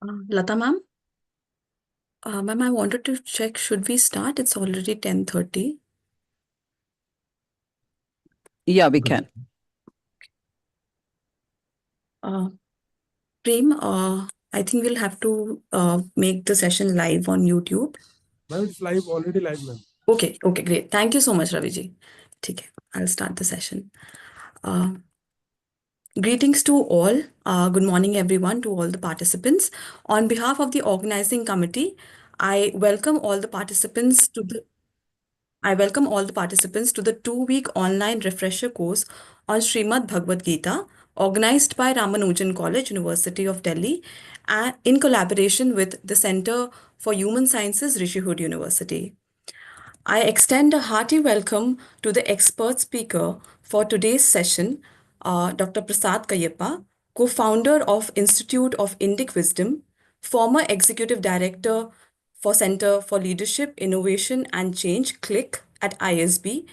Lata ma'am, ma'am, I wanted to check, should we start? It's already 10:30. Yeah, we can. Uh, Prem, I think we'll have to make the session live on YouTube. Ma'am, it's live, already live, ma'am. Okay, great. Thank you so much, Raviji. ठीक है, I'll start the session. Uh, Greetings to all. Good morning, everyone, to all the participants. On behalf of the organizing committee, I welcome all the participants to the I welcome all the participants to the 2-week online refresher course on Shrimad Bhagavad Gita, organized by Ramanujan College, University of Delhi, and in collaboration with the Center for Human Sciences, Rishihood University. I extend a hearty welcome to the expert speaker for today's session, Dr. Prasad Kayappa, co-founder of Institute of Indic Wisdom, former executive director for Center for Leadership, Innovation and Change, CLIck at ISB,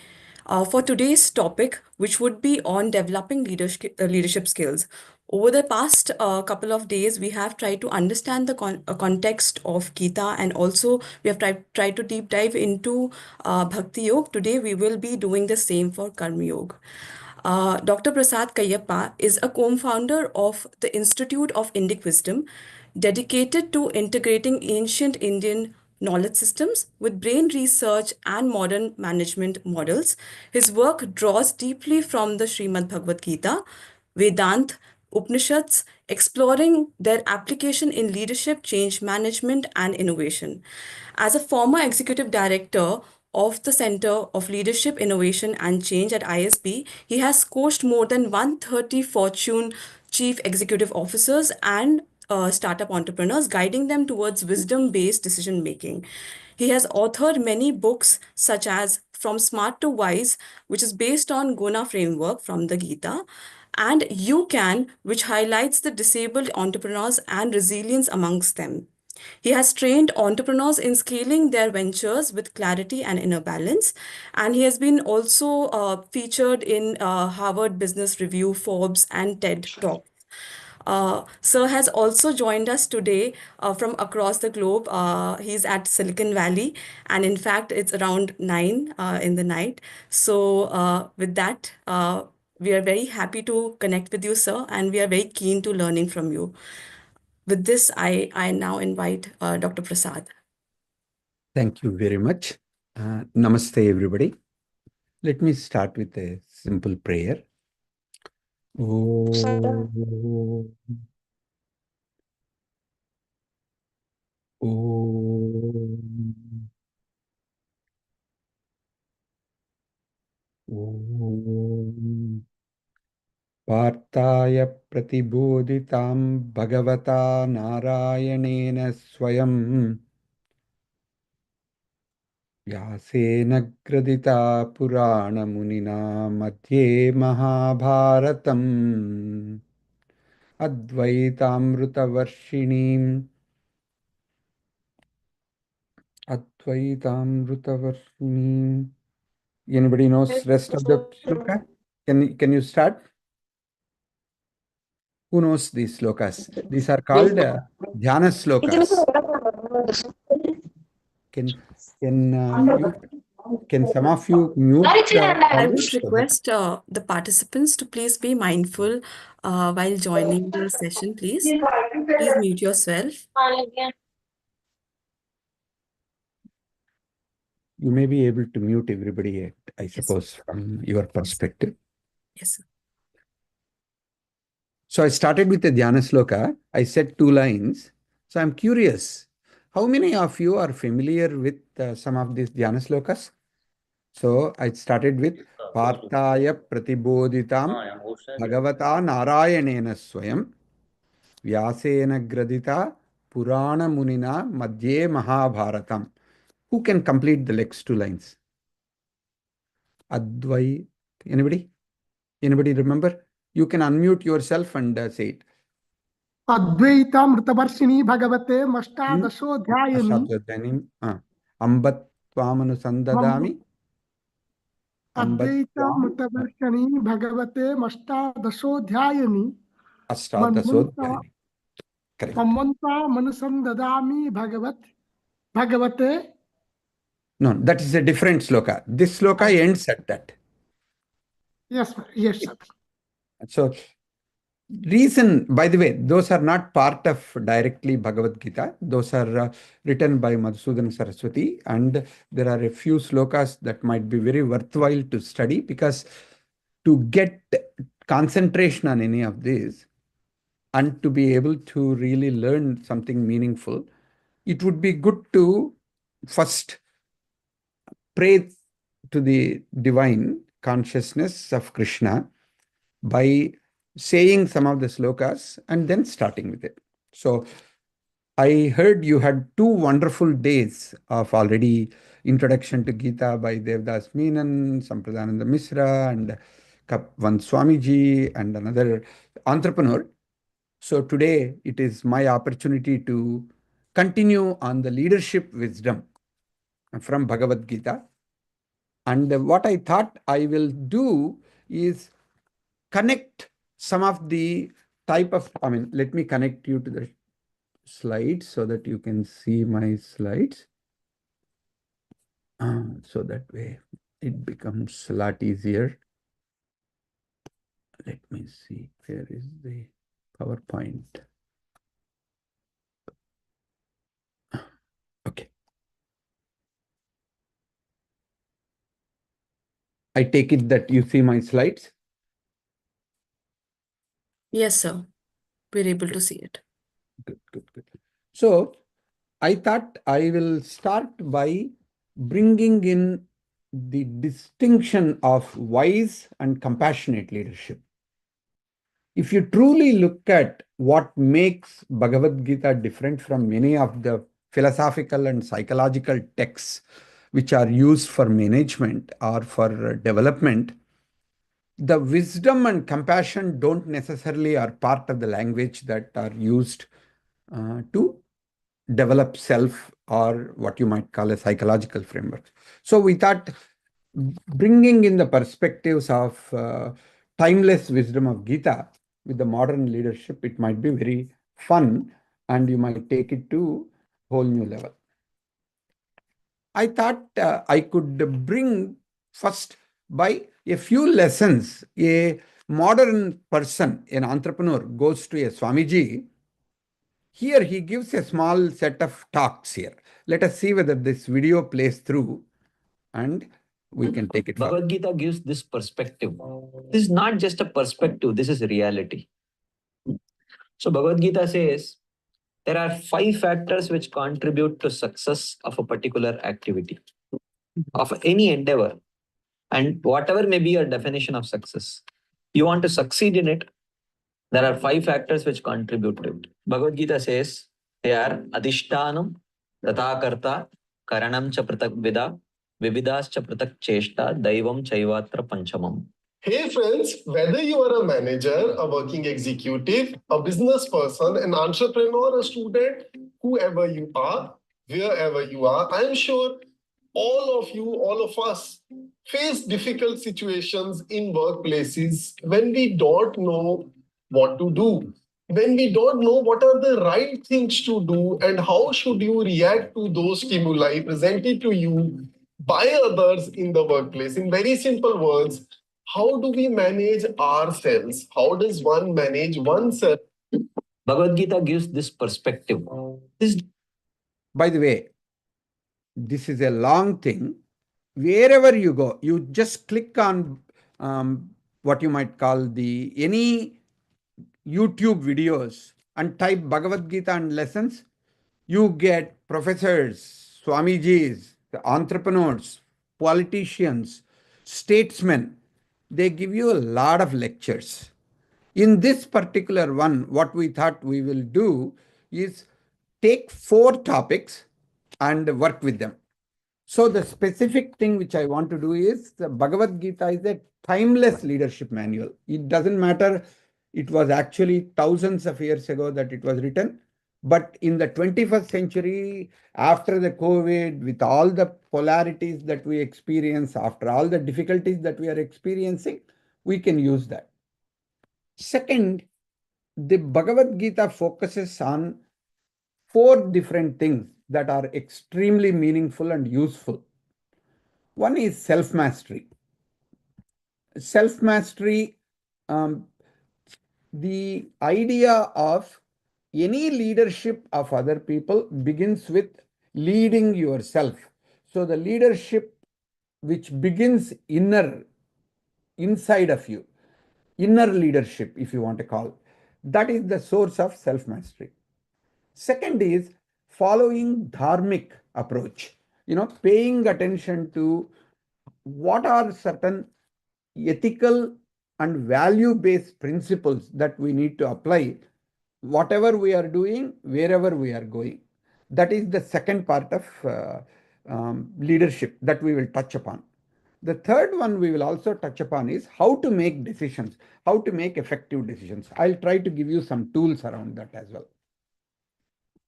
for today's topic, which would be on developing leadership skills. Over the past couple of days, we have tried to understand the context of Gita, and also we have tried to deep dive into Bhakti Yoga. Today, we will be doing the same for Karma Yoga. Dr. Prasad Kayappa is a co-founder of the Institute of Indic Wisdom, dedicated to integrating ancient Indian knowledge systems with brain research and modern management models. His work draws deeply from the Srimad Bhagavad Gita, Vedant, Upanishads, exploring their application in leadership, change management, and innovation. As a former executive director of the Center of Leadership, Innovation, and Change at ISB, he has coached more than 130 Fortune chief executive officers and startup entrepreneurs, guiding them towards wisdom based decision making. He has authored many books, such as From Smart to Wise, which is based on Guna framework from the Gita, and You Can, which highlights the disabled entrepreneurs and resilience amongst them. He has trained entrepreneurs in scaling their ventures with clarity and inner balance. And he has been also featured in Harvard Business Review, Forbes, and TED Talk. Sir has also joined us today from across the globe. He's at Silicon Valley, and in fact, it's around 9 in the night. So, with that, we are very happy to connect with you, sir, and we are very keen to learning from you. With this, I now invite Dr. Prasad. Thank you very much. Namaste, everybody. Let me start with a simple prayer. Om. Om. Om. Partaya pratibodhitam bhagavata narayanena swayam Vyasena gradita purana munina madhye mahabharatam Advaitamrutavarshinim Advaitamrutavarshinim. Anybody knows rest of the shloka? Can you start? Who knows these slokas? These are called dhyana slokas. Can some of you mute I would request the participants to please be mindful while joining the session, please. Please mute yourself. You may be able to mute everybody, I suppose, from your perspective. Yes, sir. So I started with the dhyana sloka. I said 2 lines. So I'm curious, how many of you are familiar with some of these dhyana slokas? So I started with Partaya Pratibodhitam Bhagavata Narayanena Swayam Vyasena Gradita Purana Munina Madhye Mahabharatam. Who can complete the next 2 lines? Advai. Anybody? Anybody remember? You can unmute yourself and say it. Advaitamritavarshini Bhagavate Mashtadashodhyayani Ashadhyanim. Ambatvamanusandatami. Advaitamritavarshini Bhagavate Mashtadashodhyayani Ashtadasodhyayani. Correct. Samvanta manusam dadami bhagavate. No, that is a different sloka. This sloka ends at that. Yes, yes, sir. So, reason, by the way, those are not part of directly Bhagavad Gita. Those are written by Madhusudan Saraswati, and there are a few slokas that might be very worthwhile to study, because to get concentration on any of these and to be able to really learn something meaningful, it would be good to first pray to the divine consciousness of Krishna by saying some of the slokas and then starting with it. So I heard you had 2 wonderful days of already introduction to Gita by Devdas Menon, Sampradananda Misra, and one Swamiji, and another entrepreneur. So today it is my opportunity to continue on the leadership wisdom from Bhagavad Gita. And what I thought I will do is connect some of the let me connect you to the slides so that you can see my slides. So that way it becomes a lot easier. Let me see, where is the PowerPoint? Okay. I take it that you see my slides. Yes, sir. We're able to see it. Good, good, good. So I thought I will start by bringing in the distinction of wise and compassionate leadership. If you truly look at what makes Bhagavad Gita different from many of the philosophical and psychological texts which are used for management or for development, the wisdom and compassion don't necessarily are part of the language that are used to develop self, or what you might call a psychological framework. So we thought bringing in the perspectives of timeless wisdom of Gita with the modern leadership, it might be very fun and you might take it to a whole new level. I thought I could bring first by a few lessons. A modern person, an entrepreneur, goes to a Swamiji. Here he gives a small set of talks here. Let us see whether this video plays through and we can take it Bhagavad Gita gives this perspective. This is not just a perspective, this is reality. So Bhagavad Gita says there are 5 factors which contribute to success of a particular activity, of any endeavor, and whatever may be your definition of success. You want to succeed in it, there are 5 factors which contribute to it. Bhagavad Gita says they are Adhishtanam, Tatakarta, Karanam cha pratak vida, Vividas cha pratak cheshta, Daivam chaivatra panchamam. Hey friends, whether you are a manager, a working executive, a business person, an entrepreneur, a student, whoever you are, wherever you are, I am sure all of you, all of us face difficult situations in workplaces when we don't know what to do, when we don't know what are the right things to do and how should you react to those stimuli presented to you by others in the workplace. In very simple words, how do we manage ourselves? How does one manage oneself? Bhagavad Gita gives this perspective. By the way, this is a long thing. Wherever you go, you just click on what you might call any YouTube videos and type Bhagavad Gita and lessons. You get professors, Swamijis, the entrepreneurs, politicians, statesmen. They give you a lot of lectures. In this particular one, what we thought we will do is take 4 topics and work with them. So the specific thing which I want to do is the Bhagavad Gita is a timeless leadership manual. It doesn't matter. It was actually thousands of years ago that it was written. But in the 21st century, after the COVID, with all the polarities that we experience, after all the difficulties that we are experiencing, we can use that. Second, the Bhagavad Gita focuses on 4 different things that are extremely meaningful and useful. One is self-mastery. Self-mastery, the idea of any leadership of other people begins with leading yourself. So the leadership which begins inside of you, inner leadership, if you want to call, that is the source of self-mastery. Second is following dharmic approach, paying attention to what are certain ethical and value-based principles that we need to apply, whatever we are doing, wherever we are going. That is the second part of leadership that we will touch upon. The third one we will also touch upon is how to make decisions, how to make effective decisions. I'll try to give you some tools around that as well.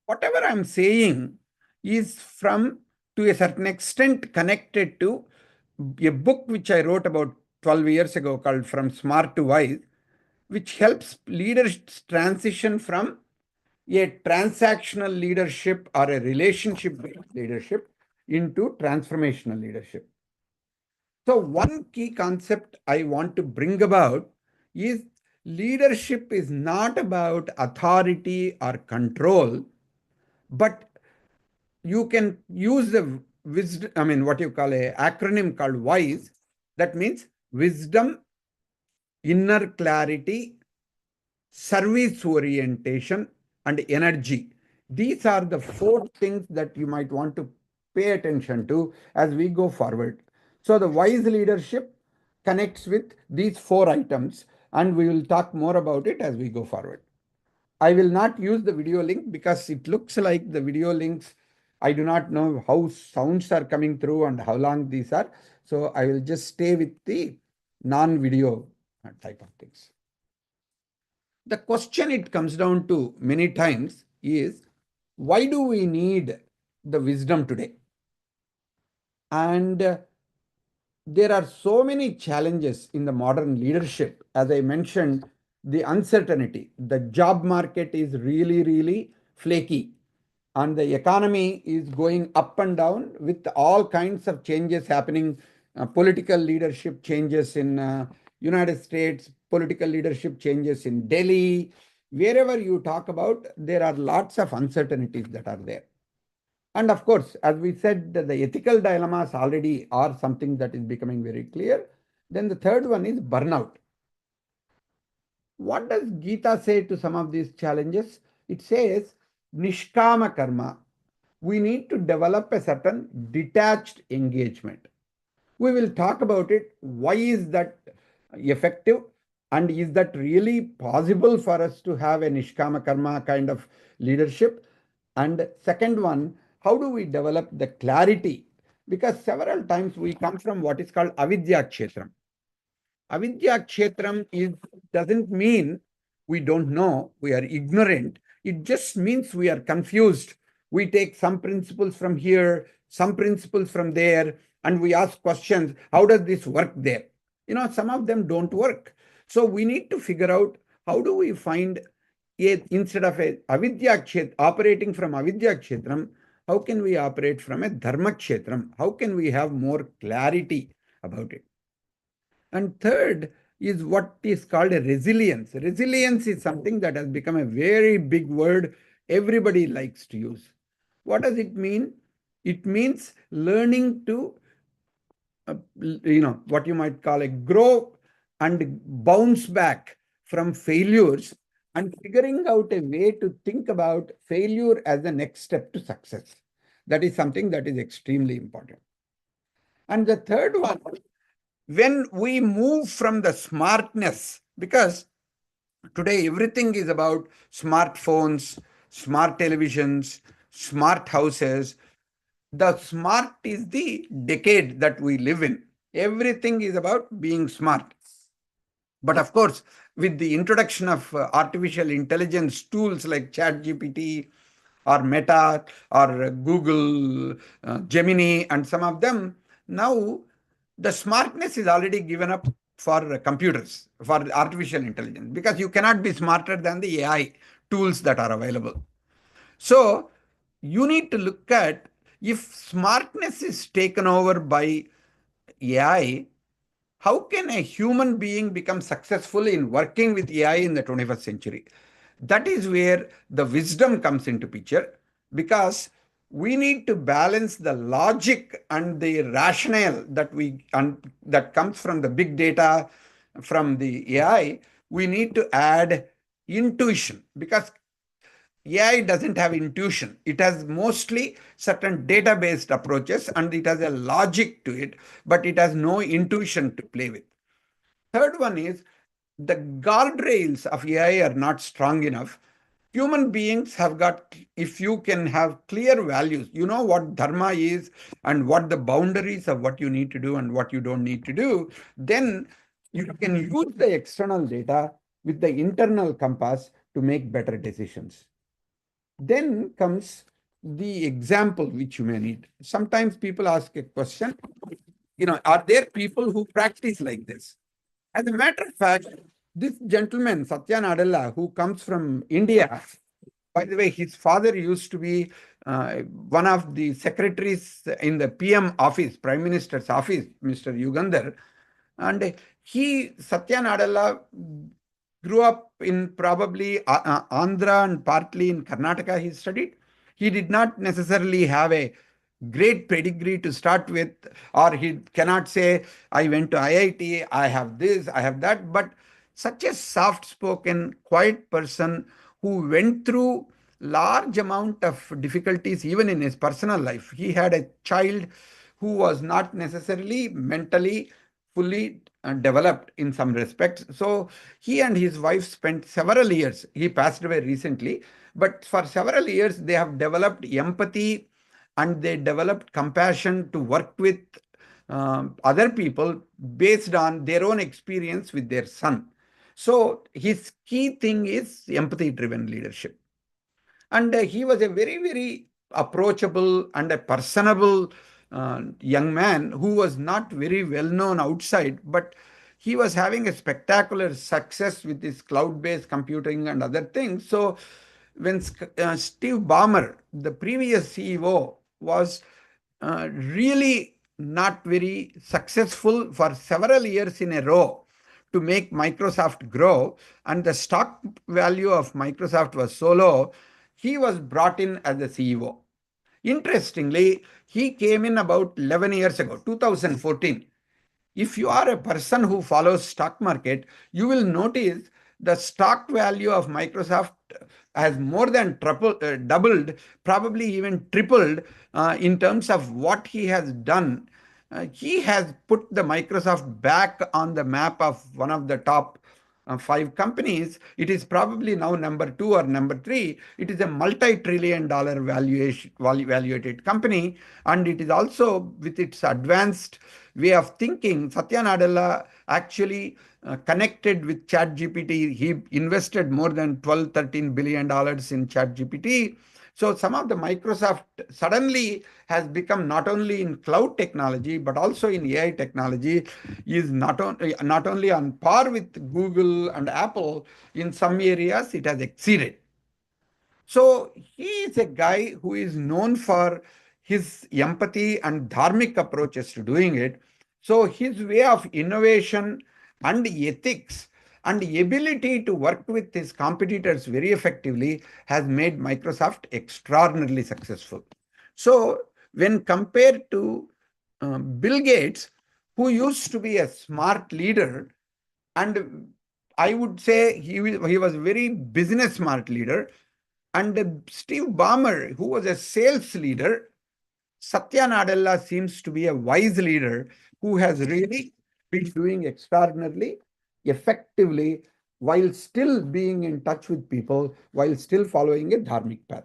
Whatever I'm saying is to a certain extent, connected to a book which I wrote about 12 years ago called From Smart to Wise, which helps leaders transition from a transactional leadership or a relationship-based leadership into transformational leadership. So one key concept I want to bring about is leadership is not about authority or control, but you can use the wisdom, what you call a acronym called WISE. That means wisdom, inner clarity, service orientation, and energy. These are the 4 things that you might want to pay attention to as we go forward. So the wise leadership connects with these 4 items, and we will talk more about it as we go forward. I will not use the video link because it looks like the video links, I do not know how sounds are coming through and how long these are. So I will just stay with the non-video type of things. The question it comes down to many times is, why do we need the wisdom today? And there are so many challenges in the modern leadership. As I mentioned, the uncertainty, the job market is really, really flaky, and the economy is going up and down with all kinds of changes happening, political leadership changes in United States, political leadership changes in Delhi. Wherever you talk about, there are lots of uncertainties that are there. And of course, as we said, the ethical dilemmas already are something that is becoming very clear. Then the third one is burnout. What does Gita say to some of these challenges? It says, Nishkama karma. We need to develop a certain detached engagement. We will talk about it. Why is that effective? And is that really possible for us to have a Nishkama karma kind of leadership? And second one, how do we develop the clarity? Because several times we come from what is called avidya kshetram. Avidya kshetram doesn't mean we don't know, we are ignorant. It just means we are confused. We take some principles from here, some principles from there, and we ask questions. How does this work there? Some of them don't work. So we need to figure out how do we find instead of a avidya kshetram, operating from avidya kshetram, how can we operate from a dharma kshetram? How can we have more clarity about it? And third is what is called a resilience. Resilience is something that has become a very big word everybody likes to use. What does it mean? It means learning to, what you might call a grow and bounce back from failures and figuring out a way to think about failure as the next step to success. That is something that is extremely important. And the third one, when we move from the smartness, because today everything is about smartphones, smart televisions, smart houses. The smart is the decade that we live in. Everything is about being smart. But of course, with the introduction of artificial intelligence tools like ChatGPT or Meta or Google, Gemini, and some of them, now the smartness is already given up for computers, for artificial intelligence, because you cannot be smarter than the AI tools that are available. So you need to look at, if smartness is taken over by AI, how can a human being become successful in working with AI in the 21st century? That is where the wisdom comes into picture, because we need to balance the logic and the rationale that comes from the big data, from the AI. We need to add intuition, because AI doesn't have intuition. It has mostly certain data-based approaches and it has a logic to it, but it has no intuition to play with. Third one is, the guardrails of AI are not strong enough. Human beings have got, if you can have clear values, you know what dharma is and what the boundaries of what you need to do and what you don't need to do, then you can use the external data with the internal compass to make better decisions. Then comes the example which you may need. Sometimes people ask a question, are there people who practice like this? As a matter of fact, this gentleman, Satya Nadella, who comes from India, by the way, his father used to be one of the secretaries in the PM office, Prime Minister's office, Mr. Yugandhar. And Satya Nadella, grew up in probably Andhra and partly in Karnataka he studied. He did not necessarily have a great pedigree to start with, or he cannot say, I went to IIT, I have this, I have that, but such a soft-spoken, quiet person who went through large amount of difficulties even in his personal life. He had a child who was not necessarily mentally fully developed in some respects. So he and his wife spent several years. He passed away recently, but for several years they have developed empathy and they developed compassion to work with other people based on their own experience with their son. So his key thing is empathy-driven leadership. And he was a very, very approachable and a personable young man who was not very well known outside, but he was having a spectacular success with his cloud-based computing and other things. So when Steve Ballmer, the previous CEO, was really not very successful for several years in a row to make Microsoft grow, and the stock value of Microsoft was so low, he was brought in as the CEO. Interestingly, he came in about 11 years ago, 2014. If you are a person who follows stock market, you will notice the stock value of Microsoft has more than doubled, probably even tripled in terms of what he has done. He has put the Microsoft back on the map of one of the top 5 companies. It is probably now number 2 or number 3. It is a multi-trillion dollar valuated company, and it is also, with its advanced way of thinking, Satya Nadella actually connected with ChatGPT. He invested more than $12-13 billion in ChatGPT. So some of the Microsoft suddenly has become, not only in cloud technology, but also in AI technology, is not only on par with Google and Apple, in some areas it has exceeded. So he is a guy who is known for his empathy and dharmic approaches to doing it. So his way of innovation and ethics and ability to work with his competitors very effectively has made Microsoft extraordinarily successful. So when compared to Bill Gates, who used to be a smart leader, and I would say he was a very business smart leader, and Steve Ballmer, who was a sales leader, Satya Nadella seems to be a wise leader who has really been doing extraordinarily effectively while still being in touch with people, while still following a dharmic path.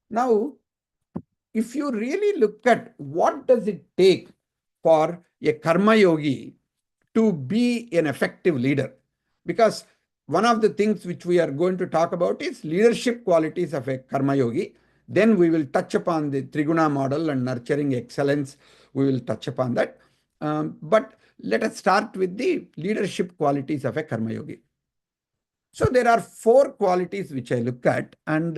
Now, if you really look at what does it take for a karma yogi to be an effective leader, because one of the things which we are going to talk about is leadership qualities of a karma yogi. Then we will touch upon the Triguna model and nurturing excellence. We will touch upon that. But let us start with the leadership qualities of a Karma Yogi. So there are 4 qualities which I look at, and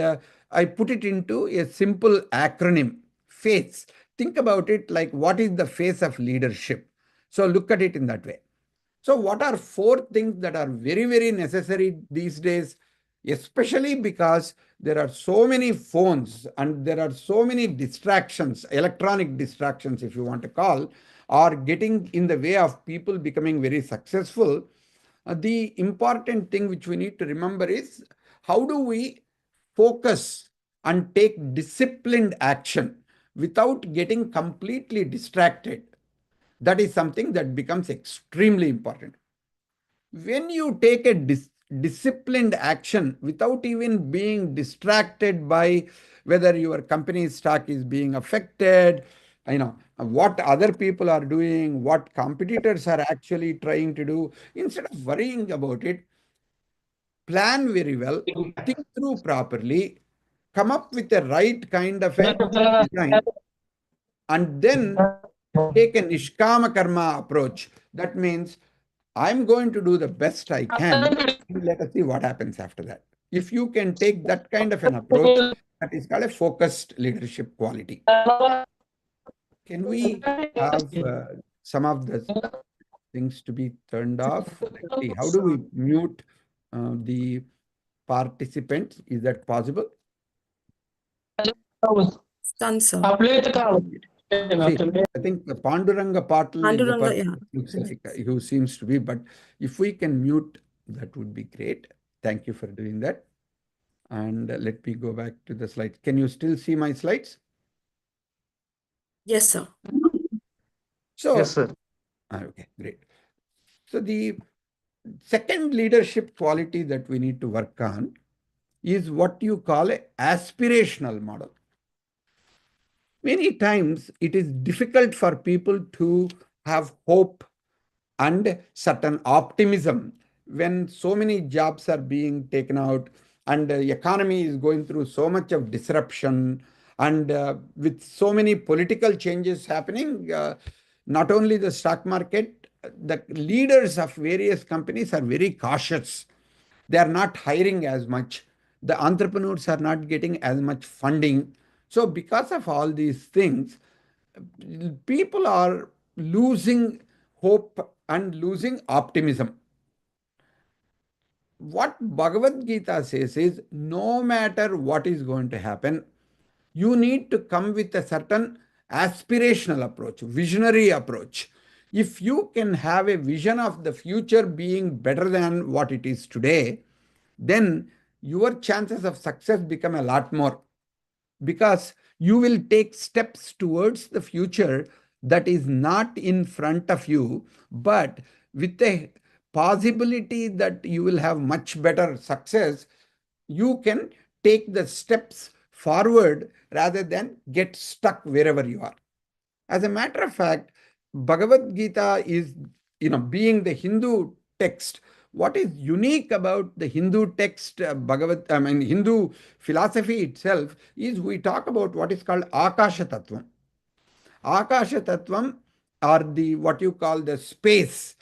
I put it into a simple acronym, FACE. Think about it like what is the face of leadership? So look at it in that way. So what are 4 things that are very, very necessary these days, especially because there are so many phones and there are so many distractions, electronic distractions, if you want to call, are getting in the way of people becoming very successful. The important thing which we need to remember is how do we focus and take disciplined action without getting completely distracted. That is something that becomes extremely important. When you take a disciplined action without even being distracted by whether your company's stock is being affected, what other people are doing, what competitors are actually trying to do, instead of worrying about it, plan very well, think through properly, come up with the right kind of a design, and then take a nishkama karma approach. That means I'm going to do the best I can, and let us see what happens after that. If you can take that kind of an approach, that is called a focused leadership quality. Can we have some of the things to be turned off? Let's see, how do we mute the participants? Is that possible? Done, sir. See, I think the Panduranga Patil is the Panduranga, person yeah. who looks like who seems to be, but if we can mute, that would be great. Thank you for doing that. And let me go back to the slides. Can you still see my slides? Yes, sir. So, Yes, sir. Okay, great. So the second leadership quality that we need to work on is what you call a aspirational model. Many times it is difficult for people to have hope and certain optimism when so many jobs are being taken out and the economy is going through so much of disruption, and with so many political changes happening, not only the stock market, the leaders of various companies are very cautious. They are not hiring as much. The entrepreneurs are not getting as much funding. So because of all these things, people are losing hope and losing optimism. What Bhagavad Gita says is no matter what is going to happen, you need to come with a certain aspirational approach, visionary approach. If you can have a vision of the future being better than what it is today, then your chances of success become a lot more, because you will take steps towards the future that is not in front of you, but with a possibility that you will have much better success. You can take the steps forward rather than get stuck wherever you are. As a matter of fact, Bhagavad Gita is, being the Hindu text. What is unique about the Hindu text, Hindu philosophy itself, is we talk about what is called Akasha Tattvam. Akasha Tattvam, or the what you call the space,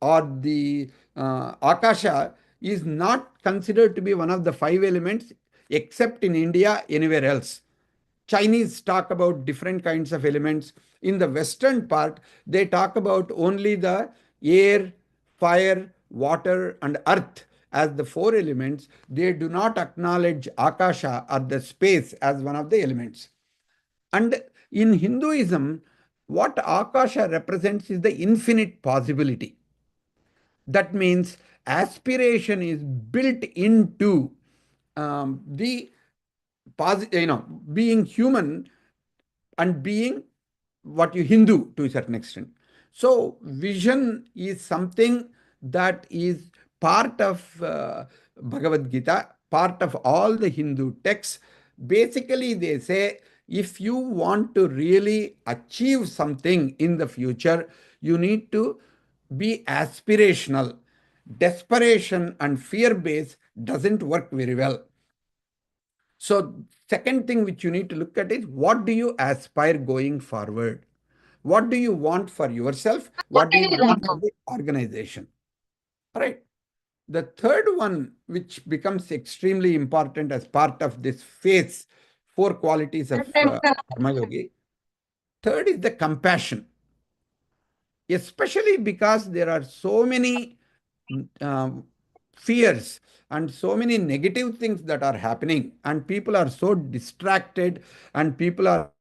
or the Akasha, is not considered to be one of the 5 elements except in India, anywhere else. Chinese talk about different kinds of elements. In the Western part, they talk about only the air, fire, water, and earth as the 4 elements. They do not acknowledge Akasha or the space as one of the elements. And in Hinduism, what Akasha represents is the infinite possibility. That means aspiration is built into the being human and being what you Hindu to a certain extent. So vision is something that is part of Bhagavad Gita, part of all the Hindu texts. Basically, they say if you want to really achieve something in the future, you need to be aspirational. Desperation and fear-based doesn't work very well. So second thing which you need to look at is what do you aspire going forward? What do you want for yourself? What do you want for the organization? All right. The third one, which becomes extremely important as part of this phase, four qualities of Karma Yogi. Third is the compassion, especially because there are so many fears and so many negative things that are happening, and people are so distracted, and people are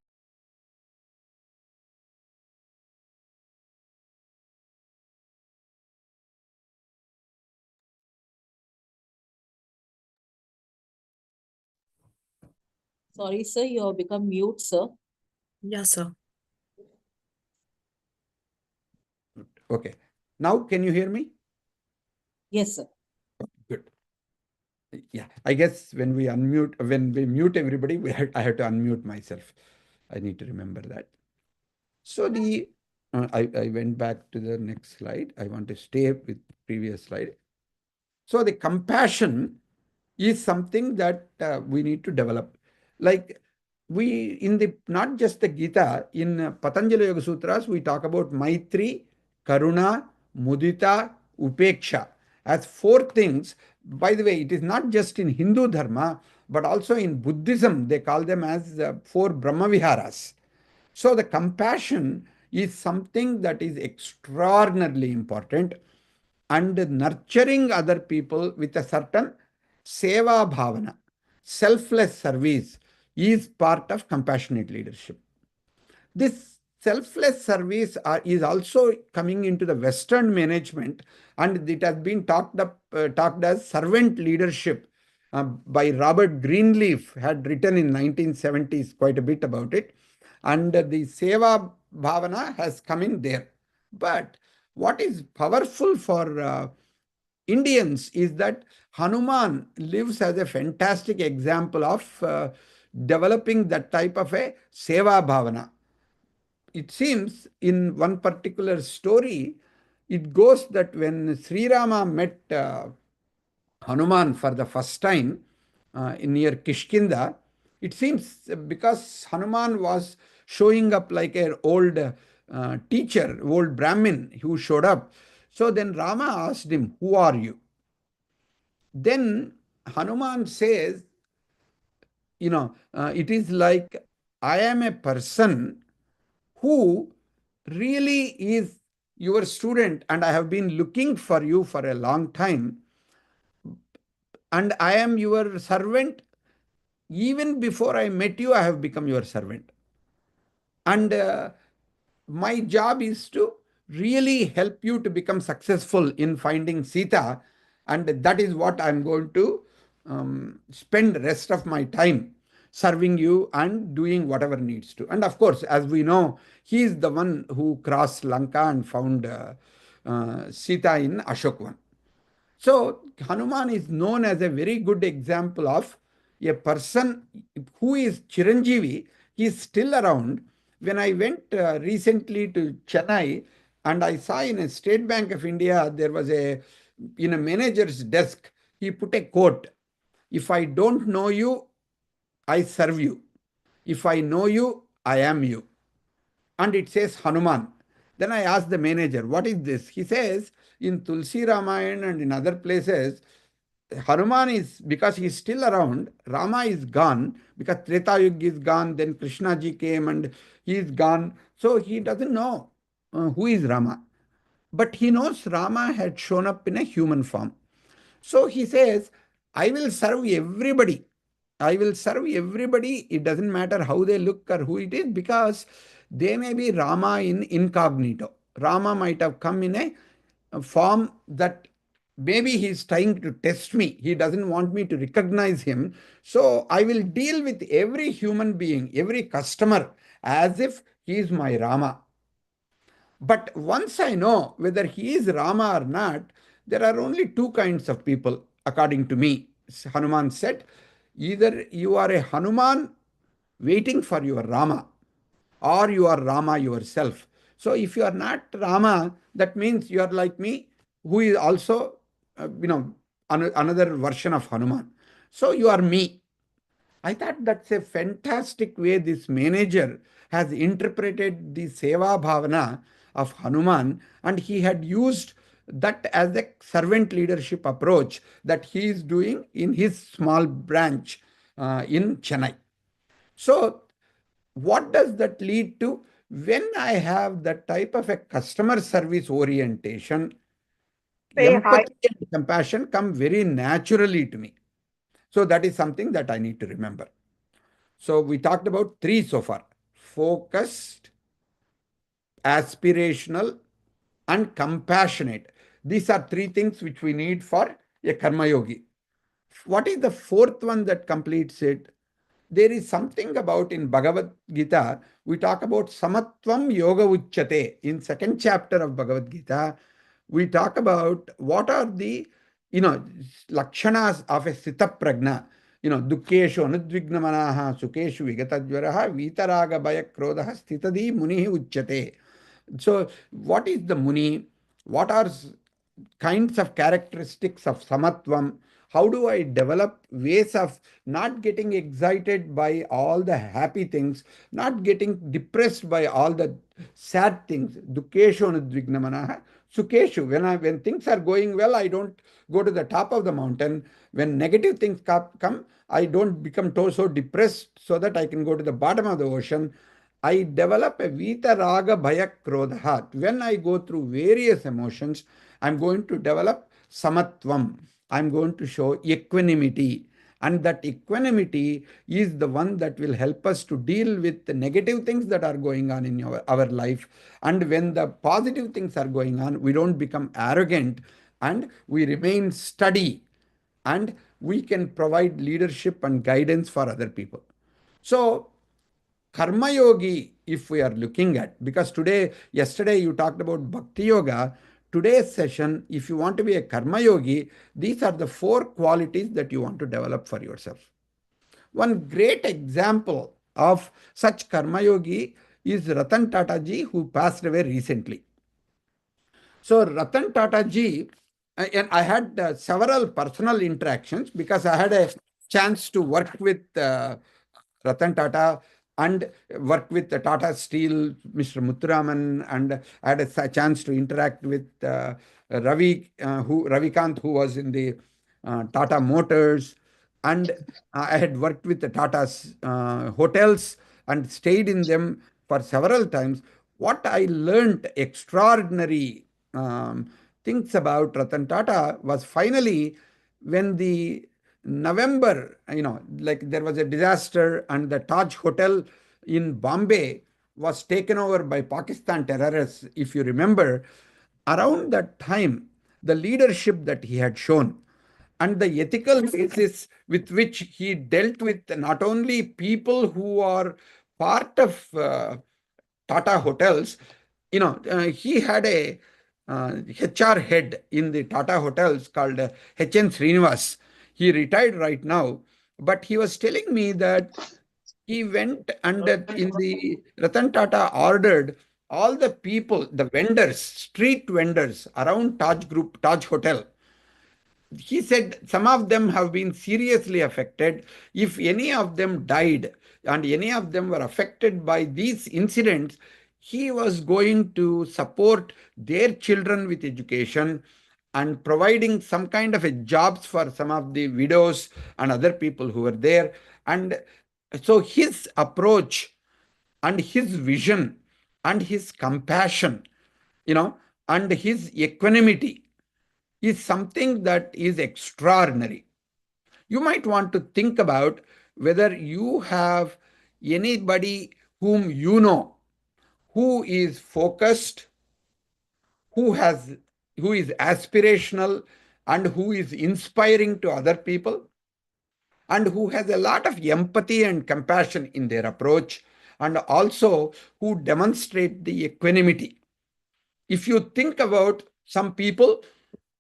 Sorry, sir, you have become mute, sir. Yeah, sir. okay. Now, can you hear me? Yes, sir. Good. Yeah, I guess when we mute everybody, I have to unmute myself. I need to remember that. So I went back to the next slide. I want to stay with previous slide. So the compassion is something that we need to develop. Like we in the not just the Gita, in Patanjali Yoga Sutras, we talk about Maitri, Karuna, Mudita, Upeksha as four things. By the way, it is not just in Hindu Dharma, but also in Buddhism. They call them as four Brahmaviharas. So the compassion is something that is extraordinarily important, and nurturing other people with a certain seva bhavana, selfless service, is part of compassionate leadership. This selfless service is also coming into the Western management, and it has been talked as servant leadership. By Robert Greenleaf, had written in 1970s quite a bit about it, and the seva bhavana has come in there. But what is powerful for Indians is that Hanuman lives as a fantastic example of developing that type of a seva bhavana. It seems in one particular story, it goes that when Sri Rama met Hanuman for the first time near Kishkinda, it seems because Hanuman was showing up like an old teacher, old Brahmin who showed up. So then Rama asked him, "Who are you?" Then Hanuman says, it is like, I am a person who really is your student, and I have been looking for you for a long time, and I am your servant. Even before I met you, I have become your servant. And my job is to really help you to become successful in finding Sita, and that is what I'm going to spend the rest of my time serving you and doing whatever needs to. And of course, as we know, he is the one who crossed Lanka and found Sita in Ashokvan. So Hanuman is known as a very good example of a person who is Chiranjeevi. He is still around. When I went recently to Chennai, and I saw in a State Bank of India, there was in a manager's desk, he put a quote: "If I don't know you, I serve you. If I know you, I am you." And it says Hanuman. Then I asked the manager, "What is this?" He says, in Tulsi Ramayana and in other places, Hanuman is, because he is still around, Rama is gone, because Treta Yuga is gone, then Krishna ji came and he is gone. So he doesn't know who is Rama. But he knows Rama had shown up in a human form. So he says, I will serve everybody. I will serve everybody. It doesn't matter how they look or who it is, because they may be Rama in incognito. Rama might have come in a form that maybe he's trying to test me. He doesn't want me to recognize him. So I will deal with every human being, every customer, as if he is my Rama. But once I know whether he is Rama or not, there are only two kinds of people, according to me. Hanuman said, either you are a Hanuman waiting for your Rama, or you are Rama yourself. So if you are not Rama, that means you are like me, who is also, another version of Hanuman. So you are me. I thought that's a fantastic way this manager has interpreted the Seva Bhavana of Hanuman, and he had used that as a servant leadership approach that he is doing in his small branch in Chennai. So, what does that lead to? When I have that type of a customer service orientation, empathy and compassion come very naturally to me. So, that is something that I need to remember. So we talked about three so far: focused, aspirational, and compassionate. These are three things which we need for a karma yogi. What is the fourth one that completes it? There is something about in Bhagavad Gita, we talk about samatvam yoga uchyate. In second chapter of Bhagavad Gita, we talk about what are the, lakshanas of a sita pragna. Dukkeshu anudvignamanaha sukeshu vigatadvaraha vitaraga bhaya krodha stitadi munihi uchyate. So, what is the muni? What are kinds of characteristics of samatvam? How do I develop ways of not getting excited by all the happy things, not getting depressed by all the sad things? Dukkeshu anudvignamanaha sukeshu. When things are going well, I don't go to the top of the mountain. When negative things come, I don't become so depressed so that I can go to the bottom of the ocean. I develop a Vita Raga Bhaya Krodha. When I go through various emotions, I'm going to develop Samatvam. I'm going to show equanimity. And that equanimity is the one that will help us to deal with the negative things that are going on in our life. And when the positive things are going on, we don't become arrogant and we remain steady, and we can provide leadership and guidance for other people. So, Karma Yogi, if we are looking at, because yesterday you talked about Bhakti Yoga, today's session, if you want to be a Karma Yogi, these are the four qualities that you want to develop for yourself. One great example of such Karma Yogi is Ratan Tata ji, who passed away recently. So Ratan Tata ji, and I had several personal interactions because I had a chance to work with Ratan Tata and work with the Tata Steel, Mr. Muthuraman, and I had a chance to interact with Ravikant, who was in the Tata Motors, and I had worked with the Tata's hotels and stayed in them for several times. What I learned extraordinary things about Ratan Tata was finally when the November, like there was a disaster and the Taj Hotel in Bombay was taken over by Pakistan terrorists, if you remember. Around that time, the leadership that he had shown and the ethical basis with which he dealt with not only people who are part of Tata Hotels, he had a HR head in the Tata Hotels called H.N. Srinivas. He retired right now, but he was telling me that he went and in the Ratan Tata ordered all the people, the vendors, street vendors around Taj Hotel. He said some of them have been seriously affected. If any of them died and any of them were affected by these incidents, he was going to support their children with education and providing some kind of a jobs for some of the widows and other people who were there. And so his approach and his vision and his compassion, and his equanimity is something that is extraordinary. You might want to think about whether you have anybody whom you know who is focused, who has who is aspirational, and who is inspiring to other people, and who has a lot of empathy and compassion in their approach, and also who demonstrate the equanimity. If you think about some people,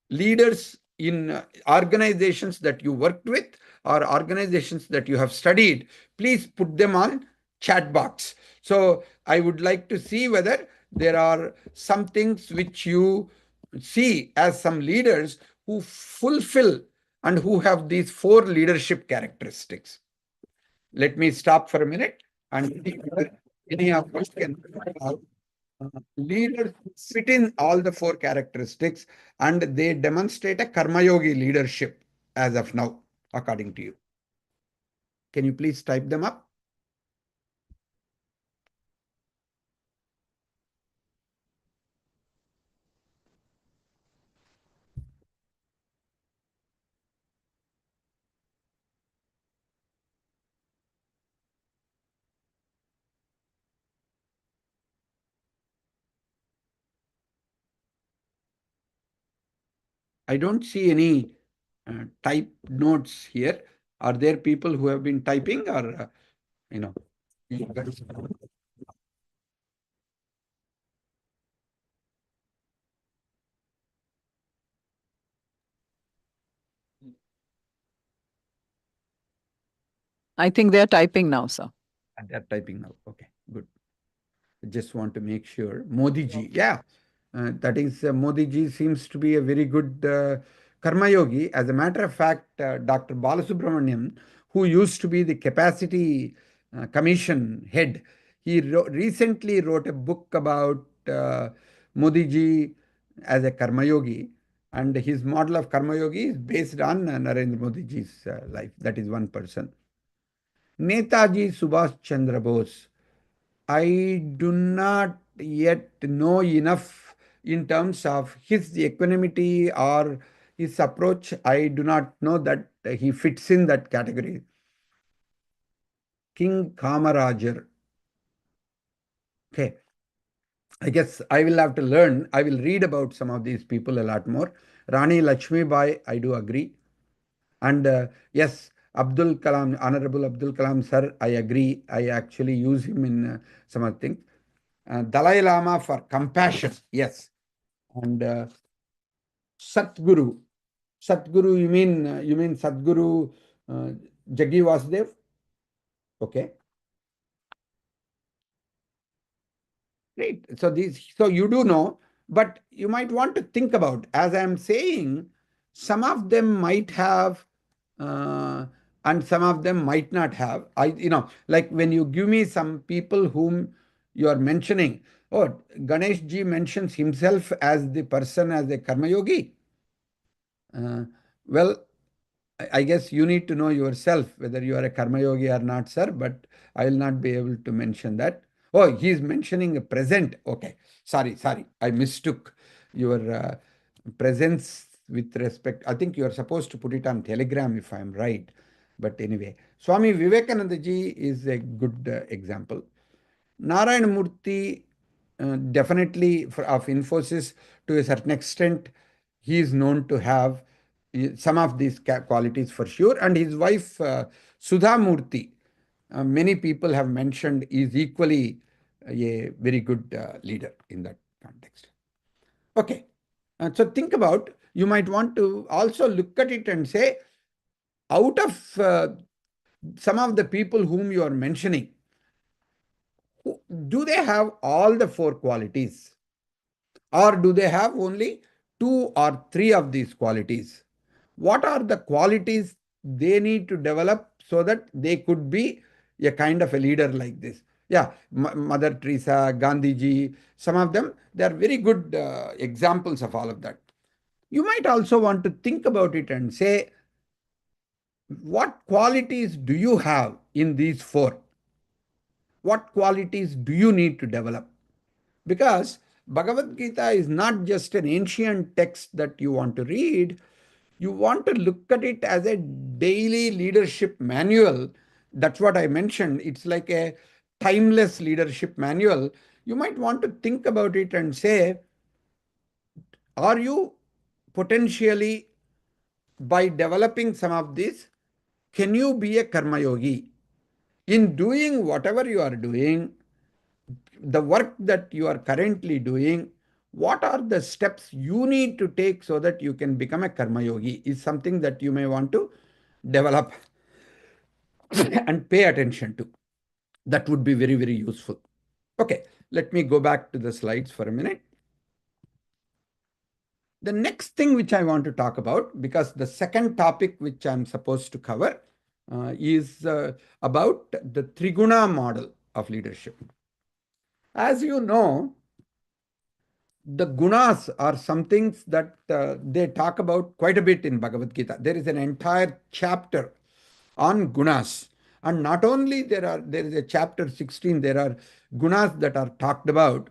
leaders in organizations that you worked with or organizations that you have studied, please put them on chat box. So I would like to see whether there are some things which you see as some leaders who fulfill and who have these four leadership characteristics. let me stop for a minute and see whether any of us can leaders fit in all the four characteristics and they demonstrate a karma yogi leadership as of now, according to you. Can you please type them up? I don't see any type notes here. Are there people who have been typing or, you know, you guys- I think they're typing now, sir. and they're typing now. Okay, good. I just want to make sure. Modi ji, yeah, that is Modi ji seems to be a very good karma yogi. As a matter of fact, Dr. Balasubramaniam, who used to be the capacity commission head, he recently wrote a book about Modi ji as a karma yogi, and his model of karma yogi is based on Narendra Modi ji's life. That is one person. Netaji Subhash Chandra Bose. I do not yet know enough in terms of his equanimity or his approach. I do not know that he fits in that category. King Kamarajar. Okay. I guess I will have to learn. I will read about some of these people a lot more. Rani Lakshmi Bai, I do agree. And yes, Abdul Kalam, Honorable Abdul Kalam sir, I agree. I actually use him in some other things. Dalai Lama for compassion, yes. And Satguru. Satguru, you mean Sadguru Jaggi Vasudev? Okay. Great. So you do know, but you might want to think about, as I'm saying, some of them might have, and some of them might not have. Like when you give me some people whom you are mentioning, oh, Ganesh ji mentions himself as the person as a karma yogi. Well, I guess you need to know yourself whether you are a karma yogi or not, sir, but I will not be able to mention that. Oh, he is mentioning a present. Okay. Sorry. I mistook your presence with respect. I think you are supposed to put it on Telegram if I'm right. But anyway, Swami Vivekananda ji is a good example. Narayana Murthy, definitely of Infosys to a certain extent, he is known to have some of these qualities for sure. And his wife, Sudha Murthy, many people have mentioned is equally a very good leader in that context. Okay. So think about, you might want to also look at it and say, out of some of the people whom you are mentioning, do they have all the four qualities? Or do they have only two or three of these qualities? What are the qualities they need to develop so that they could be a kind of a leader like this? Yeah, Mother Teresa, Gandhi ji, some of them, they are very good examples of all of that. You might also want to think about it and say, what qualities do you have in these four? What qualities do you need to develop? Because Bhagavad Gita is not just an ancient text that you want to read. You want to look at it as a daily leadership manual. That's what I mentioned. It's like a timeless leadership manual. You might want to think about it and say, are you potentially, by developing some of this, can you be a karma yogi? In doing whatever you are doing, the work that you are currently doing, what are the steps you need to take so that you can become a karma yogi is something that you may want to develop and pay attention to. That would be very, very useful. Okay, let me go back to the slides for a minute. The next thing which I want to talk about, because the second topic which I'm supposed to cover, is about the Triguna model of leadership. As you know, the gunas are some things that they talk about quite a bit in Bhagavad Gita. There is an entire chapter on gunas. And not only there is a chapter 16, there are gunas that are talked about.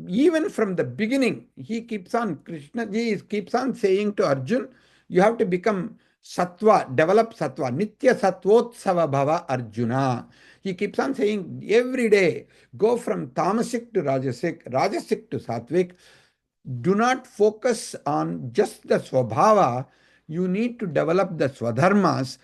Even from the beginning, Krishna ji keeps on saying to Arjun, you have to become sattva, develop sattva, nitya sattvotsava bhava Arjuna. He keeps on saying every day, go from tamasic to rajasic, rajasic to sattvic. Do not focus on just the swabhava. You need to develop the swadharmas.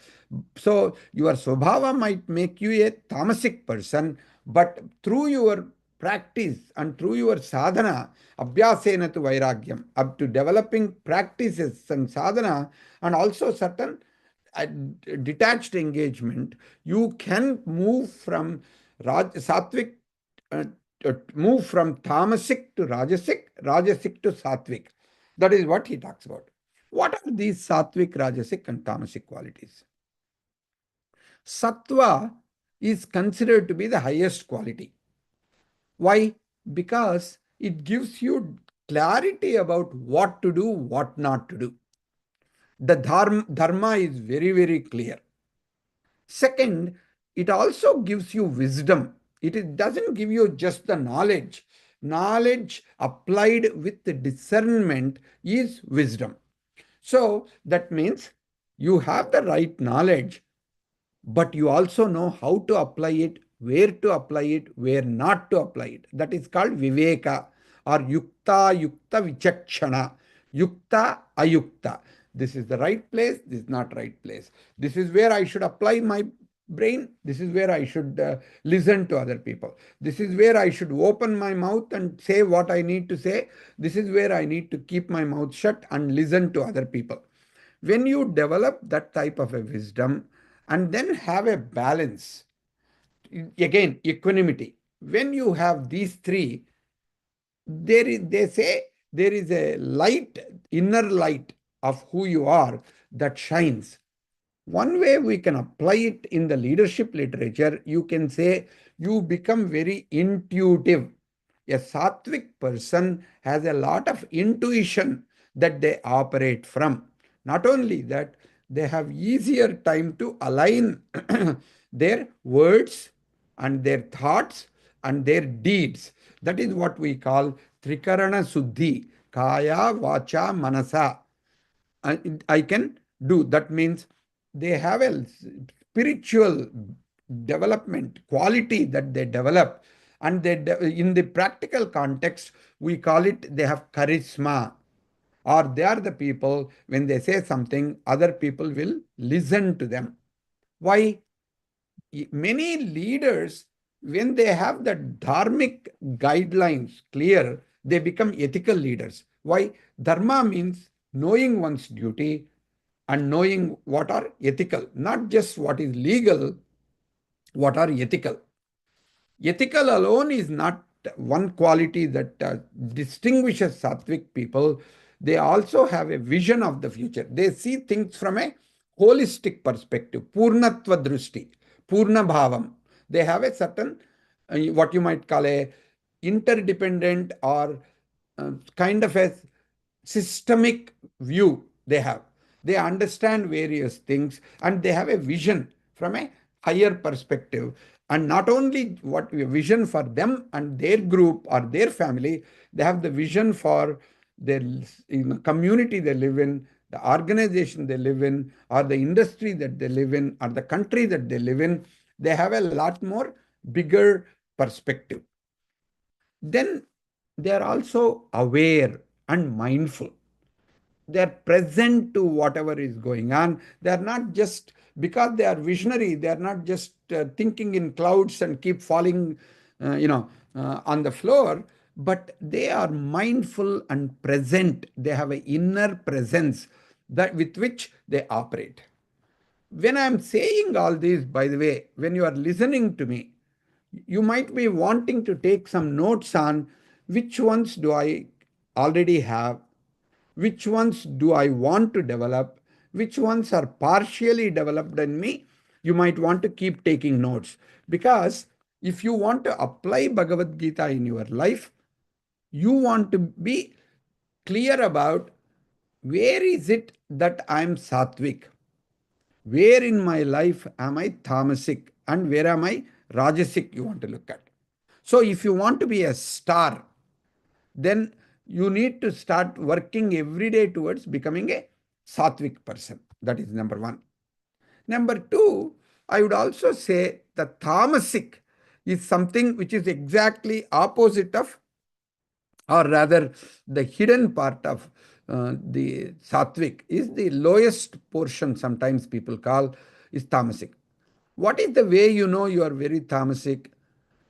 So your swabhava might make you a tamasic person, but through your practice and through your sadhana, abhyasena to vairagyam, up to developing practices and sadhana, and also certain detached engagement, you can move from sattvic, move from tamasic to rajasic, rajasic to sattvic. That is what he talks about. What are these sattvic, rajasic, and tamasic qualities? Sattva is considered to be the highest quality. Why? Because it gives you clarity about what to do, what not to do. The dharma is very, very clear. Second, it also gives you wisdom. It doesn't give you just the knowledge. Knowledge applied with the discernment is wisdom. So that means you have the right knowledge, but you also know how to apply it, where to apply it, where not to apply it. That is called viveka or yukta, yukta vichakshana, yukta, ayukta. This is the right place, this is not right place. This is where I should apply my brain, this is where I should listen to other people. This is where I should open my mouth and say what I need to say. This is where I need to keep my mouth shut and listen to other people. When you develop that type of a wisdom and then have a balance, again, equanimity, when you have these three, they say there is a light, inner light of who you are that shines. One way we can apply it in the leadership literature, you can say you become very intuitive. A sattvic person has a lot of intuition that they operate from. Not only that, they have easier time to align their words and their thoughts and their deeds. That is what we call Trikarana Suddhi, Kaya, Vacha, Manasa. I can do. That means they have a spiritual development quality that they develop, and in the practical context we call it they have charisma, or they are the people when they say something other people will listen to them. Why? Many leaders, when they have the dharmic guidelines clear, they become ethical leaders. Why? Dharma means knowing one's duty and knowing what are ethical, not just what is legal, what are ethical. Ethical alone is not one quality that distinguishes sattvic people. They also have a vision of the future. They see things from a holistic perspective, purnatva drusti, purna bhavam. They have a certain, what you might call a interdependent or kind of a systemic view they have. They understand various things and they have a vision from a higher perspective. And not only what vision for them and their group or their family, they have the vision for their community they live in, the organization they live in, or the industry that they live in, or the country that they live in. They have a lot more bigger perspective. Then they are also aware and mindful. They are present to whatever is going on. They are not just, because they are visionary, they are not just thinking in clouds and keep falling, on the floor, but they are mindful and present. They have an inner presence that with which they operate. When I'm saying all this, by the way, when you are listening to me, you might be wanting to take some notes on which ones do I already have, which ones do I want to develop, which ones are partially developed in me. You might want to keep taking notes, because if you want to apply Bhagavad Gita in your life, you want to be clear about where is it that I'm sattvic, where in my life am I tamasic, and where am I rajasic, you want to look at. So if you want to be a star, then you need to start working every day towards becoming a sattvic person. That is number one. Number two, I would also say the tamasic is something which is exactly opposite of, or rather the hidden part of the sattvic is the lowest portion, sometimes people call, is tamasic. What is the way you know you are very tamasic?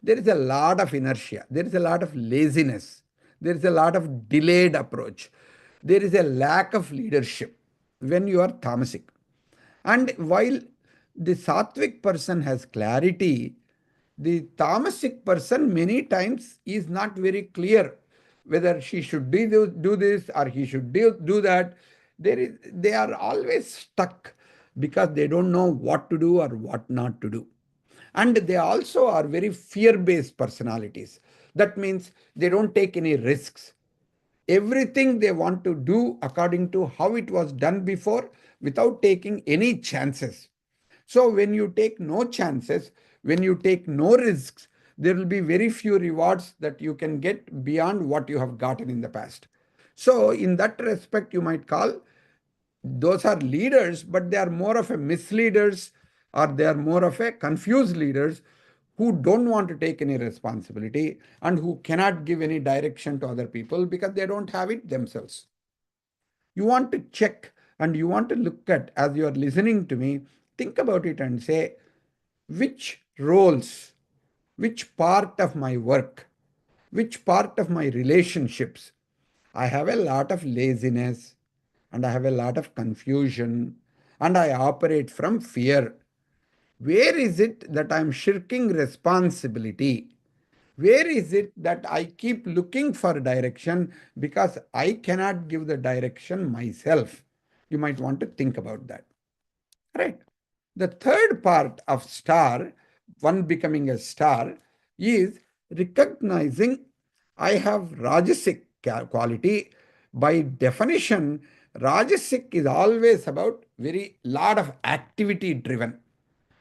There is a lot of inertia, there is a lot of laziness, there is a lot of delayed approach, there is a lack of leadership when you are tamasic. And while the sattvic person has clarity, the tamasic person many times is not very clear whether she should do this or he should do that. They are always stuck because they don't know what to do or what not to do. And they also are very fear-based personalities. That means they don't take any risks. Everything they want to do according to how it was done before without taking any chances. So when you take no chances, when you take no risks, there will be very few rewards that you can get beyond what you have gotten in the past. So in that respect, you might call those are leaders, but they are more of a misleaders, or they are more of a confused leaders who don't want to take any responsibility and who cannot give any direction to other people because they don't have it themselves. You want to check and you want to look at, as you are listening to me, think about it and say, which roles, which part of my work, which part of my relationships, I have a lot of laziness and I have a lot of confusion and I operate from fear. Where is it that I'm shirking responsibility? Where is it that I keep looking for direction because I cannot give the direction myself? You might want to think about that. Right. The third part of star, one becoming a star, is recognizing I have Rajasic quality. By definition, Rajasic is always about very lot of activity driven.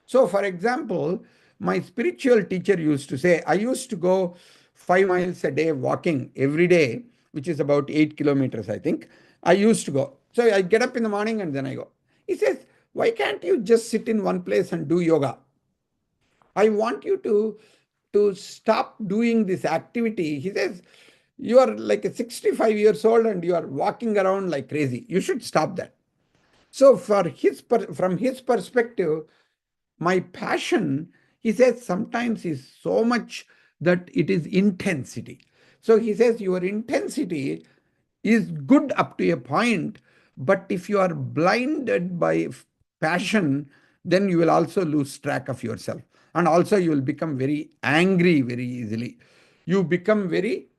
So, for example, my spiritual teacher used to say, I used to go 5 miles a day walking every day, which is about 8 kilometers, I think. I used to go. So I get up in the morning and then I go. He says, why can't you just sit in one place and do yoga? I want you to stop doing this activity. He says, you are like a 65 years old and you are walking around like crazy. You should stop that. So from his perspective, my passion, he says, sometimes is so much that it is intensity. So he says, your intensity is good up to a point, but if you are blinded by passion, then you will also lose track of yourself. And also you will become very angry very easily. You become very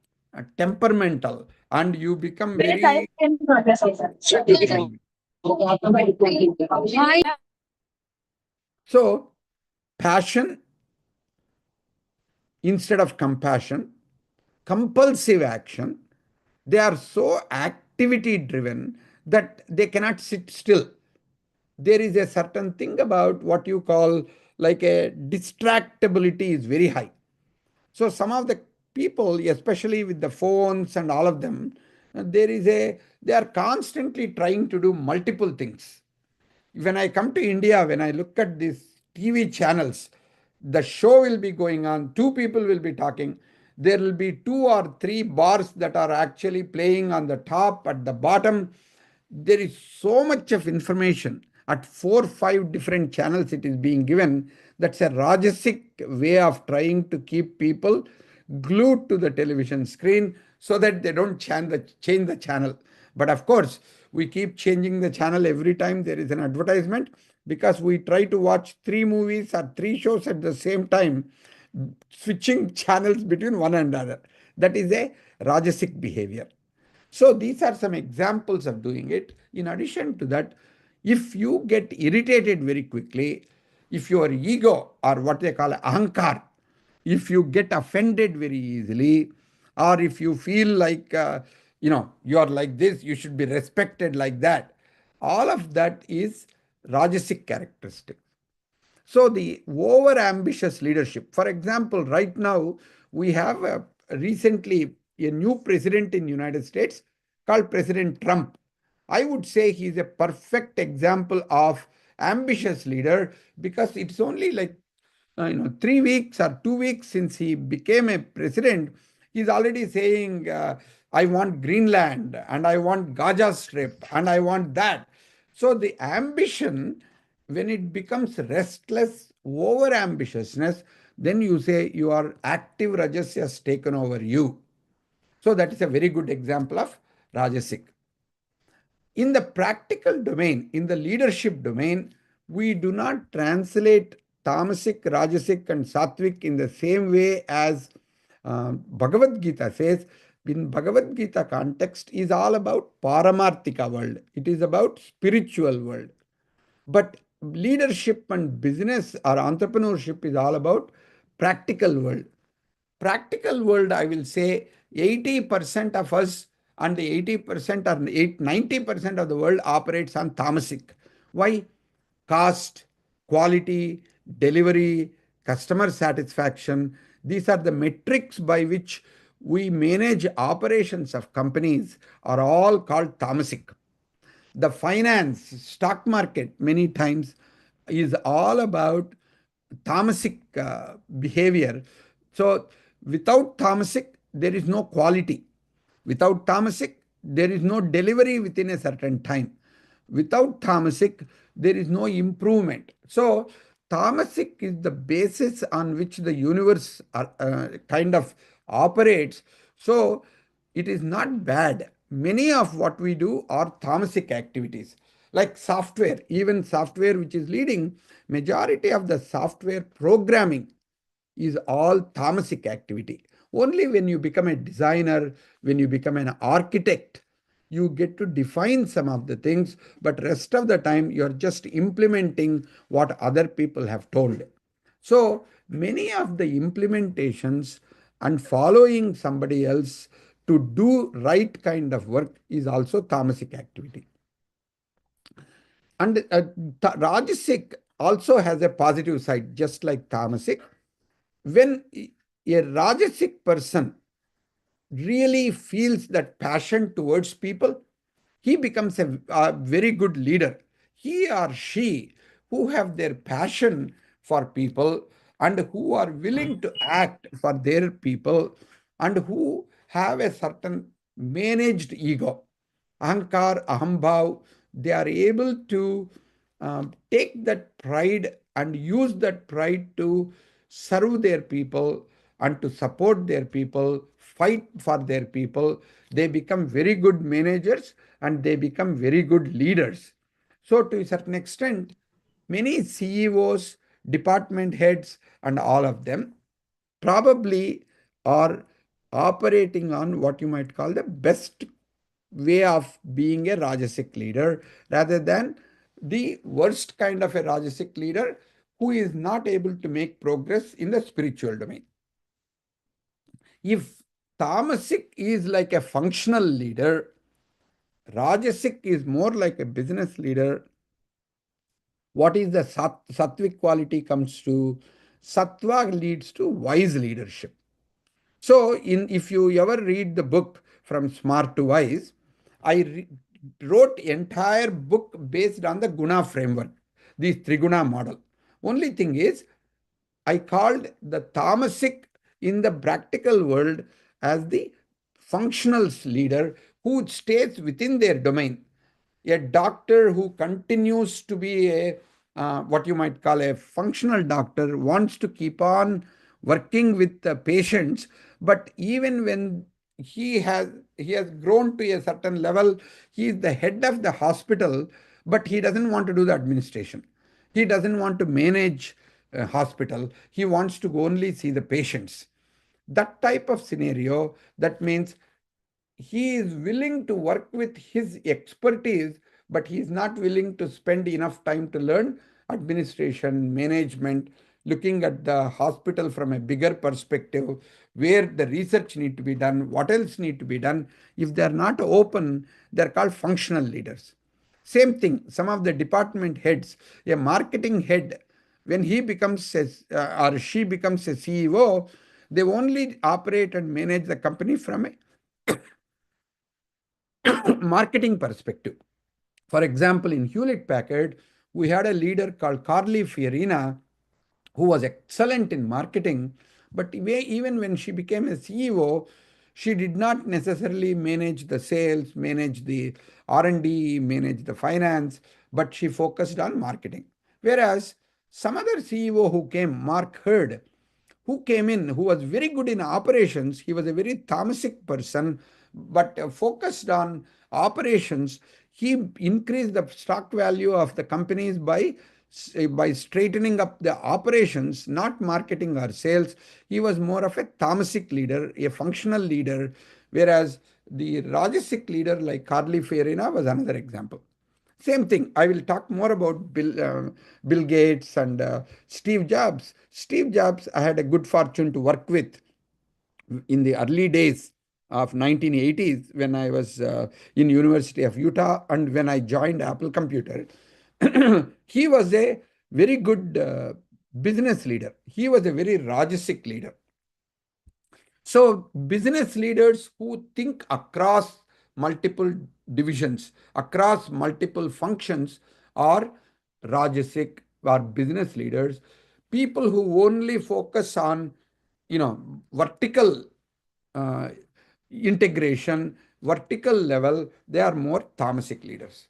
temperamental and you become very... So passion instead of compassion, compulsive action, they are so activity driven that they cannot sit still. There is a certain thing about what you call like a distractibility is very high. So some of the people, especially with the phones and all of them, they are constantly trying to do multiple things. When I come to India, when I look at these TV channels, the show will be going on, two people will be talking. There will be two or three bars that are actually playing on the top, at the bottom. There is so much of information. At 4, 5 different channels it is being given. That's a Rajasic way of trying to keep people glued to the television screen so that they don't change the channel. But of course, we keep changing the channel every time there is an advertisement because we try to watch 3 movies or 3 shows at the same time, switching channels between one and another. That is a Rajasic behavior. So these are some examples of doing it. In addition to that, If you get irritated very quickly, if your ego or what they call ahankar, if you get offended very easily, or if you feel like, you are like this, you should be respected like that, all of that is Rajasic characteristic. So the over ambitious leadership, for example, right now we have recently a new president in United States called President Trump. I would say he's a perfect example of ambitious leader because it's only like 3 weeks or 2 weeks since he became a president. He's already saying, I want Greenland and I want Gaza Strip and I want that. So the ambition, when it becomes restless, over ambitiousness, then you say your active rajas has taken over you. So that is a very good example of Rajasic. In the practical domain, in the leadership domain, we do not translate tamasic, rajasic, and sattvic in the same way as Bhagavad Gita says. In Bhagavad Gita context is all about paramarthika world. It is about spiritual world. But leadership and business or entrepreneurship is all about practical world. Practical world, I will say 80% of us and the 80% or 90% of the world operates on tamasic. Why? Cost, quality, delivery, customer satisfaction. These are the metrics by which we manage operations of companies are all called tamasic. The finance, stock market, many times is all about tamasic behavior. So without tamasic, there is no quality. Without tamasic, there is no delivery within a certain time. Without tamasic, there is no improvement. So tamasic is the basis on which the universe kind of operates. So it is not bad. Many of what we do are tamasic activities. Like software, even software which is leading, majority of the software programming is all tamasic activity. Only when you become a designer, when you become an architect, you get to define some of the things, but rest of the time you're just implementing what other people have told. So many of the implementations and following somebody else to do right kind of work is also tamasic activity. And Rajasic also has a positive side, just like tamasic. When a Rajasic person really feels that passion towards people, he becomes a very good leader. He or she who have their passion for people and who are willing to act for their people and who have a certain managed ego, ahankar, ahambhav, they are able to take that pride and use that pride to serve their people and to support their people, fight for their people. They become very good managers and they become very good leaders. So, to a certain extent, many CEOs, department heads, and all of them probably are operating on what you might call the best way of being a Rajasic leader rather than the worst kind of a Rajasic leader who is not able to make progress in the spiritual domain. If Tamasic is like a functional leader, Rajasic is more like a business leader. What is the sattvic quality comes to? Sattva leads to wise leadership. So, if you ever read the book From Smart to Wise, I wrote entire book based on the Guna framework, the Triguna model. Only thing is, I called the tamasic in the practical world as the functional leader who stays within their domain. A doctor who continues to be a what you might call a functional doctor wants to keep on working with the patients, but even when he has grown to a certain level, he is the head of the hospital, but he doesn't want to do the administration. He doesn't want to manage a hospital. He wants to only see the patients. That type of scenario, that means he is willing to work with his expertise, but he is not willing to spend enough time to learn administration, management, looking at the hospital from a bigger perspective, where the research need to be done, what else need to be done. If they are not open, they are called functional leaders. Same thing, some of the department heads, a marketing head, when he becomes or she becomes a CEO, they only operate and manage the company from a marketing perspective. For example, in Hewlett Packard, we had a leader called Carly Fiorina, who was excellent in marketing, but even when she became a CEO, she did not necessarily manage the sales, manage the R&D, manage the finance, but she focused on marketing. Whereas some other CEO who came, Mark Hurd, who came in, who was very good in operations. He was a very tamasic person, but focused on operations. He increased the stock value of the companies by straightening up the operations, not marketing or sales. He was more of a tamasic leader, a functional leader, whereas the rajasic leader like Carly Fiorina was another example. Same thing. I will talk more about Bill Gates and Steve Jobs. Steve Jobs, I had a good fortune to work with in the early days of 1980s when I was in University of Utah and when I joined Apple Computer. He was a very good business leader. He was a very rajasic leader. So business leaders who think across multiple divisions, across multiple functions are rajasic or business leaders. People who only focus on, vertical uh, integration, vertical level, they are more tamasic leaders.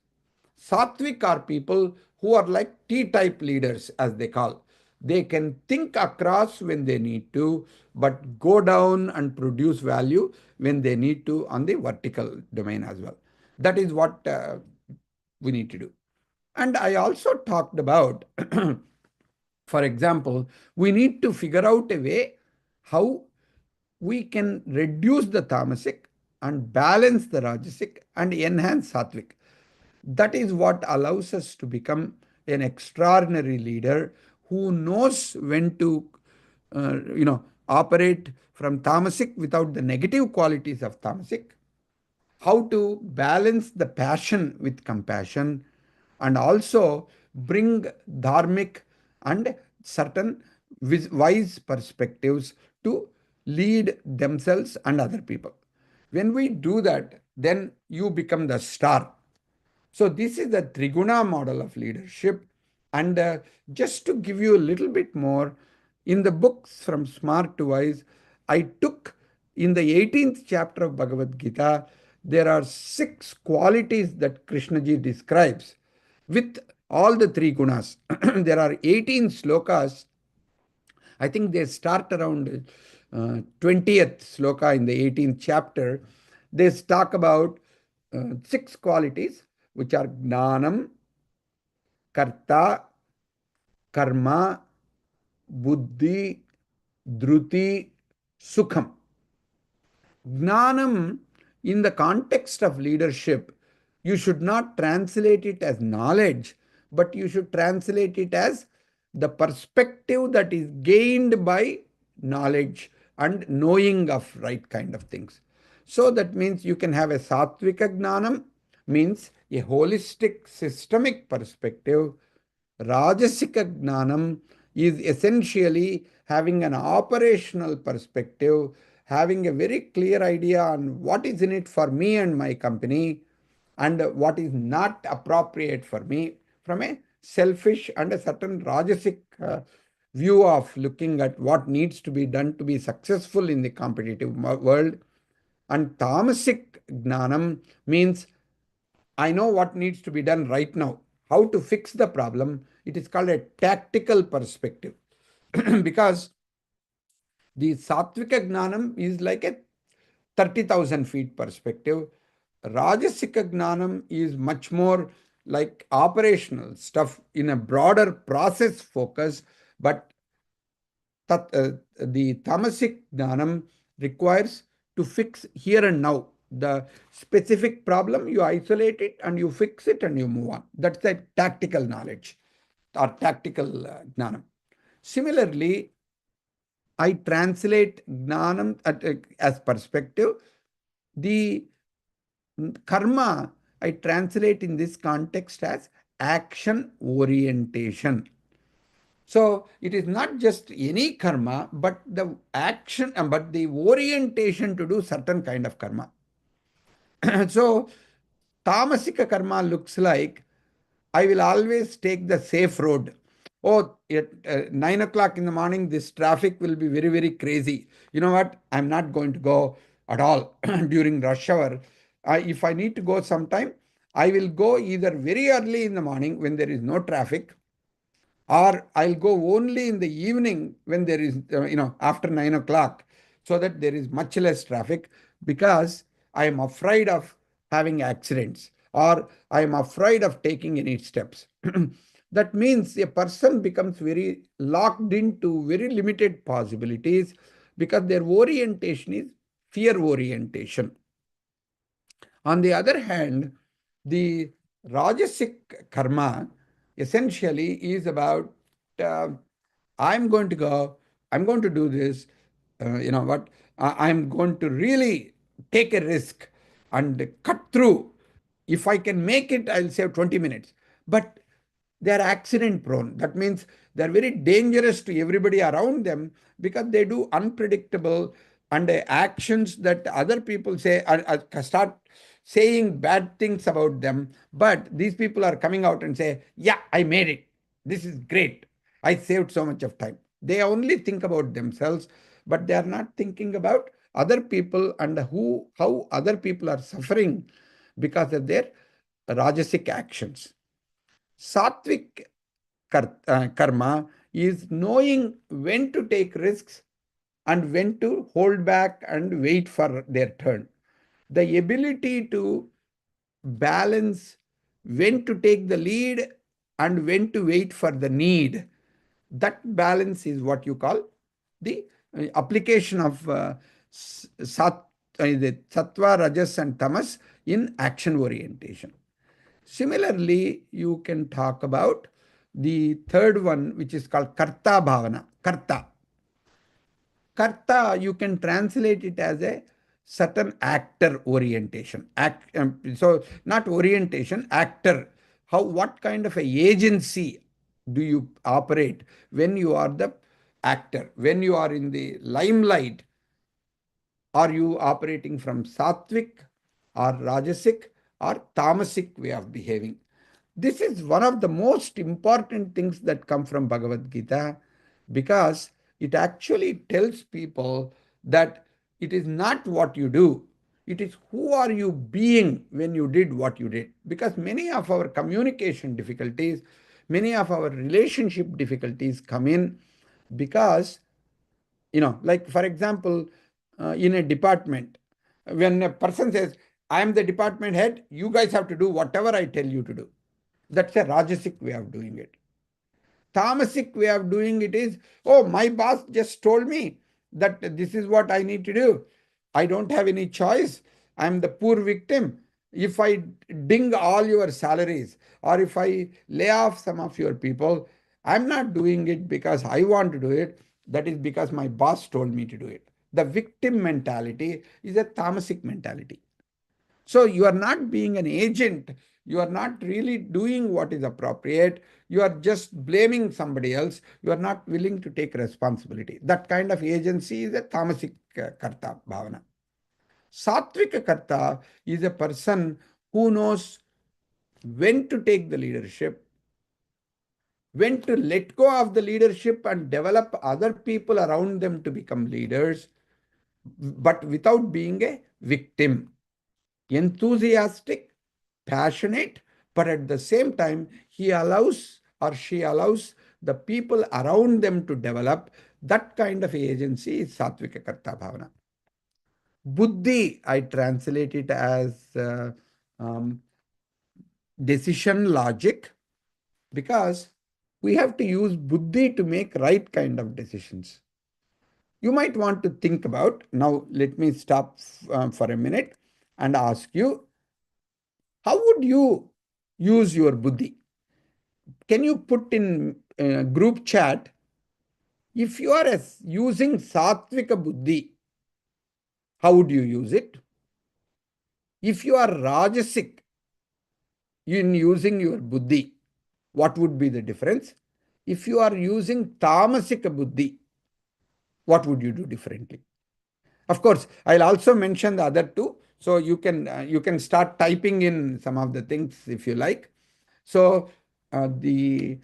Sattvic are people who are like T-type leaders, as they call. They can think across when they need to, but go down and produce value when they need to on the vertical domain as well. That is what we need to do. And I also talked about, for example, we need to figure out a way how we can reduce the tamasic and balance the rajasic and enhance sattvic. That is what allows us to become an extraordinary leader who knows when to, operate from tamasic without the negative qualities of tamasic, how to balance the passion with compassion, and also bring dharmic and certain wise perspectives to lead themselves and other people. When we do that, then you become the star. So this is the Triguna model of leadership. And just to give you a little bit more, in the books From Smart to Wise, I took in the 18th chapter of Bhagavad Gita, there are 6 qualities that Krishnaji describes with all the 3 gunas. There are 18 slokas. I think they start around 20th sloka in the 18th chapter. They talk about 6 qualities, which are Gnanam, Karta, Karma, Buddhi, Dhruti, Sukham. Gnanam, in the context of leadership, you should not translate it as knowledge, but you should translate it as the perspective that is gained by knowledge and knowing of right kind of things. So that means you can have a sattvika gnanam, means a holistic, systemic perspective. Rajasika gnanam is essentially having an operational perspective, having a very clear idea on what is in it for me and my company and what is not appropriate for me from a selfish and a certain rajasic view of looking at what needs to be done to be successful in the competitive world. And tamasic gnanam means I know what needs to be done right now, how to fix the problem. It is called a tactical perspective because the Sattvika Gnanam is like a 30,000 feet perspective. Rajasika Gnanam is much more like operational stuff in a broader process focus, but the Tamasic Gnanam requires to fix here and now. The specific problem, you isolate it and you fix it and you move on. That's the tactical knowledge or tactical gnanam. Similarly, I translate gnanam as perspective. The karma, I translate in this context as action orientation. So it is not just any karma, but the action, but the orientation to do certain kind of karma. So tamasika karma looks like I will always take the safe road. Oh, at 9 o'clock in the morning, this traffic will be very, very crazy. You know what? I'm not going to go at all during rush hour. If I need to go sometime, I will go either very early in the morning when there is no traffic, or I'll go only in the evening when there is, after 9 o'clock, so that there is much less traffic, because I am afraid of having accidents or I am afraid of taking any steps. That means a person becomes very locked into very limited possibilities because their orientation is fear orientation. On the other hand, the Rajasic karma essentially is about uh, I'm going to go, I'm going to do this, you know what, I'm going to really take a risk and cut through. If I can make it, I'll save 20 minutes. But they are accident prone. That means they're very dangerous to everybody around them because they do unpredictable and actions that other people say, start saying bad things about them. But these people are coming out and say, yeah, I made it. This is great. I saved so much of time. They only think about themselves, but they are not thinking about other people and how other people are suffering because of their Rajasic actions. Sattvic karma is knowing when to take risks and when to hold back and wait for their turn. The ability to balance when to take the lead and when to wait for the need. That balance is what you call the application of the sattva, rajas, and tamas in action orientation. Similarly, you can talk about the third one, which is called karta bhavana. Karta. Karta, you can translate it as a certain actor orientation. So not orientation, actor. What kind of a agency do you operate when you are the actor? When you are in the limelight, are you operating from sattvic or rajasic or tamasic way of behaving? This is one of the most important things that come from Bhagavad Gita, because it actually tells people that it is not what you do, it is who are you being when you did what you did. Because many of our communication difficulties, many of our relationship difficulties come in because, like for example, in a department, when a person says, I am the department head, you guys have to do whatever I tell you to do. That's a Rajasic way of doing it. Tamasic way of doing it is, oh, my boss just told me that this is what I need to do. I don't have any choice. I'm the poor victim. If I ding all your salaries or if I lay off some of your people, I'm not doing it because I want to do it. That is because my boss told me to do it. The victim mentality is a tamasic mentality. So you are not being an agent. You are not really doing what is appropriate. You are just blaming somebody else. You are not willing to take responsibility. That kind of agency is a tamasic karta bhavana. Sattvika karta is a person who knows when to take the leadership, when to let go of the leadership and develop other people around them to become leaders, but without being a victim. Enthusiastic, passionate, but at the same time, he allows or she allows the people around them to develop. That kind of agency is Sattvika Karta Bhavana. Buddhi, I translate it as decision logic, because we have to use buddhi to make right kind of decisions. You might want to think about, now let me stop for a minute and ask you, how would you use your buddhi? Can you put in group chat, if you are using sattvika buddhi, how would you use it? If you are rajasic in using your buddhi, what would be the difference? If you are using tamasika buddhi, what would you do differently? Of course, I'll also mention the other two, so you can start typing in some of the things if you like. So the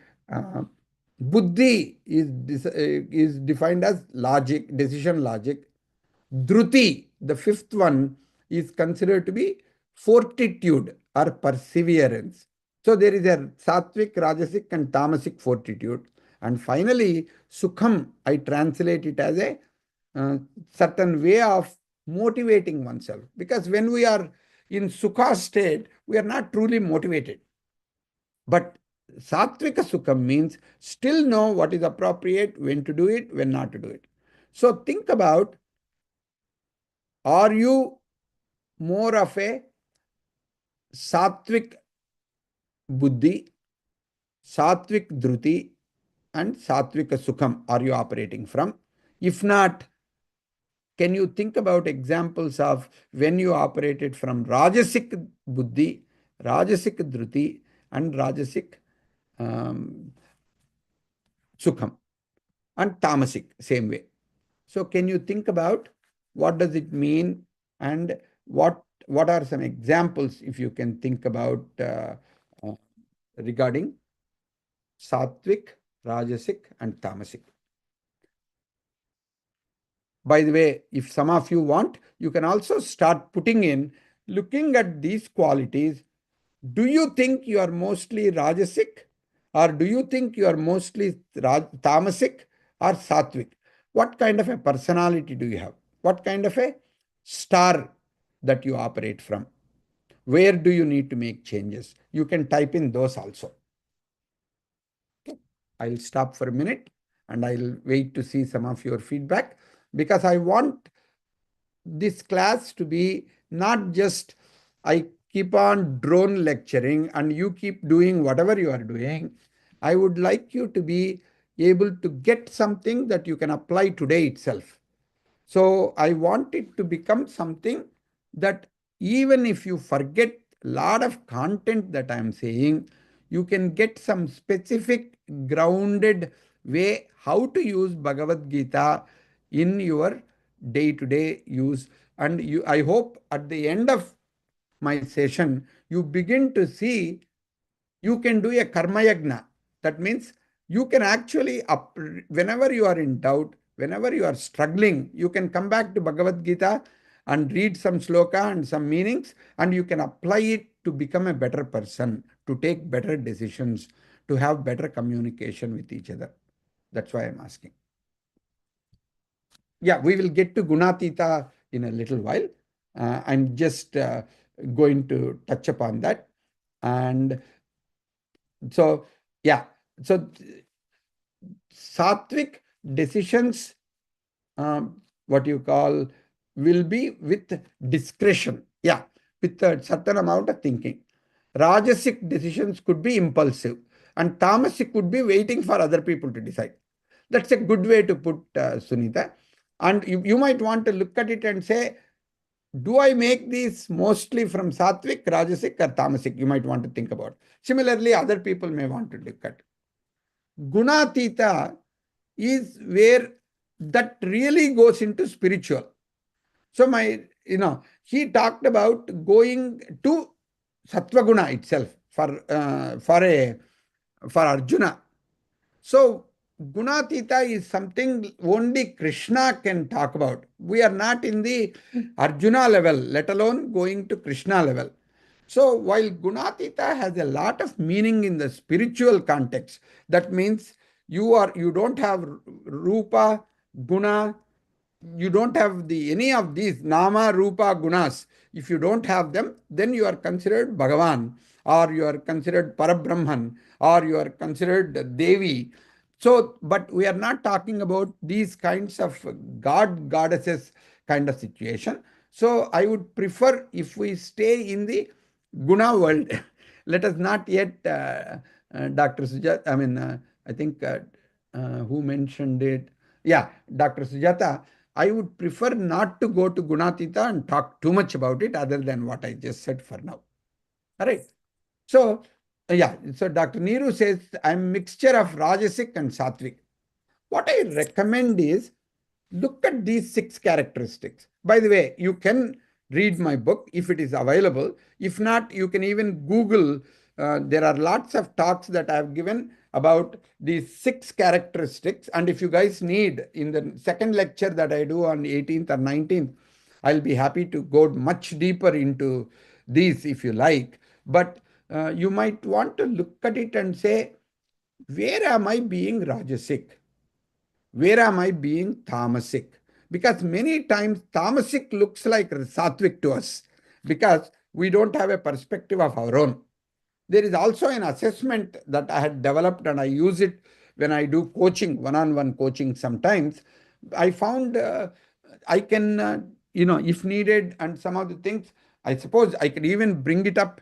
buddhi is defined as logic, decision logic. Dhruti, the fifth one, is considered to be fortitude or perseverance. So there is a sattvic, rajasic, and tamasic fortitude. And finally, sukham, I translate it as a certain way of motivating oneself. Because when we are in sukha state, we are not truly motivated. But sattvika sukham means still know what is appropriate, when to do it, when not to do it. So think about, are you more of a sattvic buddhi, sattvic dhruti, and sattvika sukham are you operating from? If not, can you think about examples of when you operated from rajasic buddhi, rajasic dhruti, and rajasic sukham, and tamasic, same way. So can you think about what does it mean, and what are some examples, if you can think about regarding sattvic, rajasic, and tamasic? By the way, if some of you want, you can also start putting in, looking at these qualities. Do you think you are mostly rajasic, or do you think you are mostly tamasic or sattvic? What kind of a personality do you have? What kind of a star that you operate from? Where do you need to make changes? You can type in those also. Okay. I'll stop for a minute and I'll wait to see some of your feedback, because I want this class to be not just I keep on drone lecturing and you keep doing whatever you are doing. I would like you to be able to get something that you can apply today itself. So I want it to become something that even if you forget a lot of content that I'm saying, you can get some specific grounded way how to use Bhagavad Gita in your day-to-day use. And I hope at the end of my session, you begin to see you can do a karma yagna. That means you can actually, whenever you are in doubt, whenever you are struggling, you can come back to Bhagavad Gita and read some sloka and some meanings, and you can apply it to become a better person, to take better decisions, to have better communication with each other. That's why I'm asking. Yeah, we will get to Gunatita in a little while. I'm just going to touch upon that. And so, yeah, so sattvic decisions, what you call, will be with discretion. Yeah, with a certain amount of thinking. Rajasic decisions could be impulsive, and tamasic could be waiting for other people to decide. That's a good way to put, Sunita. And you might want to look at it and say, do I make these mostly from sattvic, rajasic, or tamasic? You might want to think about. Similarly, other people may want to look at. Gunatita is where that really goes into spiritual. So he talked about going to Sattvaguna itself for Arjuna. So Gunatita is something only Krishna can talk about. We are not in the Arjuna level, let alone going to Krishna level. So while Gunatita has a lot of meaning in the spiritual context, that means you don't have Rupa, Guna, you don't have any of these Nama, Rupa, Gunas. If you don't have them, then you are considered Bhagavan, or you are considered Parabrahman, or you are considered Devi. So, but we are not talking about these kinds of goddesses kind of situation. So I would prefer if we stay in the guna world. Let us not yet, Dr. Sujata, I think, who mentioned it? Yeah, Dr. Sujata, I would prefer not to go to Gunatita and talk too much about it other than what I just said for now. All right. So, yeah, so Dr. Neeru says, I'm mixture of Rajasic and Sattvic. What I recommend is look at these 6 characteristics. By the way, you can read my book if it is available. If not, you can even Google. There are lots of talks that I have given about these 6 characteristics. And if you guys need, in the second lecture that I do on 18th or 19th, I'll be happy to go much deeper into these if you like. But you might want to look at it and say, where am I being Rajasic? Where am I being tamasic? Because many times tamasic looks like sattvic to us because we don't have a perspective of our own. There is also an assessment that I had developed and I use it when I do coaching, one-on-one coaching sometimes. I found I can, if needed, and some of the things, I suppose I could even bring it up,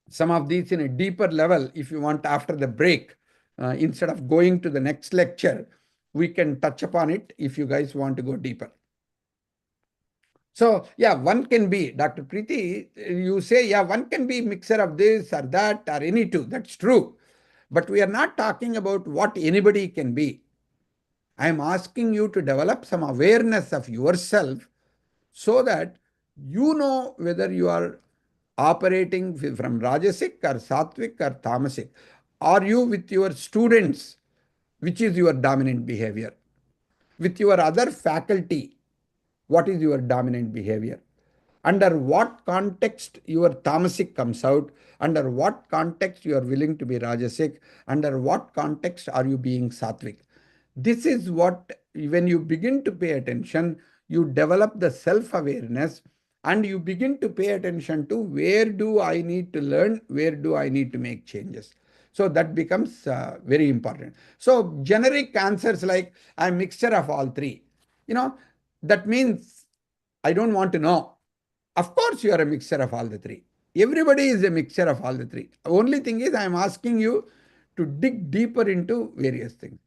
some of these in a deeper level if you want after the break. Instead of going to the next lecture, we can touch upon it if you guys want to go deeper. So, yeah, one can be, Dr. Preeti, you say, yeah, one can be mixer of this or that or any two. That's true. But we are not talking about what anybody can be. I am asking you to develop some awareness of yourself so that you know whether you are operating from Rajasic or Sattvic or Tamasic. Are you with your students, which is your dominant behavior? With your other faculty, what is your dominant behavior? Under what context your tamasic comes out? Under what context you are willing to be Rajasic? Under what context are you being Sattvic? This is what, when you begin to pay attention, you develop the self-awareness and you begin to pay attention to where do I need to learn, where do I need to make changes. So that becomes very important. So generic answers like I'm mixture of all three, that means I don't want to know. Of course, you are a mixture of all the three. Everybody is a mixture of all the three. Only thing is, I am asking you to dig deeper into various things.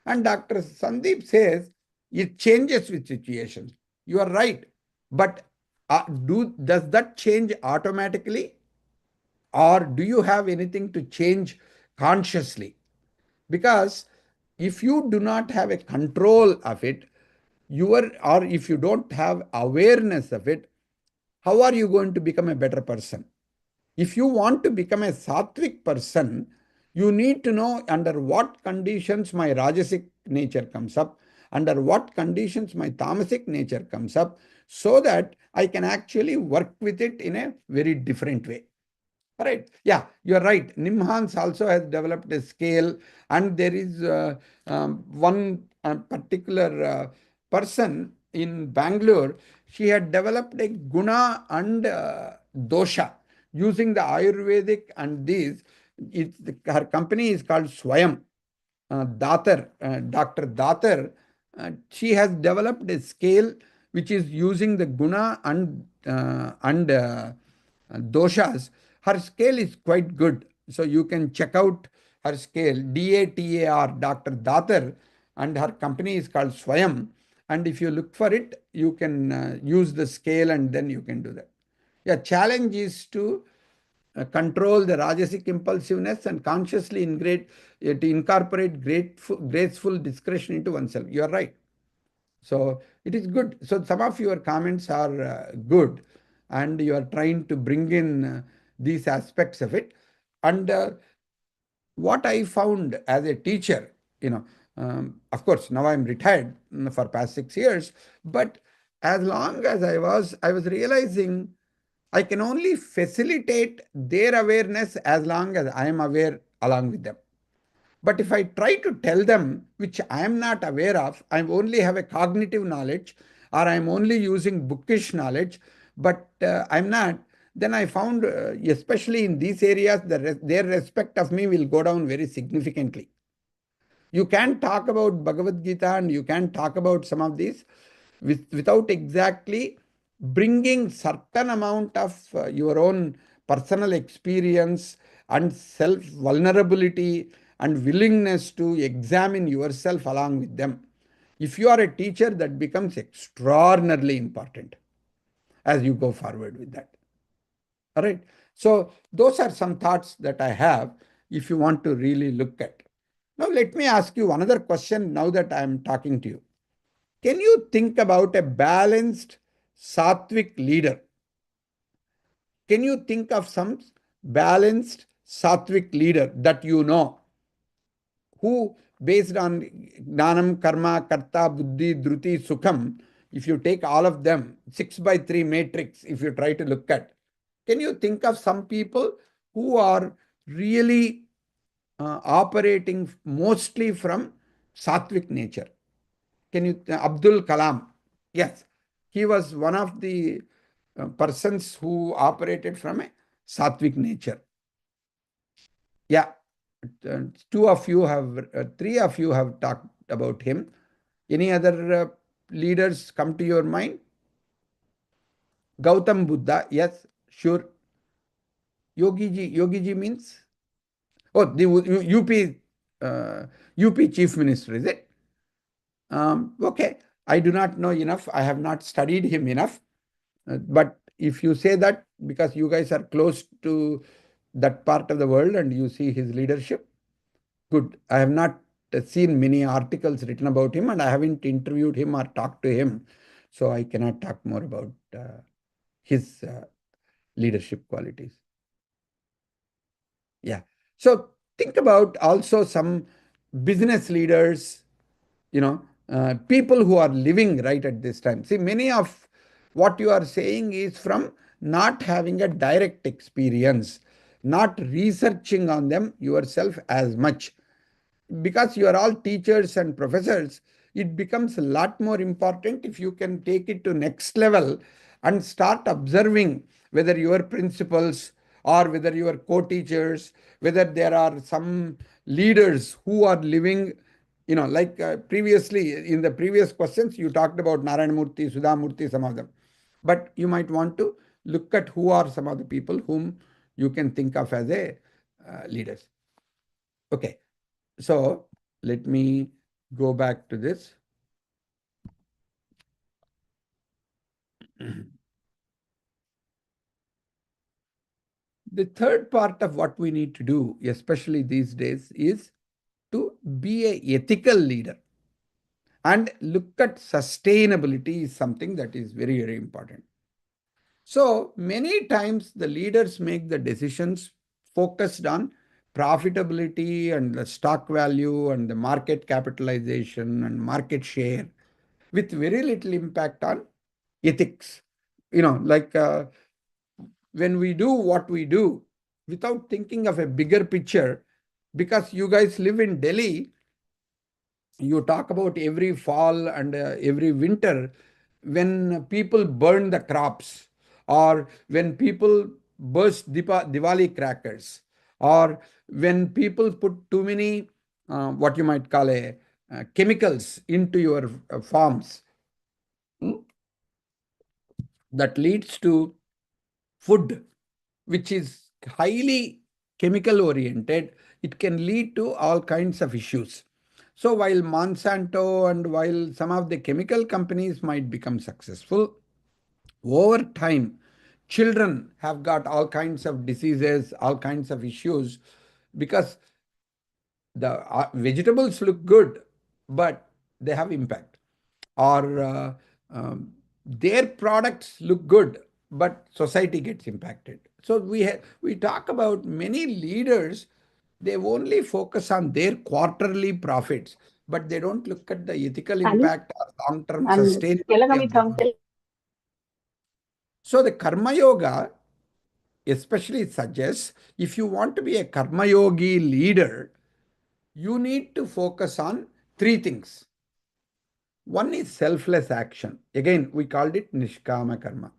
And Dr. Sandeep says it changes with situations. You are right. But does that change automatically? Or do you have anything to change consciously? Because if you do not have a control of it, or if you don't have awareness of it, how are you going to become a better person? If you want to become a sattvic person, you need to know under what conditions my rajasic nature comes up, under what conditions my tamasic nature comes up, so that I can actually work with it in a very different way. Right. Yeah, you're right. Nimhans also has developed a scale, and there is one particular person in Bangalore. She had developed a guna and dosha using the Ayurvedic and these. Her company is called Swayam. Dr. Datar, she has developed a scale which is using the guna and doshas. Her scale is quite good. So you can check out her scale, DATAR, Dr. Datar, and her company is called Swayam. And if you look for it, you can use the scale and then you can do that. Yeah, challenge is to control the Rajasic impulsiveness and consciously to incorporate graceful discretion into oneself. You are right. So it is good. So some of your comments are good, and you are trying to bring in these aspects of it. And what I found as a teacher, of course, now I'm retired for past 6 years, but as long as I was realizing I can only facilitate their awareness as long as I am aware along with them. But if I try to tell them, which I am not aware of, I only have a cognitive knowledge, or I'm only using bookish knowledge, but I'm not, then I found, especially in these areas, their respect of me will go down very significantly. You can talk about Bhagavad Gita and you can talk about some of these without exactly bringing certain amount of your own personal experience and self vulnerability and willingness to examine yourself along with them. If you are a teacher, that becomes extraordinarily important as you go forward with that. All right. So those are some thoughts that I have if you want to really look at. Now, let me ask you another question now that I am talking to you. Can you think about a balanced sattvic leader? Can you think of some balanced sattvic leader that you know who, based on gnanam, karma, karta, buddhi, dhruti, sukham, if you take all of them, 6x3 matrix, if you try to look at, can you think of some people who are really operating mostly from sattvic nature? Can you, Abdul Kalam? Yes, he was one of the persons who operated from a sattvic nature. Yeah, two of you have, three of you have talked about him. Any other leaders come to your mind? Gautam Buddha, yes, sure. Yogi ji means? Oh, the UP, UP Chief Minister, is it? Okay, I do not know enough. I have not studied him enough. But if you say that because you guys are close to that part of the world and you see his leadership, good. I have not seen many articles written about him and I haven't interviewed him or talked to him. So I cannot talk more about his leadership qualities. Yeah. So think about also some business leaders, people who are living right at this time. See, many of what you are saying is from not having a direct experience, not researching on them yourself as much. Because you are all teachers and professors, it becomes a lot more important if you can take it to next level and start observing whether your principals or whether your co-teachers, whether there are some leaders who are living, like previously in the previous questions, you talked about Narayana Murthy, Sudha Murthy, some of them. But you might want to look at who are some of the people whom you can think of as a leaders. Okay. So let me go back to this. The third part of what we need to do, especially these days, is to be an ethical leader. And look at sustainability is something that is very, very important. So many times the leaders make the decisions focused on profitability and the stock value and the market capitalization and market share with very little impact on ethics. Like when we do what we do without thinking of a bigger picture, because you guys live in Delhi, you talk about every fall and every winter when people burn the crops or when people burst Diwali crackers or when people put too many what you might call a chemicals into your farms. That leads to food which is highly chemical oriented. It can lead to all kinds of issues. So while Monsanto and while some of the chemical companies might become successful, over time, children have got all kinds of diseases, all kinds of issues because the vegetables look good, but they have impact. Or their products look good, but society gets impacted. So we talk about many leaders, they only focus on their quarterly profits, but they don't look at the ethical impact or long-term sustainability of the. So the Karma Yoga especially suggests if you want to be a Karma Yogi leader, you need to focus on three things. One is selfless action. Again, we called it Nishkama Karma.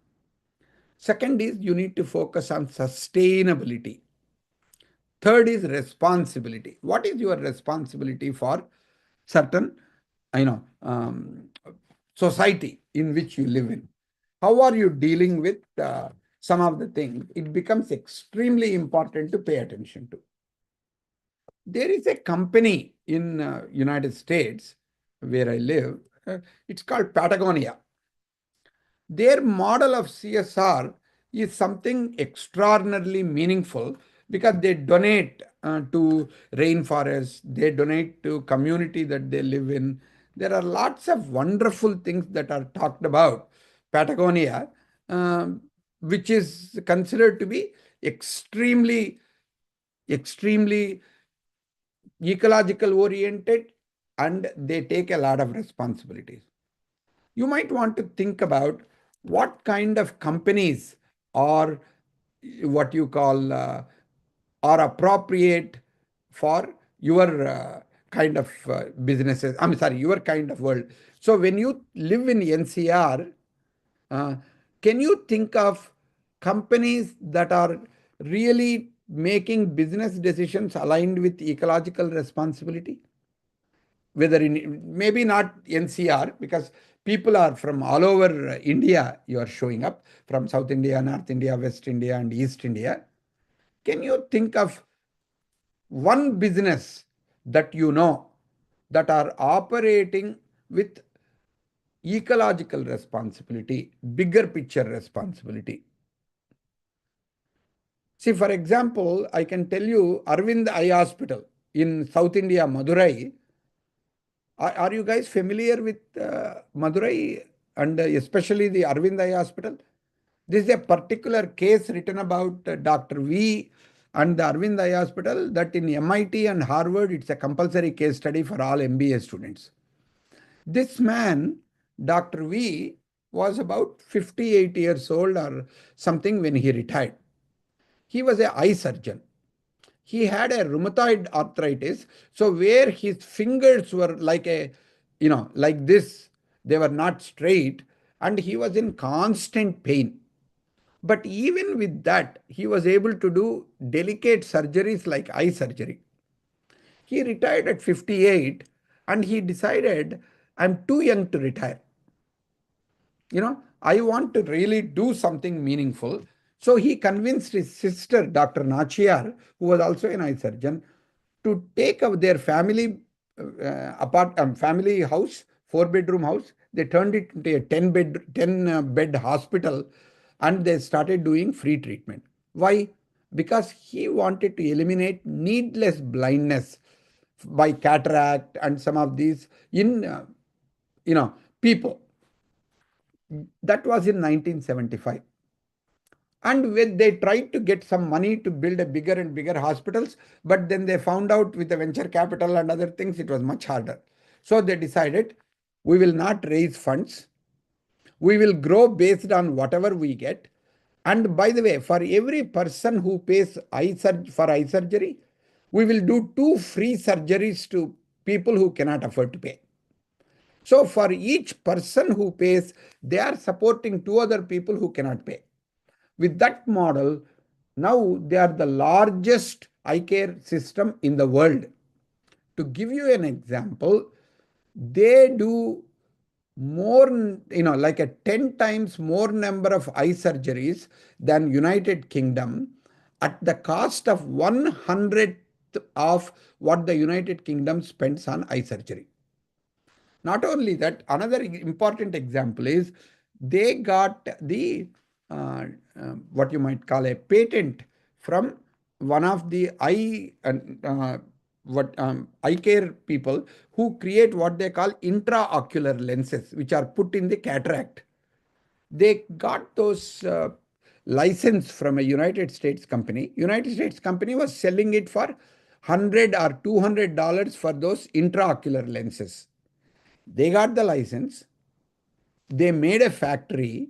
Second is you need to focus on sustainability. Third is responsibility. What is your responsibility for certain, society in which you live in? how are you dealing with some of the things? It becomes extremely important to pay attention to. There is a company in United States where I live. It's called Patagonia. Their model of CSR is something extraordinarily meaningful because they donate to rainforests, they donate to community that they live in. There are lots of wonderful things that are talked about Patagonia, which is considered to be extremely, extremely ecological oriented, and they take a lot of responsibilities. You might want to think about what kind of companies are what you call are appropriate for your kind of businesses. I'm sorry, your kind of world. So when you live in NCR, uh, can you think of companies that are really making business decisions aligned with ecological responsibility? Whether in maybe not NCR, because people are from all over India, you are showing up from South India, North India, West India, and East India. Can you think of one business that you know that are operating with ecological responsibility, bigger picture responsibility? See, for example, I can tell you Arvind Eye Hospital in South India, Madurai. Are you guys familiar with Madurai and especially the Arvind Eye Hospital? This is a particular case written about Dr. V and the Arvind Eye Hospital that in MIT and Harvard, it's a compulsory case study for all MBA students. This man, Dr. V, was about 58 years old or something when he retired. He was an eye surgeon. He had a rheumatoid arthritis. So where his fingers were like like this, they were not straight, and he was in constant pain. But even with that, he was able to do delicate surgeries like eye surgery. He retired at 58 and he decided, I'm too young to retire. I want to really do something meaningful. So he convinced his sister, Dr. Nachiyar, who was also an eye surgeon, to take up their family family house, 4-bedroom house. They turned it into a 10 bed hospital, and they started doing free treatment. Why? Because he wanted to eliminate needless blindness by cataract and some of these in people. That was in 1975. And when they tried to get some money to build a bigger and bigger hospitals, but then they found out with the venture capital and other things, it was much harder. So they decided, we will not raise funds. We will grow based on whatever we get. And by the way, for every person who pays for eye surgery, we will do 2 free surgeries to people who cannot afford to pay. So for each person who pays, they are supporting 2 other people who cannot pay. With that model, now they are the largest eye care system in the world. To give you an example, they do more, like a 10 times more number of eye surgeries than United Kingdom at the cost of 1/100th of what the United Kingdom spends on eye surgery. Not only that, another important example is they got the what you might call a patent from one of the eye care people who create what they call intraocular lenses, which are put in the cataract. They got those license from a United States company. United States company was selling it for $100 or $200 for those intraocular lenses. They got the license, they made a factory,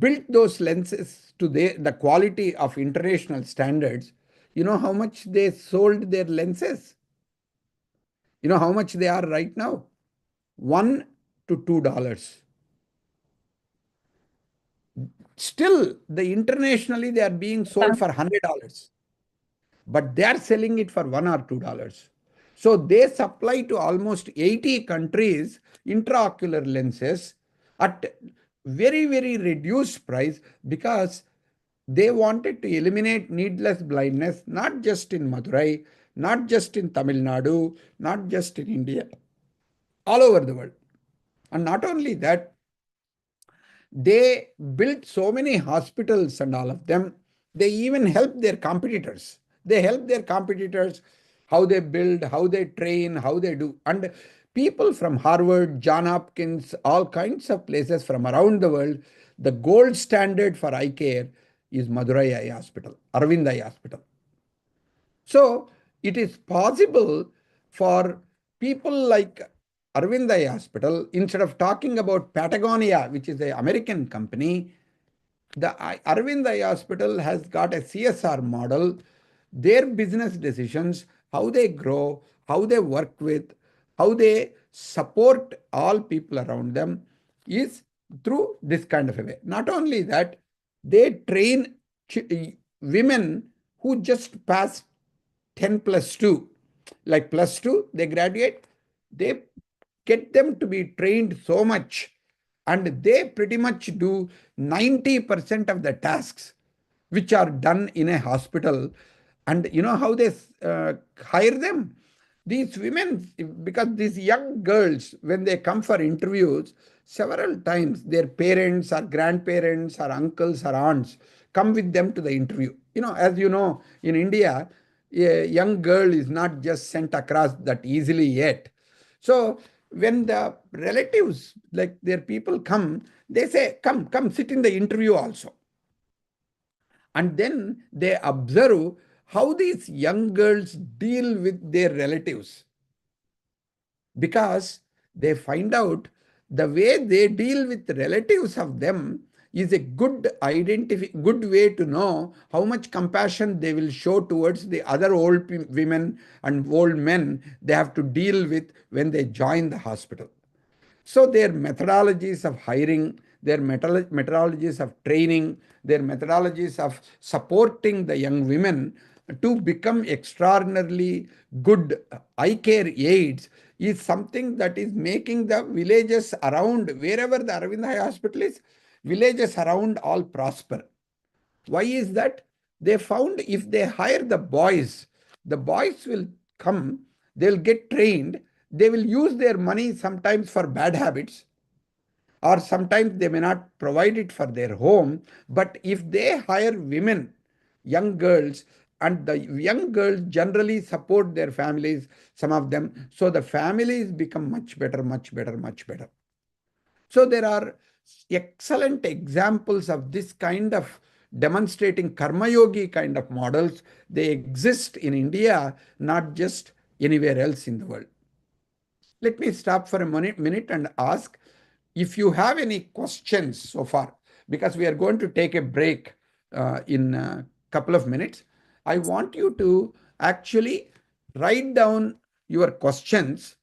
built those lenses to the quality of international standards. You know how much they sold their lenses? You know how much they are right now? $1 to $2. Still, internationally they are being sold for $100, but they are selling it for $1 or $2. So they supply to almost 80 countries intraocular lenses at very, very reduced price because they wanted to eliminate needless blindness, not just in Madurai, not just in Tamil Nadu, not just in India, all over the world. And not only that, they built so many hospitals and all of them. They even help their competitors. They help their competitors how they build, how they train, how they do. And people from Harvard, John Hopkins, all kinds of places from around the world, the gold standard for eye care is Madurai Eye Hospital, Arvind Eye Hospital. So it is possible for people like Arvind Eye Hospital, instead of talking about Patagonia, which is an American company, the Arvind Eye Hospital has got a CSR model. Their business decisions, how they grow, how they work with, how they support all people around them is through this kind of a way. Not only that, they train women who just pass 10 plus 2, like plus 2, they graduate, they get them to be trained so much, and they pretty much do 90% of the tasks which are done in a hospital. And you know how they hire them? These women, because these young girls, when they come for interviews, several times their parents or grandparents or uncles or aunts come with them to the interview. As you know, in India, a young girl is not just sent across that easily yet. So when the relatives, like their people come, they say, come, sit in the interview also. And then they observe how these young girls deal with their relatives, because they find out the way they deal with relatives of them is a good way to know how much compassion they will show towards the other old women and old men they have to deal with when they join the hospital. So their methodologies of hiring, their methodologies of training, their methodologies of supporting the young women to become extraordinarily good eye care aides is something that is making the villages around, wherever the Arvind Eye Hospital is, villages around all prosper. Why is that? They found if they hire the boys will come, they'll get trained, they will use their money sometimes for bad habits, or sometimes they may not provide it for their home. But if they hire women, young girls, and the young girls generally support their families, some of them, so the families become much better, much better, much better. So there are excellent examples of this kind of demonstrating karma yogi kind of models. They exist in India, not just anywhere else in the world. Let me stop for a minute and ask if you have any questions so far, because we are going to take a break in a couple of minutes. I want you to actually write down your questions,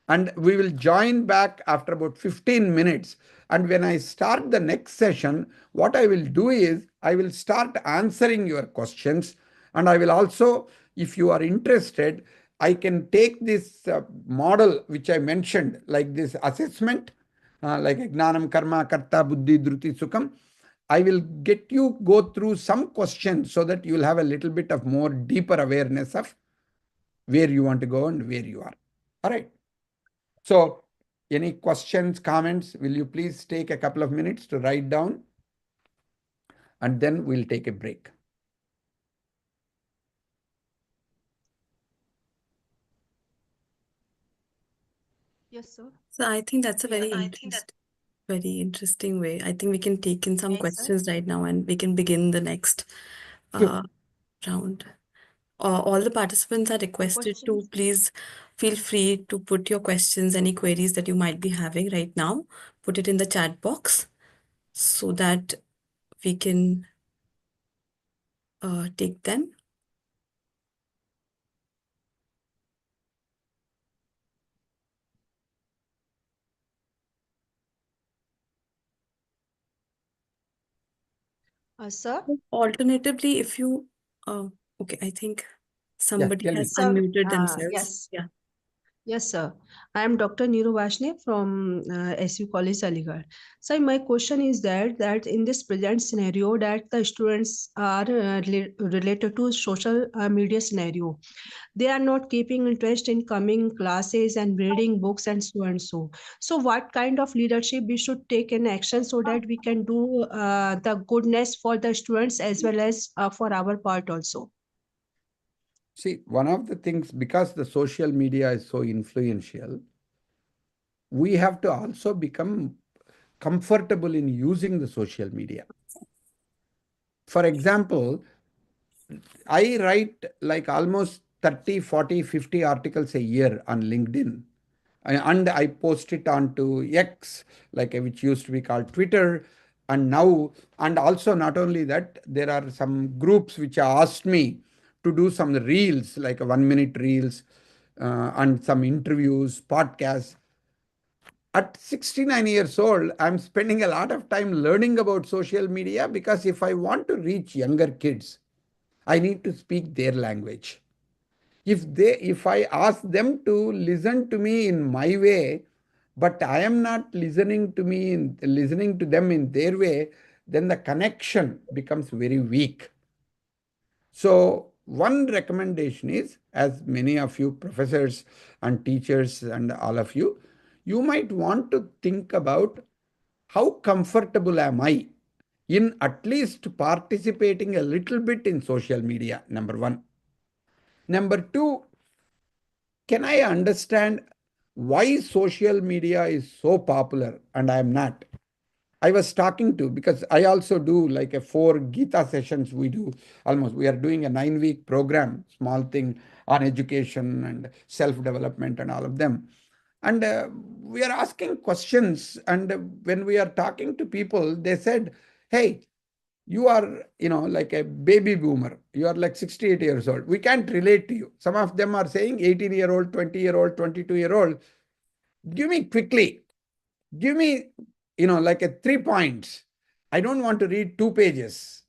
and we will join back after about 15 minutes. And when I start the next session, what I will do is I will start answering your questions. And I will also, if you are interested, I can take this model which I mentioned, like this assessment, like Gnanam, Karma, Karta, Buddhi, Dhruti, Sukham. I will get you go through some questions so that you will have a little bit of more deeper awareness of where you want to go and where you are. All right. So any questions, comments, will you please take a couple of minutes to write down, and then we'll take a break. Yes, sir. So I think that's a very interesting way. I think we can take in some Yes, sir. questions right now and we can begin the next Sure. round. All the participants are requested to Questions? please feel free to put your questions, any queries that you might be having right now. Put it in the chat box so that we can take them. Sir? Alternatively, if you, okay, I think Yeah, somebody tell me. has Sir, unmuted themselves. yes. Yeah. Yes, sir. I am Dr. Neeru Vaishnav from SU College, Aligarh. So my question is that in this present scenario that the students are related to social media scenario, they are not keeping interest in coming classes and reading books and so and so. So what kind of leadership we should take in action so that we can do the goodness for the students as well as for our part also. See, one of the things, because the social media is so influential, we have to also become comfortable in using the social media. For example, I write like almost 30, 40, 50 articles a year on LinkedIn. And I post it onto X, like which used to be called Twitter. And now, and also not only that, there are some groups which asked me to do some reels, like a 1 minute reels, and some interviews, podcasts. At 69 years old, I'm spending a lot of time learning about social media, because if I want to reach younger kids, I need to speak their language. If I ask them to listen to me in my way, but I am not listening to them in their way, then the connection becomes very weak. So one recommendation is, as many of you professors and teachers and all of you, you might want to think about how comfortable am I in at least participating a little bit in social media, number one. Number two, can I understand why social media is so popular and I am not? I was talking to, because I also do like a 4 Gita sessions we do almost. We are doing a 9-week program, small thing on education and self-development and all of them. And we are asking questions. And when we are talking to people, they said, hey, you are, like a baby boomer. You are like 68 years old. We can't relate to you. Some of them are saying 18-year-old, 20-year-old, 22-year-old. Give me quickly. Give me, like a 3 points. I don't want to read 2 pages.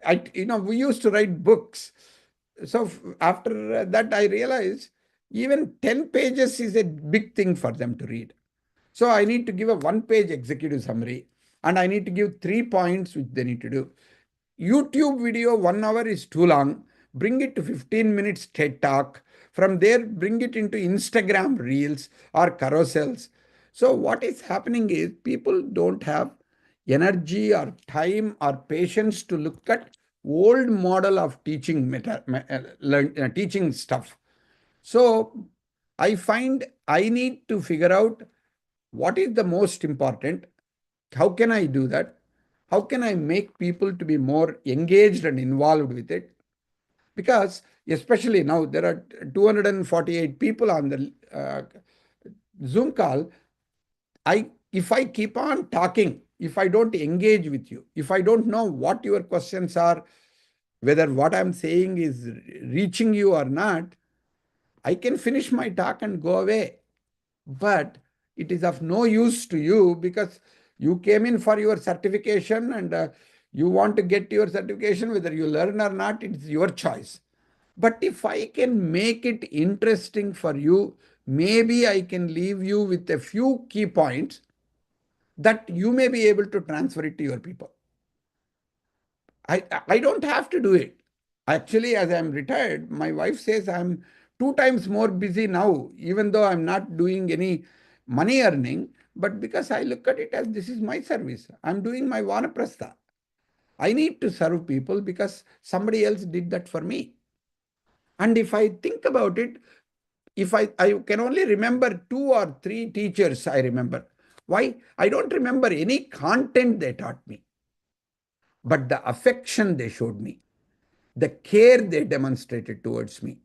We used to write books. So after that, I realized even 10 pages is a big thing for them to read. So I need to give a 1 page executive summary, and I need to give 3 points which they need to do. YouTube video 1 hour is too long. Bring it to 15 minutes TED Talk. From there, bring it into Instagram Reels or carousels. So what is happening is people don't have energy or time or patience to look at old model of teaching stuff. So I find I need to figure out what is the most important. How can I do that? How can I make people to be more engaged and involved with it? Because especially now there are 248 people on the Zoom call. If I keep on talking, if I don't engage with you, if I don't know what your questions are, whether what I'm saying is reaching you or not, I can finish my talk and go away. But it is of no use to you, because you came in for your certification, and you want to get your certification, whether you learn or not, it's your choice. But if I can make it interesting for you, maybe I can leave you with a few key points that you may be able to transfer it to your people. I don't have to do it. Actually, as I'm retired, my wife says I'm 2 times more busy now, even though I'm not doing any money earning, but because I look at it as this is my service. I'm doing my vanaprastha. I need to serve people because somebody else did that for me. And if I think about it, if I can only remember 2 or 3 teachers, I remember. Why? I don't remember any content they taught me, but the affection they showed me, the care they demonstrated towards me.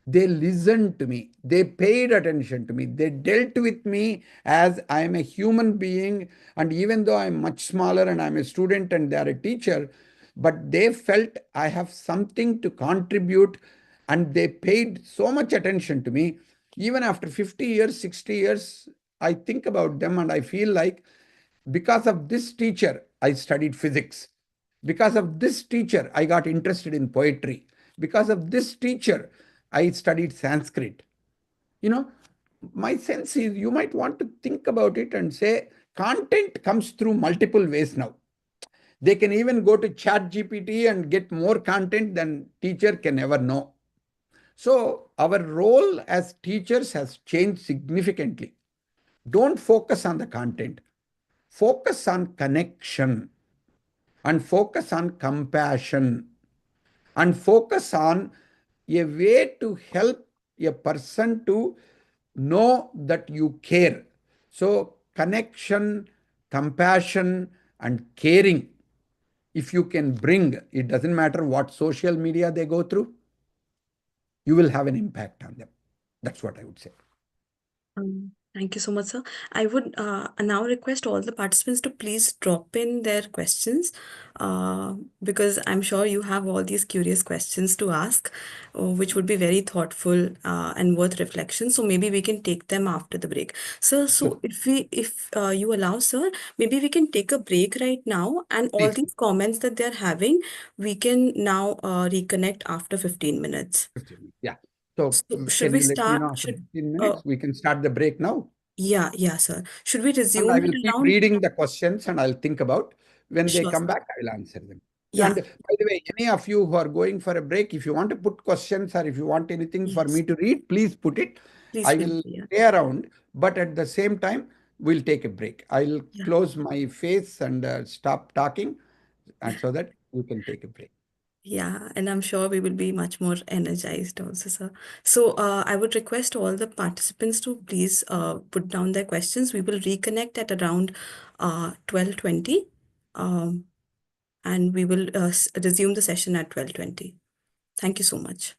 They listened to me. They paid attention to me. They dealt with me as I am a human being. And even though I'm much smaller and I'm a student and they are a teacher, but they felt I have something to contribute, and they paid so much attention to me. Even after 50 years, 60 years, I think about them and I feel like because of this teacher, I studied physics. Because of this teacher, I got interested in poetry. Because of this teacher, I studied Sanskrit. You know, my sense is you might want to think about it and say content comes through multiple ways now. They can even go to chat GPT and get more content than teacher can ever know. So our role as teachers has changed significantly. Don't focus on the content. Focus on connection and focus on compassion and focus on a way to help a person to know that you care. So, connection, compassion, and caring, if you can bring, it doesn't matter what social media they go through, you will have an impact on them. That's what I would say. Thank you so much, sir. I would now request all the participants to please drop in their questions because I'm sure you have all these curious questions to ask, which would be very thoughtful and worth reflection. So maybe we can take them after the break. Sir, so if you allow, sir, maybe we can take a break right now, and all Please. these comments that they're having, we can now reconnect after 15 minutes. 15 minutes. Yeah. So, So should can we you let me start? know after 15 minutes? We can start the break now. Yeah, sir. Should we And I resume will at keep around? reading the questions and I'll think about when they Sure, come sir. back, I will answer them. Yeah, And by the way, any of you who are going for a break, if you want to put questions or if you want anything for yes. me to read, please put it. Please I feel will free. Yeah. stay around, but at the same time, we'll take a break. I'll Yeah. close my face and stop talking, and so that you can take a break. Yeah, and I'm sure we will be much more energized also, sir. So I would request all the participants to please put down their questions. We will reconnect at around 12:20, and we will resume the session at 12:20. Thank you so much.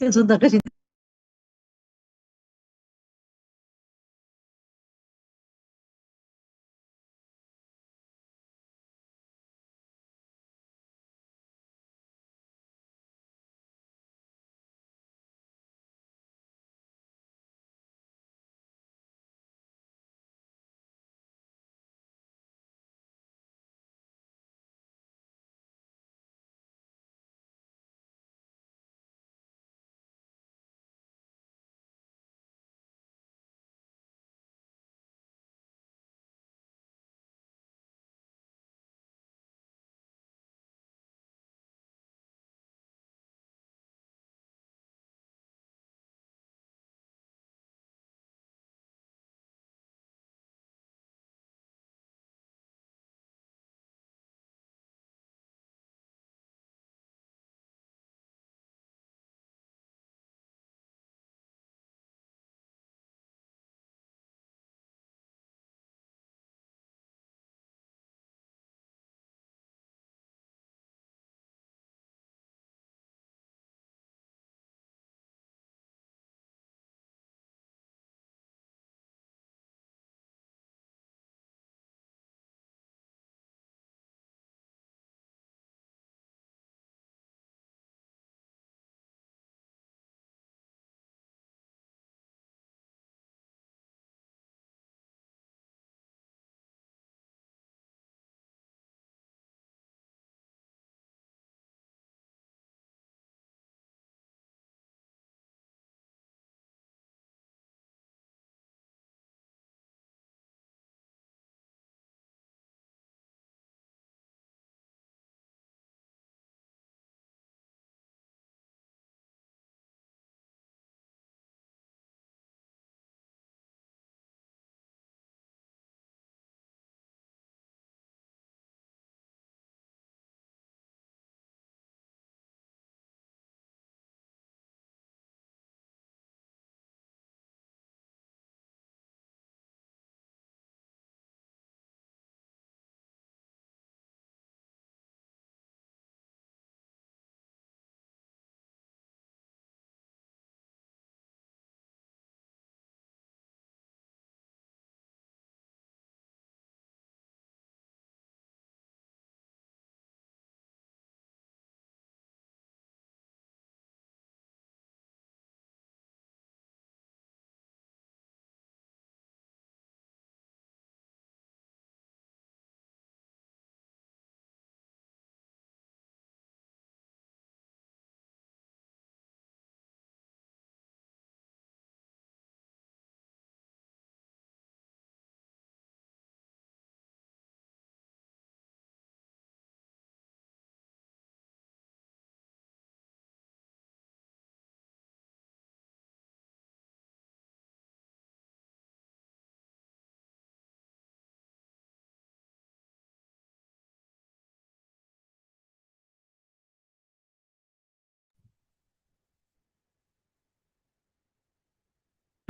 सुद्धा कशी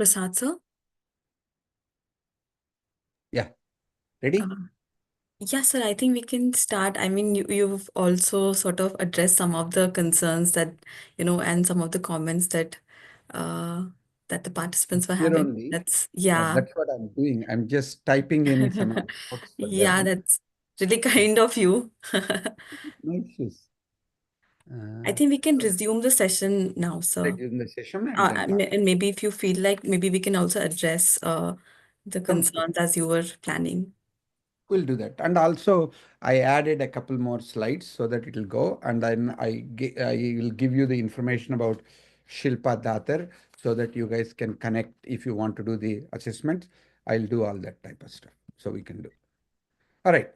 Prasad, sir? Yeah. Ready? Yeah, sir, I think we can start. I mean, you've also sort of addressed some of the concerns that, and some of the comments uh, that the participants were Here having. only. That's, yeah. That's what I'm doing. I'm just typing in some notes for Yeah, them. that's really kind of you. No issues. I think we can resume the session now, sir. Resume the session and then talk. And maybe if you feel like maybe we can also address the Some- concerns as you were planning. We'll do that. And also, I added a couple more slides so that it'll go. And then I will give you the information about Shilpa Datar so that you guys can connect if you want to do the assessment. I'll do all that type of stuff. So we can do. All right.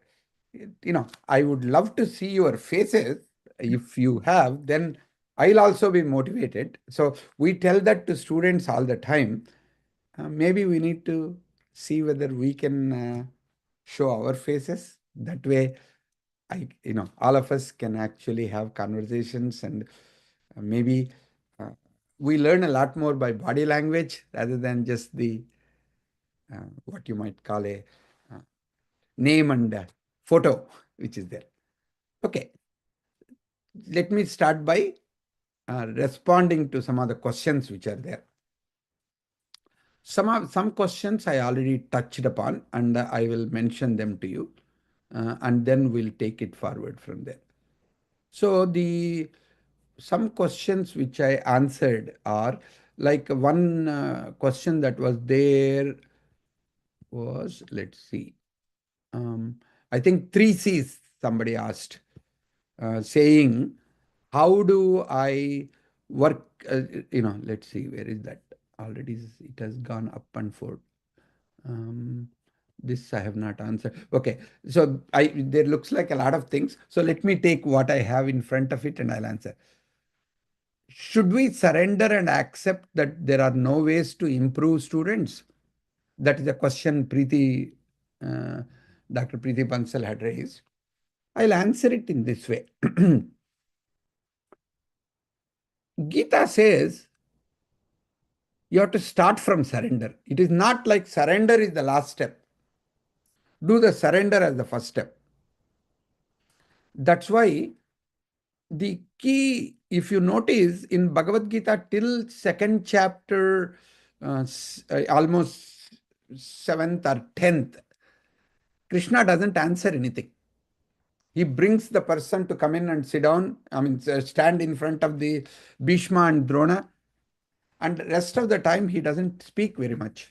I would love to see your faces. If you have, then I'll also be motivated. So we tell that to students all the time. Maybe we need to see whether we can show our faces. That way, all of us can actually have conversations and maybe uh, we learn a lot more by body language rather than just the what you might call a uh, name and photo, which is there. Okay, let me start by responding to some of the questions which are there. Some questions I already touched upon, and I will mention them to you, and then we'll take it forward from there. So some questions which I answered are like one question that was there was, let's see, I think 3 C's somebody asked, saying, how do I work? Let's see, where is that? Already it has gone up and forward. This I have not answered. Okay, so there looks like a lot of things. So let me take what I have in front of it and I'll answer. Should we surrender and accept that there are no ways to improve students? That is a question Dr. Preeti Bansal had raised. I'll answer it in this way. Gita says you have to start from surrender. It is not like surrender is the last step. Do the surrender as the first step. That's why the key, if you notice in Bhagavad Gita till second chapter, almost 7th or 10th, Krishna doesn't answer anything. He brings the person to come in and sit down, stand in front of the Bhishma and Drona, and rest of the time he doesn't speak very much.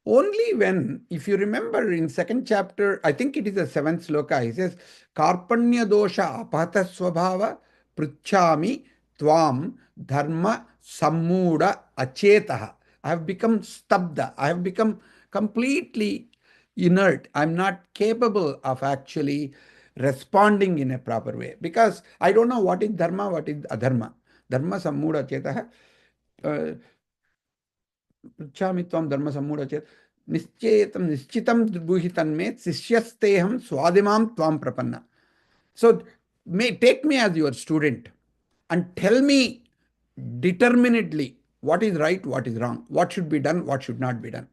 Only when, if you remember in second chapter, I think it is the 7th sloka, he says, Karpanya dosha apata swabhava pruchami tvam dharma sammuda achetaha. I have become stabda. I have become completely inert. I'm not capable of actually responding in a proper way because I don't know what is dharma, what is adharma. Dharma sammuda achetaha. पृच्छामि त्वं धर्म सम्मूढ़ चेत निश्चितं ब्रूहि तन्मे शिष्यस्तेहं स्वादिमां त्वां प्रपन्ना. So take me as your student and tell me determinedly what is right, what is wrong, what should be done, what should not be done.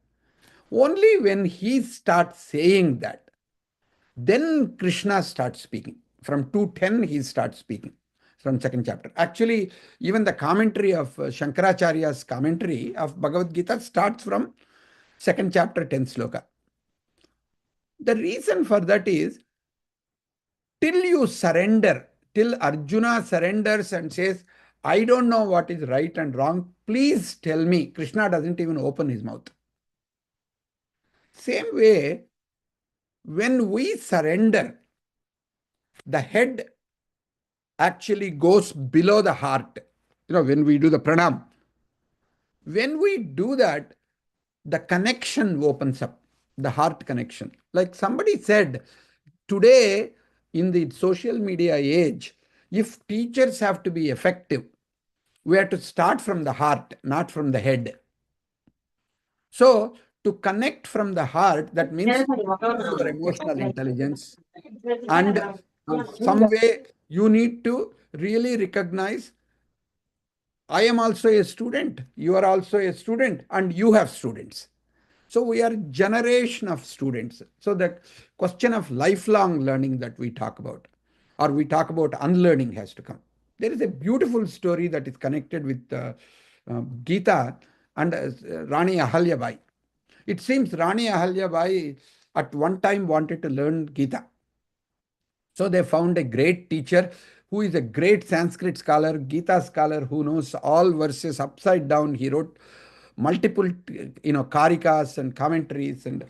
Only when he starts saying that, then Krishna starts speaking. From 2:10 he starts speaking. From second chapter. Actually, even the commentary of Shankaracharya's commentary of Bhagavad Gita starts from second chapter, 10th sloka. The reason for that is, till you surrender, till Arjuna surrenders and says, I don't know what is right and wrong, please tell me. Krishna doesn't even open his mouth. Same way, when we surrender, the head actually goes below the heart. When we do the pranam, when we do that, the connection opens up, the heart connection. Like somebody said, today in the social media age, if teachers have to be effective, we have to start from the heart, not from the head. So to connect from the heart, that means your emotional intelligence. And some way you need to really recognize, I am also a student, you are also a student, and you have students. So we are a generation of students. So the question of lifelong learning that we talk about, or we talk about unlearning, has to come. There is a beautiful story that is connected with Gita and Rani Ahalyabai. It seems Rani Ahalyabai at one time wanted to learn Gita. So they found a great teacher who is a great Sanskrit scholar, Gita scholar, who knows all verses upside down. He wrote multiple, karikas and commentaries, and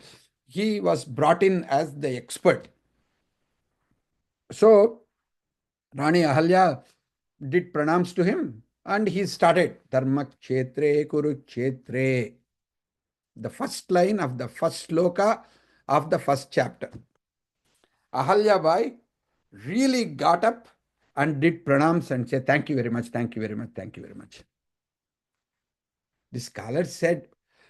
he was brought in as the expert. So Rani Ahalya did pranams to him, and he started Dharma Kshetre Kurukshetre, the first line of the first sloka of the first chapter. Ahalya Bai really got up and did pranams and said, thank you very much, thank you very much, thank you very much. The scholar said,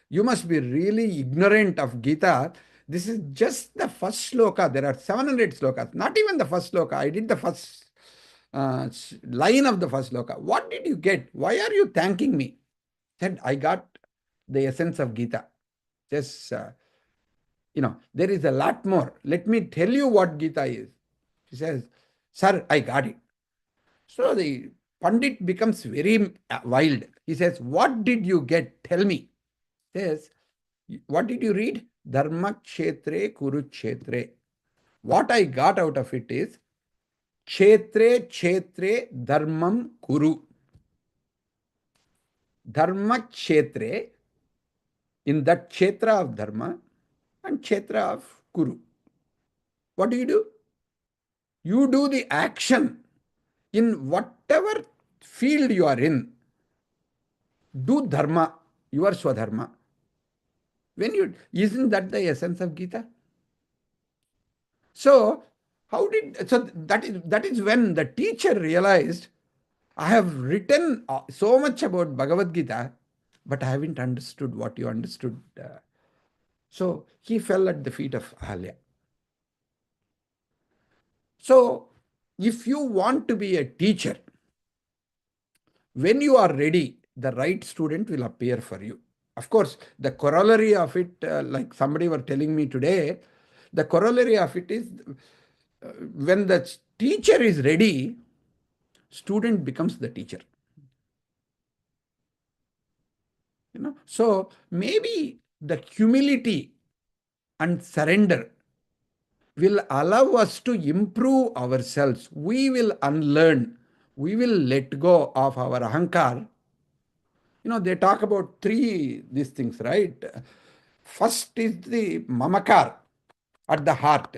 you must be really ignorant of Gita. This is just the first sloka. There are 700 slokas, not even the first sloka. I did the first line of the first sloka. What did you get? Why are you thanking me? Said, I got the essence of Gita. Just, there is a lot more. Let me tell you what Gita is. He says, sir, I got it. So the Pandit becomes very wild. He says, what did you get? Tell me. He says, what did you read? Dharma kshetre kurukshetre. What I got out of it is, kshetre kshetre dharmam kuru. Dharma kshetre, in that kshetra of dharma and kshetra of kuru. What do? You do the action in whatever field you are in. Do dharma, your swadharma. Isn't that the essence of Gita? So that is when the teacher realized, I have written so much about Bhagavad Gita, but I haven't understood what you understood. So he fell at the feet of Ahalya. So if you want to be a teacher, when you are ready, the right student will appear for you. Of course, the corollary of it, like somebody were telling me today, the corollary of it is, when the teacher is ready, student becomes the teacher. So maybe the humility and surrender will allow us to improve ourselves. We will unlearn. We will let go of our ahankar. They talk about these things, right? First is the mamakar at the heart.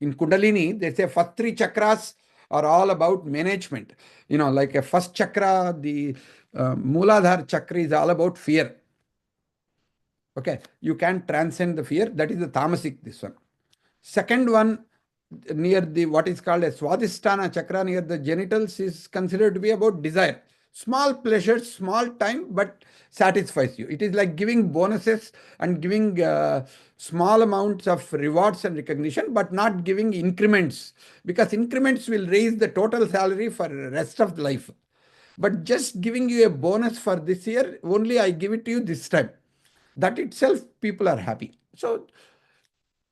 In Kundalini, they say first three chakras are all about management. Like a first chakra, the Mooladhara chakra is all about fear. Okay, you can't transcend the fear. That is the tamasic, this one. Second one, near the what is called a Swadhisthana chakra, near the genitals, is considered to be about desire. Small pleasures, small time, but satisfies you. It is like giving bonuses and giving small amounts of rewards and recognition, but not giving increments, because increments will raise the total salary for the rest of life. But just giving you a bonus for this year, only I give it to you this time. That itself, people are happy. So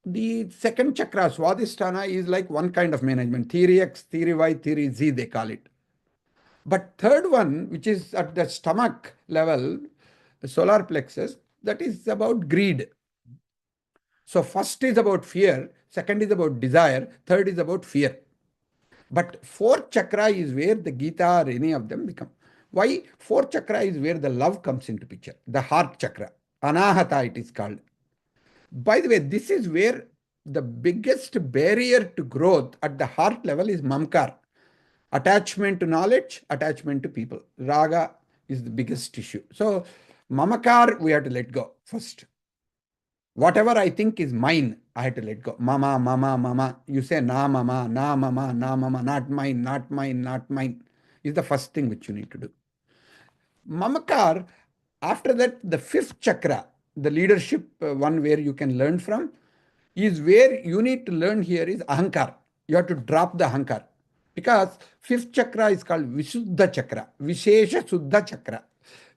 the second chakra, Swadhisthana, is like one kind of management. Theory X, Theory Y, Theory Z, they call it. But third one, which is at the stomach level, the solar plexus, that is about greed. So first is about fear, second is about desire, third is about fear. But fourth chakra is where the Gita or any of them become. Why? Fourth chakra is where the love comes into picture. The heart chakra. Anahata it is called. By the way, this is where the biggest barrier to growth at the heart level is mamkar. Attachment to knowledge, attachment to people. Raga is the biggest issue. So mamakar, we have to let go first. Whatever I think is mine, I have to let go. Mama, mama, mama. You say na mama, na mama, na mama, not mine, not mine, not mine, is the first thing which you need to do. Mamakar, after that, the fifth chakra, the leadership one where you can learn from, is where you need to learn here is ahankar. You have to drop the ahankar. Because fifth chakra is called Visuddha chakra, Vishesha Suddha chakra.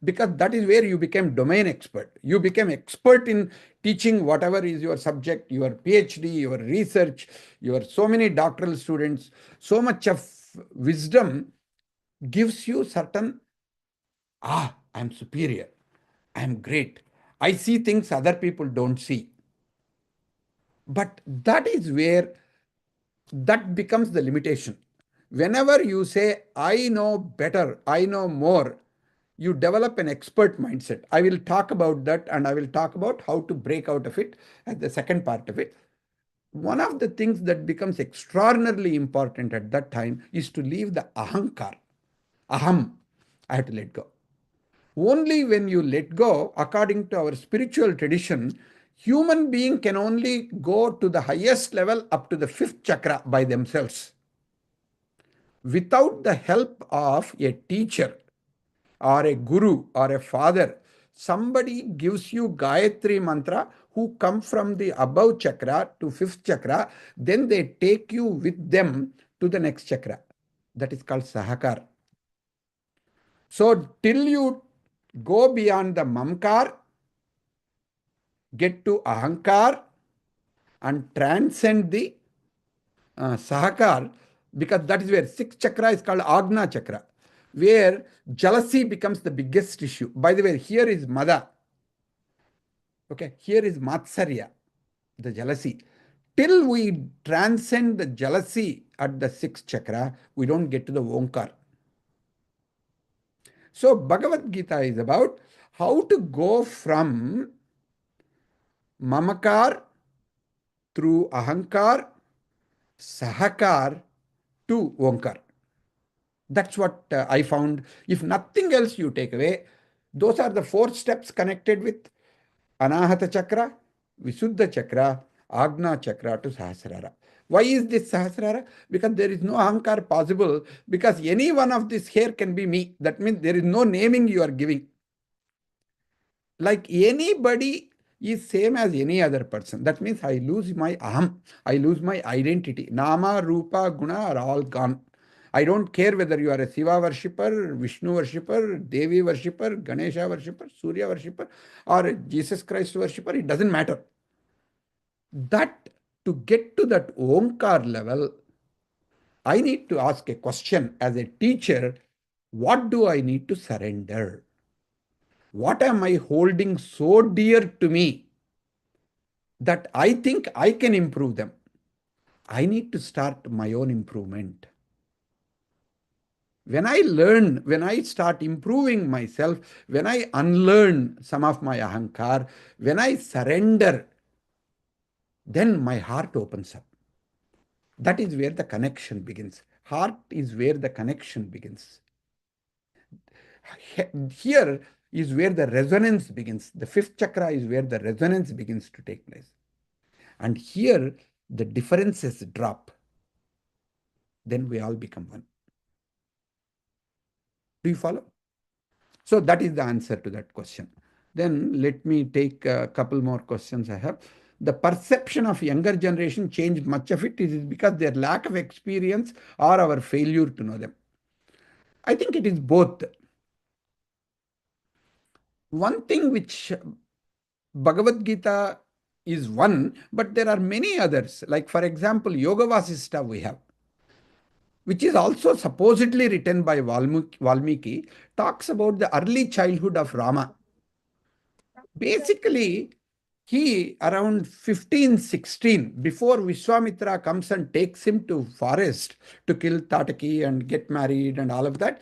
Because that is where you became domain expert. You became expert in teaching whatever is your subject, your PhD, your research, your so many doctoral students. So much of wisdom gives you certain, I'm superior, I'm great, I see things other people don't see. But that is where that becomes the limitation. Whenever you say, I know better, I know more, you develop an expert mindset. I will talk about that, and I will talk about how to break out of it as the second part of it. One of the things that becomes extraordinarily important at that time is to leave the ahankar. Aham, I have to let go. Only when you let go, according to our spiritual tradition, human being can only go to the highest level up to the fifth chakra by themselves. Without the help of a teacher or a guru or a father, somebody gives you Gayatri mantra who come from the above chakra to fifth chakra, then they take you with them to the next chakra. That is called Sahakar. So till you go beyond the mamkar, get to ahankar and transcend the sahakar, because that is where sixth chakra is called Agna chakra, where jealousy becomes the biggest issue. By the way, here is Mada. Okay, here is Matsarya, the jealousy. Till we transcend the jealousy at the sixth chakra, we don't get to the Omkar. So Bhagavad Gita is about how to go from Mamakar through Ahankar, Sahakar to Omkar. That's what I found. If nothing else you take away, those are the 4 steps connected with Anahata Chakra, Visuddha Chakra, Agna Chakra to Sahasrara. Why is this Sahasrara? Because there is no Ahankar possible, because any one of this here can be me. That means there is no naming you are giving. Like anybody is same as any other person. That means I lose my aham, I lose my identity. Nama, Rupa, Guna are all gone. I don't care whether you are a Shiva worshipper, Vishnu worshipper, Devi worshipper, Ganesha worshipper, Surya worshipper, or a Jesus Christ worshipper, it doesn't matter. That to get to that Omkar level, I need to ask a question as a teacher, what do I need to surrender? What am I holding so dear to me that I think I can improve them? I need to start my own improvement. When I start improving myself, when I unlearn some of my ahankar, when I surrender, then my heart opens up. That is where the connection begins. Heart is where the connection begins. Here is where the resonance begins. The 5th chakra is where the resonance begins to take place. And here the differences drop. Then we all become one. Do you follow? So that is the answer to that question. Then let me take a couple more questions I have. The perception of younger generation changed much of it. Is it because their lack of experience or our failure to know them? I think it is both. One thing which Bhagavad Gita is one, but there are many others. Like for example, Yoga Vasistha we have, which is also supposedly written by Valmiki, talks about the early childhood of Rama. Basically, he around 15-16, before Vishwamitra comes and takes him to forest to kill Tataki and get married and all of that,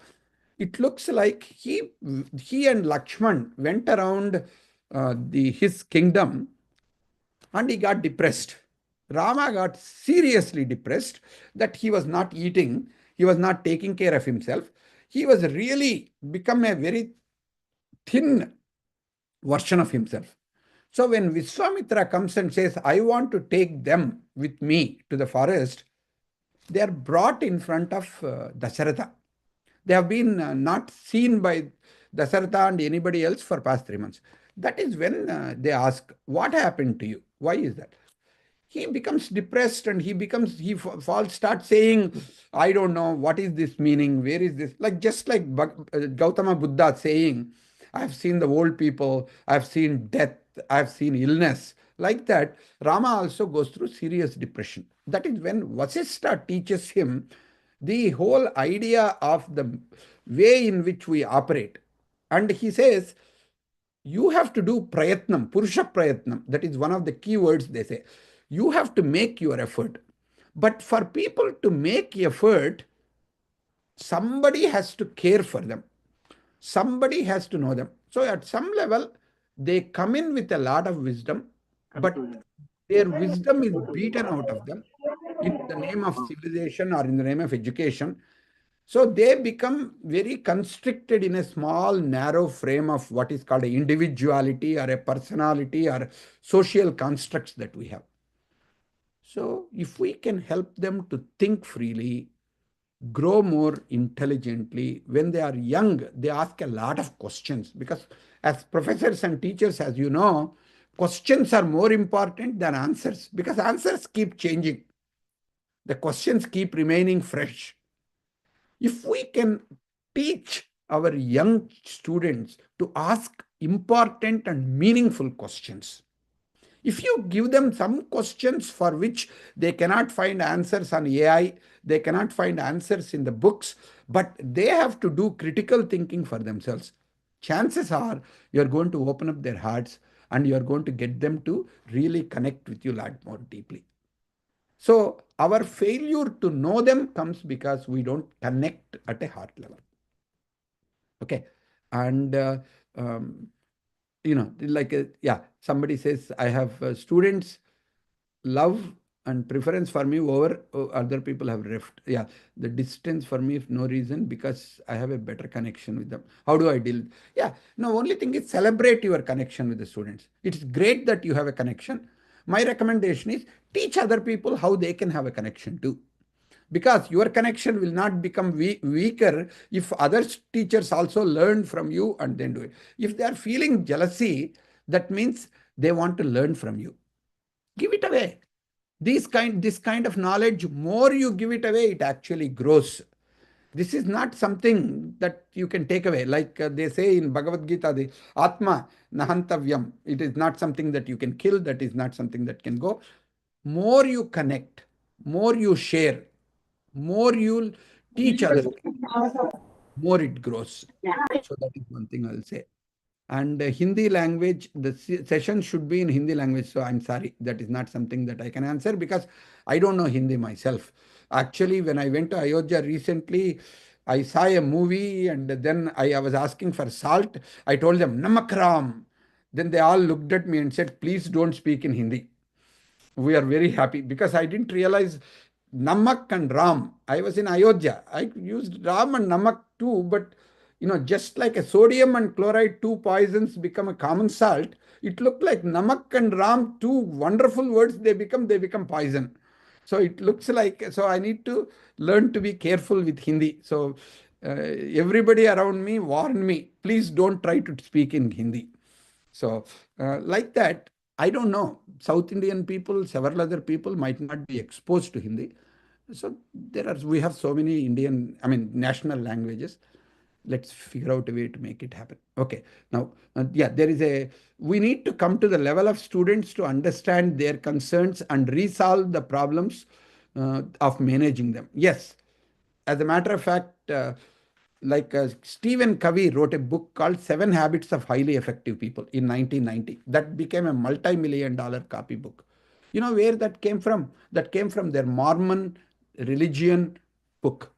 it looks like he and Lakshman went around his kingdom and he got depressed. Rama got seriously depressed that he was not eating, he was not taking care of himself. He was really become a very thin version of himself. So when Vishwamitra comes and says, I want to take them with me to the forest, they are brought in front of Dasharatha. They have been not seen by Dasharatha and anybody else for past 3 months. That is when they ask, what happened to you? Why is that? He becomes depressed and starts saying, I don't know, what is this meaning? Where is this? Just like Gautama Buddha saying, I've seen the old people, I've seen death, I've seen illness. Like that, Rama also goes through serious depression. That is when Vasistha teaches him the whole idea of the way in which we operate. And he says, you have to do prayatnam, purusha prayatnam. That is one of the key words they say. You have to make your effort. But for people to make effort, somebody has to care for them. Somebody has to know them. So at some level, they come in with a lot of wisdom, but their wisdom is beaten out of them in the name of civilization or in the name of education. So they become very constricted in a small, narrow frame of what is called an individuality or a personality or social constructs that we have. So if we can help them to think freely, grow more intelligently, when they are young, they ask a lot of questions, because as professors and teachers, as you know, questions are more important than answers, because answers keep changing. The questions keep remaining fresh. If we can teach our young students to ask important and meaningful questions, If you give them some questions for which they cannot find answers on AI, they cannot find answers in the books, but they have to do critical thinking for themselves, chances are you're going to open up their hearts and you're going to get them to really connect with you a lot more deeply. So our failure to know them comes because we don't connect at a heart level. Okay. And, like, yeah, somebody says, I have students love and preference for me over other people have rift. Yeah, the distance for me, if no reason, because I have a better connection with them. How do I deal? Yeah, no, only thing is celebrate your connection with the students. It's great that you have a connection. My recommendation is teach other people how they can have a connection too. Because your connection will not become weaker if other teachers also learn from you and then do it. If they are feeling jealousy, that means they want to learn from you. Give it away. This kind of knowledge, more you give it away, it actually grows. This is not something that you can take away. Like they say in Bhagavad Gita, the Atma Nahantavyam. It is not something that you can kill. That is not something that can go. More you connect, more you share, more you'll teach others, more it grows. So that is one thing I'll say. And Hindi language, the session should be in Hindi language. So I'm sorry, that is not something that I can answer because I don't know Hindi myself. Actually, when I went to Ayodhya recently, I saw a movie and then I was asking for salt. I told them, Namakram. Then they all looked at me and said, please don't speak in Hindi. We are very happy because I didn't realize Namak and Ram. I was in Ayodhya. I used Ram and Namak too, but just like a sodium and chloride, two poisons become a common salt. It looked like Namak and Ram, two wonderful words, they become poison. So it looks like, so I need to learn to be careful with Hindi. So everybody around me warned me, please don't try to speak in Hindi. So like that, I don't know. South Indian people, several other people might not be exposed to Hindi. So we have so many national languages. Let's figure out a way to make it happen. Okay. Now, yeah, we need to come to the level of students to understand their concerns and resolve the problems of managing them. Yes. As a matter of fact, Stephen Covey wrote a book called Seven Habits of Highly Effective People in 1990. That became a multi-million-dollar copybook. You know where that came from? That came from their Mormon religion book.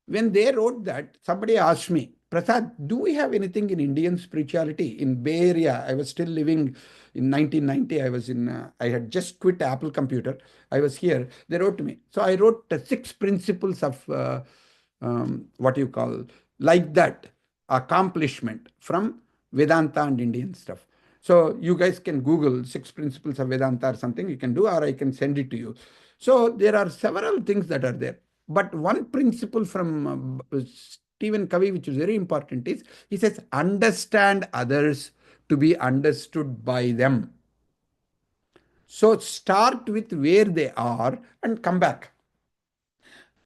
When they wrote that, somebody asked me, Prasad, do we have anything in Indian spirituality? In Bay Area, I was still living in 1990. I had just quit Apple Computer. I was here. They wrote to me. So I wrote 6 principles of what you call like that accomplishment from Vedanta and Indian stuff. So you guys can Google 6 principles of Vedanta or something you can do, or I can send it to you. So there are several things that are there. But one principle from Stephen Covey, which is very important, is he says, understand others to be understood by them. So start with where they are and come back.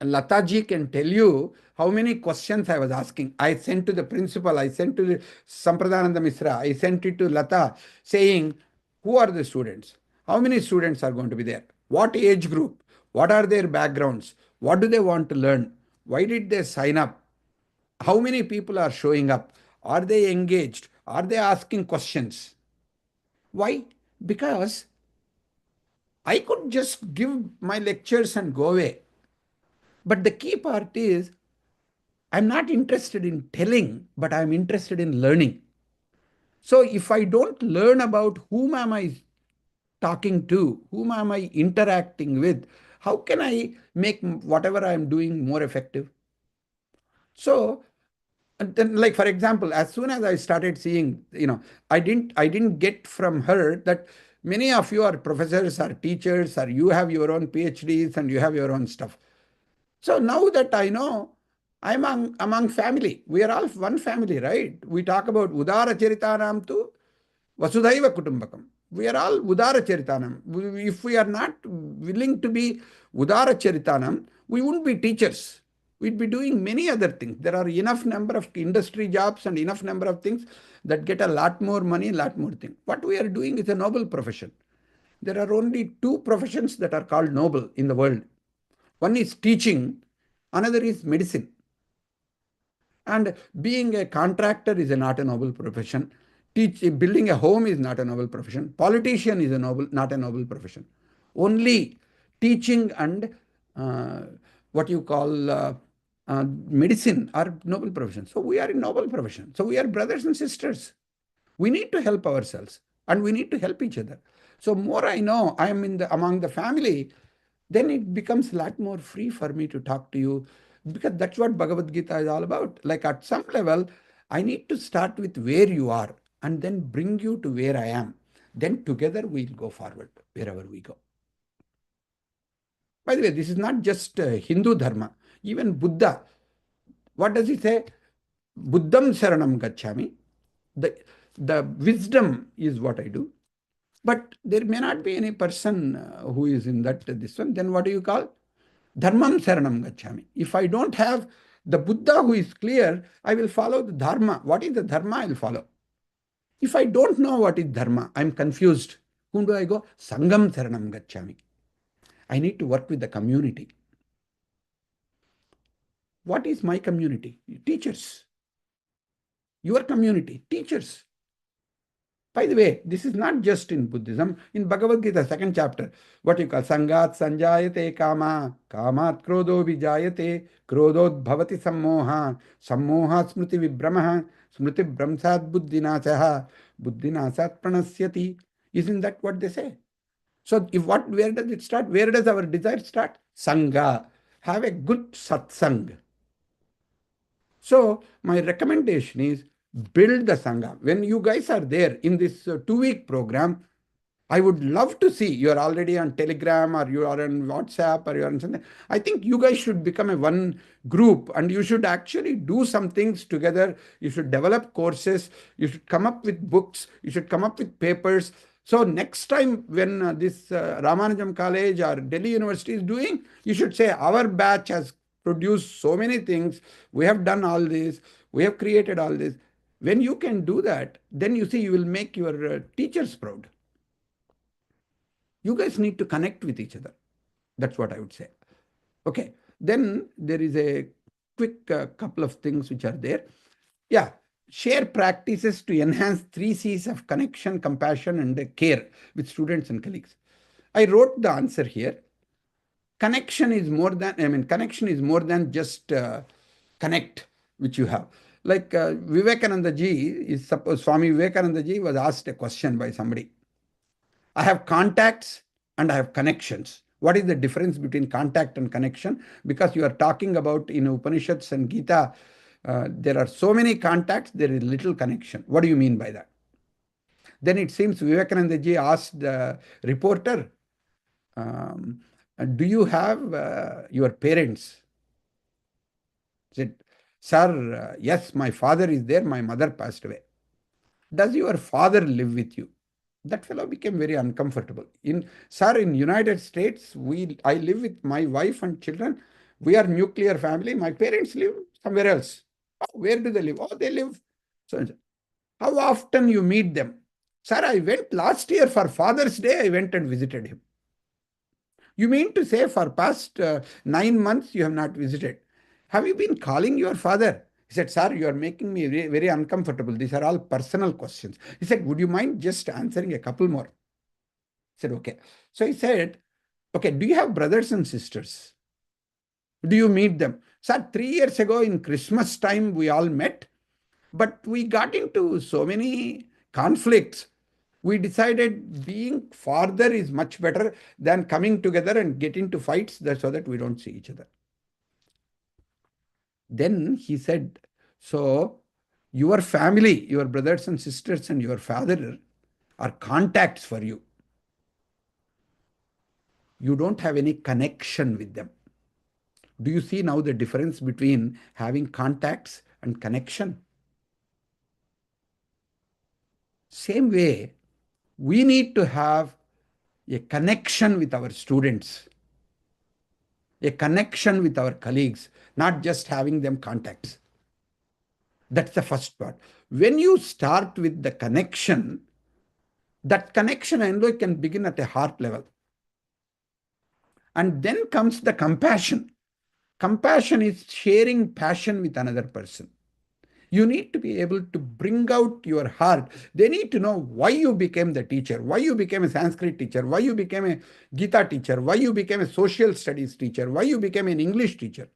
Lataji can tell you how many questions I was asking. I sent to the principal, I sent to the Sampradananda Misra, I sent it to Lata saying, who are the students? How many students are going to be there? What age group? What are their backgrounds? What do they want to learn? Why did they sign up? How many people are showing up? Are they engaged? Are they asking questions? Why? Because I could just give my lectures and go away. But the key part is, I'm not interested in telling, but I'm interested in learning. So if I don't learn about whom am I talking to, whom am I interacting with, how can I make whatever I'm doing more effective? So and then, like for example, as soon as I started seeing, I didn't get from her that many of you are professors or teachers or you have your own PhDs and you have your own stuff. So now that I know, I'm among family. We are all one family, right? We talk about Udara Charitanam to Vasudhaiva Kutumbakam. We are all Udara Charitanam. If we are not willing to be Udara Charitanam, we wouldn't be teachers. We'd be doing many other things. There are enough number of industry jobs and enough number of things that get a lot more money, a lot more things. What we are doing is a noble profession. There are only two professions that are called noble in the world. One is teaching, another is medicine. And being a contractor is not a noble profession. Building a home is not a noble profession. Politician is not a noble profession. Only teaching and what you call medicine are noble professions. So we are in noble profession. So we are brothers and sisters. We need to help ourselves and we need to help each other. So more I know, I am among the family, then it becomes a lot more free for me to talk to you, because that's what Bhagavad Gita is all about. Like at some level, I need to start with where you are and then bring you to where I am. Then together we'll go forward wherever we go. By the way, this is not just Hindu Dharma. Even Buddha, what does he say? Buddham Saranam Gacchami. The wisdom is what I do. But there may not be any person who is in this one. Then what do you call? Dharmam Saranam Gacchami. If I don't have the Buddha who is clear, I will follow the Dharma. What is the Dharma? I will follow. If I don't know what is Dharma, I'm confused. Whom do I go? Sangam Saranam Gacchami. I need to work with the community. What is my community? Teachers. Your community, teachers. By the way, this is not just in Buddhism. In Bhagavad Gita, second chapter, what you call Sangat Sanjayate Kama, Kamat Krodho Vijayate, Krodhot Bhavati Sammoha, Sammoha Smriti Vibramaha, Smriti Bramsat Buddhinasaha, Buddhinasat Pranasyati. Isn't that what they say? So where does it start? Where does our desire start? Sangha. Have a good satsang. So my recommendation is build the Sangha. When you guys are there in this 2-week program, I would love to see you're already on Telegram or you are on WhatsApp or you're on something. I think you guys should become a one group and you should actually do some things together. You should develop courses. You should come up with books. You should come up with papers. So next time when this Ramanujam College or Delhi University is doing, you should say our batch has produced so many things. We have done all this. We have created all this. When you can do that, then you see you will make your teachers proud. You guys need to connect with each other. That's what I would say. Okay. Then there is a quick couple of things which are there. Yeah. Share practices to enhance 3 C's of connection, compassion, and care with students and colleagues. I wrote the answer here. Connection is more than just connect, which you have. Like Vivekananda ji, suppose Swami Vivekananda ji was asked a question by somebody. I have contacts and I have connections. What is the difference between contact and connection? Because you are talking about in Upanishads and Gita, there are so many contacts, there is little connection. What do you mean by that? Then it seems Vivekananda ji asked the reporter, do you have your parents? He said, sir, yes, my father is there, my mother passed away. Does your father live with you? That fellow became very uncomfortable. In United States, I live with my wife and children. We are nuclear family. My parents live somewhere else. Oh, where do they live? Oh, they live. So, how often you meet them? Sir, I went last year for Father's Day. I went and visited him. You mean to say for past 9 months you have not visited? Have you been calling your father? He said, sir, you are making me very, very uncomfortable. These are all personal questions. He said, would you mind just answering a couple more? I said, okay. So he said, okay, do you have brothers and sisters? Do you meet them? Sir, 3 years ago in Christmas time, we all met, but we got into so many conflicts. We decided being farther is much better than coming together and get into fights so that we don't see each other. Then he said, so your family, your brothers and sisters and your father are contacts for you. You don't have any connection with them. Do you see now the difference between having contacts and connection? Same way, we need to have a connection with our students. a connection with our colleagues, not just having them contacts. That's the first part. When you start with the connection, that connection only can begin at a heart level. And then comes the compassion. Compassion is sharing passion with another person. You need to be able to bring out your heart. They need to know why you became the teacher, why you became a Sanskrit teacher, why you became a Gita teacher, why you became a social studies teacher, why you became an English teacher.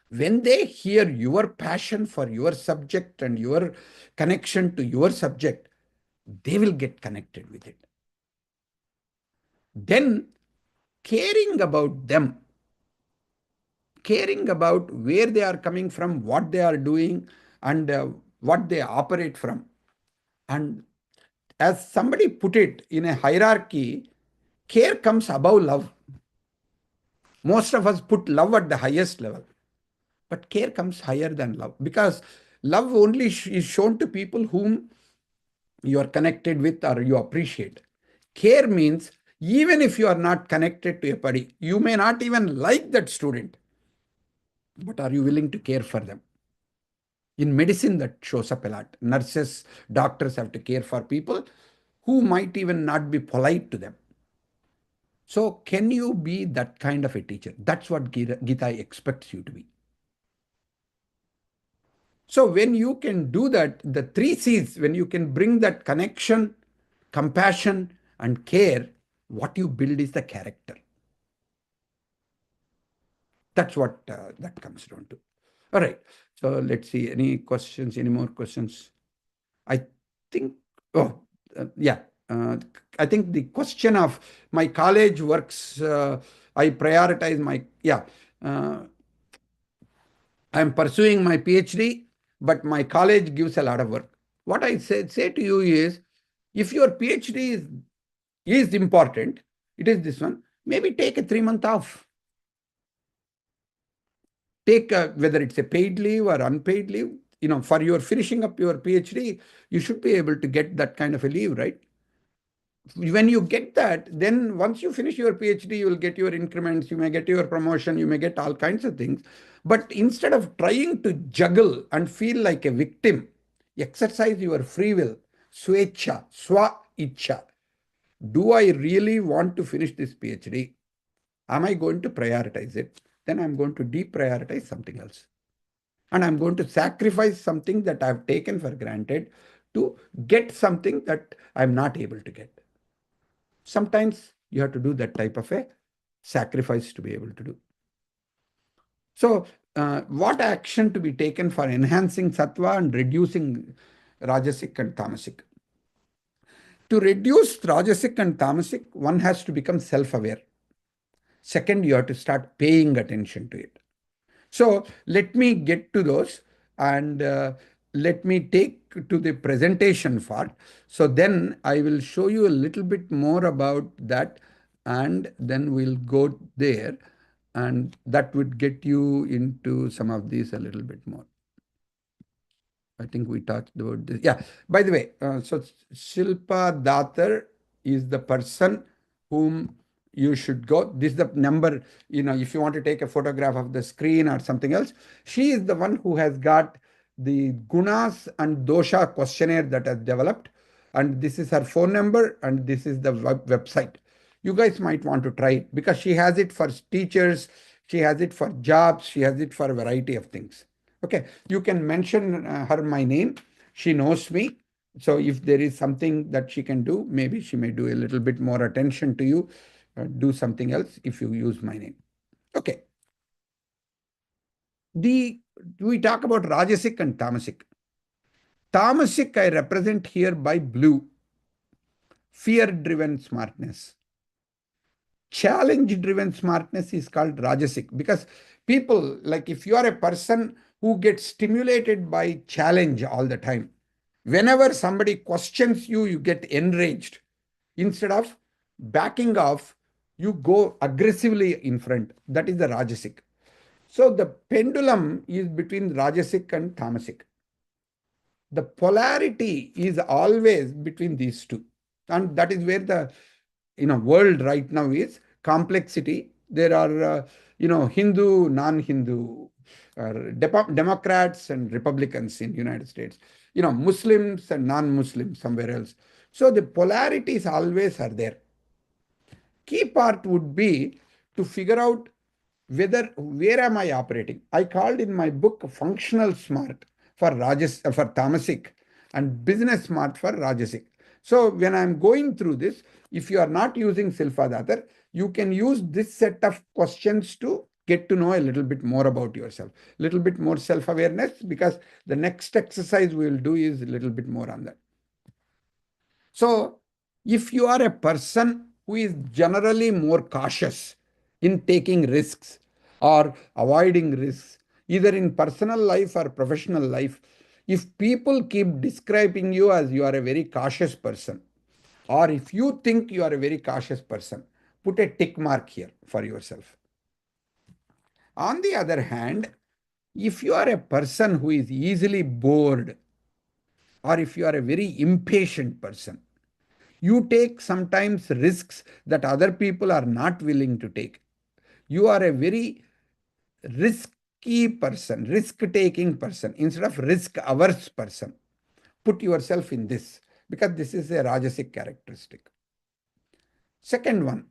When they hear your passion for your subject and your connection to your subject, they will get connected with it. Then caring about them, caring about where they are coming from, what they are doing, and what they operate from. And as somebody put it in a hierarchy, care comes above love. Most of us put love at the highest level, but care comes higher than love, because love only is shown to people whom you are connected with or you appreciate. Care means even if you are not connected to a buddy, you may not even like that student, but are you willing to care for them? In medicine, that shows up a lot. Nurses, doctors have to care for people who might even not be polite to them. So can you be that kind of a teacher? That's what Gita expects you to be. So when you can do that, the 3 C's, when you can bring that connection, compassion, and care, what you build is the character. That's what that comes down to. All right. So let's see. Any questions? Any more questions? I think, yeah. I think the question of my college works, I prioritize my, I'm pursuing my PhD, but my college gives a lot of work. What I say to you is, if your PhD is important, it is this one, maybe take a 3-month off. Take whether it's a paid leave or unpaid leave, for your finishing up your PhD, you should be able to get that kind of a leave, right? When you get that, then once you finish your PhD, you will get your increments, you may get your promotion, you may get all kinds of things. But instead of trying to juggle and feel like a victim, exercise your free will, swecha, swa icha. Do I really want to finish this PhD? Am I going to prioritize it? Then I'm going to deprioritize something else. And I'm going to sacrifice something that I've taken for granted to get something that I'm not able to get. Sometimes you have to do that type of a sacrifice to be able to do. So, what action to be taken for enhancing sattva and reducing rajasic and tamasic? To reduce rajasic and tamasic, one has to become self-aware. Second, you have to start paying attention to it. So let me get to those, and let me take to the presentation part. So then I will show you a little bit more about that, and then we'll go there, and that would get you into some of these a little bit more. I think we talked about this. Yeah, by the way, so Shilpa Datar is the person whom you should go. This is the number, if you want to take a photograph of the screen or something else. She is the one who has got the Gunas and Dosha questionnaire that has developed. And this is her phone number, and this is the website. You guys might want to try it, because she has it for teachers, she has it for jobs, she has it for a variety of things. Okay, you can mention her my name. She knows me. So if there is something that she can do, maybe she may do a little bit more attention to you, do something else if you use my name. Okay. We talk about Rajasic and Tamasic. Tamasic I represent here by blue, fear-driven smartness. Challenge-driven smartness is called Rajasic, because people, like if you are a person who gets stimulated by challenge all the time, whenever somebody questions you, you get enraged. Instead of backing off, you go aggressively in front. That is the Rajasic. So the pendulum is between Rajasic and Tamasic. The polarity is always between these two. And that is where the world right now is complexity There are, Hindu, non-Hindu, Democrats and Republicans in United States, Muslims and non-Muslims somewhere else. So the polarities always are there. Key part would be to figure out where am I operating. I called in my book functional smart for for tamasic and business smart for rajasic. So when I'm going through this, if you are not using Silfadatar, you can use this set of questions to get to know a little bit more about yourself, little bit more self-awareness, because the next exercise we will do is a little bit more on that. So if you are a person who is generally more cautious in taking risks or avoiding risks, either in personal life or professional life, if people keep describing you as you are a very cautious person, or if you think you are a very cautious person, put a tick mark here for yourself. On the other hand, if you are a person who is easily bored, or if you are a very impatient person, you take sometimes risks that other people are not willing to take. You are a very risky person, risk-taking person, instead of risk-averse person. Put yourself in this, because this is a Rajasic characteristic. Second one,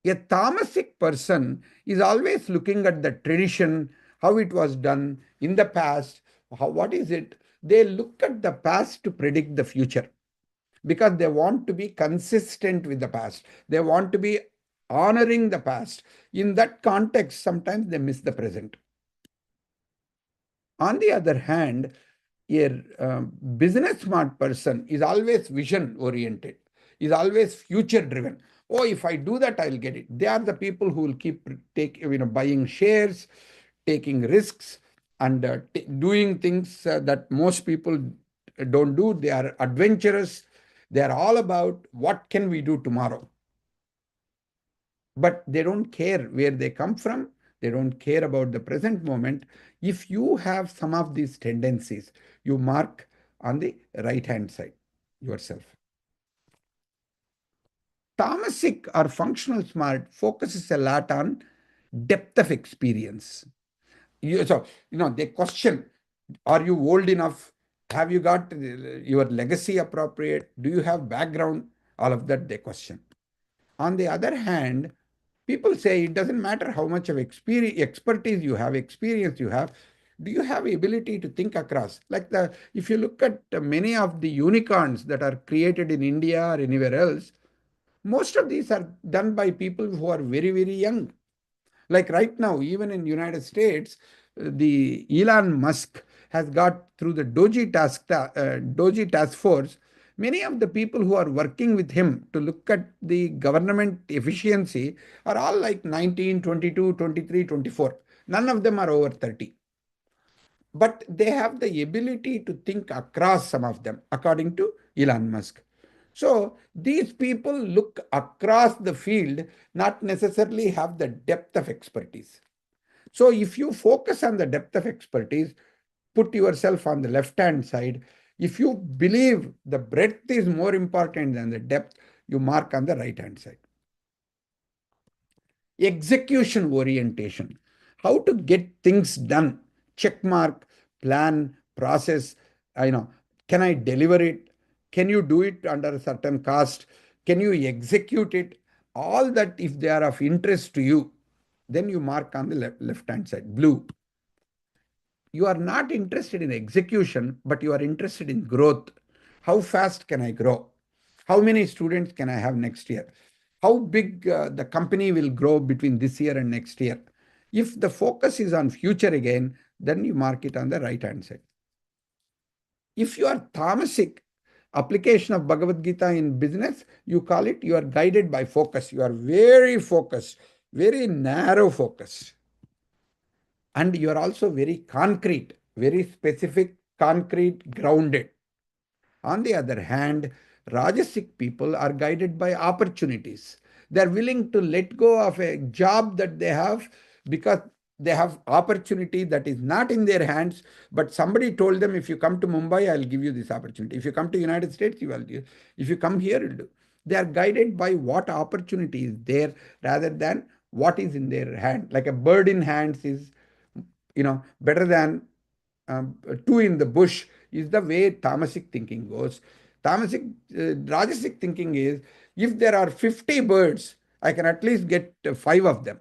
a tamasic person is always looking at the tradition, how it was done in the past, what is it? They look at the past to predict the future, because they want to be consistent with the past. They want to be honoring the past. In that context, sometimes they miss the present. On the other hand, a business smart person is always vision oriented, is always future driven. Oh, if I do that, I'll get it. They are the people who will keep buying shares, taking risks, and doing things that most people don't do. They are adventurous. They are all about what can we do tomorrow. But they don't care where they come from. They don't care about the present moment. If you have some of these tendencies, you mark on the right-hand side yourself. Tamasic or functional smart focuses a lot on depth of experience. They question, are you old enough? Have you got your legacy appropriate? Do you have background? All of that they question. On the other hand, people say it doesn't matter how much of expertise you have, experience you have. Do you have the ability to think across? If you look at many of the unicorns that are created in India or anywhere else, most of these are done by people who are very, very young. Like right now, even in United States, the Elon Musk has got through the Doji task force. Many of the people who are working with him to look at the government efficiency are all like 19, 22, 23, 24. None of them are over 30. But they have the ability to think across, some of them, according to Elon Musk. So these people look across the field, not necessarily have the depth of expertise. So if you focus on the depth of expertise, put yourself on the left-hand side. If you believe the breadth is more important than the depth, you mark on the right-hand side. Execution orientation. How to get things done. Check mark, plan, process. Can I deliver it? Can you do it under a certain cost? Can you execute it? All that, if they are of interest to you, then you mark on the left-hand side, blue. You are not interested in execution, but you are interested in growth. How fast can I grow? How many students can I have next year? How big the company will grow between this year and next year? If the focus is on future again, then you mark it on the right-hand side. If you are tamasic, application of Bhagavad Gita in business, you call it, you are guided by focus. You are very focused, very narrow focus. And you are also very concrete, very specific, concrete, grounded. On the other hand, Rajasic people are guided by opportunities. They're willing to let go of a job that they have because they have opportunity that is not in their hands, but somebody told them, if you come to Mumbai, I'll give you this opportunity. If you come to United States, you will. If you come here, you'll do. They are guided by what opportunity is there rather than what is in their hand. Like a bird in hands is, better than two in the bush, is the way tamasic thinking goes. Rajasic thinking is, if there are 50 birds, I can at least get five of them.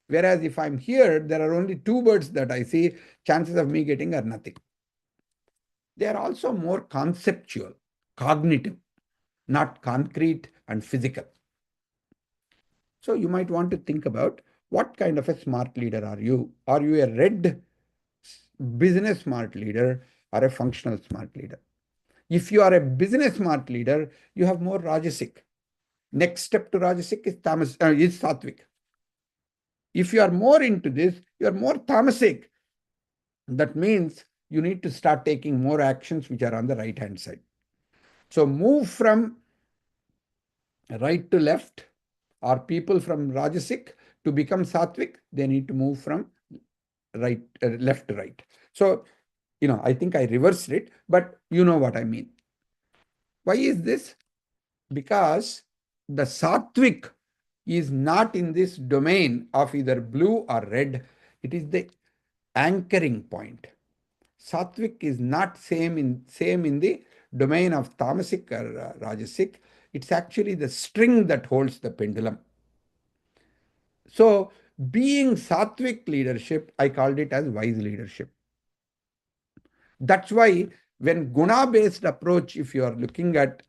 Whereas if I'm here, there are only two birds that I see, chances of me getting are nothing. They are also more conceptual, cognitive, not concrete and physical. So you might want to think about, what kind of a smart leader are you? Are you a red business smart leader or a functional smart leader? If you are a business smart leader, you have more Rajasic. Next step to Rajasic is Sattvic. If you are more into this, you are more Tamasic. That means you need to start taking more actions which are on the right-hand side. So move from right to left, or people from Rajasic to become Sattvic, they need to move from left to right. So, I think I reversed it, but you know what I mean. Why is this? Because the Sattvic is not in this domain of either blue or red. It is the anchoring point. Sattvic is not same in the domain of tamasic or rajasic. It's actually the string that holds the pendulum. So being sattvic leadership, I called it as wise leadership. That's why when guna-based approach, if you are looking at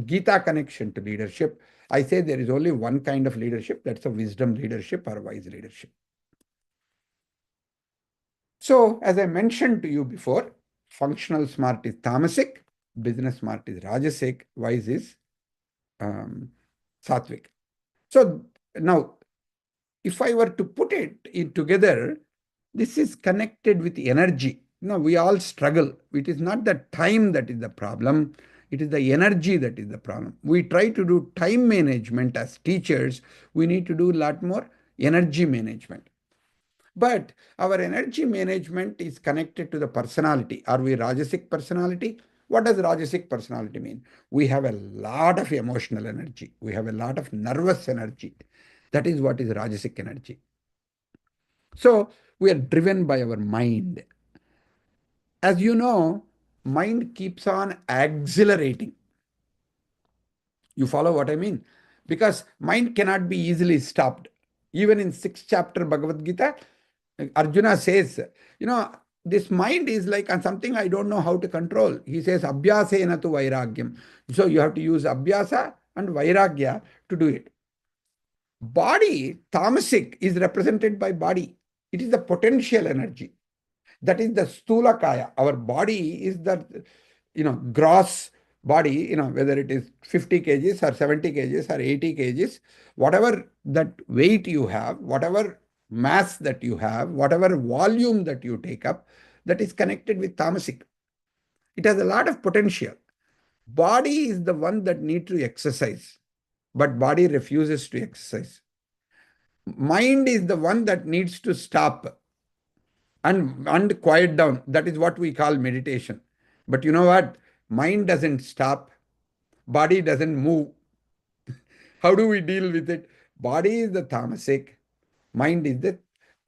Gita connection to leadership, I say there is only one kind of leadership, that's a wisdom leadership or wise leadership. So, as I mentioned to you before, functional smart is tamasic, business smart is rajasic, wise is sattvic. So, now, if I were to put it together, this is connected with energy. We all struggle. It is not the time that is the problem. It is the energy that is the problem. We try to do time management as teachers. We need to do a lot more energy management. But our energy management is connected to the personality. Are we Rajasic personality? What does Rajasic personality mean? We have a lot of emotional energy. We have a lot of nervous energy. That is what is Rajasic energy. So we are driven by our mind. As you know, mind keeps on accelerating. You follow what I mean? Because mind cannot be easily stopped. Even in 6th chapter Bhagavad Gita, Arjuna says, this mind is like something I don't know how to control. He says, Abhyasena tu vairagyam. So you have to use Abhyasa and Vairagya to do it. Body, tamasic, is represented by body. It is the potential energy. That is the stula kaya. Our body is the, gross body, whether it is 50 kgs or 70 kgs or 80 kgs, whatever that weight you have, whatever mass that you have, whatever volume that you take up, that is connected with tamasic. It has a lot of potential. Body is the one that needs to exercise, but body refuses to exercise. Mind is the one that needs to stop and quiet down. That is what we call meditation. But you know what? Mind doesn't stop. Body doesn't move. How do we deal with it? Body is the tamasic. Mind is the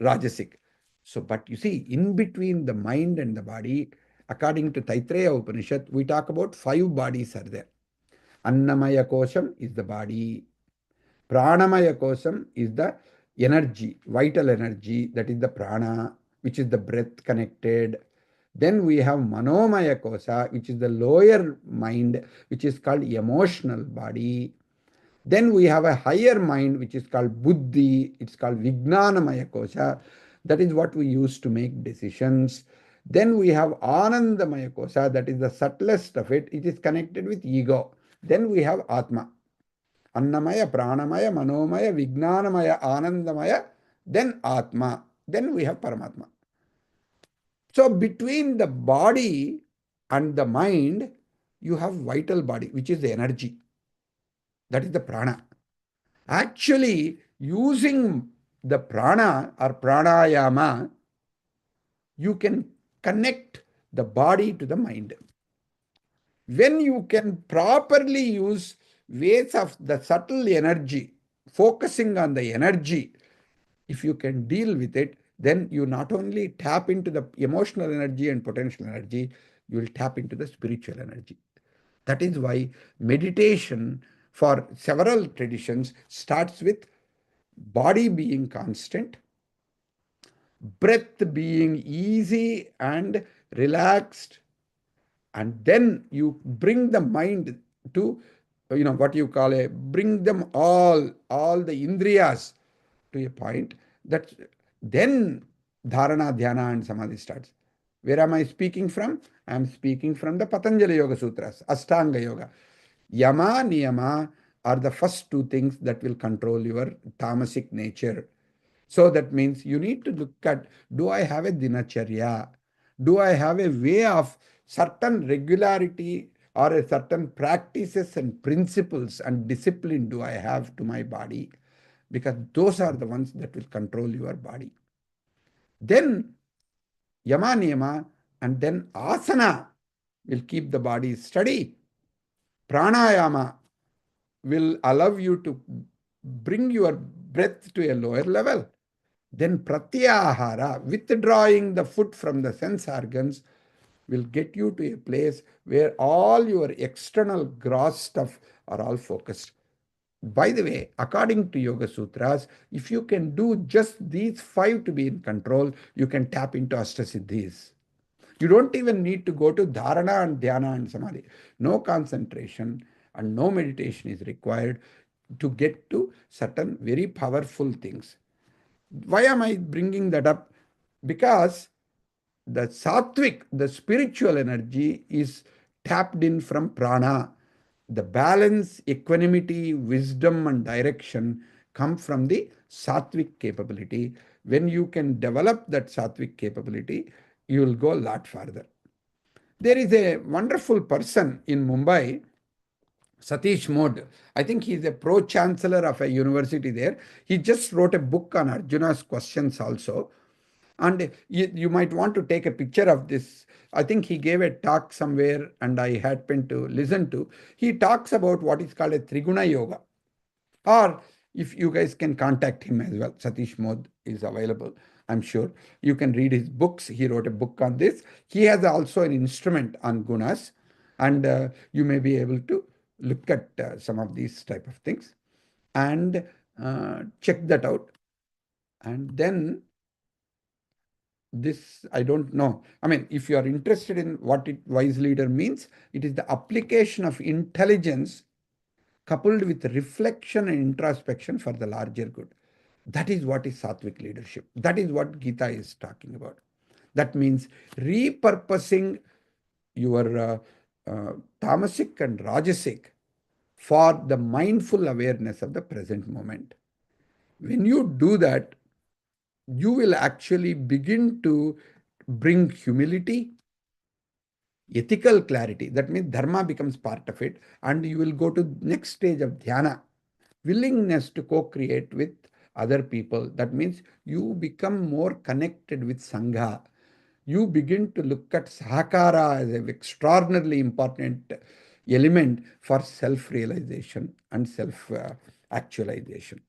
rajasic. So, but you see, in between the mind and the body, according to Taittiriya Upanishad, we talk about 5 bodies are there. Annamaya Kosham is the body. Pranamaya Kosam is the energy, vital energy, that is the prana, which is the breath connected. Then we have Manomaya Kosa, which is the lower mind, which is called emotional body. Then we have a higher mind, which is called Buddhi. It's called Vijnanamaya Kosa. That is what we use to make decisions. Then we have Anandamaya Kosa, that is the subtlest of it. It is connected with ego. Then we have Atma. Annamaya, Pranamaya, Manomaya, Vijnanamaya, Anandamaya, then Atma. Then we have Paramatma. So between the body and the mind, you have vital body, which is the energy. That is the prana. Actually, using the prana or pranayama, you can connect the body to the mind. When you can properly use ways of the subtle energy, focusing on the energy, If you can deal with it, then you not only tap into the emotional energy and potential energy, you will tap into the spiritual energy. That is why meditation for several traditions starts with body being constant, breath being easy and relaxed, and then you bring the mind to, what you call bring them all the indriyas to a point that then dharana, dhyana and samadhi starts. Where am I speaking from? I am speaking from the Patanjali Yoga Sutras, Ashtanga Yoga. Yama, Niyama are the first two things that will control your tamasic nature. So that means you need to look at, do I have a dinacharya? Do I have a way of certain regularity or a certain practices and principles and discipline do I have to my body? Because those are the ones that will control your body. Then yama niyama and then asana will keep the body steady. Pranayama will allow you to bring your breath to a lower level. Then pratyahara, withdrawing the food from the sense organs, will get you to a place where all your external gross stuff are all focused. By the way, according to Yoga Sutras, if you can do just these 5 to be in control, you can tap into Ashtasiddhis. You don't even need to go to dharana and dhyana and samadhi. No concentration and no meditation is required to get to certain very powerful things. Why am I bringing that up? Because the sattvic, the spiritual energy is tapped in from prana. The balance, equanimity, wisdom and direction come from the sattvic capability. When you can develop that sattvic capability, you will go a lot farther. There is a wonderful person in Mumbai, Satish Mode. I think he's a pro-chancellor of a university there. He just wrote a book on Arjuna's questions also. And you might want to take a picture of this. I think he gave a talk somewhere and I happened to listen to. He talks about what is called a Triguna Yoga. Or if you guys can contact him as well, Satish Mod is available, I'm sure. You can read his books. He wrote a book on this. He has also an instrument on gunas, and you may be able to look at some of these type of things and check that out. And then this, I don't know. I mean, if you are interested in what wise leader means, it is the application of intelligence coupled with reflection and introspection for the larger good. That is what is sattvic leadership. That is what Gita is talking about. That means repurposing your tamasic and rajasic for the mindful awareness of the present moment. When you do that, you will actually begin to bring humility, ethical clarity. That means dharma becomes part of it, and you will go to next stage of dhyana, willingness to co-create with other people. That means you become more connected with sangha. You begin to look at sahakara as an extraordinarily important element for self-realization and self-actualization.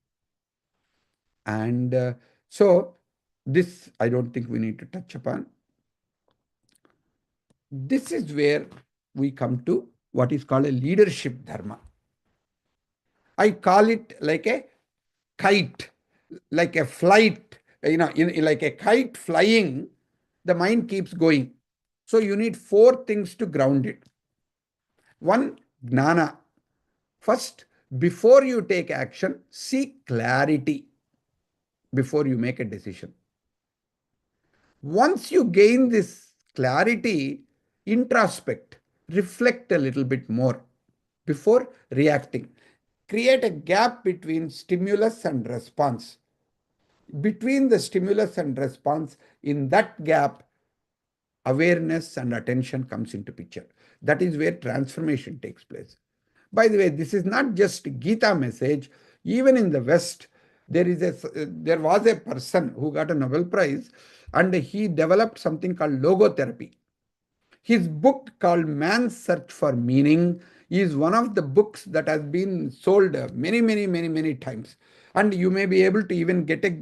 And so this, I don't think we need to touch upon. This is where we come to what is called a leadership dharma. I call it like a kite, like a flight, like a kite flying, the mind keeps going. So you need 4 things to ground it. One, gnana. First, before you take action, seek clarity before you make a decision. Once you gain this clarity, introspect, reflect a little bit more before reacting. Create a gap between stimulus and response. Between the stimulus and response, in that gap, awareness and attention comes into picture. That is where transformation takes place. By the way, this is not just Gita message. Even in the West, there was a person who got a Nobel Prize, and he developed something called logotherapy. His book called Man's Search for Meaning is one of the books that has been sold many times. And you may be able to even get a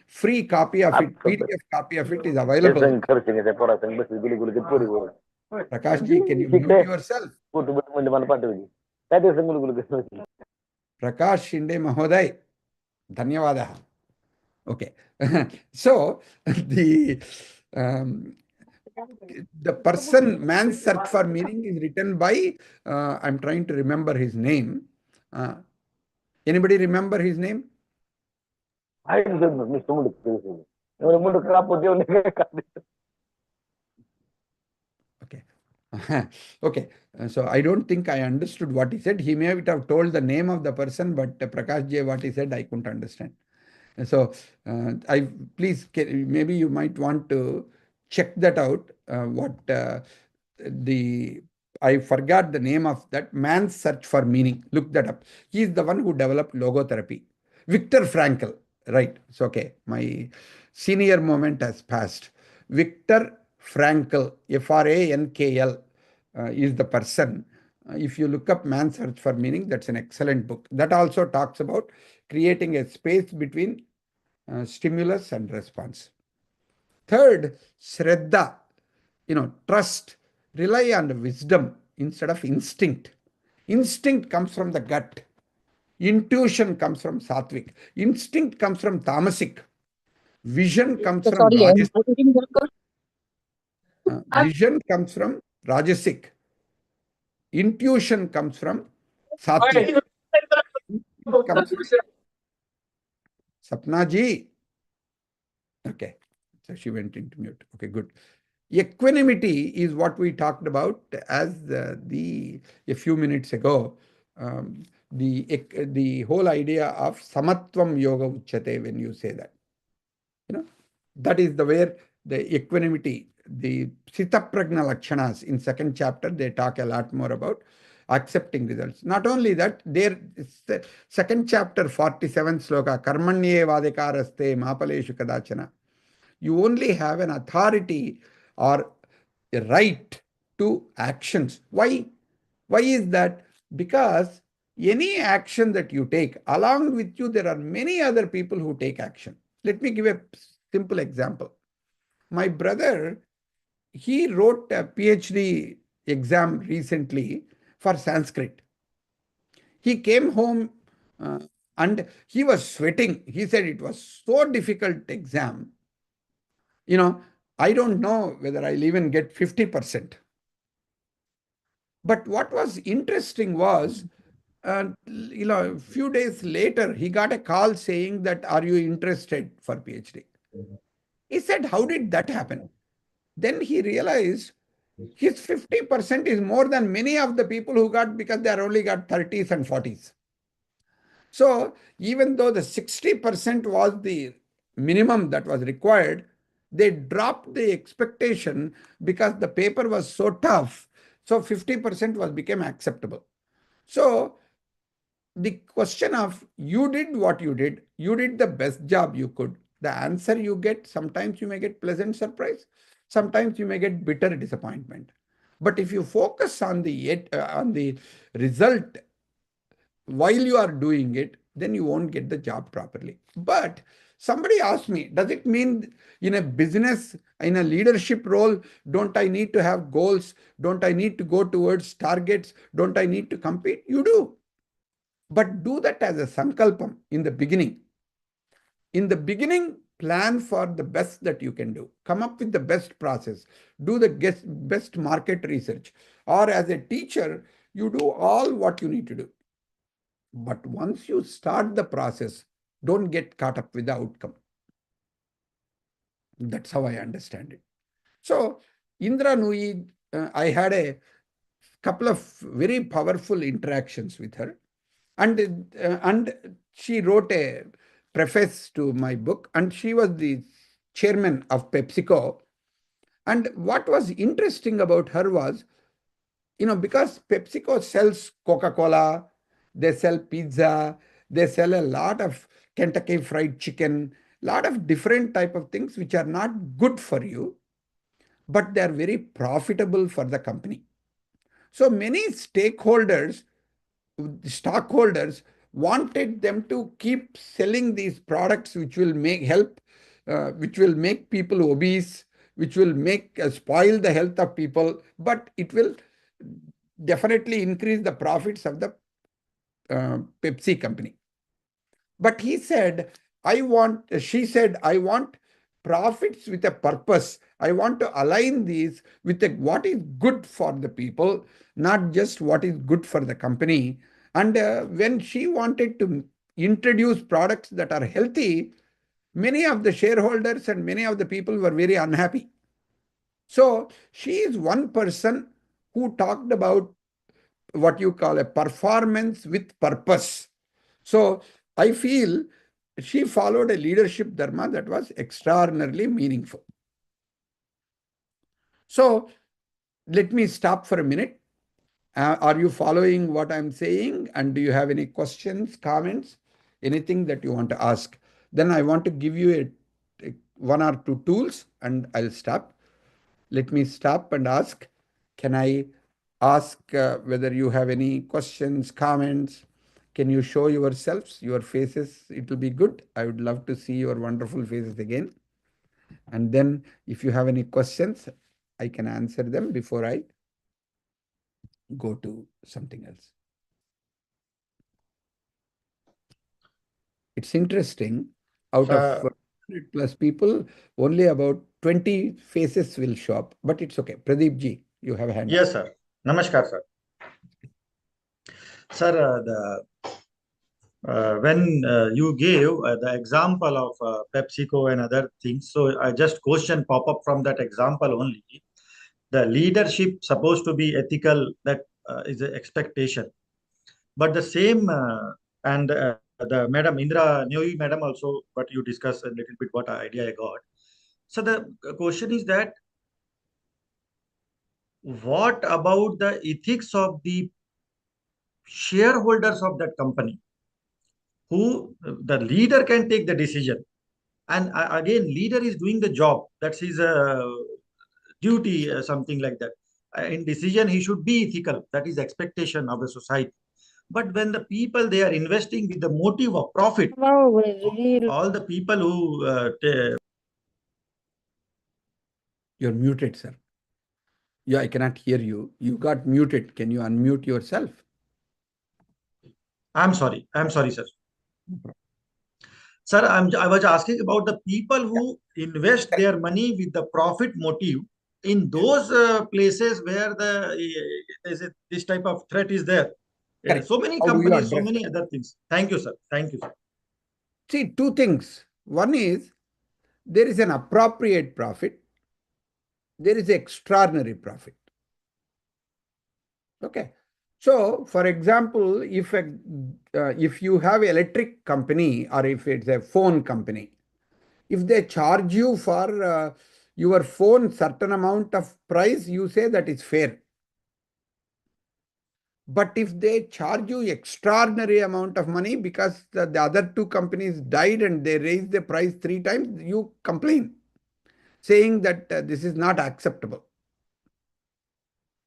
free copy of it. PDF copy of it is available. Prakash ji, can you mute yourself? Prakash Shinde Mahoday, Dhanyavadaha. Okay. So the person, Man's Search for Meaning, is written by, I'm trying to remember his name. Anybody remember his name? Okay. Okay. So I don't think I understood what he said. He may have told the name of the person, but Prakash J, what he said, I couldn't understand. So please, maybe you might want to check that out. I forgot the name of that. Man's Search for Meaning. Look that up. He is the one who developed logotherapy. Viktor Frankl, right? It's okay. My senior moment has passed. Viktor Frankl, Frankl, is the person. If you look up Man's Search for Meaning, that's an excellent book. That also talks about creating a space between stimulus and response. Third, Shraddha, trust, rely on wisdom instead of instinct. Instinct comes from the gut. Intuition comes from Sattvic. Instinct comes from Tamasic. Vision comes from Rajasic. Vision comes from Rajasic. Intuition comes from Sattvic. Sapna ji. Okay. So she went into mute. Okay, good. Equanimity is what we talked about as a few minutes ago. The whole idea of samatvam yoga uchyate, when you say that. That is where the equanimity, the sita prajna lakshanas in second chapter, they talk a lot more about accepting results. Not only that, there second chapter 47 sloka, karmanye vadekaraste mapaleshu kadachana. You only have an authority or a right to actions. Why? Why is that? Because any action that you take, along with you, there are many other people who take action. Let me give a simple example. My brother, he wrote a PhD exam recently for Sanskrit. He came home and he was sweating. He said it was so difficult exam. I don't know whether I'll even get 50%. But what was interesting was, a few days later, he got a call saying that, are you interested for PhD? He said, how did that happen? Then he realized his 50% is more than many of the people who got, because they only got 30s and 40s. So even though the 60% was the minimum that was required, they dropped the expectation because the paper was so tough. So 50% became acceptable. So the question of you did what you did the best job you could. The answer you get, sometimes you may get pleasant surprise, sometimes you may get bitter disappointment. But if you focus on the result while you are doing it, then you won't get the job properly. But somebody asked me, does it mean in a business, in a leadership role, don't I need to have goals? Don't I need to go towards targets? Don't I need to compete? You do. But do that as a sankalpam in the beginning. In the beginning, plan for the best that you can do. Come up with the best process. Do the best market research. Or as a teacher, you do all what you need to do. But once you start the process, don't get caught up with the outcome. That's how I understand it. So, Indra Nui, I had a couple of very powerful interactions with her. And she wrote a preface to my book, and she was the chairman of PepsiCo. And what was interesting about her was, because PepsiCo sells Coca-Cola, they sell pizza, they sell a lot of Kentucky Fried Chicken, lot of different type of things which are not good for you, but they are very profitable for the company. So many stockholders wanted them to keep selling these products which will which will make people obese, which will spoil the health of people, but it will definitely increase the profits of the Pepsi company. But she said, I want profits with a purpose. I want to align these with what is good for the people, not just what is good for the company. And when she wanted to introduce products that are healthy, many of the shareholders and many of the people were very unhappy. So she is one person who talked about what you call a performance with purpose. So I feel she followed a leadership dharma that was extraordinarily meaningful. So let me stop for a minute. Are you following what I'm saying? And do you have any questions, comments, anything that you want to ask? Then I want to give you one or two tools and I'll stop. Let me stop and ask. Can I ask whether you have any questions, comments? Can you show yourselves, your faces? It will be good. I would love to see your wonderful faces again. And then if you have any questions, I can answer them before I go to something else. It's interesting. Out of 100 plus people, only about 20 faces will show up. But it's okay. Pradeep ji, you have a hand up. Yes, sir. Namaskar, sir. Sir, when you gave the example of PepsiCo and other things, so I just question pop up from that example only. The leadership supposed to be ethical, that is the expectation. But the same, and the Madam Indra Noyi Madam also, what you discussed a little bit, what idea I got. So the question is that, what about the ethics of the shareholders of that company, who the leader can take the decision, and again leader is doing the job, that's his duty, something like that. In decision he should be ethical, that is expectation of the society. But when the people, they are investing with the motive of profit, all the people who You're muted, sir. Yeah, I cannot hear you. You got muted. Can you unmute yourself? I'm sorry, sir. Sir, I was asking about the people who invest their money with the profit motive in those places where this type of threat is there. Correct. So many How do you companies, so address many that? other things. Thank you, sir. Thank you, sir. See, two things. One is there is an appropriate profit. There is extraordinary profit. Okay. So, for example, if you have electric company or if it's a phone company, if they charge you for your phone certain amount of price, you say that is fair. But if they charge you extraordinary amount of money because the other two companies died and they raised the price 3 times, you complain, saying that this is not acceptable.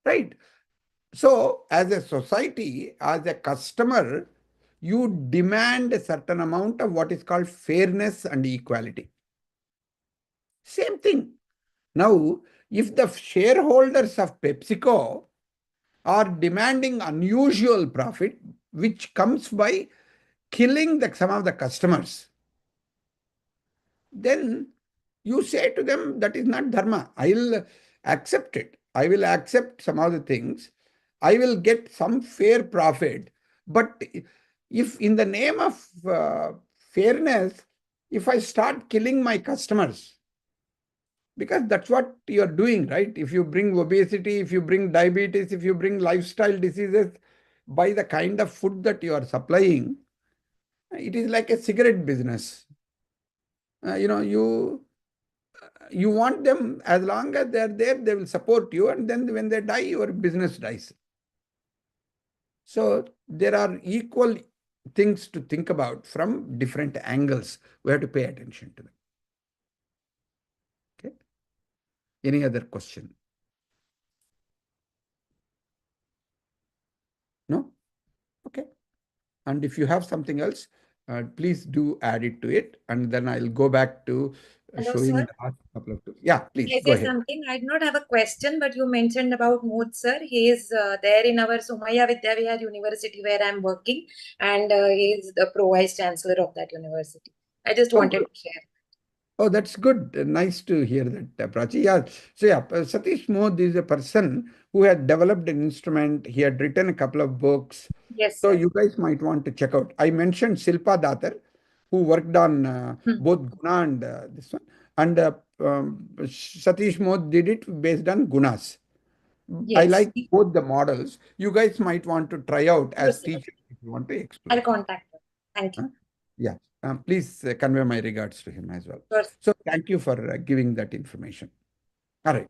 Right? So, as a society, as a customer, you demand a certain amount of what is called fairness and equality. Same thing. Now, if the shareholders of PepsiCo are demanding unusual profit, which comes by killing some of the customers, then you say to them that is not dharma. I will accept it. I will accept some of the things. I will get some fair profit. But if in the name of fairness, if I start killing my customers, because that's what you're doing, right? If you bring obesity, if you bring diabetes, if you bring lifestyle diseases by the kind of food that you are supplying, it is like a cigarette business. You want them, as long as they're there, they will support you, and then when they die, your business dies. So there are equal things to think about from different angles. We have to pay attention to them. Okay. Any other question? No? Okay. And if you have something else, please do add it to it. And then I'll go back to Hello, showing sir. the last couple of tools. Yeah, please Can I go say ahead. something? I do not have a question, but you mentioned about Mood, sir. He is there in our Somaya Vidyavihar University where I'm working, and he is the Pro Vice Chancellor of that university. I just Oh, wanted good. to share. Oh, that's good. Nice to hear that, Prachi. Yeah. So, yeah, Satish Modh is a person who had developed an instrument. He had written a couple of books. Yes, So, sir. you guys might want to check out. I mentioned Silpa Datar, who worked on both Guna and this one. And Satish Modh did it based on Gunas. I Yes. like both the models. You guys might want to try out Sure, as sir. teachers if you want to I'll explore. contact him. Thank you. Huh? Yeah. Please convey my regards to him as well. Sure, sir. So thank you for giving that information. All right.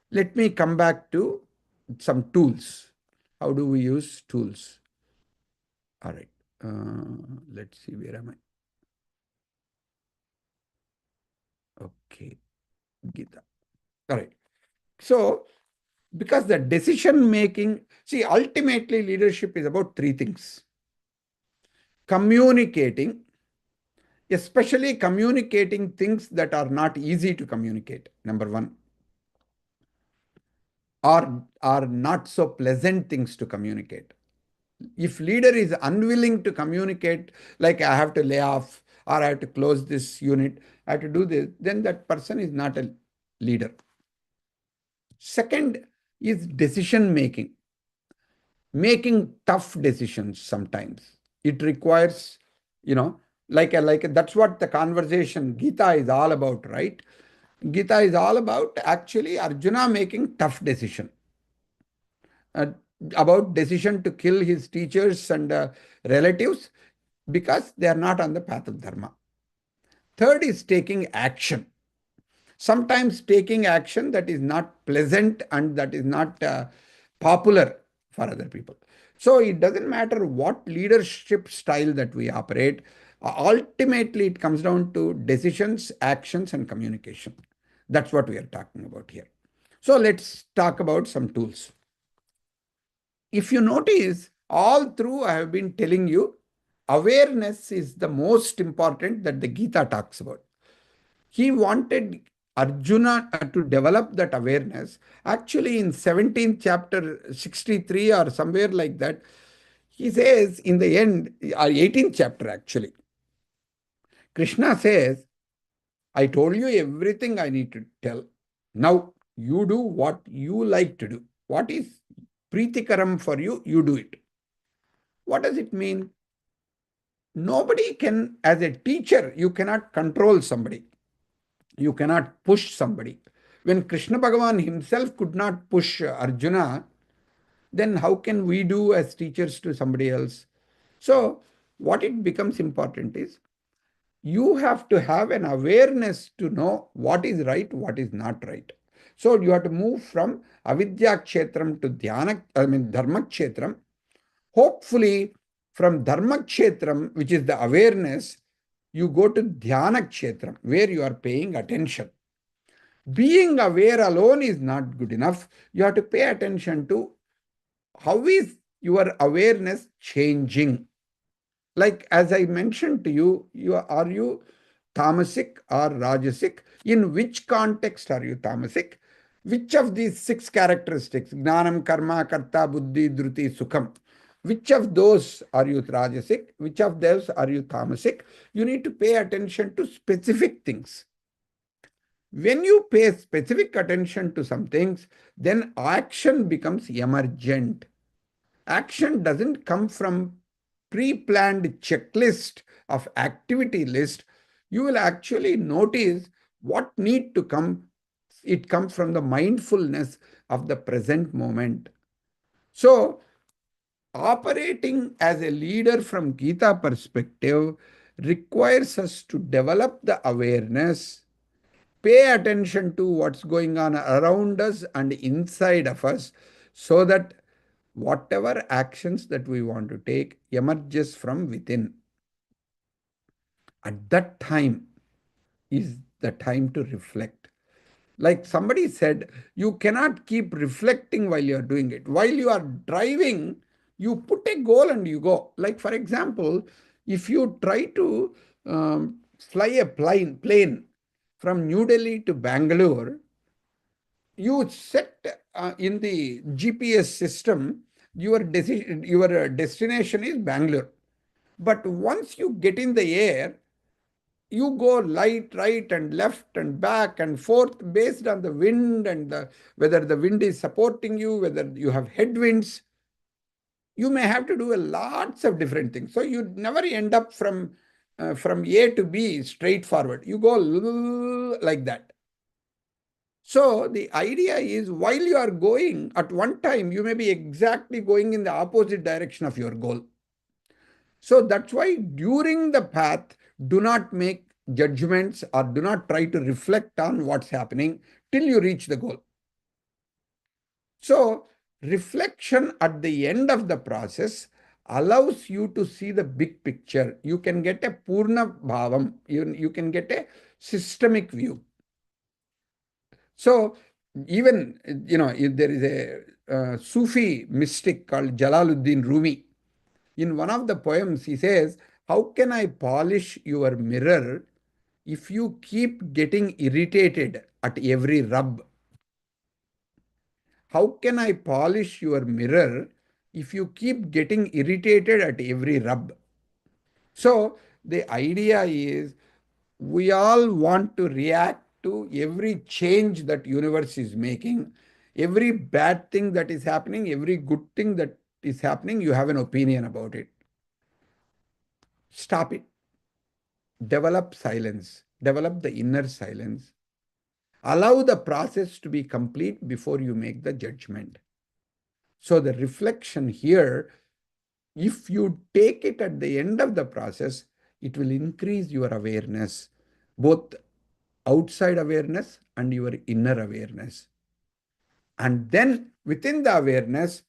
Let me come back to some tools. How do we use tools? All right. Let's see, where am I? Okay. Gita. All right. So, because the decision making, see, ultimately leadership is about three things: communicating, especially communicating things that are not easy to communicate, number one, or not so pleasant things to communicate. If leader is unwilling to communicate, like I have to lay off or I have to close this unit, I have to do this, then that person is not a leader. Second is decision making, making tough decisions sometimes. It requires, you know, that's what the conversation Gita is all about, right? Gita is all about actually Arjuna making tough decision. Uh, about decision to kill his teachers and relatives because they are not on the path of dharma. Third is taking action. Sometimes taking action that is not pleasant and that is not popular for other people. So it doesn't matter what leadership style that we operate. Ultimately, it comes down to decisions, actions, and communication. That's what we are talking about here. So let's talk about some tools. If you notice, all through I have been telling you, awareness is the most important that the Gita talks about. He wanted Arjuna to develop that awareness. Actually, in 17th chapter 63 or somewhere like that, he says in the end, or 18th chapter actually, Krishna says, I told you everything I need to tell. Now you do what you like to do. What is Preetikaram for you, you do it. What does it mean? Nobody can, as a teacher, you cannot control somebody. You cannot push somebody. When Krishna Bhagavan himself could not push Arjuna, then how can we do as teachers to somebody else? So, what it becomes important is you have to have an awareness to know what is right, what is not right. So, you have to move from avidya kshetram to dharma kshetram. Hopefully, from dharma kshetram, which is the awareness, you go to dhyana kshetram, where you are paying attention. Being aware alone is not good enough. You have to pay attention to how is your awareness changing. Like as I mentioned to you, are you tamasic or rajasic? In which context are you tamasic? Which of these six characteristics, gnanam, karma, karta, buddhi, dhruti, sukham, which of those are you rajasic? Which of those are you tamasic? You need to pay attention to specific things. When you pay specific attention to some things, then action becomes emergent. Action doesn't come from pre-planned checklist of activity list. You will actually notice what need to come. It comes from the mindfulness of the present moment. So, operating as a leader from Gita perspective requires us to develop the awareness, pay attention to what's going on around us and inside of us, so that whatever actions that we want to take emerges from within. At that time is the time to reflect. Like somebody said, you cannot keep reflecting while you are doing it. While you are driving, You put a goal and you go. Like, for example, if you try to fly a plane from New Delhi to Bangalore, you set in the GPS system, your destination is Bangalore. But once you get in the air, you go right and left and back and forth based on the wind and whether the wind is supporting you, whether you have headwinds. You may have to do lots of different things. So you never end up from A to B straightforward. You go like that. So the idea is, while you are going, at one time, you may be exactly going in the opposite direction of your goal. So that's why during the path, do not make judgments or do not try to reflect on what's happening till you reach the goal. So reflection at the end of the process allows you to see the big picture. You can get a Purna Bhavam, you can get a systemic view. So even, if there is a Sufi mystic called Jalaluddin Rumi. In one of the poems, he says, how can I polish your mirror if you keep getting irritated at every rub? How can I polish your mirror if you keep getting irritated at every rub? So the idea is, we all want to react to every change that universe is making. Every bad thing that is happening, every good thing that is happening, you have an opinion about it. Stop it. Develop silence. Develop the inner silence. Allow the process to be complete before you make the judgment. So the reflection here, if you take it at the end of the process, it will increase your awareness, both outside awareness and your inner awareness. And then within the awareness,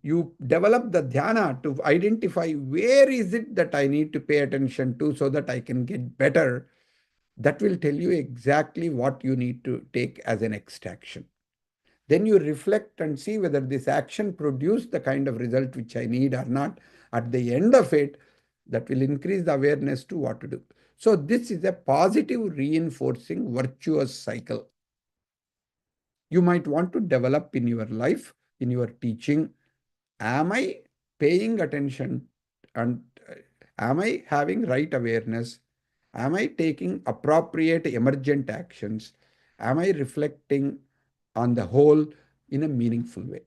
you develop the dhyana to identify where is it that I need to pay attention to so that I can get better. That will tell you exactly what you need to take as a next action. Then you reflect and see whether this action produced the kind of result which I need or not. At the end of it, that will increase the awareness to what to do. So this is a positive reinforcing virtuous cycle. You might want to develop in your life, in your teaching. Am I paying attention and am I having right awareness? Am I taking appropriate emergent actions? Am I reflecting on the whole in a meaningful way?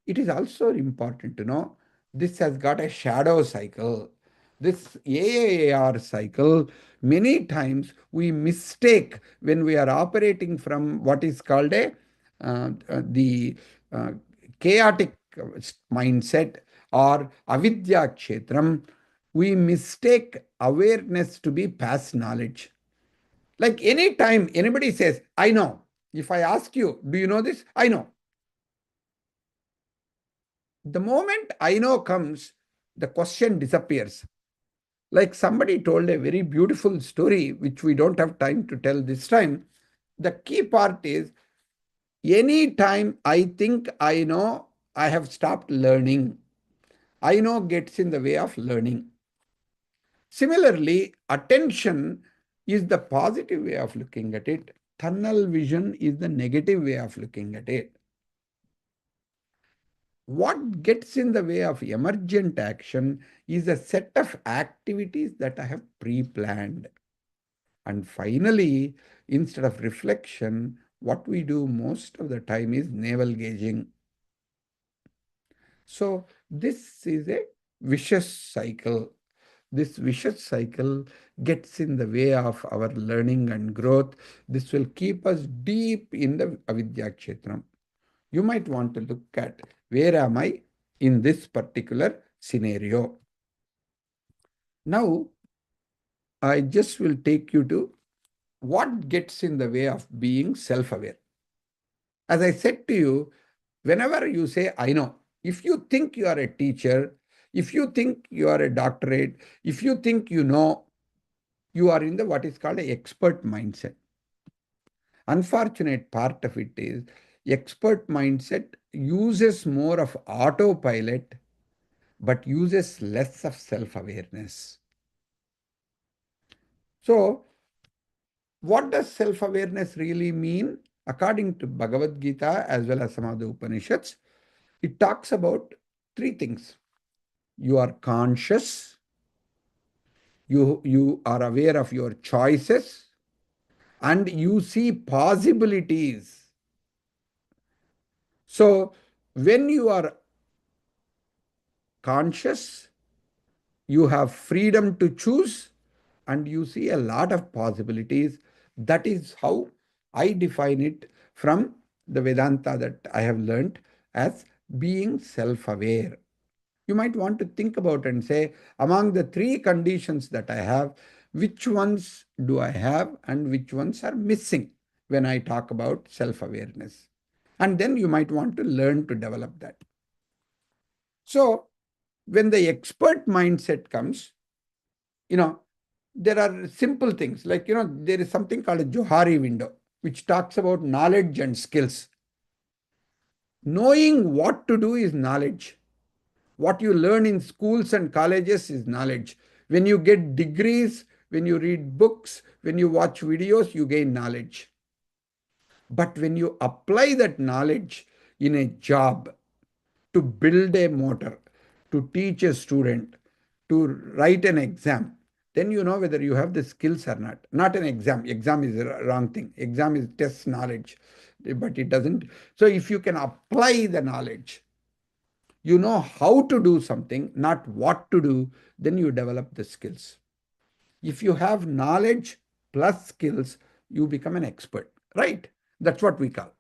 It is also important to know this has got a shadow cycle. This AAR cycle, many times we mistake when we are operating from what is called the chaotic mindset or avidya kshetram. We mistake awareness to be past knowledge. Like any time anybody says, I know. If I ask you, do you know this? I know. The moment I know comes, the question disappears. Like somebody told a very beautiful story, which we don't have time to tell this time. The key part is, any time I think I know, I have stopped learning. I know gets in the way of learning. Similarly, attention is the positive way of looking at it. Tunnel vision is the negative way of looking at it. What gets in the way of emergent action is a set of activities that I have pre-planned. And finally, instead of reflection, what we do most of the time is navel gazing. So this is a vicious cycle. This vicious cycle gets in the way of our learning and growth. This will keep us deep in the avidya kshetram. You might want to look at, where am I in this particular scenario? Now, I just will take you to what gets in the way of being self-aware. As I said to you, whenever you say, I know, if you think you are a teacher, if you think you are a doctorate, if you think you know, you are in the what is called an expert mindset. Unfortunate part of it is, expert mindset uses more of autopilot, but uses less of self-awareness. So, what does self-awareness really mean? According to Bhagavad Gita as well as some of the Upanishads, it talks about three things. You are conscious, you are aware of your choices, and you see possibilities. So, when you are conscious, you have freedom to choose, and you see a lot of possibilities. That is how I define it from the Vedanta that I have learned as being self-aware. You might want to think about and say, among the three conditions that I have, which ones do I have and which ones are missing when I talk about self-awareness? And then you might want to learn to develop that. So, when the expert mindset comes, there are simple things like, there is something called a Johari window, which talks about knowledge and skills. Knowing what to do is knowledge. What you learn in schools and colleges is knowledge. When you get degrees, when you read books, when you watch videos, you gain knowledge. But when you apply that knowledge in a job, to build a motor, to teach a student, to write an exam, then you know whether you have the skills or not. Not an exam. Exam is a wrong thing. Exam is test knowledge, but it doesn't. So if you can apply the knowledge, you know how to do something, not what to do, then you develop the skills. If you have knowledge plus skills, you become an expert, right? That's what we call.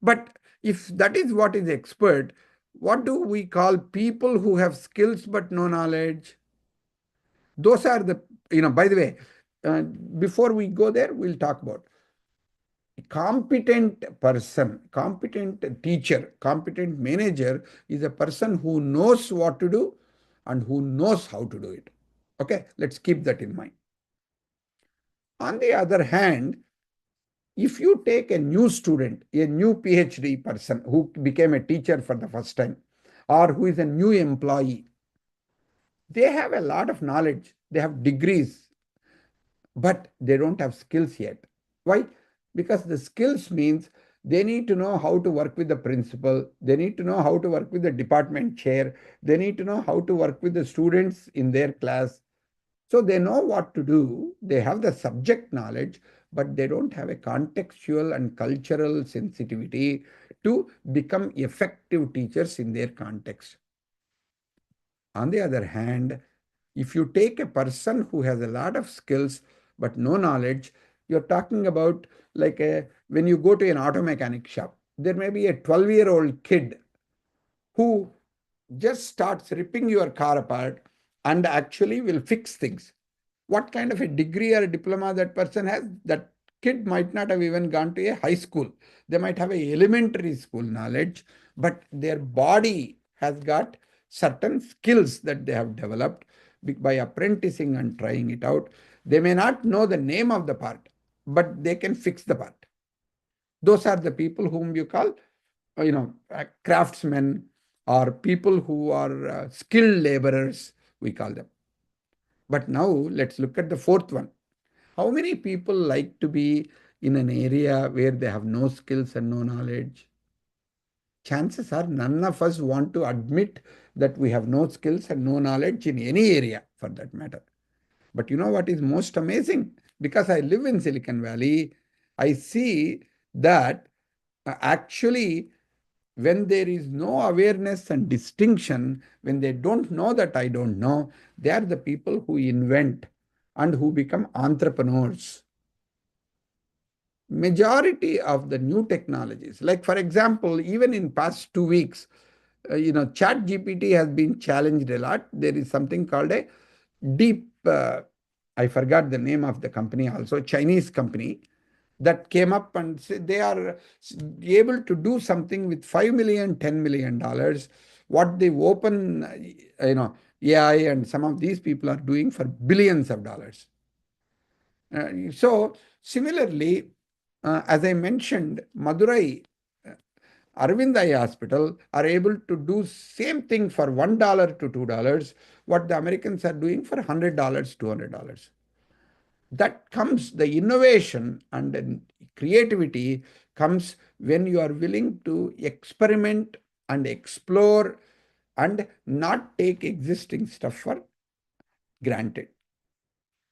But if that is what is expert, what do we call people who have skills but no knowledge? Those are the, by the way, before we go there, we'll talk about a competent person, competent teacher, competent manager is a person who knows what to do and who knows how to do it. Okay, let's keep that in mind. On the other hand, if you take a new student, a new PhD person who became a teacher for the first time, or who is a new employee, they have a lot of knowledge, they have degrees, but they don't have skills yet. Why? Because the skills means they need to know how to work with the principal, they need to know how to work with the department chair, they need to know how to work with the students in their class. So they know what to do, they have the subject knowledge, but they don't have a contextual and cultural sensitivity to become effective teachers in their context. On the other hand, if you take a person who has a lot of skills but no knowledge, you're talking about like when you go to an auto mechanic shop, there may be a 12-year-old kid who just starts ripping your car apart and actually will fix things. What kind of a degree or a diploma that person has, that kid might not have even gone to a high school. They might have a elementary school knowledge, but their body has got certain skills that they have developed by apprenticing and trying it out. They may not know the name of the part, but they can fix the part. Those are the people whom you call, craftsmen, or people who are skilled laborers, we call them. But now let's look at the fourth one. How many people like to be in an area where they have no skills and no knowledge? Chances are none of us want to admit that we have no skills and no knowledge in any area for that matter. But you know what is most amazing? Because I live in Silicon Valley, I see that actually when there is no awareness and distinction, when they don't know that I don't know, they are the people who invent and who become entrepreneurs. Majority of the new technologies, like for example, even in past 2 weeks, Chat GPT has been challenged a lot. There is something called a deep, I forgot the name of the company also, Chinese company, that came up and said they are able to do something with $5 million, $10 million. What the open, AI and some of these people are doing for billions of dollars. So similarly, as I mentioned, Madurai Arvind Eye Hospital are able to do same thing for $1 to $2, what the Americans are doing for $100, $200. That comes, the innovation and the creativity comes when you are willing to experiment and explore and not take existing stuff for granted.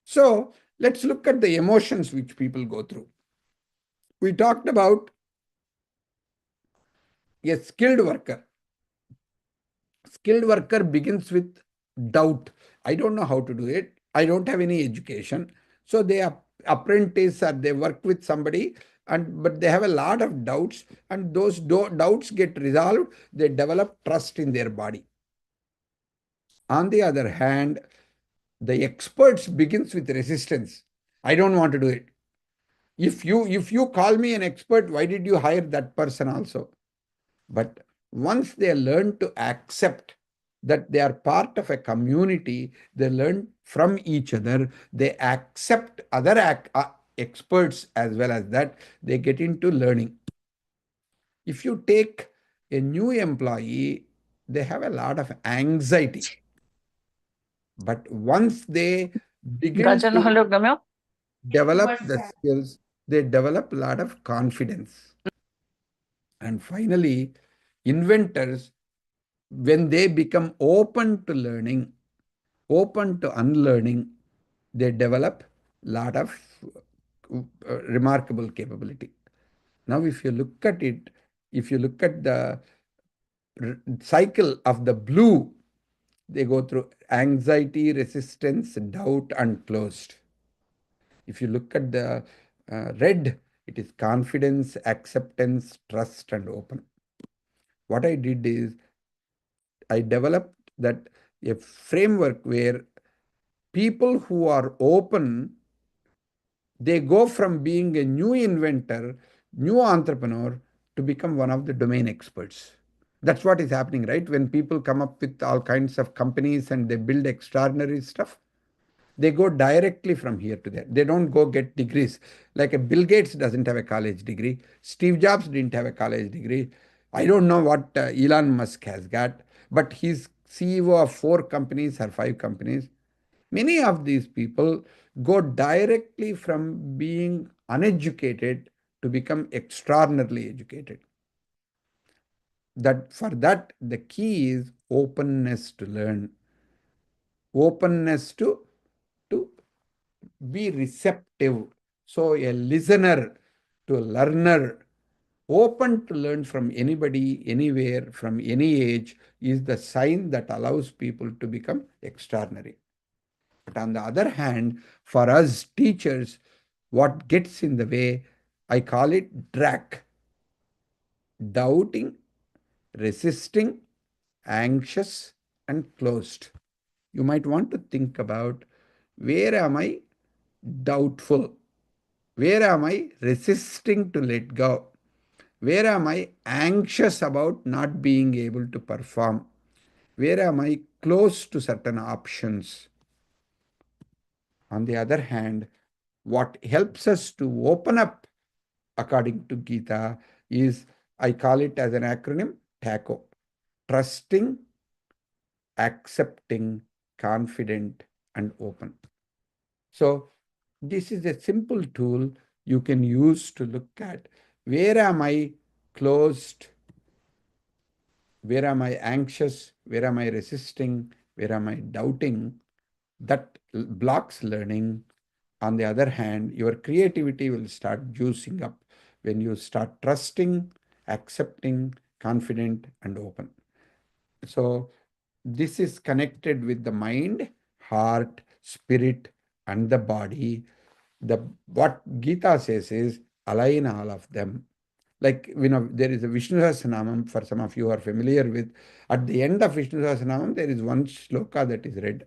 So let's look at the emotions which people go through. We talked about a skilled worker. Skilled worker begins with doubt. I don't know how to do it. I don't have any education. So they are apprentice or they work with somebody, but they have a lot of doubts, and those doubts get resolved. They develop trust in their body. On the other hand, the experts begins with resistance. I don't want to do it. If you call me an expert, why did you hire that person also? But once they learn to accept that they are part of a community, they learn from each other, they accept other experts as well as that, they get into learning. If you take a new employee, they have a lot of anxiety. But once they begin to develop the skills, they develop a lot of confidence. And finally, inventors, when they become open to learning, open to unlearning, they develop a lot of remarkable capability. Now, if you look at it, if you look at the cycle of the blue, they go through anxiety, resistance, doubt, and closed. If you look at the red, it is confidence, acceptance, trust, and open. What I did is I developed that a framework where people who are open, they go from being a new inventor, new entrepreneur, to become one of the domain experts. That's what is happening, right? When people come up with all kinds of companies and they build extraordinary stuff, they go directly from here to there. They don't go get degrees. Like a Bill Gates doesn't have a college degree. Steve Jobs didn't have a college degree. I don't know what Elon Musk has got, but he's CEO of 4 companies or 5 companies. Many of these people go directly from being uneducated to become extraordinarily educated. That for that, the key is openness to learn, openness to be receptive. So a listener to a learner, open to learn from anybody, anywhere, from any age, is the sign that allows people to become extraordinary. But on the other hand, for us teachers, what gets in the way, I call it DRAC: doubting, resisting, anxious, and closed. You might want to think about, where am I doubtful? Where am I resisting to let go? Where am I anxious about not being able to perform? Where am I close to certain options? On the other hand, what helps us to open up, according to Gita, is, I call it as an acronym, TACO: trusting, accepting, confident, and open. So this is a simple tool you can use to look at, where am I closed, where am I anxious, where am I resisting, where am I doubting. That blocks learning. On the other hand, your creativity will start juicing up when you start trusting, accepting, confident, and open. So this is connected with the mind, heart, spirit, and the body. What Gita says is, align all of them. Like, there is a Vishnu Sahasranamam, for some of you are familiar with. At the end of Vishnu Sahasranamam, there is one shloka that is read.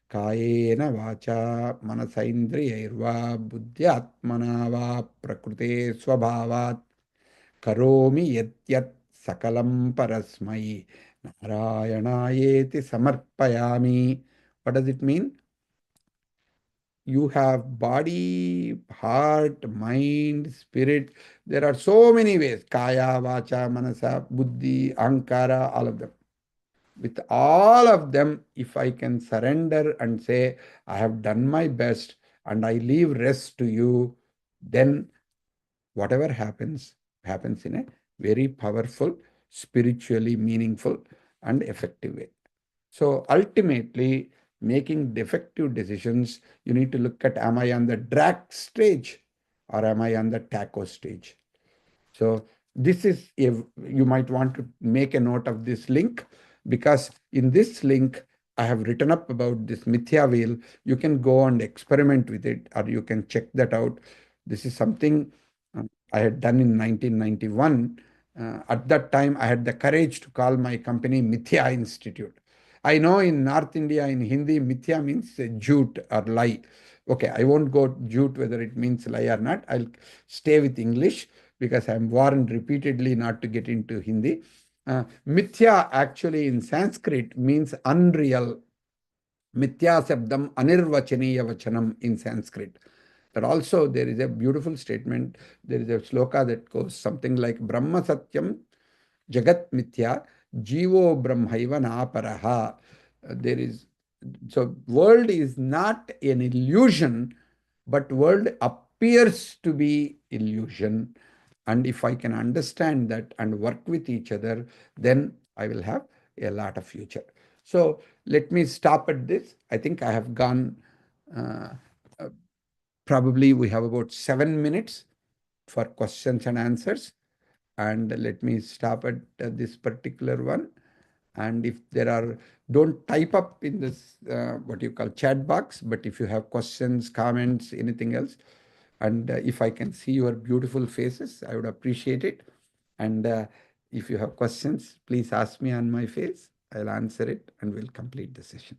Kayena vacha manasaindriyairva buddhyatmana va prakrute swabhavat karomi yat yat sakalam parasmai narayanayeti samarpayami. What does it mean? you have body, heart, mind, spirit. There are so many ways. Kaya, vacha, manasa, buddhi, ahankara, all of them. With all of them, if I can surrender and say, I have done my best and I leave rest to you, then whatever happens, happens in a very powerful, spiritually meaningful, and effective way. So ultimately, making defective decisions, you need to look at, am I on the drag stage or am I on the taco stage? So this is, if you might want to make a note of this link, because in this link, I have written up about this Mithya wheel. You can go and experiment with it, or you can check that out. This is something I had done in 1991. At that time, I had the courage to call my company Mithya Institute. I know in North India, in Hindi, Mithya means jute or lie. Okay, I won't go jute whether it means lie or not. I'll stay with English because I'm warned repeatedly not to get into Hindi. Mithya actually in Sanskrit means unreal. Mithya sabdam anirvachaniya vachanam in Sanskrit. But also there is a beautiful statement. There is a sloka that goes something like Brahma Satyam Jagat Mithya Jivo Brahmaiva Naparaha. There is, so world is not an illusion, but world appears to be illusion. And if I can understand that and work with each other, then I will have a lot of future. So let me stop at this. I think I have gone, uh, uh, probably we have about 7 minutes for questions and answers. And let me stop at this particular one. And if there are, don't type up in this, what you call chat box, but if you have questions, comments, anything else, and if I can see your beautiful faces, I would appreciate it. And if you have questions, please ask me on my face. I'll answer it and we'll complete the session.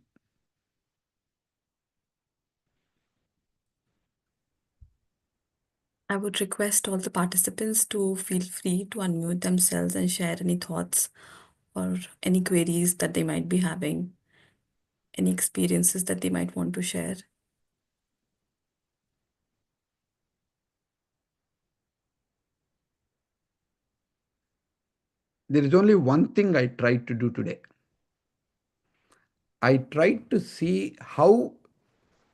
I would request all the participants to feel free to unmute themselves and share any thoughts or any queries that they might be having, any experiences that they might want to share. There is only one thing I tried to do today. I tried to see how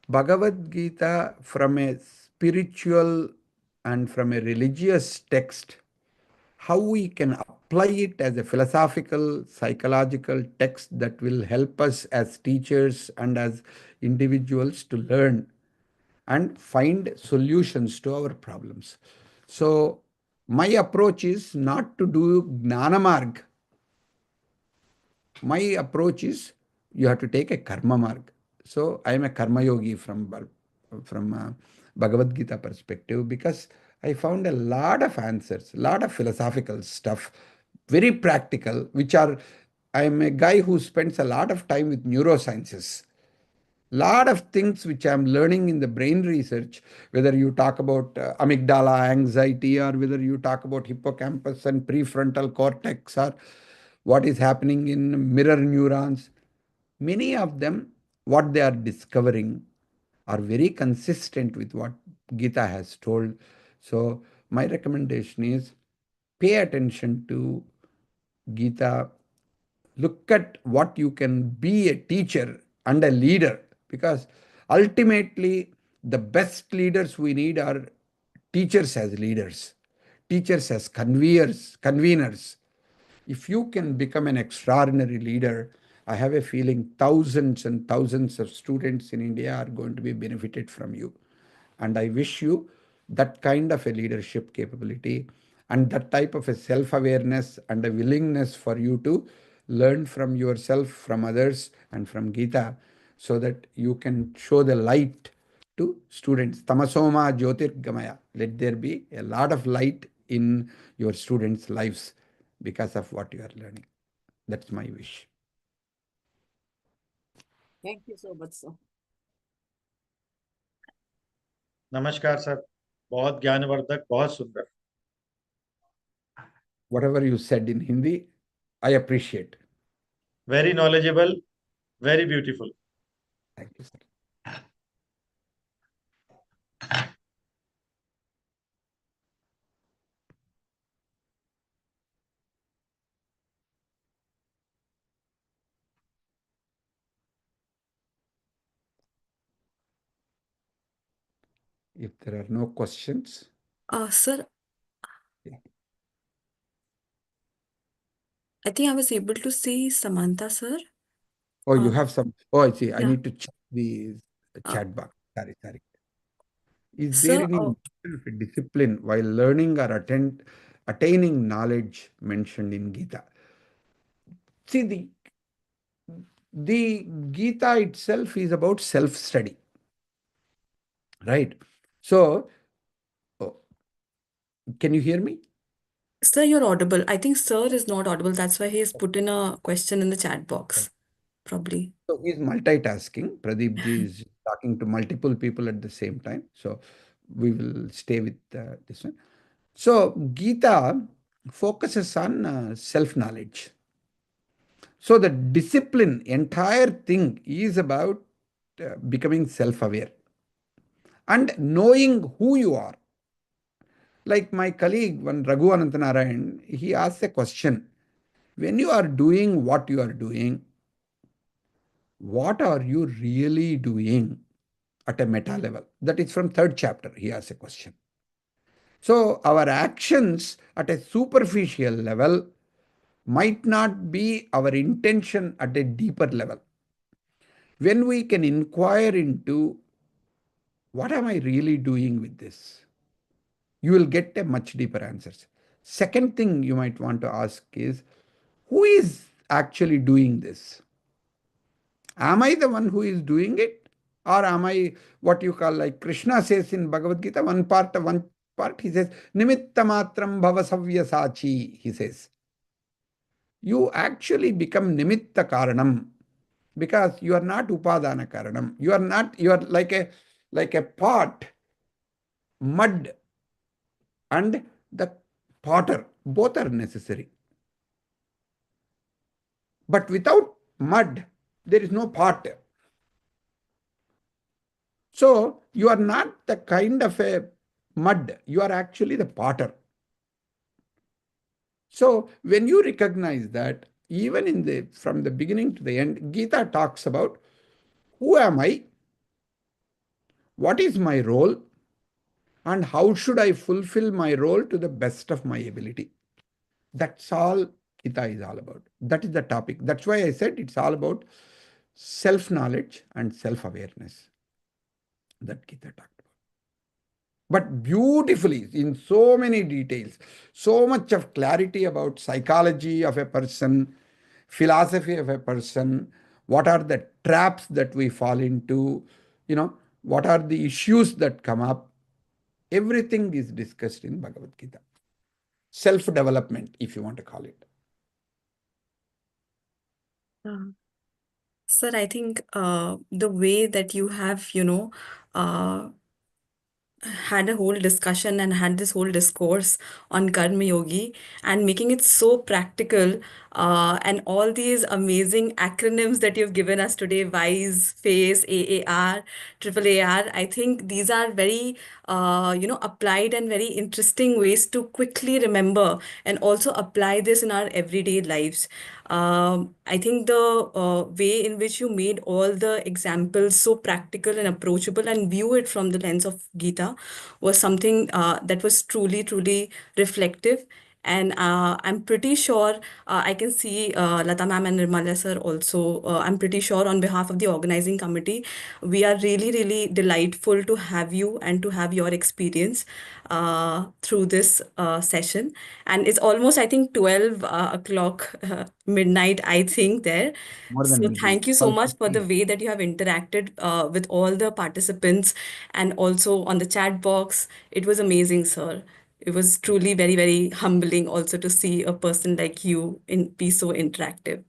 Bhagavad Gita from a spiritual and from a religious text, how we can apply it as a philosophical, psychological text that will help us as teachers and as individuals to learn and find solutions to our problems. So my approach is not to do Gnanamarg. My approach is you have to take a karma marg. So I am a karma yogi from Bhagavad Gita perspective, because I found a lot of answers, a lot of philosophical stuff, very practical, which are, I am a guy who spends a lot of time with neurosciences. Lot of things which I'm learning in the brain research, whether you talk about amygdala, anxiety, or whether you talk about hippocampus and prefrontal cortex, or what is happening in mirror neurons. Many of them, what they are discovering are very consistent with what Gita has told. So my recommendation is pay attention to Gita. Look at what you can be a teacher and a leader, because ultimately the best leaders we need are teachers as leaders, teachers as conveners. If you can become an extraordinary leader, I have a feeling thousands and thousands of students in India are going to be benefited from you. And I wish you that kind of a leadership capability and that type of a self-awareness and a willingness for you to learn from yourself, from others, and from Gita, so that you can show the light to students. Tamasoma Jyotirgamaya. Let there be a lot of light in your students' lives because of what you are learning. That's my wish. Thank you so much, sir. नमस्कार sir, बहुत ज्ञानवर्धक, बहुत सुंदर. Whatever you said in Hindi, I appreciate. Very knowledgeable, very beautiful. Thank you, sir. If there are no questions, Sir, yeah. I think I was able to see Samantha, sir. Oh, you Uh, have some. Oh, I see. I yeah. need to check the Uh, chat box. Sorry. Is there sir, any mention of a discipline while learning or attaining knowledge mentioned in Gita? See, the Gita itself is about self-study, right? So, oh, can you hear me? sir, you're audible. I think sir is not audible. That's why he has put in a question in the chat box, probably. So he's multitasking. Pradeep ji is talking to multiple people at the same time. So we will stay with this one. So Gita focuses on self-knowledge. So the discipline, entire thing is about becoming self-aware and knowing who you are. Like my colleague, one Raghu Anantanarayan, he asks a question. When you are doing what you are doing, what are you really doing at a meta level? That is from third chapter. He asks a question. So our actions at a superficial level might not be our intention at a deeper level. When we can inquire into what am I really doing with this, you will get a much deeper answers. Second thing you might want to ask is, who is actually doing this? Am I the one who is doing it? Or am I what you call, like Krishna says in Bhagavad Gita, one part he says, Nimitta matram bhava savyasachi, he says. You actually become nimitta karanam because you are not upadana karanam. You are like a pot, mud and the potter. Both are necessary. But without mud, there is no pot. So you are not the kind of a mud, you are actually the potter. So when you recognize that, even from the beginning to the end, Gita talks about who am I, what is my role, and how should I fulfill my role to the best of my ability. That's all Gita is all about. That is the topic. That's why I said it's all about self-knowledge and self-awareness that Gita talked about. But beautifully, in so many details, so much of clarity about psychology of a person, philosophy of a person, what are the traps that we fall into, what are the issues that come up. Everything is discussed in Bhagavad Gita. Self-development, if you want to call it. uh, sir, I think the way that you have, uh, had a whole discussion and had this whole discourse on Karma Yogi and making it so practical, and all these amazing acronyms that you've given us today, WISE, FACE, AAR, triple AR. I think these are very, applied and very interesting ways to quickly remember and also apply this in our everyday lives. I think the way in which you made all the examples so practical and approachable and view it from the lens of Gita was something that was truly, truly reflective. And I'm pretty sure I can see Lata ma'am and Nirmala sir also. I'm pretty sure on behalf of the organizing committee, we are really, really delightful to have you and to have your experience through this session. And it's almost, I think, 12 o'clock midnight, I think, there. More than So midnight. thank you so much for the way that you have interacted with all the participants and also on the chat box. It was amazing, sir. It was truly very, very humbling also to see a person like you be so interactive.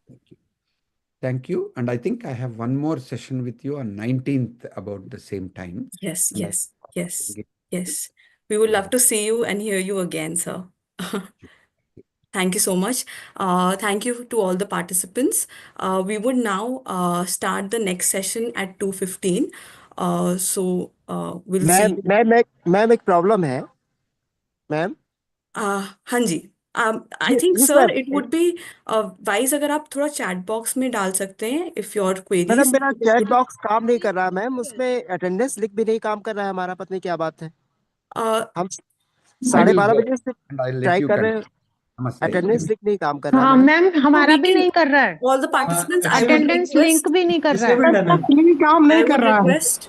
Thank you. Thank you. And I think I have one more session with you on 19th about the same time. Yes, And I yes, yes, engage you. yes. We would love Yeah. to see you and hear you again, sir. Thank you so much. Thank you to all the participants. We would now start the next session at 2:15. We'll see ma'am you. Ma'am एक problem है ma'am हाँ जी. I think जी sir sir it would be wise अगर आप थोड़ा chat box में डाल सकते हैं if your मैडम queries मेरा it चैट would बॉक्स काम नहीं कर रहा है मैम, उसमें अटेंडेंस लिंक भी नहीं काम कर रहा है हमारा, पता नहीं क्या बात है। uh, हम I will 12:30 go बजे से and I'll let try you कर रहे continue. हैं, Namaste. अटेंडेंस लिंक नहीं काम कर रहा है हाँ मैडम। मैम, so हमारा we भी can नहीं कर रहा है, all the participants I would attendance link request भी नहीं कर रहा है। Disabled है मैम। क्लिक काम I नहीं कर would रहा है। request,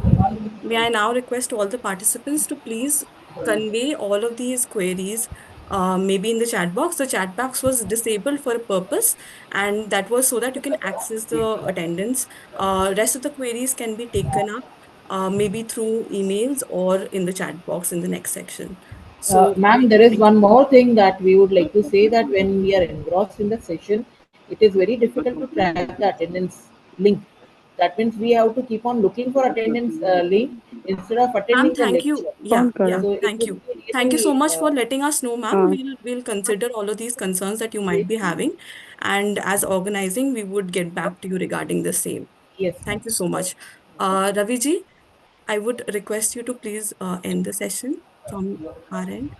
may I now request all the participants to please convey all of these queries, maybe in the chat box. The chat box was disabled for a purpose, and that was so that you can access the attendance. Rest of the queries can be taken up, maybe through emails or in the chat box in the next section. So, Ma'am, there is thank one you. more thing that we would like to say, that when we are engrossed in the session, it is very difficult to track the attendance link. That means we have to keep on looking for attendance link instead of Ma'am, attending the thank you. lecture. Yeah, yeah, So it thank would you. be Thank you so really much for letting us know, ma'am. We'll consider all of these concerns that you might be having, and as organizing, we would get back to you regarding the same. yes. Thank you so much. Ravi ji, I would request you to please end the session from our end.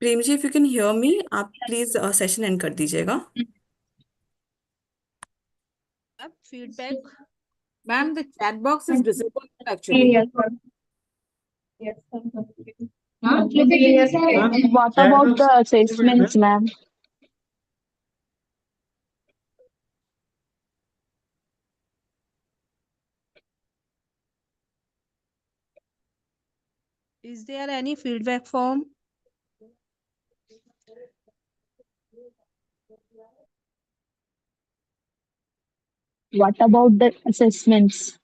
Prem ji, if you can hear me, आप please session end कर दीजिएगा. अब feedback Ma'am, the chat box is disabled actually. What about the assessments, ma'am? Is there any feedback form? What about the assessments?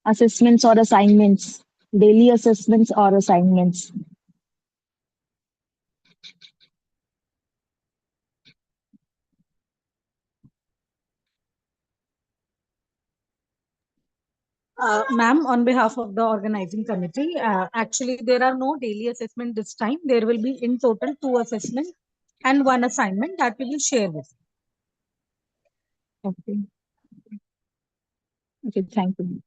Assessments or assignments? Daily assessments or assignments? Ma'am, on behalf of the organizing committee, actually there are no daily assessment this time. There will be in total 2 assessments and 1 assignment that we will share with you. Okay. Okay, thank you.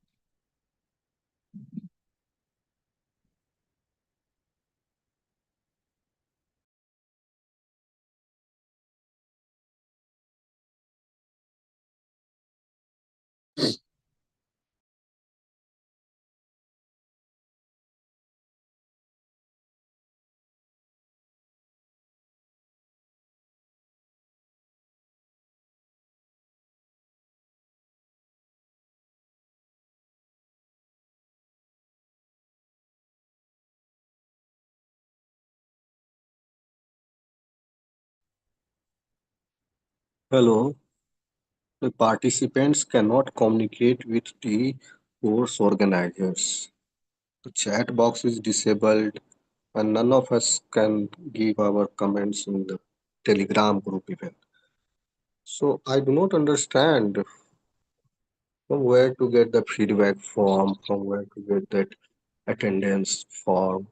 Hello. The participants cannot communicate with the course organizers. The chat box is disabled and none of us can give our comments in the Telegram group even. So I do not understand from where to get the feedback form, from where to get that attendance form.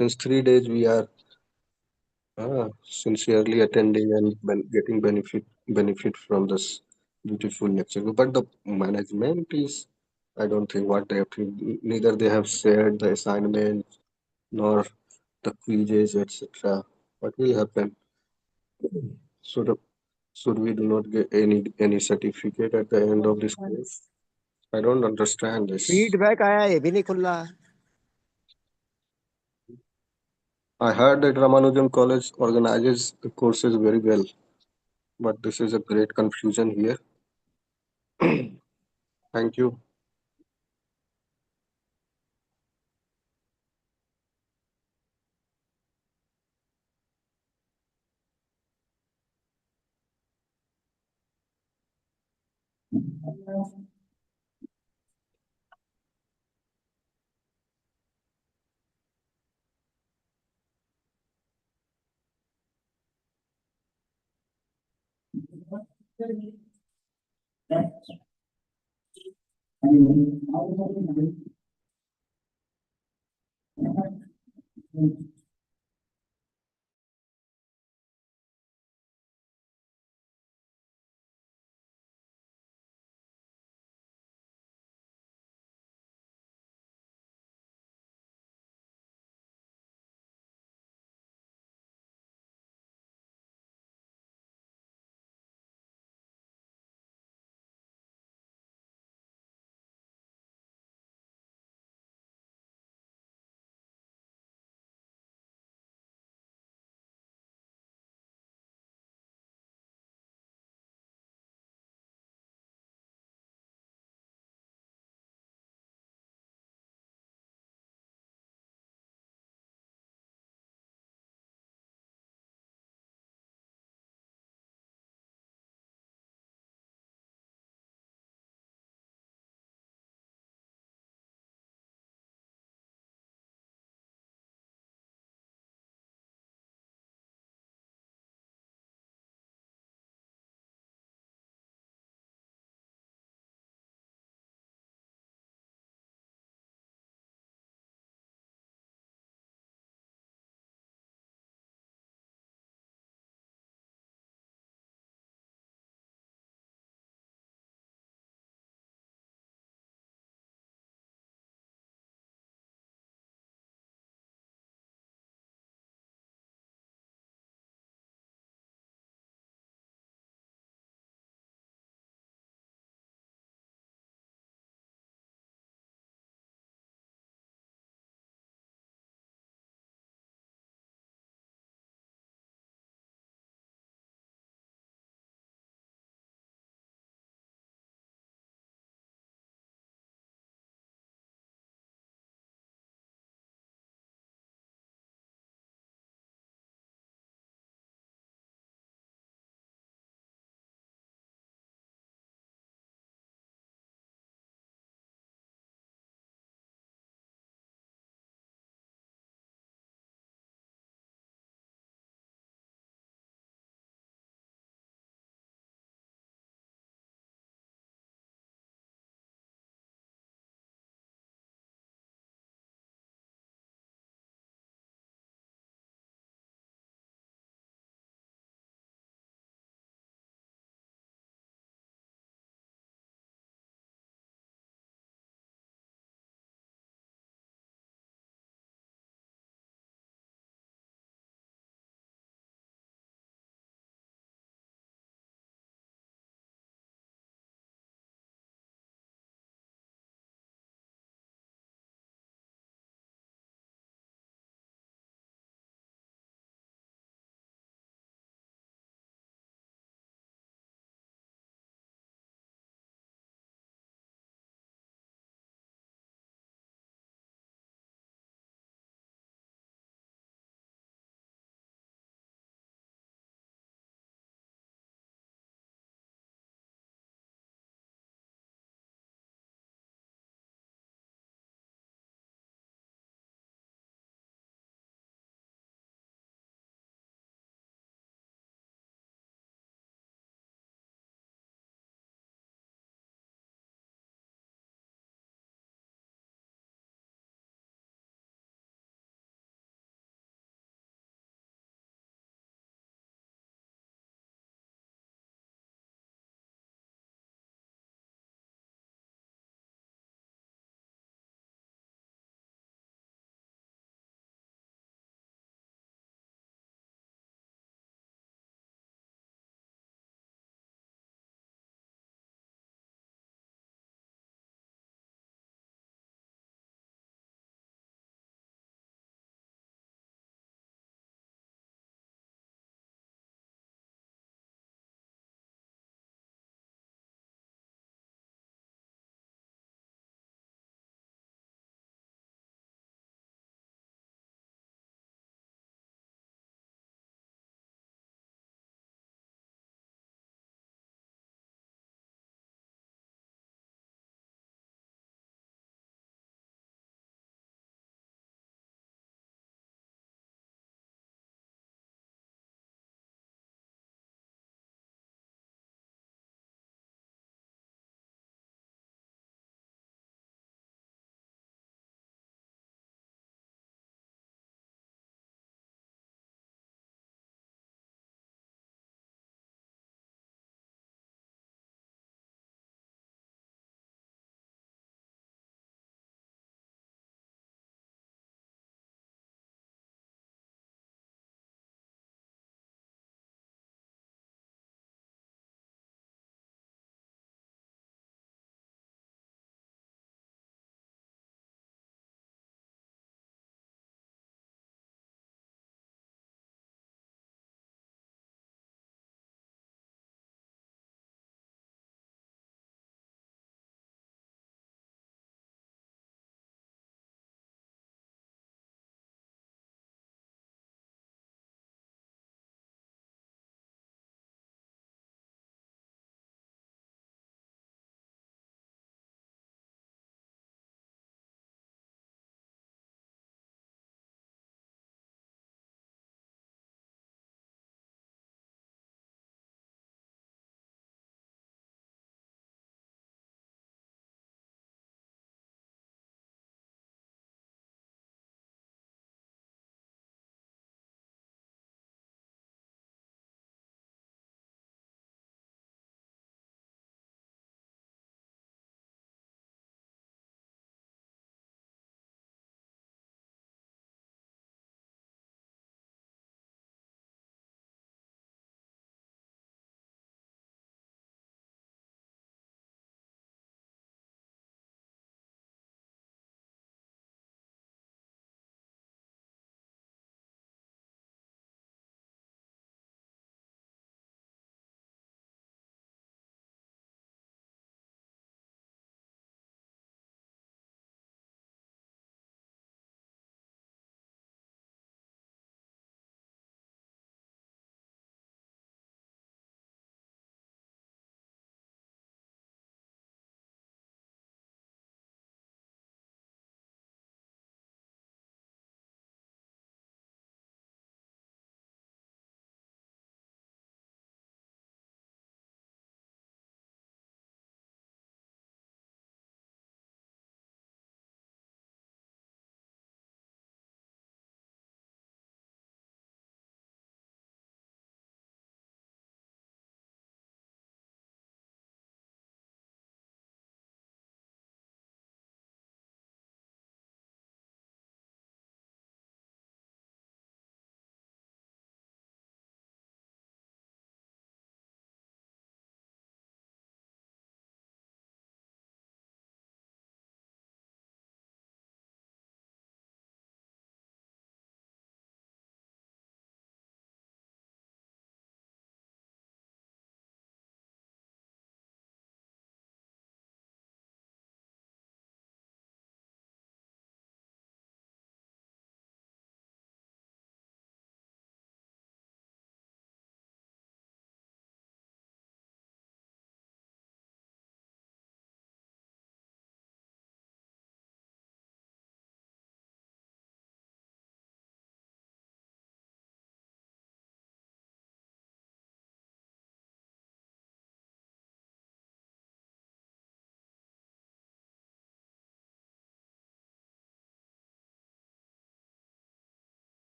Since 3 days we are sincerely attending and getting benefit from this beautiful lecture. But the management is, I don't think what they have to, neither they have shared the assignment nor the quizzes, etc. What will happen? Should should we do not get any certificate at the end of this course? I don't understand this. Feedback आया ये भी नहीं खुल रहा है। I heard that Ramanujan College organizes the courses very well, but this is a great confusion here. Thank you.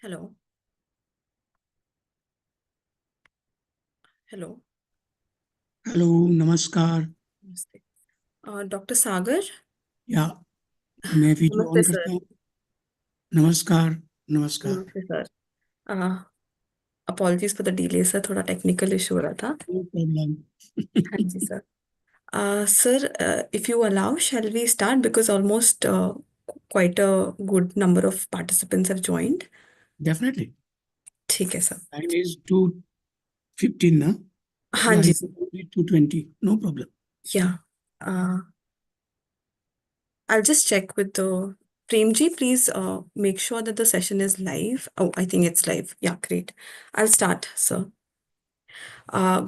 Hello. Hello. Hello नमस्कार. Namaste. Dr. Sagar? या मैं वीडियो Namaste, ऑन sir. करता हूँ. नमस्कार. नमस्कार. Namaste, sir. Apologies for the delay, sir. थोड़ा technical issue हो रहा था. No problem. हाँ जी, sir. Sir, if you allow, shall we start? Because almost quite a good number of participants have joined. Definitely. ठीक है, sir. टाइम इज 2:15 ना. हाँ या जी, is 2:20. No problem. yeah. I'll just check with the Premji. Please make sure that the session is live. Oh, I think it's live. Yeah, great. I'll start, sir.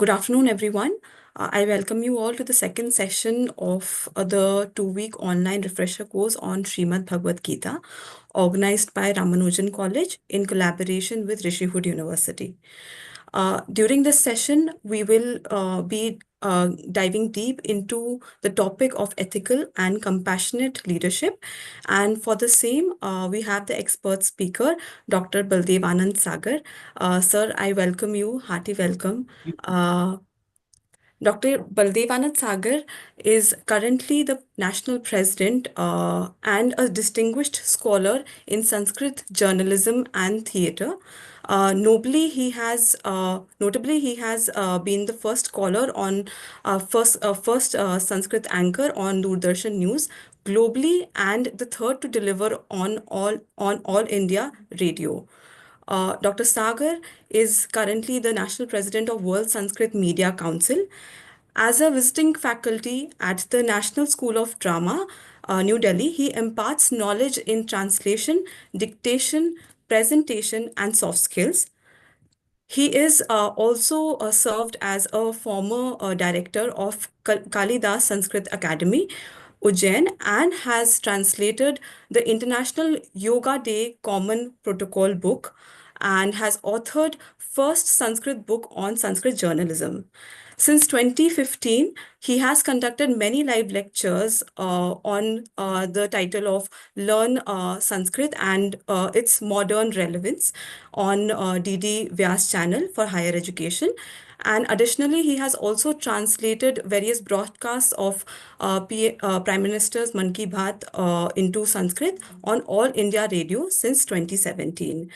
Good afternoon, everyone. I welcome you all to the second session of the 2-week online refresher course on Shrimad Bhagavad Gita, organized by Ramanujan College in collaboration with Rishihood University. During this session, we will be diving deep into the topic of ethical and compassionate leadership. And for the same, we have the expert speaker, Dr. Baldev Anand Sagar. Sir, I welcome you. Hearty welcome. Dr. Baldevanand Sagar is currently the national president and a distinguished scholar in Sanskrit journalism and theatre. Notably, he has been the first scholar on first Sanskrit anchor on Doordarshan News globally, and the third to deliver on all India radio. Dr. Sagar is currently the national president of World Sanskrit Media Council. As a visiting faculty at the National School of Drama, New Delhi, he imparts knowledge in translation, dictation, presentation, and soft skills. He is also served as a former director of Kalidas Sanskrit Academy, Ujjain, and has translated the International Yoga Day Common Protocol book and has authored first Sanskrit book on Sanskrit journalism. Since 2015, he has conducted many live lectures on the title of Learn Sanskrit and its modern relevance on DD Vyas channel for higher education. And additionally, he has also translated various broadcasts of Prime Minister's Man Ki Baat into Sanskrit on All India Radio since 2017.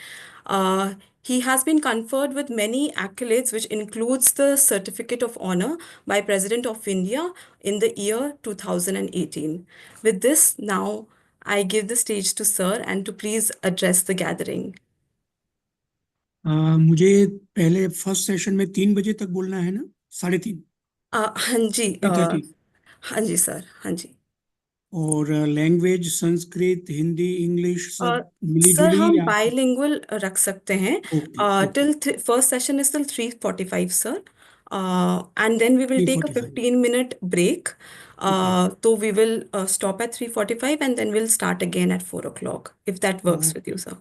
He has been conferred with many accolades, which includes the Certificate of Honor by President of India in the year 2018. With this, now I give the stage to Sir and to please address the gathering. मुझे पहले first session में 3 बजे तक बोलना है ना. 3:30. हाँ जी 3:30. हाँ जी सर हाँ जी. और लैंग्वेज संस्कृत हिंदी इंग्लिश सब मिली सर जुली हम या. बाइलिंगुअल रख सकते हैं. Okay. Till first session is till 3:45 sir. And then we will take a 3:45. 15-minute break. Okay. So we will stop at 3:45 and then we'll start again at 4 o'clock, if that works with you, sir.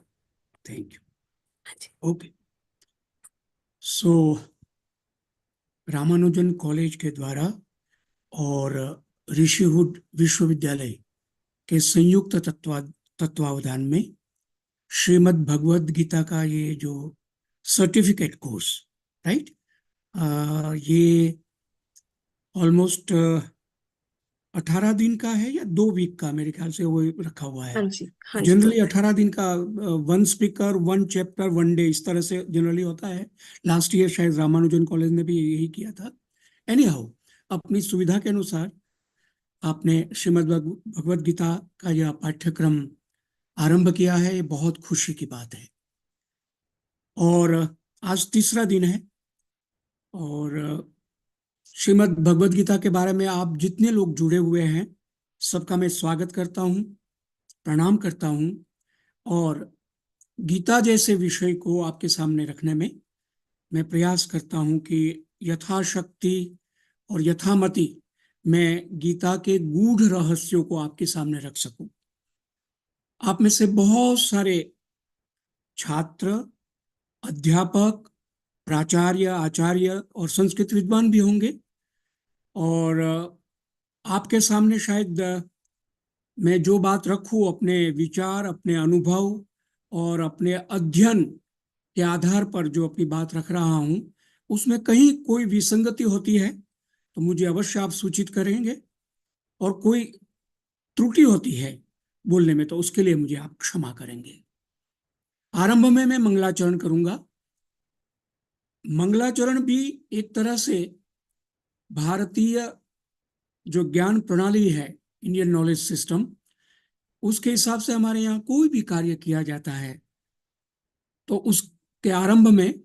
Thank you. हाँ जी. Okay. सो Ramanujan college के द्वारा और ऋषिहुड विश्वविद्यालय के संयुक्त तत्वावधान में श्रीमद् भगवद गीता का ये जो सर्टिफिकेट कोर्स, राइट, ये ऑलमोस्ट 18 दिन का है या 2 वीक का, मेरे ख्याल से वो रखा हुआ है. हाँ जी हाँ जी. जनरली 18 दिन का, 1 स्पीकर 1 चैप्टर 1 डे, इस तरह से जनरली होता है. लास्ट ईयर शायद रामानुजन कॉलेज ने भी यही किया था. एनी हाउ, अपनी सुविधा के अनुसार आपने श्रीमद् भगवद गीता का यह पाठ्यक्रम आरंभ किया है. ये बहुत खुशी की बात है. और आज तीसरा दिन है और श्रीमद् भगवद गीता के बारे में आप जितने लोग जुड़े हुए हैं सबका मैं स्वागत करता हूं, प्रणाम करता हूं. और गीता जैसे विषय को आपके सामने रखने में मैं प्रयास करता हूं कि यथाशक्ति और यथामति मैं गीता के गूढ़ रहस्यों को आपके सामने रख सकूं. आप में से बहुत सारे छात्र, अध्यापक, प्राचार्य, आचार्य और संस्कृत विद्वान भी होंगे. और आपके सामने शायद मैं जो बात रखूं, अपने विचार, अपने अनुभव, और अपने अध्ययन के आधार पर जो अपनी बात रख रहा हूं उसमें कहीं कोई विसंगति होती है तो मुझे अवश्य आप सूचित करेंगे, और कोई त्रुटि होती है बोलने में तो उसके लिए मुझे आप क्षमा करेंगे। आरंभ में मैं मंगलाचरण करूंगा। मंगलाचरण भी एक तरह से भारतीय जो ज्ञान प्रणाली है, इंडियन नॉलेज सिस्टम, उसके हिसाब से हमारे यहाँ कोई भी कार्य किया जाता है तो उसके आरंभ में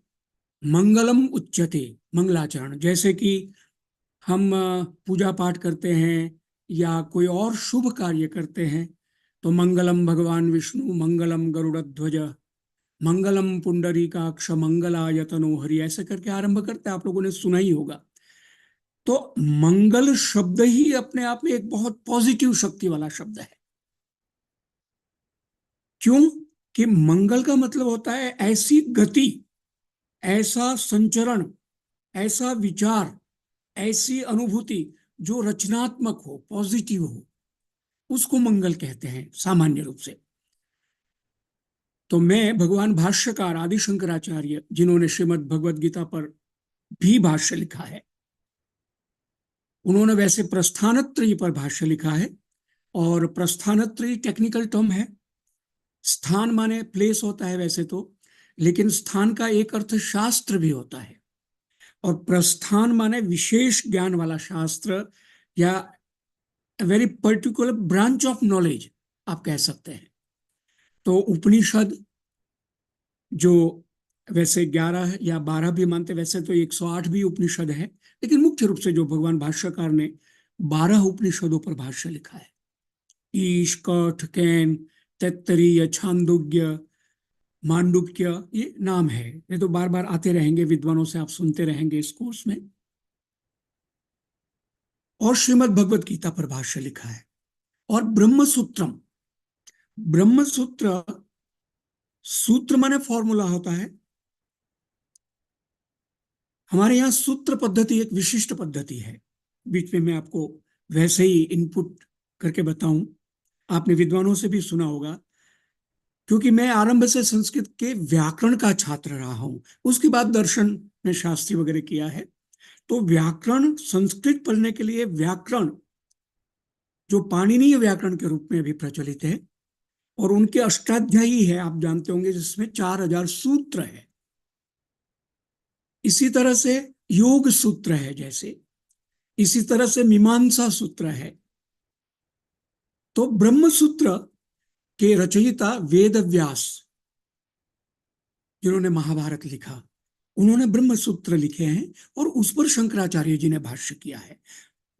मंगलम उच्यते, मंगलाचरण। जैसे कि हम पूजा पाठ करते हैं या कोई और शुभ कार्य करते हैं तो मंगलम भगवान विष्णु, मंगलम गरुड़ध्वज, मंगलम पुंडरीकाक्ष, मंगलायतनो हरि, ऐसे करके आरंभ करते हैं। आप लोगों ने सुना ही होगा। तो मंगल शब्द ही अपने आप में एक बहुत पॉजिटिव शक्ति वाला शब्द है। क्यों? कि मंगल का मतलब होता है ऐसी गति, ऐसा संचरण, ऐसा विचार, ऐसी अनुभूति जो रचनात्मक हो, पॉजिटिव हो, उसको मंगल कहते हैं सामान्य रूप से। तो मैं भगवान भाष्यकार आदि शंकराचार्य, जिन्होंने श्रीमद् भगवद गीता पर भी भाष्य लिखा है, उन्होंने वैसे प्रस्थानत्रयी पर भाष्य लिखा है, और प्रस्थानत्रयी टेक्निकल टर्म है। स्थान माने प्लेस होता है वैसे तो, लेकिन स्थान का एक अर्थ शास्त्र भी होता है, और प्रस्थान माने विशेष ज्ञान वाला शास्त्र या very particular branch of knowledge आप कह सकते हैं। तो उपनिषद जो वैसे 11 या 12 भी मानते, वैसे तो 108 भी उपनिषद है, लेकिन मुख्य रूप से जो भगवान भाष्यकार ने 12 उपनिषदों पर भाष्य लिखा है, ईश, कठ, कैन, तैत्तरीय, छांदोग्य, मांडुक्य, ये नाम है। ये तो बार बार आते रहेंगे, विद्वानों से आप सुनते रहेंगे इस कोर्स में। और श्रीमद् भगवत गीता पर भाष्य लिखा है। और ब्रह्म सूत्रम, ब्रह्म सूत्र, सूत्र माने फॉर्मूला होता है। हमारे यहाँ सूत्र पद्धति एक विशिष्ट पद्धति है। बीच में मैं आपको वैसे ही इनपुट करके बताऊं, आपने विद्वानों से भी सुना होगा, क्योंकि मैं आरंभ से संस्कृत के व्याकरण का छात्र रहा हूं, उसके बाद दर्शन में शास्त्री वगैरह किया है। तो व्याकरण, संस्कृत पढ़ने के लिए व्याकरण जो पाणिनीय व्याकरण के रूप में अभी प्रचलित है, और उनके अष्टाध्यायी है, आप जानते होंगे, जिसमें 4000 सूत्र है। इसी तरह से योग सूत्र है, जैसे इसी तरह से मीमांसा सूत्र है। तो ब्रह्म सूत्र के रचयिता वेद व्यास, जिन्होंने महाभारत लिखा, उन्होंने ब्रह्म सूत्र लिखे हैं, और उस पर शंकराचार्य जी ने भाष्य किया है,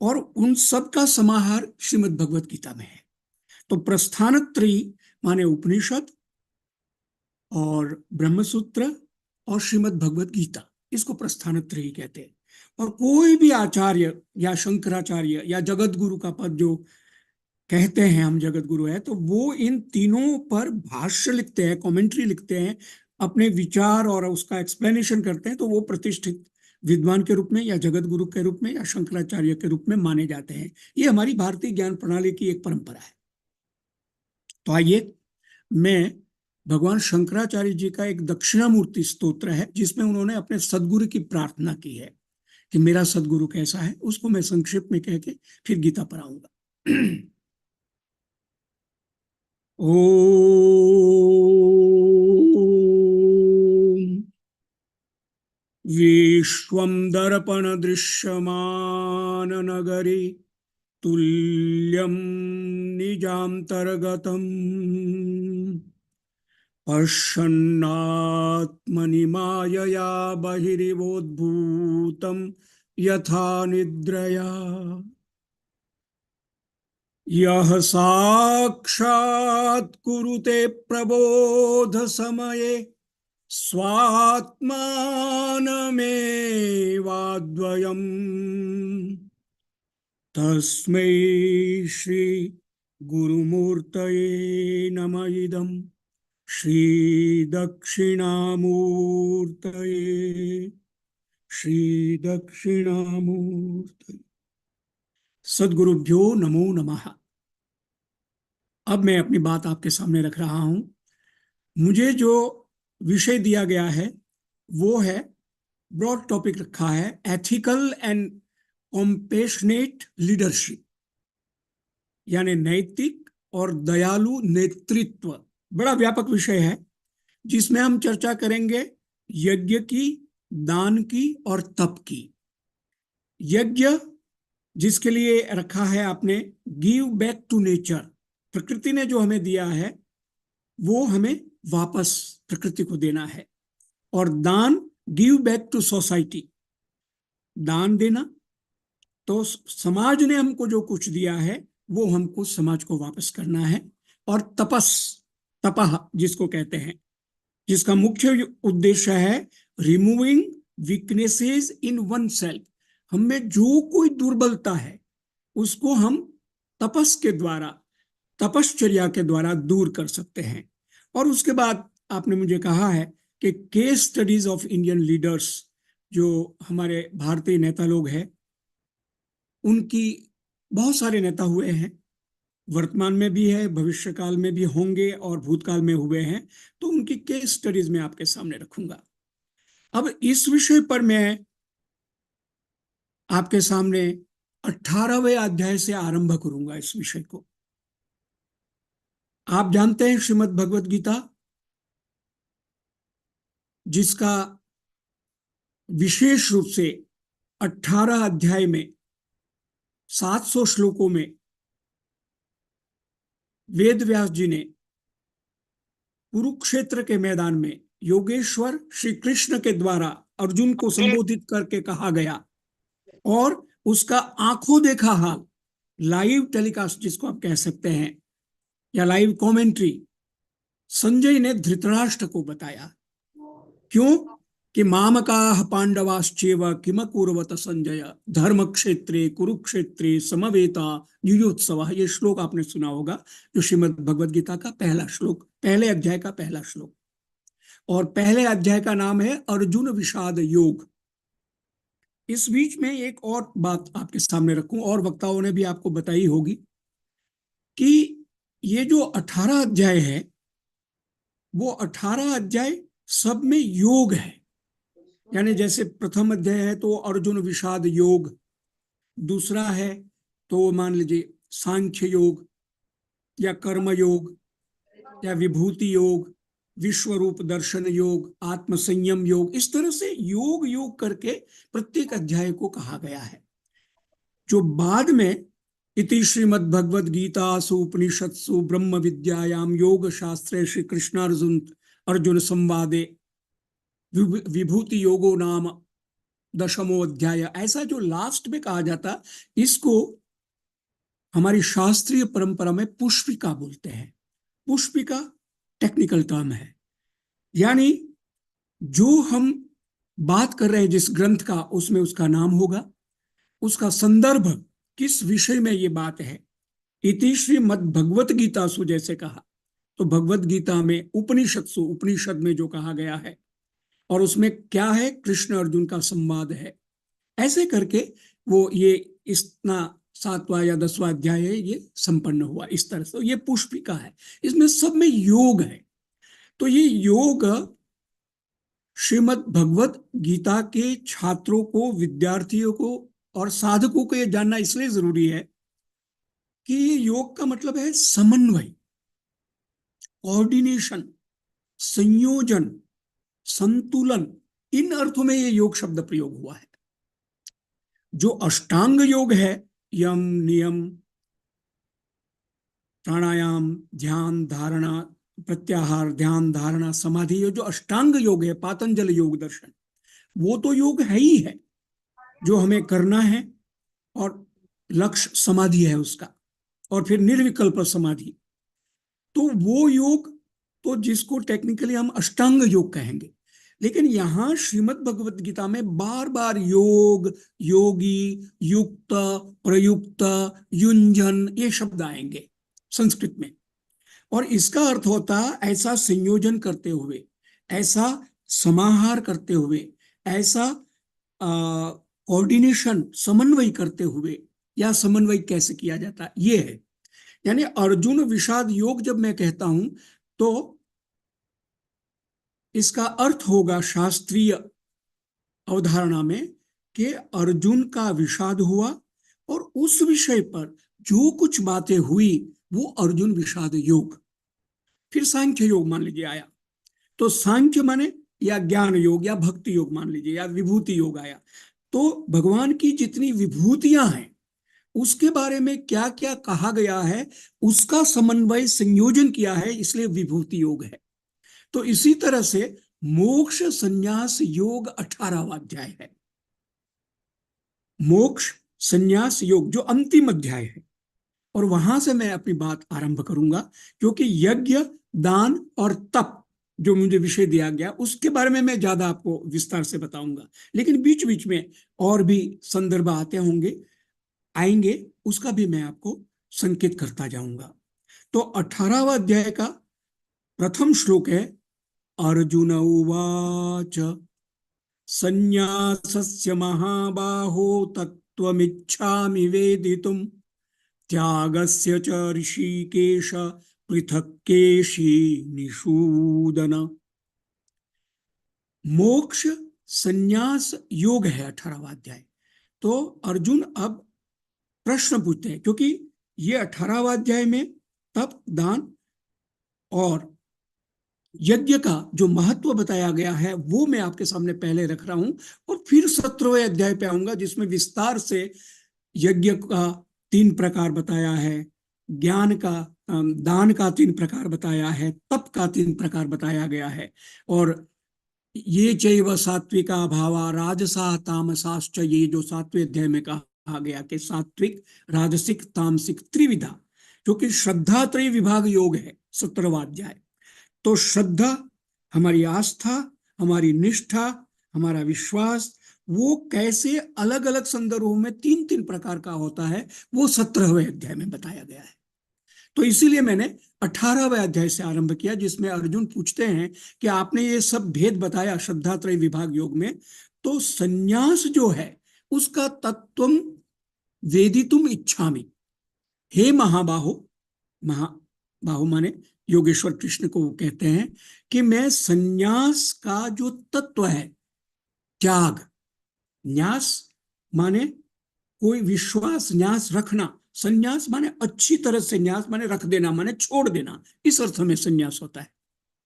और उन सब का समाहार श्रीमद् भगवत गीता में है। तो प्रस्थानत्रयी माने उपनिषद और ब्रह्मसूत्र और श्रीमद् भगवत गीता, इसको प्रस्थानत्रयी कहते हैं। और कोई भी आचार्य या शंकराचार्य या जगत गुरु का पद जो कहते हैं हम जगत गुरु है, तो वो इन तीनों पर भाष्य लिखते हैं, कमेंट्री लिखते हैं, अपने विचार और उसका एक्सप्लेनेशन करते हैं, तो वो प्रतिष्ठित विद्वान के रूप में या जगत गुरु के रूप में या शंकराचार्य के रूप में माने जाते हैं। ये हमारी भारतीय ज्ञान प्रणाली की एक परंपरा है। तो आइए, मैं भगवान शंकराचार्य जी का एक दक्षिणामूर्ति स्तोत्र है, जिसमें उन्होंने अपने सदगुरु की प्रार्थना की है कि मेरा सदगुरु कैसा है, उसको मैं संक्षिप्त में कह के फिर गीता पर आऊंगा। ओम विश्वं दर्पण दृश्यमान नगरी तुल्यं निजान्तर्गतम् पश्यन्नात्मनि मायया बहिरिवोद्भूतं यथा निद्रया यः साक्षात् कुरुते प्रबोध समये स्वात्मानमेवाद्वयम् तस्मै श्री गुरुमूर्तये नमः इदम् श्री दक्षिणामूर्तये, श्री दक्षिणामूर्तये। सद्गुरुभ्यो नमो नमः। अब मैं अपनी बात आपके सामने रख रहा हूं मुझे जो विषय दिया गया है वो है, ब्रॉड टॉपिक रखा है, एथिकल एंड कॉम्पेशनेट लीडरशिप, यानी नैतिक और दयालु नेतृत्व। बड़ा व्यापक विषय है जिसमें हम चर्चा करेंगे यज्ञ की, दान की और तप की। यज्ञ जिसके लिए रखा है आपने, गिव बैक टू नेचर, प्रकृति ने जो हमें दिया है वो हमें वापस प्रकृति को देना है। और दान, गिव बैक टू सोसाइटी, दान देना, तो समाज ने हमको जो कुछ दिया है वो हमको समाज को वापस करना है। और तपस, तपह जिसको कहते हैं, जिसका मुख्य उद्देश्य है removing weaknesses in one self. हमें जो कोई दुर्बलता है उसको हम तपस के द्वारा, तपश्चर्या के द्वारा दूर कर सकते हैं। और उसके बाद आपने मुझे कहा है कि case studies of Indian leaders, जो हमारे भारतीय नेता लोग हैं, उनकी बहुत सारे नेता हुए हैं, वर्तमान में भी है, भविष्य काल में भी होंगे और भूतकाल में हुए हैं, तो उनकी केस स्टडीज में आपके सामने रखूंगा। अब इस विषय पर मैं आपके सामने 18वें अध्याय से आरंभ करूंगा इस विषय को। आप जानते हैं श्रीमद् भगवद गीता, जिसका विशेष रूप से 18 अध्याय में 700 श्लोकों में वेद व्यास जी ने कुरुक्षेत्र के मैदान में योगेश्वर श्री कृष्ण के द्वारा अर्जुन को संबोधित करके कहा गया, और उसका आंखों देखा हाल, लाइव टेलीकास्ट जिसको आप कह सकते हैं, या लाइव कमेंट्री, संजय ने धृतराष्ट्र को बताया। क्यों कि मामकाः पांडवाश्चैव किमकुर्वत संजय धर्म क्षेत्रे कुरुक्षेत्रे समवेता युयोत्सवः। ये श्लोक आपने सुना होगा, जो श्रीमद् भगवद गीता का पहला श्लोक, पहले अध्याय का पहला श्लोक। और पहले अध्याय का नाम है अर्जुन विषाद योग। इस बीच में एक और बात आपके सामने रखूं, और वक्ताओं ने भी आपको बताई होगी कि ये जो 18 अध्याय है, वो 18 अध्याय सब में योग है। यानी जैसे प्रथम अध्याय है तो अर्जुन विषाद योग, दूसरा है तो मान लीजिए सांख्य योग या कर्म योग या विभूति योग, विश्व रूप दर्शन योग, आत्म संयम योग, इस तरह से योग योग करके प्रत्येक अध्याय को कहा गया है। जो बाद में इति श्रीमद् भगवद गीतासु उपनिषत्सु ब्रह्म विद्यायाम योग शास्त्रे श्री कृष्णार्जुन अर्जुन संवादे विभूति योगो नाम 10वां अध्याय, ऐसा जो लास्ट में कहा जाता, इसको हमारी शास्त्रीय परंपरा में पुष्पिका बोलते हैं। पुष्पिका टेक्निकल टर्म है, यानी जो हम बात कर रहे हैं जिस ग्रंथ का, उसमें उसका नाम होगा, उसका संदर्भ, किस विषय में ये बात है। इति श्रीमद् भगवत गीतासु जैसे कहा, तो भगवत गीता में उपनिषत्सु, उपनिषद में जो कहा गया है, और उसमें क्या है, कृष्ण अर्जुन का संवाद है। ऐसे करके वो ये इतना 7वां या 10वां अध्याय है, ये संपन्न हुआ इस तरह से। ये पुष्पिका है, इसमें सब में योग है। तो ये योग श्रीमद् भगवत गीता के छात्रों को, विद्यार्थियों को और साधकों को ये जानना इसलिए जरूरी है कि ये योग का मतलब है समन्वय, कोऑर्डिनेशन, संयोजन, संतुलन। इन अर्थों में ये योग शब्द प्रयोग हुआ है। जो अष्टांग योग है, यम, नियम, प्राणायाम, ध्यान, धारणा, प्रत्याहार, ध्यान, धारणा, समाधि, ये जो अष्टांग योग है, पातंजल योग दर्शन, वो तो योग है ही है जो हमें करना है, और लक्ष्य समाधि है उसका, और फिर निर्विकल्प समाधि। तो वो योग, तो जिसको टेक्निकली हम अष्टांग योग कहेंगे। लेकिन यहां श्रीमद् भगवद गीता में बार बार योग, योगी, युक्त, प्रयुक्त, युंजन, ये शब्द आएंगे संस्कृत में, और इसका अर्थ होता ऐसा संयोजन करते हुए, ऐसा समाहार करते हुए, ऐसा कोऑर्डिनेशन, समन्वय करते हुए, या समन्वय कैसे किया जाता, ये है। यानी अर्जुन विषाद योग जब मैं कहता हूं, तो इसका अर्थ होगा शास्त्रीय अवधारणा में कि अर्जुन का विषाद हुआ और उस विषय पर जो कुछ बातें हुई वो अर्जुन विषाद योग। फिर सांख्य योग मान लीजिए आया, तो सांख्य माने या ज्ञान योग या भक्ति योग मान लीजिए या विभूति योग आया। तो भगवान की जितनी विभूतियां हैं उसके बारे में क्या क्या कहा गया है उसका समन्वय संयोजन किया है, इसलिए विभूति योग है। तो इसी तरह से मोक्ष संन्यास योग 18वां अध्याय है। मोक्ष संन्यास योग जो अंतिम अध्याय है, और वहां से मैं अपनी बात आरंभ करूंगा, क्योंकि यज्ञ दान और तप जो मुझे विषय दिया गया उसके बारे में मैं ज्यादा आपको विस्तार से बताऊंगा, लेकिन बीच बीच में और भी संदर्भ आते होंगे आएंगे, उसका भी मैं आपको संकेत करता जाऊंगा। तो 18वां अध्याय का प्रथम श्लोक है, अर्जुन उवाच संन्यासस्य महाबाहो तत्त्वमिच्छामि वेदितुम् त्यागस्य च ऋषिकेश पृथक् केशी निषूदन। मोक्ष संन्यास योग है 18वां अध्याय। तो अर्जुन अब प्रश्न पूछते हैं, क्योंकि ये 18वां अध्याय में तप दान और यज्ञ का जो महत्व बताया गया है वो मैं आपके सामने पहले रख रहा हूं, और फिर 17वें अध्याय पे आऊंगा जिसमें विस्तार से यज्ञ का 3 प्रकार बताया है, ज्ञान का दान का 3 प्रकार बताया है, तप का 3 प्रकार बताया गया है। और ये चैव सात्विका भावा राजसा तामसाश्च, ये जो 7वें अध्याय में कहा गया कि सात्विक राजसिक तामसिक त्रिविधा, क्योंकि श्रद्धा त्रय विभाग योग है 17वां अध्याय। तो श्रद्धा हमारी आस्था, हमारी निष्ठा, हमारा विश्वास, वो कैसे अलग अलग संदर्भों में 3-3 प्रकार का होता है वो 17वें अध्याय में बताया गया है। तो इसीलिए मैंने 18वें अध्याय से आरंभ किया, जिसमें अर्जुन पूछते हैं कि आपने ये सब भेद बताया श्रद्धा त्रय विभाग योग में, तो संन्यास जो है उसका तत्वम वेदितुम इच्छामि। हे महाबाहो, महाबाहो माने योगेश्वर कृष्ण को वो कहते हैं कि मैं संन्यास का जो तत्व है, त्याग, न्यास माने कोई विश्वास न्यास रखना, संन्यास माने अच्छी तरह से, न्यास माने रख देना, माने छोड़ देना, इस अर्थ में संन्यास होता है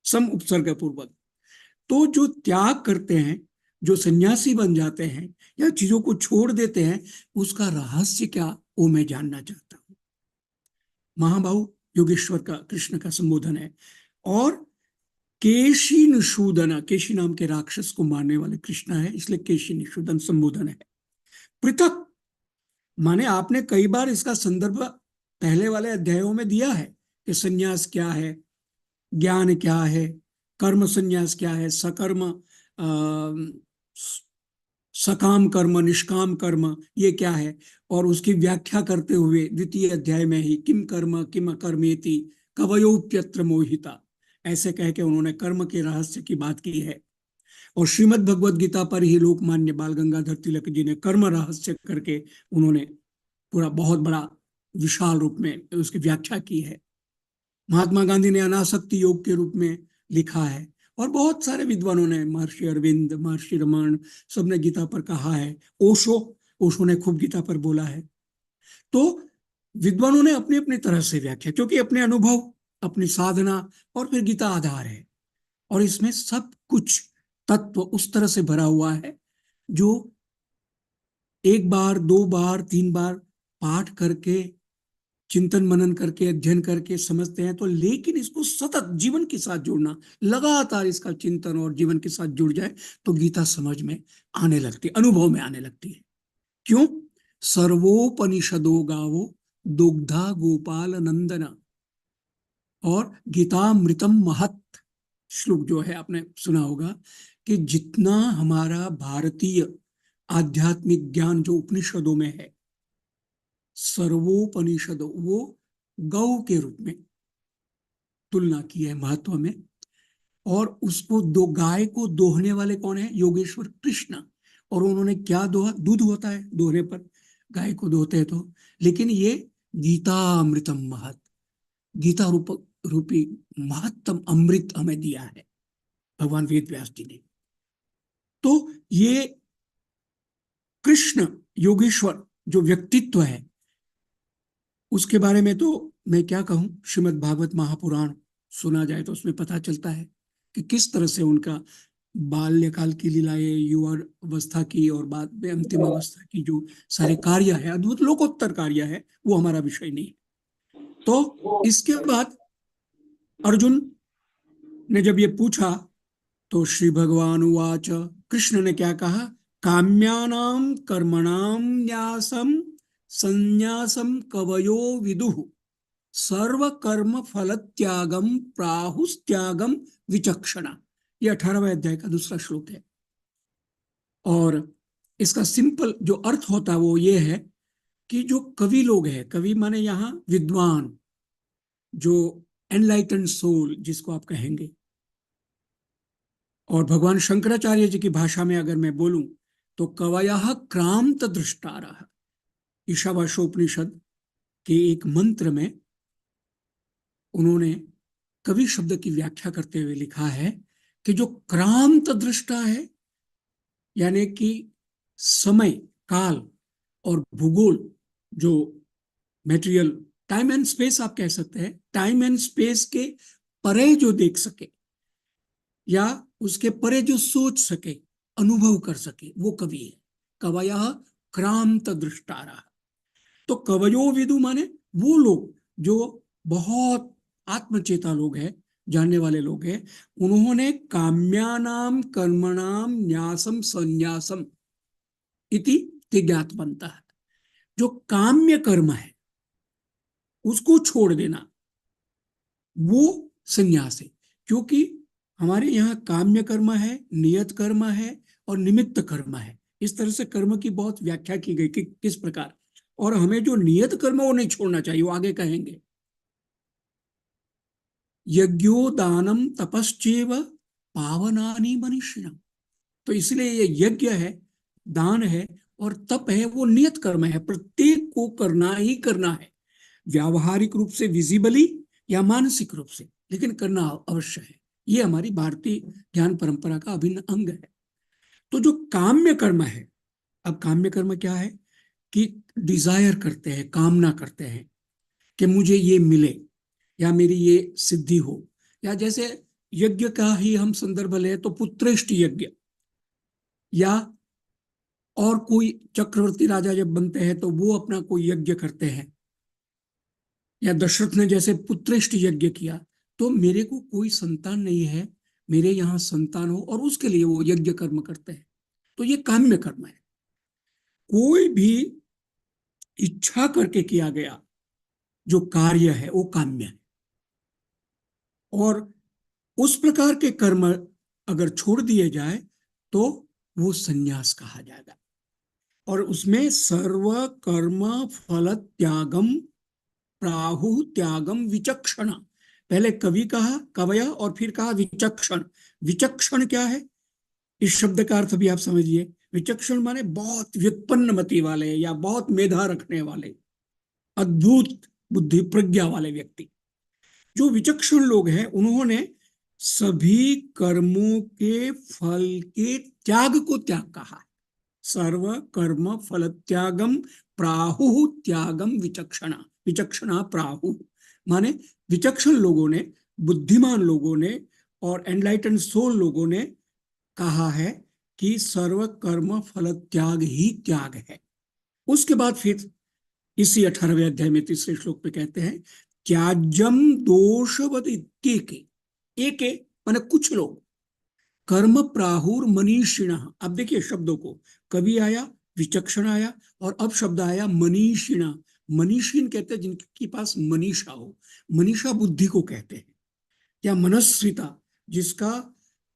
सम उपसर्ग पूर्वक। तो जो त्याग करते हैं, जो सन्यासी बन जाते हैं या चीजों को छोड़ देते हैं, उसका रहस्य क्या वो मैं जानना चाहता हूं। महाबाहु योगेश्वर का कृष्ण का संबोधन है। और केशी निषूदन, केशी नाम के राक्षस को मारने वाले कृष्ण है, इसलिए केशी निषूदन संबोधन है। पृथक माने आपने कई बार इसका संदर्भ पहले वाले अध्यायों में दिया है कि संन्यास क्या है, ज्ञान क्या है, कर्म संन्यास क्या है, सकर्म सकाम कर्म निष्काम कर्म ये क्या है, और उसकी व्याख्या करते हुए द्वितीय अध्याय में ही किम कर्म किम अकर्मेति कवयोप्यत्र मोहिता, ऐसे कह के उन्होंने कर्म के रहस्य की बात की है। और श्रीमद् भगवद गीता पर ही लोकमान्य बाल गंगाधर तिलक जी ने कर्म रहस्य करके उन्होंने पूरा बहुत बड़ा विशाल रूप में उसकी व्याख्या की है। महात्मा गांधी ने अनासक्ति योग के रूप में लिखा है, और बहुत सारे विद्वानों ने, महर्षि अरविंद, महर्षि रमण, सबने गीता पर कहा है। ओशो ने खूब गीता पर बोला है। तो विद्वानों ने अपनी अपनी तरह से व्याख्या, क्योंकि अपने अनुभव, अपनी साधना और फिर गीता आधार है, और इसमें सब कुछ तत्व उस तरह से भरा हुआ है जो 1 बार 2 बार 3 बार पाठ करके, चिंतन मनन करके, अध्ययन करके समझते हैं तो, लेकिन इसको सतत जीवन के साथ जोड़ना, लगातार इसका चिंतन और जीवन के साथ जुड़ जाए तो गीता समझ में आने लगती, अनुभव में आने लगती है। क्यों? सर्वोपनिषदो गावो दुग्धा गोपाल नंदना, और गीतामृतम महत श्लोक जो है आपने सुना होगा कि जितना हमारा भारतीय आध्यात्मिक ज्ञान जो उपनिषदों में है, सर्वोपनिषद, वो गौ के रूप में तुलना की है महत्व में। और उसको गाय को दोहने वाले कौन है? योगेश्वर कृष्ण। और उन्होंने क्या दोहा? दूध होता है दोहने पर, गाय को दोहते हैं तो। लेकिन ये गीतामृतम महत, गीता रूपी महत्तम अमृत हमें दिया है। भगवान वेद व्यास जी ने। तो ये कृष्ण योगेश्वर जो व्यक्तित्व है उसके बारे में तो मैं क्या कहूं, श्रीमद् भागवत महापुराण सुना जाए तो उसमें पता चलता है कि किस तरह से उनका बाल्यकाल की लीलाएं, युवा अवस्था की और बाद में अंतिम अवस्था की जो सारे कार्य है, अद्भुत लोकोत्तर कार्य है, वो हमारा विषय नहीं। तो इसके बाद अर्जुन ने जब ये पूछा तो श्री भगवान उवाच, कृष्ण ने क्या कहा, काम्यानाम कर्मणाम न्यासम संन्यासम कवयो विदुः सर्व कर्म फल त्यागम प्राहुस्त्यागम विचक्षणा। ये 18वें अध्याय का दूसरा श्लोक है। और इसका सिंपल जो अर्थ होता है वो ये है कि जो कवि लोग हैं, कवि माने यहाँ विद्वान, जो एनलाइटेंड सोल जिसको आप कहेंगे, और भगवान शंकराचार्य जी की भाषा में अगर मैं बोलूं तो कवयः क्रांत दृष्टारः, ईशावास्योपनिषद के एक मंत्र में उन्होंने कवि शब्द की व्याख्या करते हुए लिखा है कि जो क्रांत दृष्टा है, यानी कि समय, काल और भूगोल, जो मेटेरियल, टाइम एंड स्पेस आप कह सकते हैं, टाइम एंड स्पेस के परे जो देख सके या उसके परे जो सोच सके, अनुभव कर सके, वो कवि है। कवयः क्रांत दृष्टारः। तो कवयो विदु माने वो लोग जो बहुत आत्मचेता लोग हैं, जानने वाले लोग हैं, उन्होंने काम्यानाम कर्मणाम न्यासम संन्यासम इति ते ज्ञातवन्तः। जो काम्य कर्म है उसको छोड़ देना, वो संन्यास है। क्योंकि हमारे यहाँ काम्य कर्म है, नियत कर्म है और निमित्त कर्म है। इस तरह से कर्म की बहुत व्याख्या की गई कि किस प्रकार, और हमें जो नियत कर्म वो नहीं छोड़ना चाहिए, वो आगे कहेंगे। यज्ञो दानम तपश्चैव पावनानि मनीषिणम्। तो इसलिए ये यज्ञ है, दान है और तप है, वो नियत कर्म है, प्रत्येक को करना ही करना है, व्यावहारिक रूप से, विजिबली या मानसिक रूप से, लेकिन करना अवश्य है। ये हमारी भारतीय ज्ञान परंपरा का अभिन्न अंग है। तो जो काम्य कर्म है, अब काम्य कर्म क्या है कि डिजायर करते हैं, कामना करते हैं कि मुझे ये मिले या मेरी ये सिद्धि हो, या जैसे यज्ञ का ही हम संदर्भ ले तो पुत्रेष्ट यज्ञ, या और कोई चक्रवर्ती राजा जब बनते हैं तो वो अपना कोई यज्ञ करते हैं, या दशरथ ने जैसे पुत्रेष्ट यज्ञ किया, तो मेरे को कोई संतान नहीं है, मेरे यहाँ संतान हो, और उसके लिए वो यज्ञ कर्म करते हैं। तो ये काम्य कर्म है। कोई भी इच्छा करके किया गया जो कार्य है वो काम्य है, और उस प्रकार के कर्म अगर छोड़ दिए जाए तो वो संन्यास कहा जाएगा। और उसमें सर्व कर्म फल त्यागम प्राहु त्यागम विचक्षण, पहले कवि कहा, कवया, और फिर कहा विचक्षण। विचक्षण क्या है, इस शब्द का अर्थ भी आप समझिए। विचक्षण माने बहुत व्युत्पन्न मति वाले या बहुत मेधा रखने वाले, अद्भुत बुद्धि प्रज्ञा वाले व्यक्ति। जो विचक्षण लोग हैं उन्होंने सभी कर्मों के फल के त्याग को त्याग कहा। सर्व कर्म फल त्यागम प्राहु त्यागम विचक्षणा, विचक्षणा प्राहु माने विचक्षण लोगों ने, बुद्धिमान लोगों ने और एनलाइटेंड सोल लोगों ने कहा है कि सर्व कर्म फल त्याग ही त्याग है। उसके बाद फिर इसी 18वें अध्याय में तीसरे श्लोक पे कहते हैं, त्याज्यम दोषवद इत्येके, एके माने कुछ लोग, कर्म प्राहुर मनीषिणः। अब देखिए शब्दों को, कवि आया, विचक्षण आया, और अब शब्द आया मनीषिणः। मनीषीन कहते हैं जिनके पास मनीषा हो, मनीषा बुद्धि को कहते हैं, या मनस्विता, जिसका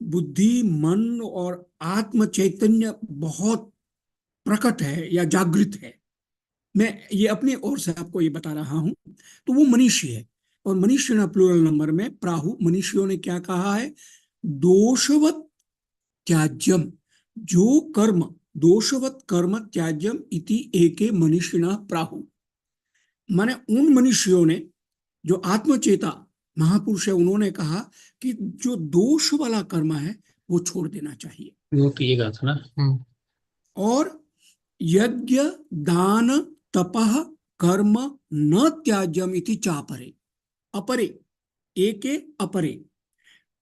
बुद्धि, मन और आत्म चैतन्य बहुत प्रकट है या जागृत है। मैं ये अपनी ओर से आपको ये बता रहा हूं, तो वो मनीषी है। और मनीषिणा प्लूरल नंबर में प्राहु, मनीषियों ने क्या कहा है, दोषवत त्याज्यम, जो कर्म, दोषवत कर्म त्याज्यम इति एके मनीषिणा प्राहु, माने उन मनुष्यों ने जो आत्मचेता महापुरुष है, उन्होंने कहा कि जो दोष वाला कर्म है वो छोड़ देना चाहिए। वो तो ये कहा था ना। और यज्ञ दान तपः कर्म न त्याज्यम इति चापरे, अपरे, एके अपरे।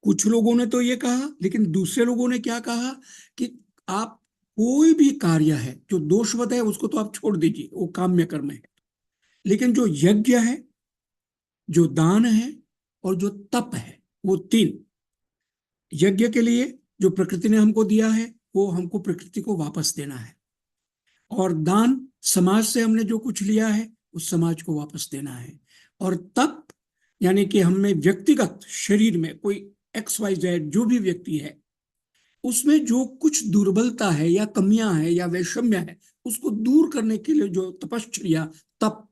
कुछ लोगों ने तो ये कहा, लेकिन दूसरे लोगों ने क्या कहा कि आप कोई भी कार्य है जो दोषवत है उसको तो आप छोड़ दीजिए, वो काम्य कर्म है। लेकिन जो यज्ञ है, जो दान है और जो तप है, वो तीन, यज्ञ के लिए जो प्रकृति ने हमको दिया है वो हमको प्रकृति को वापस देना है, और दान समाज से हमने जो कुछ लिया है उस समाज को वापस देना है, और तप यानी कि हमें व्यक्तिगत शरीर में कोई XYZ जो भी व्यक्ति है उसमें जो कुछ दुर्बलता है या कमियां है या वैषम्य है उसको दूर करने के लिए जो तपश्चर्या, तप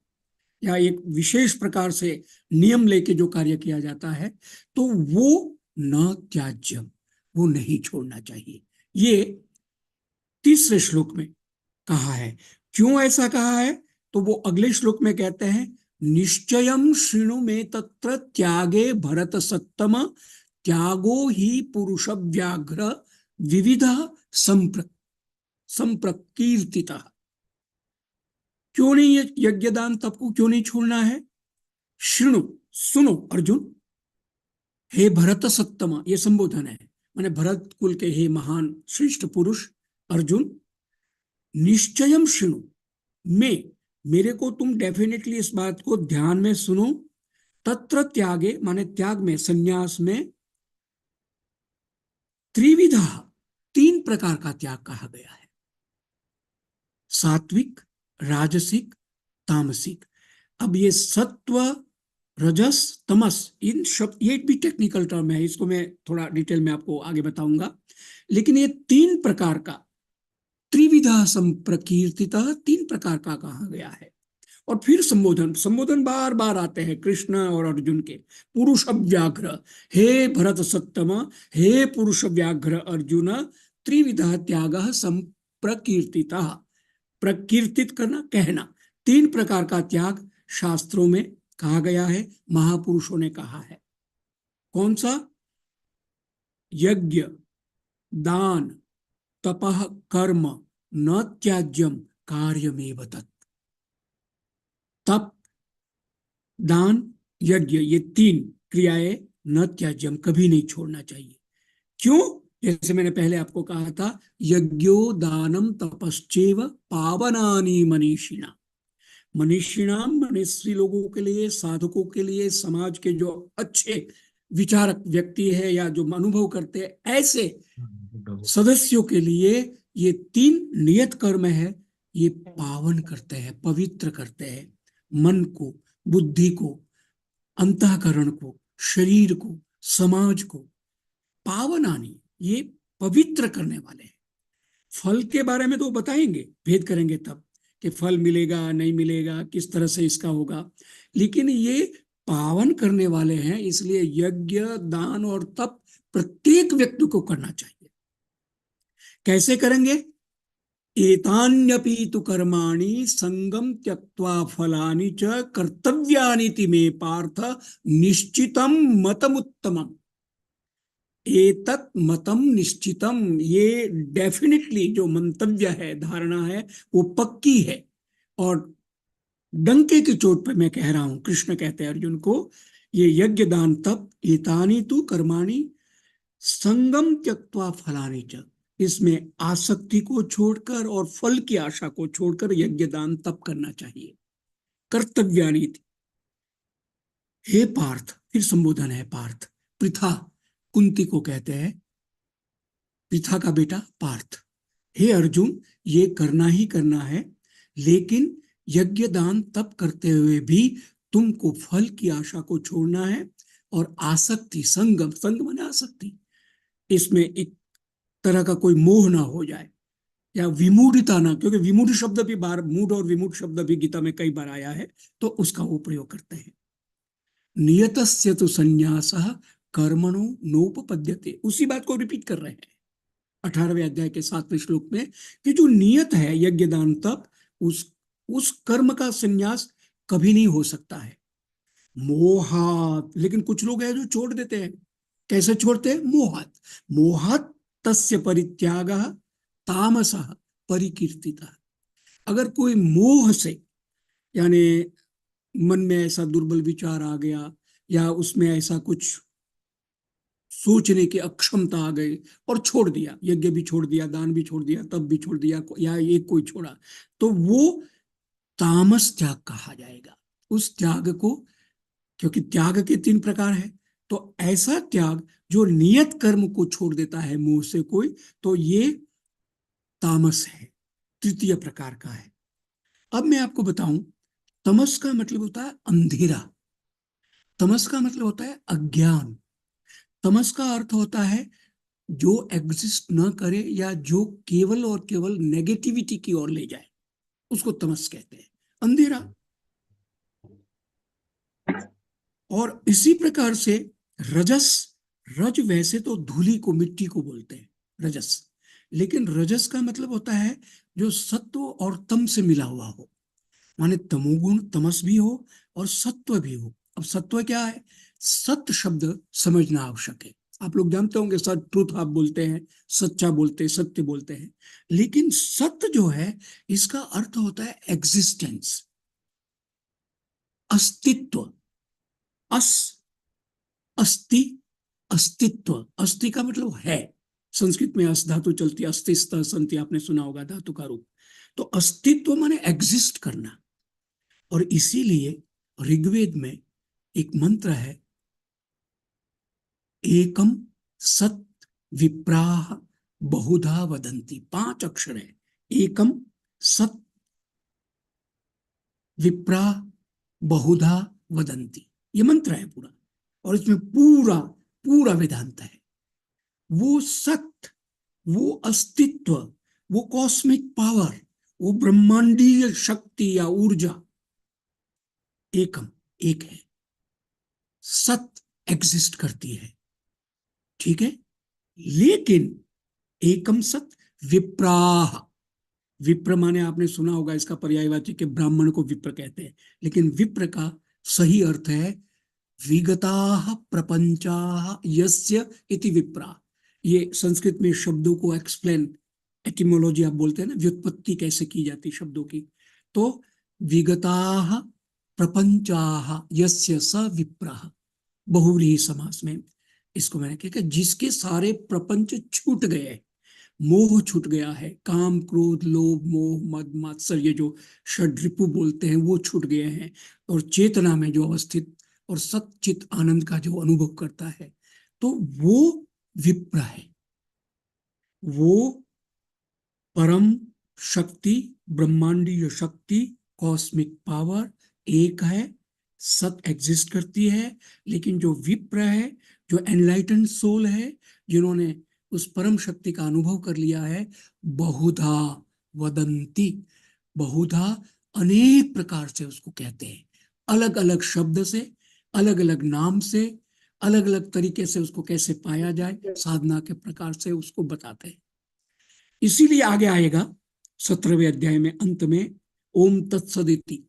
या एक विशेष प्रकार से नियम लेके जो कार्य किया जाता है, तो वो न त्याज्यम, वो नहीं छोड़ना चाहिए। ये तीसरे श्लोक में कहा है। क्यों ऐसा कहा है? तो वो अगले श्लोक में कहते हैं, निश्चयम शृणु मे तत्र त्यागे भरत सत्तम, त्यागो ही पुरुष व्याघ्र विविध संप्रकीर्तिता। क्यों नहीं ये यज्ञदान तप को क्यों नहीं छोड़ना है? शृणु, सुनो अर्जुन, हे भरत सत्तम, ये संबोधन है, माने भरत कुल के हे महान श्रेष्ठ पुरुष अर्जुन, निश्चयम शृणु, मेरे को तुम डेफिनेटली इस बात को ध्यान में सुनो, तत्र त्यागे माने त्याग में, संन्यास में, त्रिविधा, तीन प्रकार का त्याग कहा गया है, सात्विक, राजसिक, तामसिक। अब ये सत्व, रजस, तमस, इन शब्द, ये भी टेक्निकल टर्म है, इसको मैं थोड़ा डिटेल में आपको आगे बताऊंगा, लेकिन ये तीन प्रकार का, त्रिविधा संप्रकीर्तिता, तीन प्रकार का कहा गया है। और फिर संबोधन बार बार आते हैं कृष्ण और अर्जुन के, पुरुष व्याघ्र, हे भरत सत्तम, हे पुरुष व्याघ्र अर्जुन, त्रिविधा त्याग संप्रकीर्तिता, प्रकीर्तित करना, कहना, तीन प्रकार का त्याग शास्त्रों में कहा गया है, महापुरुषों ने कहा है। कौन सा? यज्ञ, दान, तपः कर्म न त्याज्यम कार्यमेव तत्। तप, दान, यज्ञ, ये तीन क्रियाएं न त्याज्यम, कभी नहीं छोड़ना चाहिए। क्यों? जैसे मैंने पहले आपको कहा था, यज्ञो दानम तपश्चैव पावनानि मनीषिणा, मनीषिणाम मनीषी लोगों के लिए, साधकों के लिए, समाज के जो अच्छे विचारक व्यक्ति है या जो अनुभव करते हैं ऐसे सदस्यों के लिए ये तीन नियत कर्म है, ये पावन करते हैं, पवित्र करते हैं मन को, बुद्धि को, अंतःकरण को, शरीर को, समाज को। पावनानी, ये पवित्र करने वाले हैं। फल के बारे में तो बताएंगे, भेद करेंगे तब कि फल मिलेगा नहीं मिलेगा, किस तरह से इसका होगा, लेकिन ये पावन करने वाले हैं, इसलिए यज्ञ, दान और तप प्रत्येक व्यक्ति को करना चाहिए। कैसे करेंगे? एतान्यपि तु कर्माणि संगम त्यक्त्वा फलानि च कर्तव्यानि मे पार्थ निश्चितम मतमुत्तमम्। एतत् मतम निश्चितम, ये डेफिनेटली जो मंतव्य है, धारणा है, वो पक्की है, और डंके की चोट पे मैं कह रहा हूं, कृष्ण कहते हैं अर्जुन को, ये यज्ञ दान तप, एतानि तु कर्माणि संगम त्यक्त्वा फलानि च, इसमें आसक्ति को छोड़कर और फल की आशा को छोड़कर यज्ञ दान तप करना चाहिए। कर्तव्यानि, हे पार्थ, फिर संबोधन है पार्थ, पृथा, कुंती को कहते हैं, पृथा का बेटा पार्थ, हे अर्जुन, ये करना ही करना है, लेकिन यज्ञ दान तप करते हुए भी तुमको फल की आशा को छोड़ना है, और आसक्ति, संगम, संग माने आसक्ति, इसमें एक तरह का कोई मोह ना हो जाए, या विमूढ़ता ना, क्योंकि विमूढ़ शब्द भी बार, मूढ़ और विमूढ़ शब्द भी गीता में कई बार आया है, तो उसका वो प्रयोग करते हैं। नियतस्य तु संन्यासः कर्मणो नोपपद्यते, उसी बात को रिपीट कर रहे हैं 18वें अध्याय के 7वें श्लोक में, कि जो नियत है यज्ञ दान तप, उस कर्म का संन्यास कभी नहीं हो सकता है। मोहात, लेकिन कुछ लोग हैं जो छोड़ देते हैं। कैसे छोड़ते हैं? मोहात। मोहात तस्य परित्यागः तामसः परिकीर्तितः। अगर कोई मोह से, यानी मन में ऐसा दुर्बल विचार आ गया, या उसमें ऐसा कुछ सोचने की अक्षमता आ गई और छोड़ दिया, यज्ञ भी छोड़ दिया, दान भी छोड़ दिया, तब भी छोड़ दिया, या एक कोई छोड़ा, तो वो तामस त्याग कहा जाएगा। उस त्याग को, क्योंकि त्याग के 3 प्रकार है, तो ऐसा त्याग जो नियत कर्म को छोड़ देता है मोह से कोई, तो ये तामस है, तृतीय प्रकार का है। अब मैं आपको बताऊं, तमस का मतलब होता है अंधेरा, तमस का मतलब होता है अज्ञान, तमस का अर्थ होता है जो एग्जिस्ट न करे, या जो केवल और केवल नेगेटिविटी की ओर ले जाए, उसको तमस कहते हैं, अंधेरा। और इसी प्रकार से रजस, रज वैसे तो धूली को, मिट्टी को बोलते हैं रजस, लेकिन रजस का मतलब होता है जो सत्व और तम से मिला हुआ हो, माने तमोगुण, तमस भी हो और सत्व भी हो। अब सत्व क्या है? सत्य शब्द समझना आवश्यक है। आप लोग जानते होंगे, सत्य, ट्रूथ आप बोलते हैं, सच्चा बोलते हैं, सत्य बोलते हैं, लेकिन सत्य जो है, इसका अर्थ होता है एग्जिस्टेंस, अस्तित्व। अस, अस्ति, अस्तित्व। अस्ति का मतलब है, संस्कृत में अस धातु चलती है, अस्ति स्त संति, आपने सुना होगा धातु का रूप। तो अस्तित्व माने एग्जिस्ट करना। और इसीलिए ऋग्वेद में एक मंत्र है, एकम सत विप्राह बहुधा वदंती। 5 अक्षर है, एकम सत विप्राह बहुधा वदंती, ये मंत्र है पूरा, और इसमें पूरा पूरा वेदांत है। वो सत्य, वो अस्तित्व, वो कॉस्मिक पावर, वो ब्रह्मांडीय शक्ति या ऊर्जा, एकम, एक है, सत्य एग्जिस्ट करती है, ठीक है। लेकिन एकम सत विप्राह, विप्र माने आपने सुना होगा इसका पर्यायवाची के ब्राह्मण को विप्र कहते हैं, लेकिन विप्र का सही अर्थ है विगताः प्रपंचाः यस्य इति विप्रा। ये संस्कृत में शब्दों को एक्सप्लेन, एटिमोलॉजी आप बोलते हैं ना, व्युत्पत्ति कैसे की जाती शब्दों की, तो विगताः प्रपंचाः यस्य स विप्राः, बहुव्रीहि समास में इसको मैंने कहा कि जिसके सारे प्रपंच छूट गए, मोह छूट गया है, काम क्रोध लोभ मोह मद मात्सर्य जो षड्रिपु बोलते हैं वो छूट गए हैं, और चेतना में जो अवस्थित और सच्चित आनंद का जो अनुभव करता है, तो वो विप्र है। वो परम शक्ति, ब्रह्मांडीय शक्ति, कॉस्मिक पावर एक है, सत एग्जिस्ट करती है। लेकिन जो विप्र है, जो एनलाइटन सोल है, जिन्होंने उस परम शक्ति का अनुभव कर लिया है, बहुधा वदंती, बहुधा अनेक प्रकार से उसको कहते हैं, अलग अलग शब्द से, अलग अलग नाम से, अलग अलग तरीके से उसको कैसे पाया जाए, साधना के प्रकार से उसको बताते हैं। इसीलिए आगे आएगा 17वें अध्याय में अंत में ओम तत्सदिति,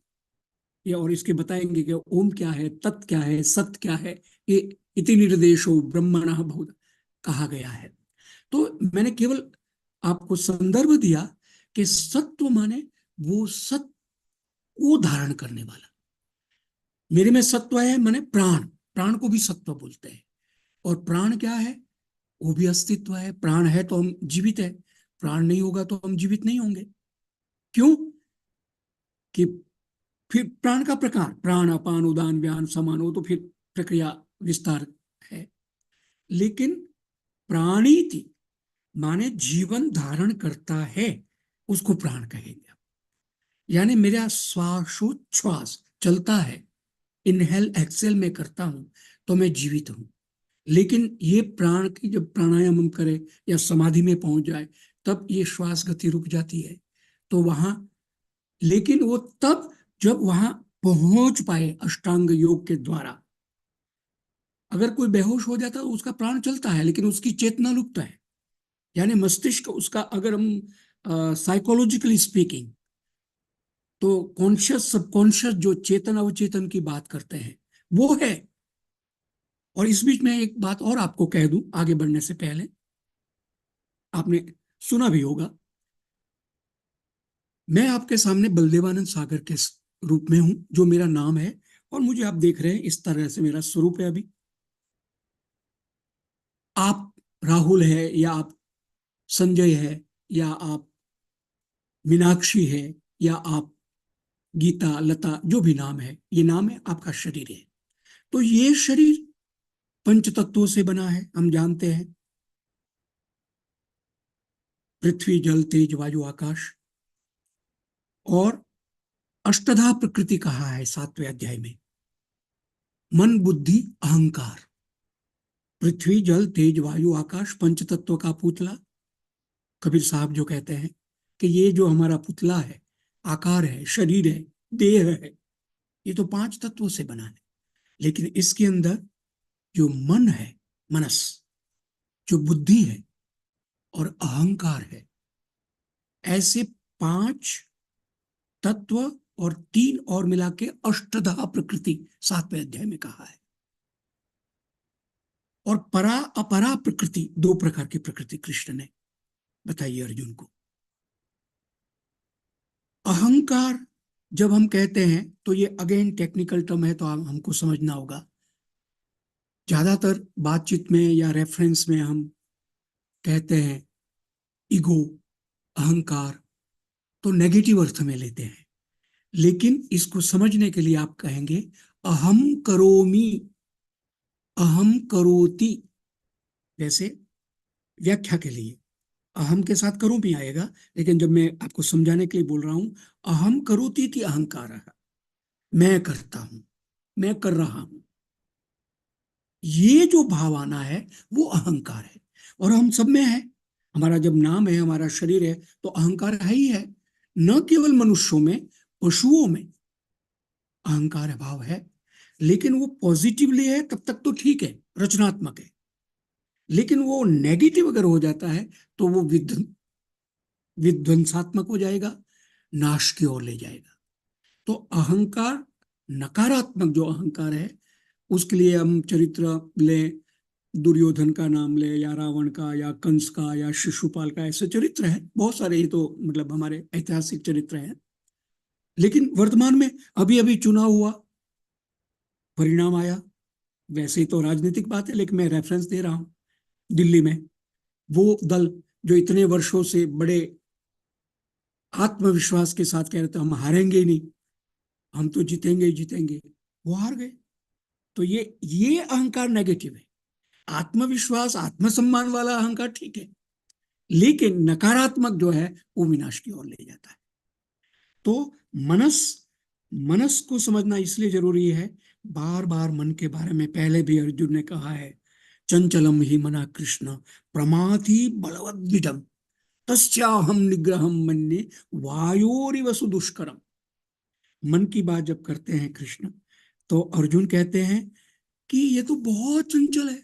ये और इसके बताएंगे कि ओम क्या है, तत् क्या है, सत क्या है, ये इति निर्देशो ब्रह्मणः बहुधा कहा गया है। तो मैंने केवल आपको संदर्भ दिया कि सत्व माने वो सत्य को धारण करने वाला। मेरे में सत्व है माने प्राण, प्राण को भी सत्व बोलते हैं। और प्राण क्या है? वो भी अस्तित्व है। प्राण है तो हम जीवित है, प्राण नहीं होगा तो हम जीवित नहीं होंगे। क्यों? कि फिर प्राण का प्रकार, प्राण अपान उदान व्यान समान, हो तो फिर प्रक्रिया विस्तार है। लेकिन प्राणीति माने जीवन धारण करता है, उसको प्राण कहेंगे। यानी मेरा श्वासोच्छ्वास चलता है, इनहेल एक्सेल में करता हूं तो मैं जीवित हूं। लेकिन ये प्राण की जब प्राणायाम हम करें या समाधि में पहुंच जाए, तब ये श्वास गति रुक जाती है। तो वहां, लेकिन वो तब जब वहां पहुंच पाए अष्टांग योग के द्वारा। अगर कोई बेहोश हो जाता है तो उसका प्राण चलता है, लेकिन उसकी चेतना लुप्त है। यानी मस्तिष्क उसका, अगर हम साइकोलॉजिकली स्पीकिंग, तो कॉन्शियस सबकॉन्शियस जो चेतन अवचेतन की बात करते हैं, वो है। और इस बीच में एक बात और आपको कह दूं आगे बढ़ने से पहले, आपने सुना भी होगा, मैं आपके सामने बलदेवानंद सागर के रूप में हूं, जो मेरा नाम है, और मुझे आप देख रहे हैं, इस तरह से मेरा स्वरूप है। अभी आप राहुल है, या आप संजय है, या आप मीनाक्षी है, या आप गीता, लता, जो भी नाम है, ये नाम है, आपका शरीर है। तो ये शरीर पंच तत्वों से बना है, हम जानते हैं। पृथ्वी, जल, तेज, वायु, आकाश। और अष्टधा प्रकृति कहा है 7वें अध्याय में। मन, बुद्धि, अहंकार। पृथ्वी, जल, तेज, वायु, आकाश, पंच तत्व का पुतला। कबीर साहब जो कहते हैं कि ये जो हमारा पुतला है, आकार है, शरीर है, देह है, ये तो 5 तत्वों से बना है। लेकिन इसके अंदर जो मन है, मनस, जो बुद्धि है और अहंकार है, ऐसे 5 तत्व और 3 और मिला के अष्टधा प्रकृति 7वें अध्याय में कहा है। और परा अपरा प्रकृति, 2 प्रकार की प्रकृति कृष्ण ने बताई अर्जुन को। अहंकार जब हम कहते हैं तो ये अगेन टेक्निकल टर्म है, तो हमको समझना होगा। ज्यादातर बातचीत में या रेफरेंस में हम कहते हैं ईगो, अहंकार, तो नेगेटिव अर्थ में लेते हैं। लेकिन इसको समझने के लिए आप कहेंगे अहम करोमि, अहम करोति। जैसे व्याख्या के लिए अहम के साथ करोमि आएगा, लेकिन जब मैं आपको समझाने के लिए बोल रहा हूं, अहम करोति इति अहंकारः, मैं करता हूं, मैं कर रहा हूं, ये जो भाव आना है वो अहंकार है। और हम सब में है। हमारा जब नाम है, हमारा शरीर है, तो अहंकार है ही है। न केवल मनुष्यों में, पशुओं में अहंकार भाव है। लेकिन वो पॉजिटिवली है तब तक तो ठीक है, रचनात्मक है। लेकिन वो नेगेटिव अगर हो जाता है तो वो विध्वंसात्मक हो जाएगा, नाश की ओर ले जाएगा। तो अहंकार, नकारात्मक जो अहंकार है, उसके लिए हम चरित्र ले, दुर्योधन का नाम ले, या रावण का, या कंस का, या शिशुपाल का, ऐसे चरित्र है बहुत सारे। ही तो मतलब हमारे ऐतिहासिक चरित्र हैं। लेकिन वर्तमान में अभी अभी चुनाव हुआ, परिणाम आया। वैसे ही तो राजनीतिक बात है, लेकिन मैं रेफरेंस दे रहा हूं। दिल्ली में वो दल जो इतने वर्षों से बड़े आत्मविश्वास के साथ कह रहे थे हम हारेंगे ही नहीं, हम तो जीतेंगे ही जीतेंगे, वो हार गए। तो ये अहंकार नेगेटिव है। आत्मविश्वास, आत्मसम्मान वाला अहंकार ठीक है, लेकिन नकारात्मक जो है वो विनाश की ओर ले जाता है। तो मनस मनस को समझना इसलिए जरूरी है। बार बार मन के बारे में पहले भी अर्जुन ने कहा है, चंचलम ही मना कृष्ण प्रमाथि बलवद्विदम तस्याहम निग्रहम मन्ये वायोरिव सुदुष्करम। मन की बात जब करते हैं कृष्ण, तो अर्जुन कहते हैं कि ये तो बहुत चंचल है,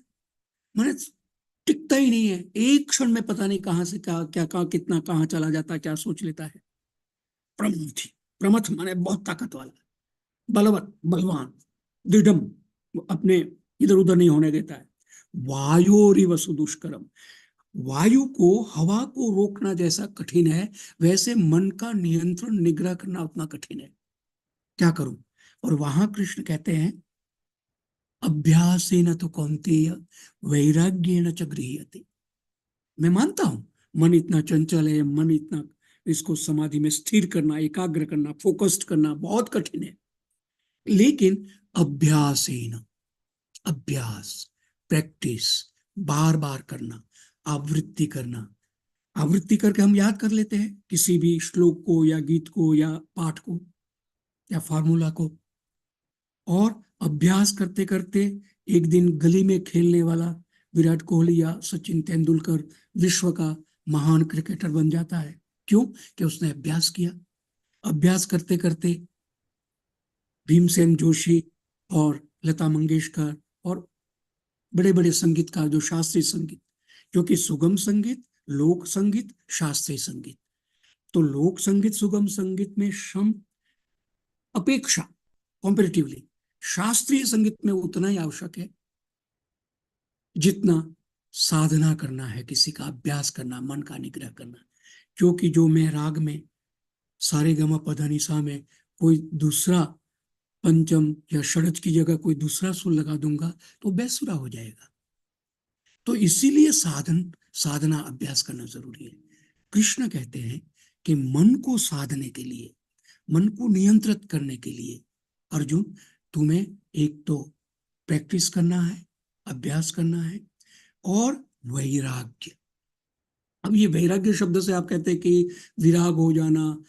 मैंने टिकता ही नहीं है, एक क्षण में पता नहीं कहां से क्या क्या कहा, कितना कहां चला जाता है, क्या सोच लेता है। प्रमथि, प्रमथ माने बहुत ताकत वाला, बलवत, बलवान, दृढ़म, अपने इधर उधर नहीं होने देता है। वायोरिव सुदुष्करम, वायु को, हवा को रोकना जैसा कठिन है, वैसे मन का नियंत्रण, निग्रह करना उतना कठिन है। क्या करूं? और वहां कृष्ण कहते हैं अभ्यासेन तो कौन्तेय वैराग्येण च गृह्यते। मैं मानता हूं मन इतना चंचल है, मन इतना, इसको समाधि में स्थिर करना, एकाग्र करना, फोकस्ड करना बहुत कठिन है। लेकिन अभ्यासेन, अभ्यास, प्रैक्टिस, बार बार करना, आवृत्ति करना, आवृत्ति करके हम याद कर लेते हैं किसी भी श्लोक को, या गीत को, या पाठ को, या फार्मूला को। और अभ्यास करते करते एक दिन गली में खेलने वाला विराट कोहली या सचिन तेंदुलकर विश्व का महान क्रिकेटर बन जाता है। क्यों? कि उसने अभ्यास किया। अभ्यास करते करते भीमसेन जोशी और लता मंगेशकर और बड़े बड़े संगीतकार, जो शास्त्रीय संगीत, क्योंकि सुगम संगीत, लोक संगीत, शास्त्रीय संगीत, तो लोक संगीत, सुगम संगीत में श्रम अपेक्षा, कॉम्पेरेटिवली शास्त्रीय संगीत में उतना ही आवश्यक है जितना साधना करना है, किसी का अभ्यास करना, मन का निग्रह करना। क्योंकि जो मैं राग में सारे गमा पधनिसा में कोई दूसरा पंचम या षड्ज की जगह कोई दूसरा सुर लगा दूंगा तो बेसुरा हो जाएगा। तो इसीलिए साधना अभ्यास करना जरूरी है। कृष्ण कहते हैं कि मन को साधने के लिए, मन को नियंत्रित करने के लिए अर्जुन तुम्हें एक तो प्रैक्टिस करना है, अभ्यास करना है, और वैराग्य। अब ये वैराग्य शब्द से आप कहते हैं कि विराग हो जाना,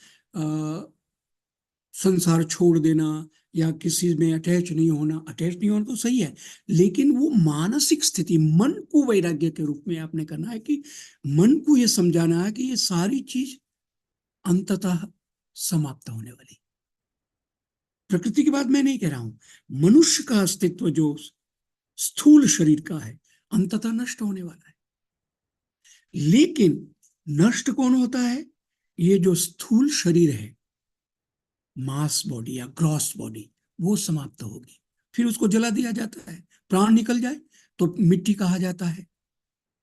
संसार छोड़ देना, या किसी में अटैच नहीं होना। अटैच नहीं होना तो सही है, लेकिन वो मानसिक स्थिति, मन को वैराग्य के रूप में आपने करना है कि मन को ये समझाना है कि ये सारी चीज अंततः समाप्त होने वाली। प्रकृति की बात मैं नहीं कह रहा हूं, मनुष्य का अस्तित्व जो स्थूल शरीर का है अंततः नष्ट होने वाला है। लेकिन नष्ट कौन होता है? ये जो स्थूल शरीर है, मास बॉडी या ग्रॉस बॉडी, वो समाप्त होगी। फिर उसको जला दिया जाता है। प्राण निकल जाए तो मिट्टी कहा जाता है।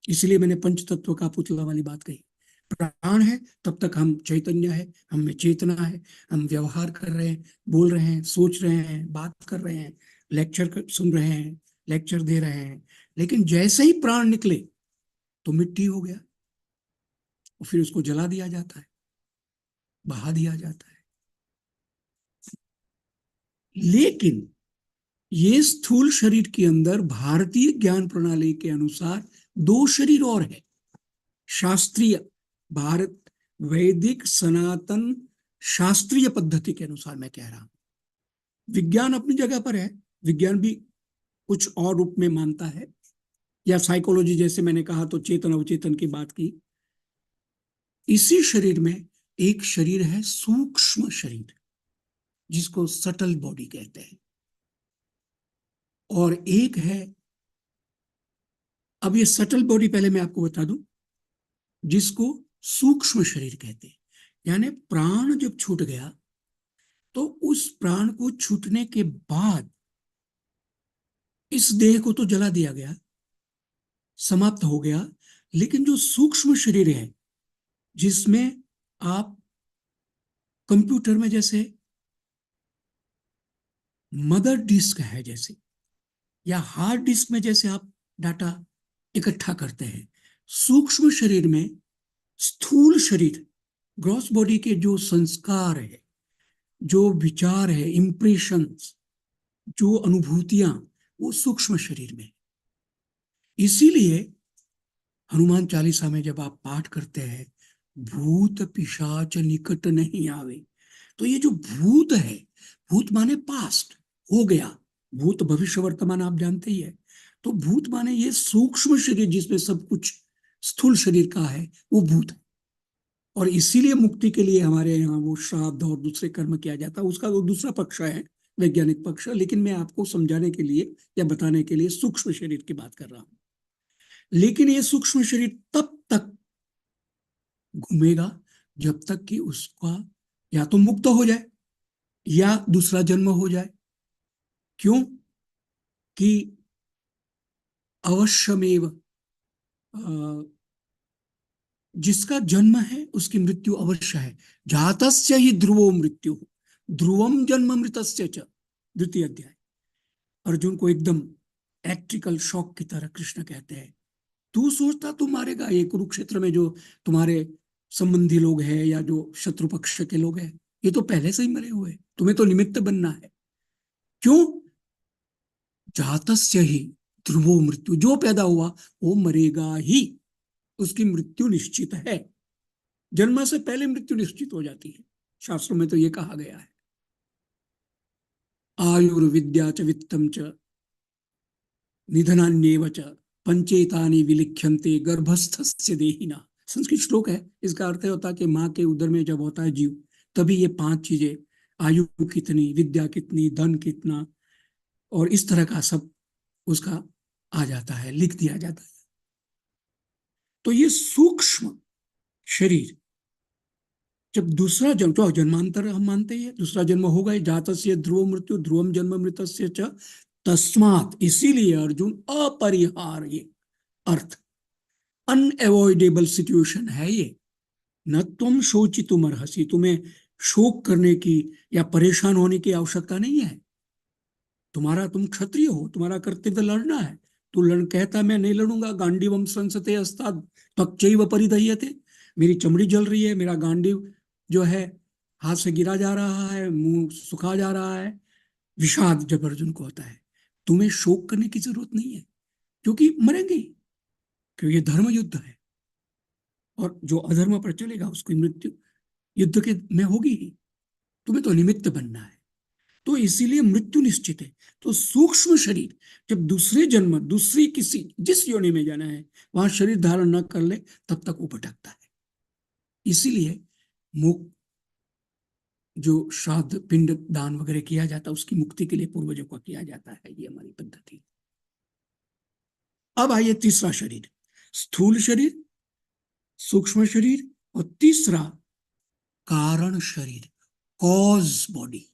इसलिए मैंने पंच तत्व का पुतला वाली बात कही। प्राण है तब तक हम चैतन्य है, हम में चेतना है, हम व्यवहार कर रहे हैं, बोल रहे हैं, सोच रहे हैं, बात कर रहे हैं, सुन रहे हैं, लेक्चर दे रहे हैं। लेकिन जैसे ही प्राण निकले तो मिट्टी हो गया, और फिर उसको जला दिया जाता है, बहा दिया जाता है। लेकिन ये स्थूल शरीर के अंदर भारतीय ज्ञान प्रणाली के अनुसार दो शरीर और है। शास्त्रीय भारत वैदिक सनातन शास्त्रीय पद्धति के अनुसार मैं कह रहा हूं। विज्ञान अपनी जगह पर है, विज्ञान भी कुछ और रूप में मानता है, या साइकोलॉजी जैसे मैंने कहा तो चेतन अवचेतन की बात की। इसी शरीर में एक शरीर है सूक्ष्म शरीर, जिसको सटल बॉडी कहते हैं, और एक है, अब ये सटल बॉडी पहले मैं आपको बता दूं, जिसको सूक्ष्म शरीर कहते हैं। यानी प्राण जब छूट गया तो उस प्राण को छूटने के बाद इस देह को तो जला दिया गया, समाप्त हो गया। लेकिन जो सूक्ष्म शरीर है, जिसमें आप कंप्यूटर में जैसे मदर डिस्क है जैसे, या हार्ड डिस्क में जैसे आप डाटा इकट्ठा करते हैं, सूक्ष्म शरीर में स्थूल शरीर, ग्रॉस बॉडी के जो संस्कार है, जो विचार है, इंप्रेशंस, जो अनुभूतियां, वो सूक्ष्म शरीर में। इसीलिए हनुमान चालीसा में जब आप पाठ करते हैं, भूत पिशाच निकट नहीं आवे, तो ये जो भूत है, भूत माने पास्ट, हो गया। भूत भविष्य वर्तमान आप जानते ही है। तो भूत माने ये सूक्ष्म शरीर जिसमें सब कुछ स्थूल शरीर का है, वो भूत है। और इसीलिए मुक्ति के लिए हमारे यहाँ वो श्राद्ध और दूसरे कर्म किया जाता है। उसका वो दूसरा पक्ष है, वैज्ञानिक पक्ष। लेकिन मैं आपको समझाने के लिए या बताने के लिए सूक्ष्म शरीर की बात कर रहा हूं। लेकिन ये सूक्ष्म शरीर तब तक घूमेगा जब तक कि उसका या तो मुक्त हो जाए या दूसरा जन्म हो जाए। क्यों? कि अवश्यमेव जिसका जन्म है उसकी मृत्यु अवश्य है। जातस्य ही ध्रुवो मृत्यु, ध्रुवम जन्म मृतस्य च, द्वितीय अध्याय। अर्जुन को एकदम इलेक्ट्रिकल शॉक की तरह कृष्ण कहते हैं, तू सोचता तू मारेगा? ये कुरुक्षेत्र में जो तुम्हारे संबंधी लोग हैं या जो शत्रु पक्ष के लोग हैं, ये तो पहले से ही मरे हुए, तुम्हें तो निमित्त बनना है। क्यों? जातस्य ही ध्रुवो मृत्यु, जो पैदा हुआ वो मरेगा ही, उसकी मृत्यु निश्चित है। जन्म से पहले मृत्यु निश्चित हो जाती है, शास्त्रों में तो ये कहा गया है। आयुर्विद्या च वित्तम च निधनान्येव च पंचेतानि विलिख्यन्ते गर्भस्थस्य देहिना। संस्कृत श्लोक है, इसका अर्थ होता है कि माँ के उदर में जब होता है जीव, तभी ये 5 चीजें, आयु कितनी, विद्या कितनी, धन कितना, और इस तरह का सब उसका आ जाता है, लिख दिया जाता है। तो ये सूक्ष्म शरीर जब दूसरा जन्म, तो जन्मांतर हम मानते हैं, दूसरा जन्म होगा, जातस्य ध्रुव मृत्यु ध्रुवम जन्म मृतस्य च तस्मात्, इसीलिए अर्जुन अपरिहार्य अर्थ, अनएवॉइडेबल सिचुएशन है ये। न तुम शोचितुम अर्हसि, तुम्हें शोक करने की या परेशान होने की आवश्यकता नहीं है। तुम क्षत्रिय हो, तुम्हारा कर्तव्य लड़ना है। तू लड़ कहता मैं नहीं लड़ूंगा, गांडीवम संसते अस्ताद त्वक्चैव परिदह्यते, मेरी चमड़ी जल रही है, मेरा गांडीव जो है हाथ से गिरा जा रहा है, मुंह सुखा जा रहा है, विषाद जब अर्जुन को होता है। तुम्हें शोक करने की जरूरत नहीं है, क्योंकि मरेंगे ही, क्योंकि ये धर्म युद्ध है, और जो अधर्म पर चलेगा उसकी मृत्यु युद्ध के में होगी ही। तुम्हें तो निमित्त बनना है, तो इसीलिए मृत्यु निश्चित है। तो सूक्ष्म शरीर जब दूसरे जन्म, दूसरी किसी जिस योनि में जाना है वहां शरीर धारण न कर ले, तब तक वो भटकता है। इसीलिए मुक्त जो श्राद्ध पिंड दान वगैरह किया जाता है, उसकी मुक्ति के लिए पूर्वजों को किया जाता है, ये हमारी पद्धति। अब आइए तीसरा शरीर, स्थूल शरीर, सूक्ष्म शरीर, और तीसरा कारण शरीर, कॉज बॉडी।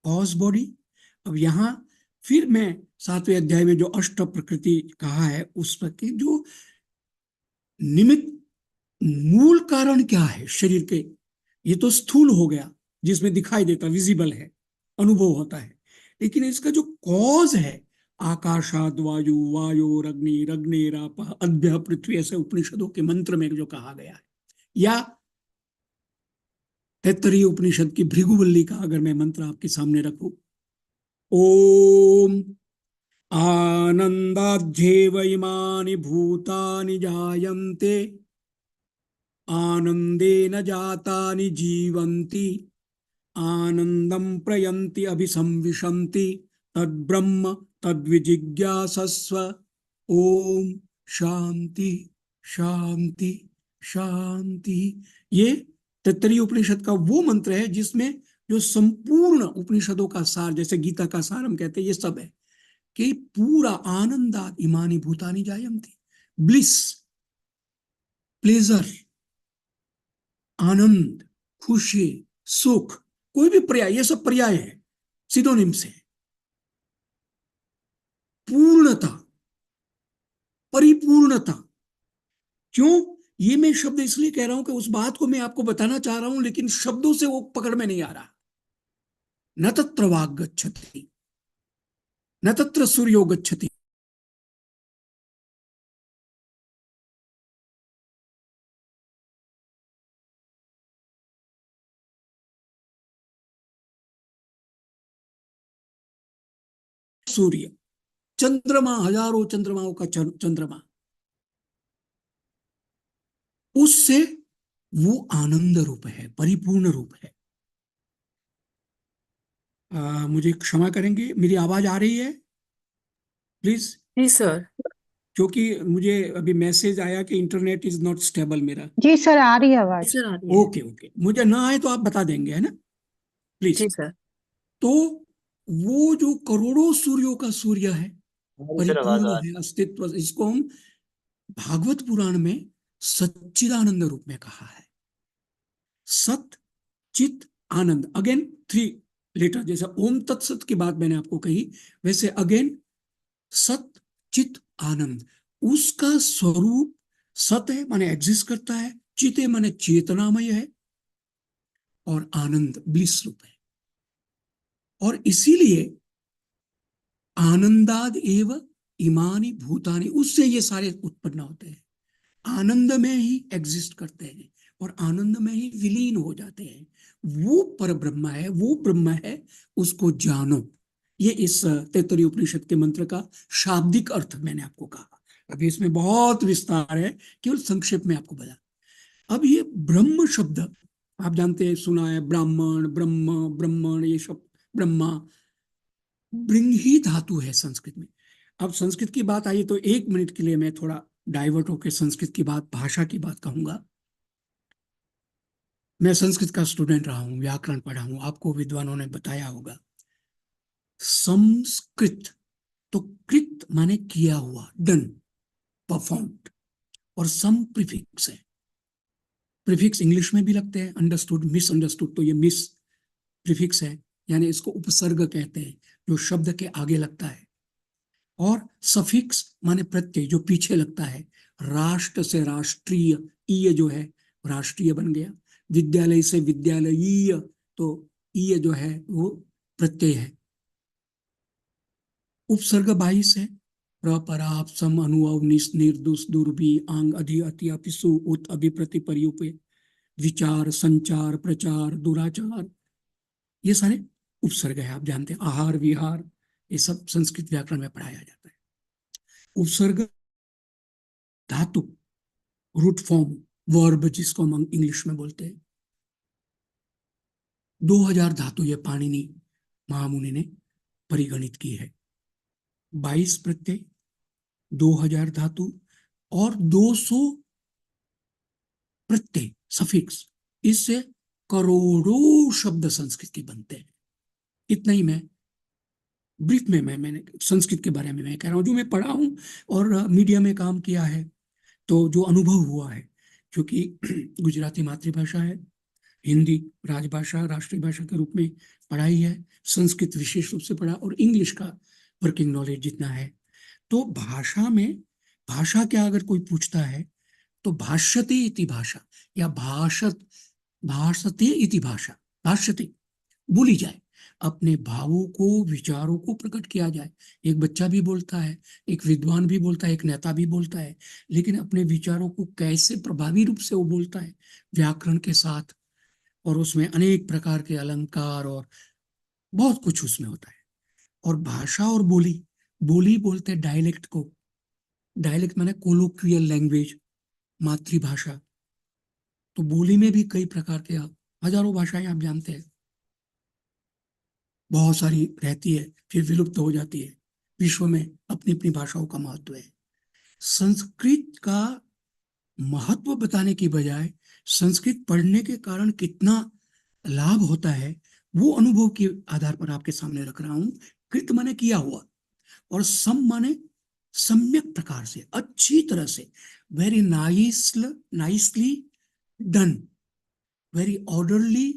कॉज बॉडी, अब यहां फिर मैं 7वें अध्याय में जो अष्ट प्रकृति कहा है उस पर की जो निमित्त, मूल कारण क्या है शरीर के, ये तो स्थूल हो गया जिसमें दिखाई देता, विजिबल है, अनुभव होता है। लेकिन इसका जो कॉज है, आकाशाद वायु, वायोरग्निरग्निराप अद्य पृथ्वी, ऐसे उपनिषदों के मंत्र में जो कहा गया है, या तैत्तरीय उपनिषद की भृगुवल्ली का अगर मैं मंत्र आपके सामने रखूं, ओम आनंदाध्येव इमानि भूतानि जायन्ते आनंदेन जातानि जीवन्ति आनंदं प्रयन्ति अभिसंविशन्ति तद्ब्रह्म तद्विजिज्ञासस्व। ओम शांति शांति शांति। ये तैत्तरीय उपनिषद का वो मंत्र है जिसमें जो संपूर्ण उपनिषदों का सार, जैसे गीता का सार हम कहते हैं, ये सब है कि पूरा आनंदात इमानी भूतानी जायन्ति, ब्लिस, प्लेजर, आनंद, खुशी, सुख, कोई भी पर्याय, ये सब पर्याय है, सिनोनिम्स है। पूर्णता, परिपूर्णता। क्यों ये मैं शब्द इसलिए कह रहा हूं कि उस बात को मैं आपको बताना चाह रहा हूं, लेकिन शब्दों से वो पकड़ में नहीं आ रहा। न तत्र वाग गच्छति, न तत्र सूर्यो गच्छति, सूर्य, चंद्रमा, हजारों चंद्रमाओं का चंद्रमा, उससे वो आनंद रूप है, परिपूर्ण रूप है। मुझे क्षमा करेंगे, मेरी आवाज आ रही है प्लीज? Ji sir. क्योंकि मुझे अभी मैसेज आया कि इंटरनेट इज नॉट स्टेबल मेरा। जी सर, आ रही है आवाज। सर आ रही है। ओके ओके, मुझे ना आए तो आप बता देंगे, है ना प्लीज? Ji sir. तो वो जो करोड़ों सूर्यों का सूर्य है, परिपूर्ण है अस्तित्व, इसको हम भागवत पुराण में सच्चिदानंद रूप में कहा है। सत चित आनंद, अगेन 3 लेटर, जैसे ओम तत्सत की बात मैंने आपको कही, वैसे अगेन सत चित आनंद, उसका स्वरूप सत है माने एग्जिस्ट करता है, चित है माने चेतनामय है, और आनंद ब्लिस रूप है। और इसीलिए आनंदाद एव इमानी भूतानि, उससे ये सारे उत्पन्न होते हैं, आनंद में ही एग्जिस्ट करते हैं और आनंद में ही विलीन हो जाते हैं। वो पर ब्रह्म है, वो ब्रह्म है, उसको जानो। ये इस तैत्तरीय उपनिषद के मंत्र का शाब्दिक अर्थ मैंने आपको कहा। अभी इसमें बहुत विस्तार है, केवल संक्षेप में आपको बता। अब ये ब्रह्म शब्द आप जानते हैं, सुना है, ब्राह्मण, ब्रह्म, ब्रह्मण, ये शब्द ब्रह्मा, ब्रिंही धातु है संस्कृत में। अब संस्कृत की बात आई तो 1 मिनट के लिए मैं थोड़ा डाइवर्ट होकर संस्कृत की बात, भाषा की बात कहूंगा। मैं संस्कृत का स्टूडेंट रहा हूं, व्याकरण पढ़ा हूं, आपको विद्वानों ने बताया होगा। संस्कृत, तो कृत माने किया हुआ, डन, परफॉर्म्ड, और सम प्रीफिक्स है। प्रीफिक्स इंग्लिश में भी लगते हैं, अंडरस्टूड, मिसअंडरस्टूड, तो ये मिस प्रीफिक्स है, यानी इसको उपसर्ग कहते हैं, जो शब्द के आगे लगता है। और सफिक्स माने प्रत्यय, जो पीछे लगता है। राष्ट्र से राष्ट्रीय, ईय जो है राष्ट्रीय बन गया। विद्यालय से विद्यालयीय, तो ईय जो है वो प्रत्यय है। उपसर्ग 22 है। प्र, पराप, सम, अनुअव, निस, निर्दुस, दुर्भी, आंग, अधि, अति, अपिसु, उत, अभिप्रति, पर्युपे, विचार, संचार, प्रचार, दुराचार, ये सारे उपसर्ग है। आप जानते हैं आहार, विहार, ये सब संस्कृत व्याकरण में पढ़ाया जाता है। उपसर्ग धातु, रूट फॉर्म, वर्ब, जिसको हम इंग्लिश में बोलते हैं। 2000 धातु ये पाणिनि महामुनि ने परिगणित की है। 22 प्रत्यय, 2000 धातु और 200 प्रत्यय सफिक्स, इससे करोड़ों शब्द संस्कृत के बनते हैं। इतना ही मैं ब्रीफ में मैंने संस्कृत के बारे में मैं कह रहा हूँ, जो मैं पढ़ा हूँ और मीडिया में काम किया है, तो जो अनुभव हुआ है। क्योंकि गुजराती मातृभाषा है, हिंदी राजभाषा, राष्ट्रीय भाषा के रूप में पढ़ाई है, संस्कृत विशेष रूप से पढ़ा, और इंग्लिश का वर्किंग नॉलेज जितना है। तो भाषा में, भाषा क्या अगर कोई पूछता है तो भाष्यते इति भाषा, या भाषते इति भाषा, भाष्यते बोली जाए, अपने भावों को, विचारों को प्रकट किया जाए। एक बच्चा भी बोलता है, एक विद्वान भी बोलता है, एक नेता भी बोलता है, लेकिन अपने विचारों को कैसे प्रभावी रूप से वो बोलता है, व्याकरण के साथ, और उसमें अनेक प्रकार के अलंकार और बहुत कुछ उसमें होता है। और भाषा और बोली, बोली बोलते हैं डायलेक्ट को। डायलेक्ट माने कोलोक्वियल लैंग्वेज, मातृभाषा। तो बोली में भी कई प्रकार के, हजारों भाषाएं आप जानते हैं, बहुत सारी रहती है, फिर विलुप्त हो जाती है। विश्व में अपनी अपनी भाषाओं का महत्व है। संस्कृत का महत्व बताने की बजाय संस्कृत पढ़ने के कारण कितना लाभ होता है, वो अनुभव के आधार पर आपके सामने रख रहा हूं। कृत माने किया हुआ, और सम माने सम्यक प्रकार से, अच्छी तरह से, very nicely done, very orderly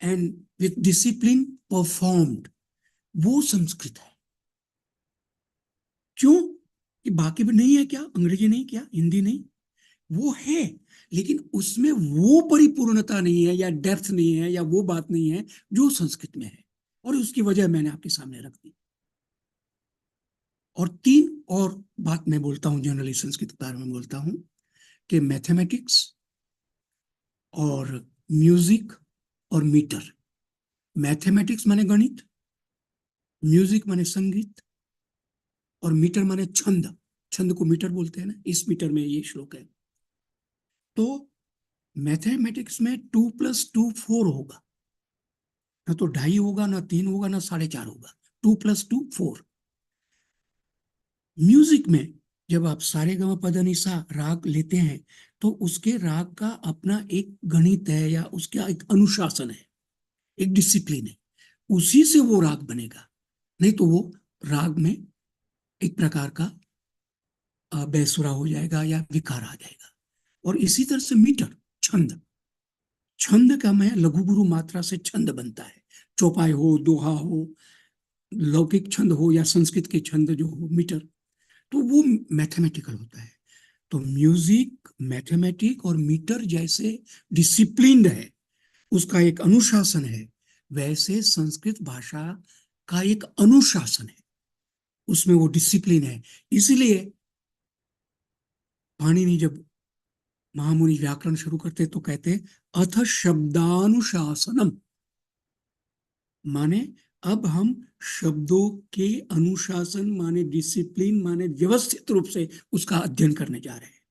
and with discipline performed, वो संस्कृत है। क्यों? कि बाकी भी नहीं है क्या? अंग्रेजी नहीं क्या? हिंदी नहीं? वो है, लेकिन उसमें वो परिपूर्णता नहीं है, या डेप्थ नहीं है, या वो बात नहीं है जो संस्कृत में है, और उसकी वजह मैंने आपके सामने रख दी। और 3 और बात मैं बोलता हूं, जनरली संस्कृत के बारे में बोलता हूं, कि मैथमेटिक्स और म्यूजिक और मीटर। मैथमेटिक्स माने गणित, म्यूजिक माने संगीत, और मीटर माने छंद। छंद को मीटर बोलते हैं ना, इस मीटर में ये श्लोक है। तो मैथमेटिक्स में 2 + 2 4 होगा, ना तो 2.5 होगा, ना 3 होगा, ना 4.5 होगा। 2 + 2 4। म्यूजिक में जब आप सारे ग म प ध नि सा राग लेते हैं, तो उसके राग का अपना एक गणित है, या उसका एक अनुशासन है, एक डिसिप्लिन है, उसी से वो राग बनेगा। नहीं तो वो राग में एक प्रकार का बेसुरा हो जाएगा, या विकार आ जाएगा। और इसी तरह से मीटर, छंद, छंद का मैं लघु गुरु मात्रा से छंद बनता है। चौपाई हो, दोहा हो, लौकिक छंद हो, या संस्कृत के छंद जो हो, मीटर, तो वो मैथमेटिकल होता है। तो म्यूजिक, मैथमेटिक और मीटर जैसे डिसिप्लिन्ड है, उसका एक अनुशासन है, वैसे संस्कृत भाषा का एक अनुशासन है, उसमें वो डिसिप्लिन है। इसलिए पाणिनि जब महामुनि व्याकरण शुरू करते तो कहते अथ शब्दानुशासनम, माने अब हम शब्दों के अनुशासन माने डिसिप्लिन माने व्यवस्थित रूप से उसका अध्ययन करने जा रहे हैं।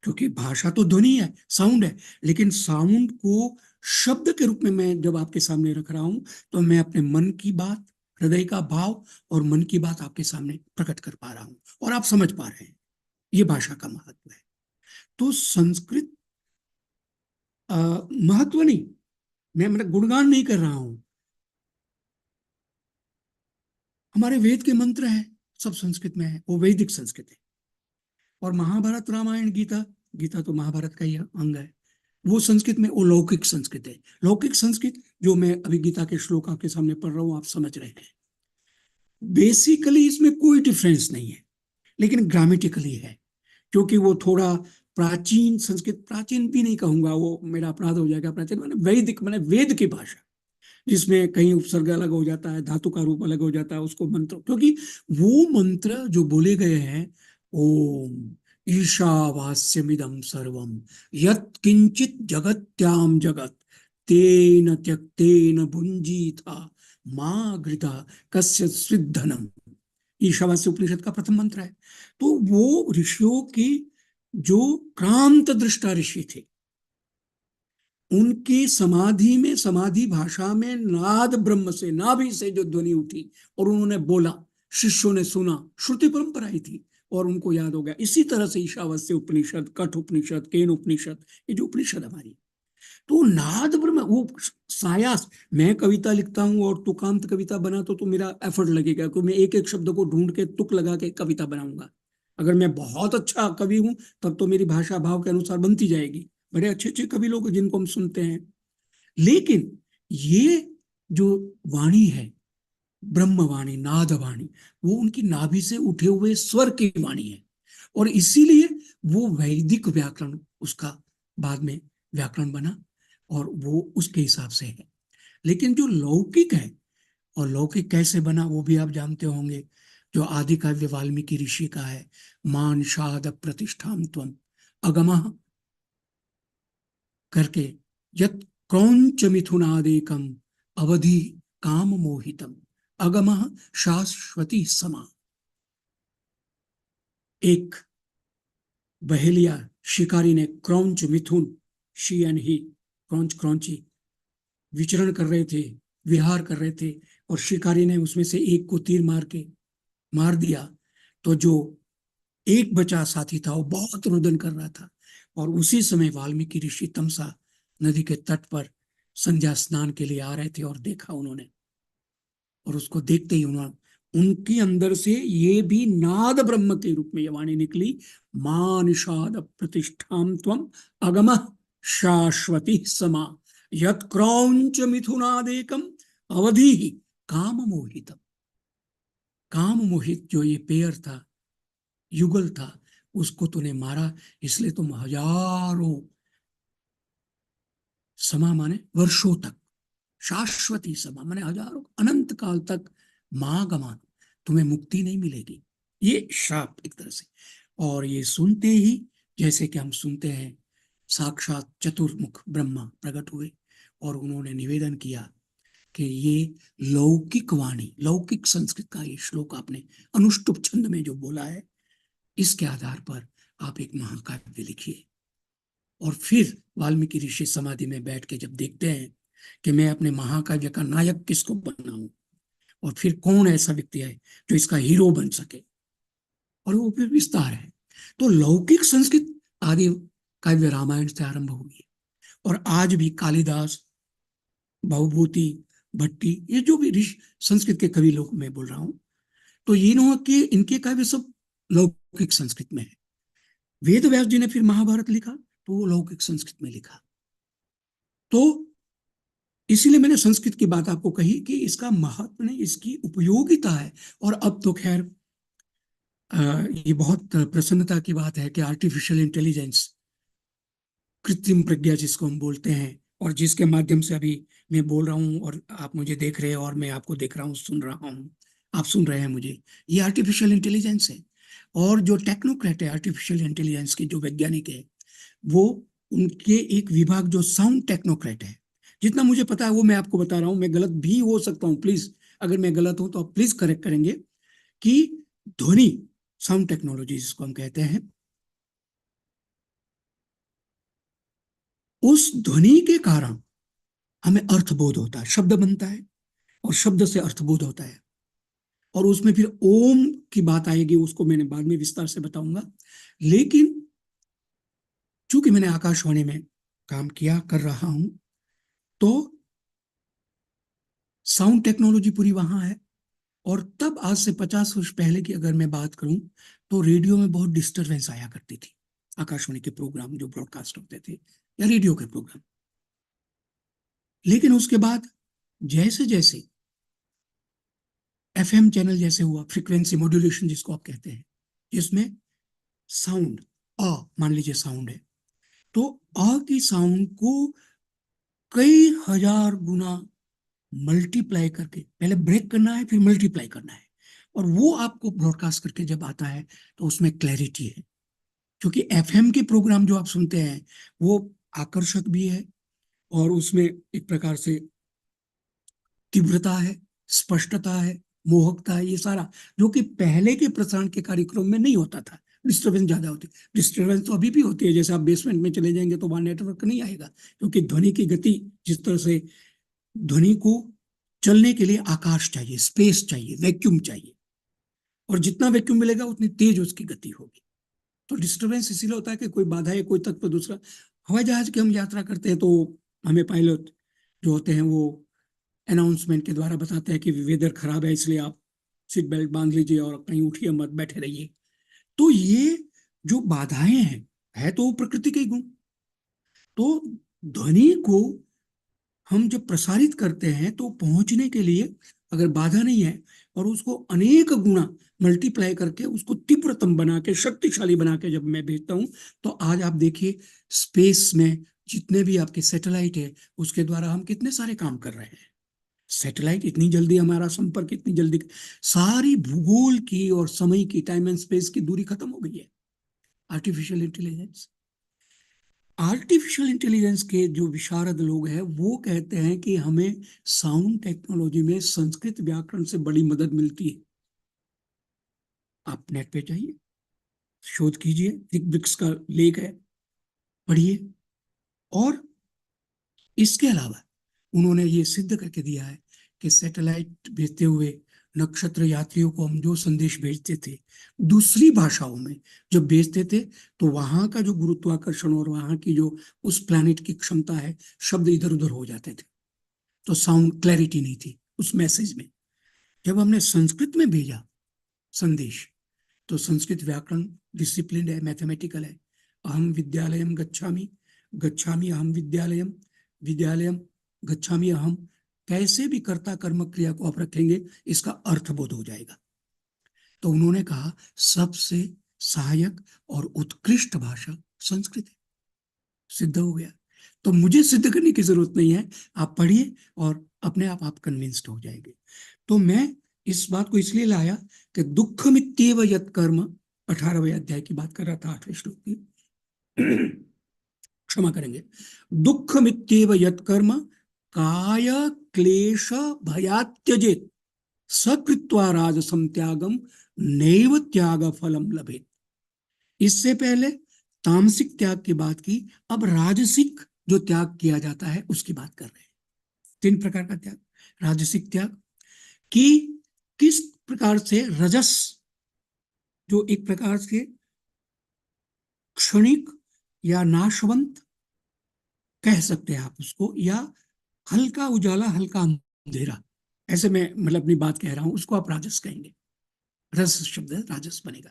क्योंकि भाषा तो ध्वनि है, साउंड है, लेकिन साउंड को शब्द के रूप में मैं जब आपके सामने रख रहा हूं, तो मैं अपने मन की बात, हृदय का भाव और मन की बात आपके सामने प्रकट कर पा रहा हूं, और आप समझ पा रहे हैं। ये भाषा का महत्व है। तो संस्कृत महत्व नहीं, मैं मतलब गुणगान नहीं कर रहा हूं। हमारे वेद के मंत्र हैं, सब संस्कृत में है, वो वैदिक संस्कृत है। और महाभारत, रामायण, गीता, गीता तो महाभारत का ही अंग है, वो संस्कृत में अलौकिक संस्कृत है। लौकिक संस्कृत जो मैं अभी गीता के श्लोक आपके सामने पढ़ रहा हूं, आप समझ रहे हैं। बेसिकली इसमें कोई डिफरेंस नहीं है, लेकिन ग्रामेटिकली है, क्योंकि वो थोड़ा प्राचीन संस्कृत, प्राचीन भी नहीं कहूंगा, वो मेरा अपराध हो जाएगा, प्राचीन माने वैदिक, माने वेद की भाषा, जिसमें कहीं उपसर्ग अलग हो जाता है, धातु का रूप अलग हो जाता है, उसको मंत्र, क्योंकि वो मंत्र जो बोले गए हैं, ओम ईशावास्यमिदं सर्वम यत् किंचित जगत्याम जगत तेन त्यक्तेन भुंजीथा माँ घृता कस्य स्विद्धनम, ईशावास्य उपनिषद का प्रथम मंत्र है। तो वो ऋषियों की जो क्रांत दृष्टा ऋषि थे, उनकी समाधि में, समाधि भाषा में नाद ब्रह्म से, नाभि से जो ध्वनि उठी और उन्होंने बोला, शिष्यों ने सुना, श्रुति परंपरा ही थी और उनको याद हो गया। इसी तरह से ईशावास्य उपनिषद, कठ उपनिषद, केन उपनिषद, ये जो उपनिषद हमारी, तो नाद ब्रह्म, वो सायास, मैं कविता लिखता हूं और तुकांत कविता बना तो मेरा एफर्ट लगेगा, क्योंकि मैं एक एक शब्द को ढूंढ के तुक लगा के कविता बनाऊंगा। अगर मैं बहुत अच्छा कवि हूं तब तो मेरी भाषा भाव के अनुसार बनती जाएगी, बड़े अच्छे अच्छे कवि लोग जिनको हम सुनते हैं। लेकिन ये जो वाणी है, ब्रह्मवाणी, नादवाणी, वो उनकी नाभि से उठे हुए स्वर की वाणी है, और इसीलिए वो वैदिक व्याकरण उसका बाद में व्याकरण बना और वो उसके हिसाब से है। लेकिन जो लौकिक है, और लौकिक कैसे बना वो भी आप जानते होंगे, जो आदि काव्य वाल्मीकि ऋषि का है, मान शाद प्रतिष्ठाम त्वम अगमः करके, यत् क्रौंच मिथुनादेकम अवधि काम मोहितम अगमः शाश्वती समा। एक बहेलिया शिकारी ने क्रौंच मिथुन, she and he, Krauncha crunchy विचरण कर रहे थे, विहार कर रहे थे, और शिकारी ने उसमें से एक को तीर मार के मार दिया, तो जो एक बचा साथी था वो बहुत रुदन कर रहा था। और उसी समय वाल्मीकि ऋषि तमसा नदी के तट पर संध्या स्नान के लिए आ रहे थे, और देखा उन्होंने, और उसको देखते ही उन्होंने, उनके अंदर से ये भी नाद ब्रह्म के रूप में ये वाणी निकली, मा निषाद प्रतिष्ठाम त्वम अगम शाश्वती समा यत् क्रौंच मिथुनादेकम अवधि काम मोहितम। काम मोहित जो ये पेयर था, युगल था, उसको तूने मारा, इसलिए तुम हजारों, समा माने वर्षों तक, शाश्वती समा माने हजारों, अनंत काल तक मां गमान, तुम्हें मुक्ति नहीं मिलेगी। ये श्राप एक तरह से। और ये सुनते ही, जैसे कि हम सुनते हैं, साक्षात चतुर्मुख ब्रह्मा प्रकट हुए और उन्होंने निवेदन किया कि ये लौकिक वाणी, लौकिक संस्कृत का ये श्लोक आपने अनुष्टुप छंद में जो बोला है, इसके आधार पर आप एक महाकाव्य लिखिए। और फिर वाल्मीकि ऋषि समाधि में बैठ के जब देखते हैं कि मैं अपने महाकाव्य का नायक किसको बनाऊं, और फिर कौन ऐसा व्यक्ति है जो इसका हीरो बन सके, और वो फिर विस्तार है। तो लौकिक संस्कृत आदि काव्य रामायण से आरंभ हुई है, और आज भी कालिदास, भवभूति, भट्टी, ये जो भी ऋषि संस्कृत के कवि लोग मैं बोल रहा हूं, तो इनके काव्य सब लौकिक संस्कृत में है। वेद व्यास जी ने फिर महाभारत लिखा तो वो लौकिक संस्कृत में लिखा। तो इसीलिए मैंने संस्कृत की बात आपको कही कि इसका महत्व नहीं, इसकी उपयोगिता है। और अब तो खैर ये बहुत प्रसन्नता की बात है कि आर्टिफिशियल इंटेलिजेंस, कृत्रिम प्रज्ञा जिसको हम बोलते हैं, और जिसके माध्यम से अभी मैं बोल रहा हूँ और आप मुझे देख रहे हैं और मैं आपको देख रहा हूँ, सुन रहा हूँ, आप सुन रहे हैं मुझे, ये आर्टिफिशियल इंटेलिजेंस है। और जो टेक्नोक्रेट है आर्टिफिशियल इंटेलिजेंस के, जो वैज्ञानिक है, वो उनके एक विभाग जो साउंड टेक्नोक्रेट है, जितना मुझे पता है वो मैं आपको बता रहा हूँ, मैं गलत भी हो सकता हूँ, प्लीज अगर मैं गलत हूं तो आप प्लीज करेक्ट करेंगे, कि ध्वनि साउंड टेक्नोलॉजी जिसको हम कहते हैं, उस ध्वनि के कारण हमें अर्थबोध होता है, शब्द बनता है, और शब्द से अर्थबोध होता है, और उसमें फिर ओम की बात आएगी, उसको मैंने बाद में विस्तार से बताऊंगा। लेकिन चूंकि मैंने आकाशवाणी में काम किया कर रहा हूं, तो साउंड टेक्नोलॉजी पूरी वहां है। और तब आज से 50 वर्ष पहले की अगर मैं बात करूं, तो रेडियो में बहुत डिस्टरबेंस आया करती थी, आकाशवाणी के प्रोग्राम जो ब्रॉडकास्ट होते थे या रेडियो के प्रोग्राम। लेकिन उसके बाद जैसे जैसे एफएम चैनल जैसे हुआ, फ्रीक्वेंसी मॉड्यूलेशन जिसको आप कहते हैं, जिसमें साउंड मान लीजिए साउंड है, तो की साउंड को कई हजार गुना मल्टीप्लाई करके, पहले ब्रेक करना है फिर मल्टीप्लाई करना है, और वो आपको ब्रॉडकास्ट करके जब आता है तो उसमें क्लैरिटी है। क्योंकि एफएम के प्रोग्राम जो आप सुनते हैं वो आकर्षक भी है, और उसमें एक प्रकार से तीव्रता है, स्पष्टता है, मोहकता है, ये सारा जो कि पहले के प्रसारण के कार्यक्रम में नहीं होता था। डिस्टर्बेंस ज्यादा होती है, डिस्टर्बेंस तो अभी भी होती है, जैसे आप बेसमेंट में चले जाएंगे तो वहां नेटवर्क नहीं आएगा, क्योंकि ध्वनि की गति, जिस तरह से ध्वनि को चलने के लिए आकाश चाहिए, स्पेस चाहिए, वैक्यूम चाहिए, और जितना वैक्यूम मिलेगा उतनी तेज उसकी गति होगी। तो डिस्टर्बेंस इसीलिए होता है कि कोई बाधा है, कोई तत्व दूसरा। हवाई जहाज की हम यात्रा करते हैं तो हमें पायलट जो होते हैं वो अनाउंसमेंट के द्वारा बताते हैं कि वेदर खराब है, इसलिए आप सीट बेल्ट बांध लीजिए और कहीं उठिए मत, बैठे रहिए। तो ये जो बाधाएं हैं, है तो वो प्रकृति के गुण। तो ध्वनि को हम जब प्रसारित करते हैं तो पहुंचने के लिए अगर बाधा नहीं है, और उसको अनेक गुना मल्टीप्लाई करके उसको तीव्रतम बना के, शक्तिशाली बना के जब मैं भेजता हूं, तो आज आप देखिए स्पेस में जितने भी आपके सैटेलाइट है उसके द्वारा हम कितने सारे काम कर रहे हैं। सैटेलाइट इतनी जल्दी, हमारा संपर्क इतनी जल्दी, सारी भूगोल की और समय की, टाइम एंड स्पेस की दूरी खत्म हो गई है। आर्टिफिशियल इंटेलिजेंस, आर्टिफिशियल इंटेलिजेंस के जो विशारद लोग हैं वो कहते हैं कि हमें साउंड टेक्नोलॉजी में संस्कृत व्याकरण से बड़ी मदद मिलती है। आप नेट पे जाइए, शोध कीजिए, दिग्ब्रिक्स का लेख है, पढ़िए। और इसके अलावा उन्होंने ये सिद्ध करके दिया है कि सैटेलाइट भेजते हुए नक्षत्र यात्रियों को हम जो संदेश भेजते थे दूसरी भाषाओं में जब भेजते थे, तो वहां का जो गुरुत्वाकर्षण और वहां की जो उस प्लैनेट की क्षमता है, शब्द इधर उधर हो जाते थे, तो साउंड क्लैरिटी नहीं थी उस मैसेज में। जब हमने संस्कृत में भेजा संदेश, तो संस्कृत व्याकरण डिसिप्लिन है, मैथमेटिकल है। अहम विद्यालयम गच्छामि, गच्छामि अहम विद्यालयम, विद्यालयम गच्छामि अहम, कैसे भी कर्ता कर्म क्रिया को आप रखेंगे इसका अर्थबोध हो जाएगा। तो उन्होंने कहा सबसे सहायक और उत्कृष्ट भाषा संस्कृत है। सिद्ध हो गया। तो मुझे सिद्ध करने की जरूरत नहीं है, आप पढ़िए और अपने आप कन्विंस्ड हो जाएंगे। तो मैं इस बात को इसलिए लाया कि दुःखमित्येव यत् कर्म, 18वें अध्याय की बात कर रहा था, 8वें श्लोक की, क्षमा करेंगे, दुःखमित्येव यत् कर्म काय क्लेश भयात् त्यजेत् सकृत्वा राजसं त्यागम नैव त्याग फलम लभेत्। इससे पहले तामसिक त्याग की बात की, अब राजसिक जो त्याग किया जाता है उसकी बात कर रहे हैं। 3 प्रकार का त्याग। राजसिक त्याग कि किस प्रकार से रजस, जो एक प्रकार से क्षणिक या नाशवंत कह सकते हैं आप उसको, या हल्का उजाला हल्का अंधेरा, ऐसे मैं मतलब अपनी बात कह रहा हूं, उसको आप राजस कहेंगे। रस शब्द है, राजस बनेगा।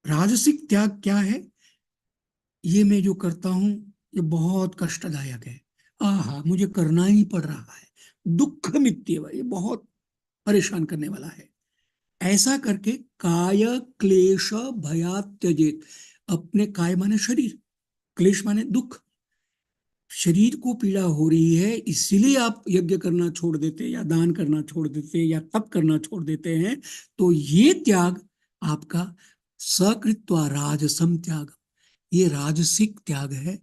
राजसिक त्याग क्या है? ये मैं जो करता हूं ये बहुत कष्टदायक है, मुझे करना ही पड़ रहा है, दुख मित्येव, ये बहुत परेशान करने वाला है। ऐसा करके काय क्लेश भयात् त्यजेत्, अपने काय माने शरीर, क्लेश माने दुख, शरीर को पीड़ा हो रही है इसीलिए आप यज्ञ करना छोड़ देते, या दान करना छोड़ देते, या तप करना छोड़ देते हैं, तो ये त्याग आपका सकृत्वा राजसम त्याग, ये राजसिक त्याग है।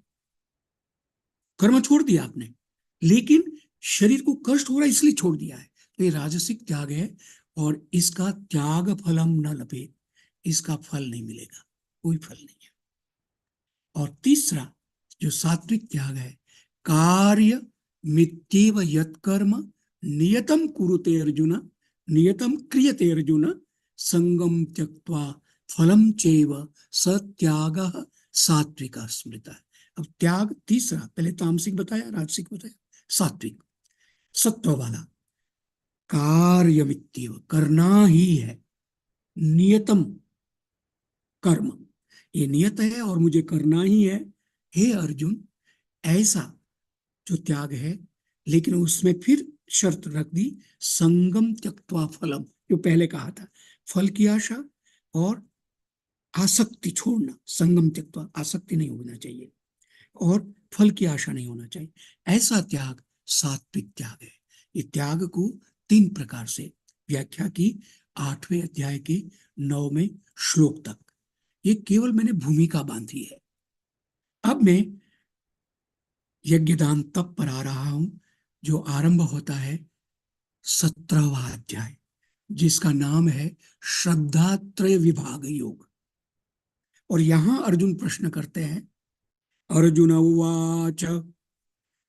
कर्म छोड़ दिया आपने, लेकिन शरीर को कष्ट हो रहा है इसलिए छोड़ दिया है, तो ये राजसिक त्याग है, और इसका त्याग फलम न लभेत्, इसका फल नहीं मिलेगा, कोई फल नहीं है। और तीसरा जो सात्विक त्याग है, कार्य मित्येव यत्कर्म नियतम कुरुते अर्जुन, नियतम क्रियते अर्जुन, संगम त्यक्त्वा फलम चैव सत्यागः सात्विक स्मृता। अब त्याग तीसरा, पहले तामसिक बताया, राजसिक बताया, सात्विक सत्व वाला। कार्य मित्येव, करना ही है, नियतम कर्म, ये नियत है और मुझे करना ही है। हे अर्जुन, ऐसा जो त्याग है, लेकिन उसमें फिर शर्त रख दी, संगम त्यक्त्वा फलम, जो पहले कहा था, फल की आशा और आसक्ति छोड़ना। संगम त्यक्त्वा, आसक्ति नहीं होना चाहिए और फल की आशा नहीं होना चाहिए। ऐसा त्याग सात्विक त्याग है। ये त्याग को 3 प्रकार से व्याख्या की 8वें अध्याय के 9वें श्लोक तक। ये केवल मैंने भूमिका बांधी है। अब मैं यज्ञदान तप पर आ रहा हूं, जो आरंभ होता है 17वां अध्याय, जिसका नाम है श्रद्धात्रय विभाग योग। और यहां अर्जुन प्रश्न करते हैं, अर्जुन उवाच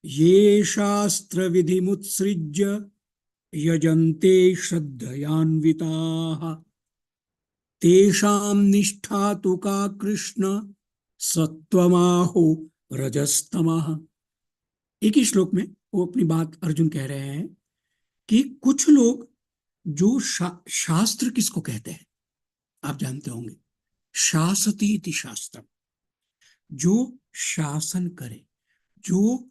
ये शास्त्र विधिमुत्सृज्य यजन्ते श्रद्धयान्विताः तेषां निष्ठा तु का कृष्ण सत्वमाहो रजस्तमः। एक ही श्लोक में वो अपनी बात अर्जुन कह रहे हैं कि कुछ लोग जो शास्त्र किसको कहते हैं आप जानते होंगे, शासती इति शास्त्रम, जो शासन करे, जो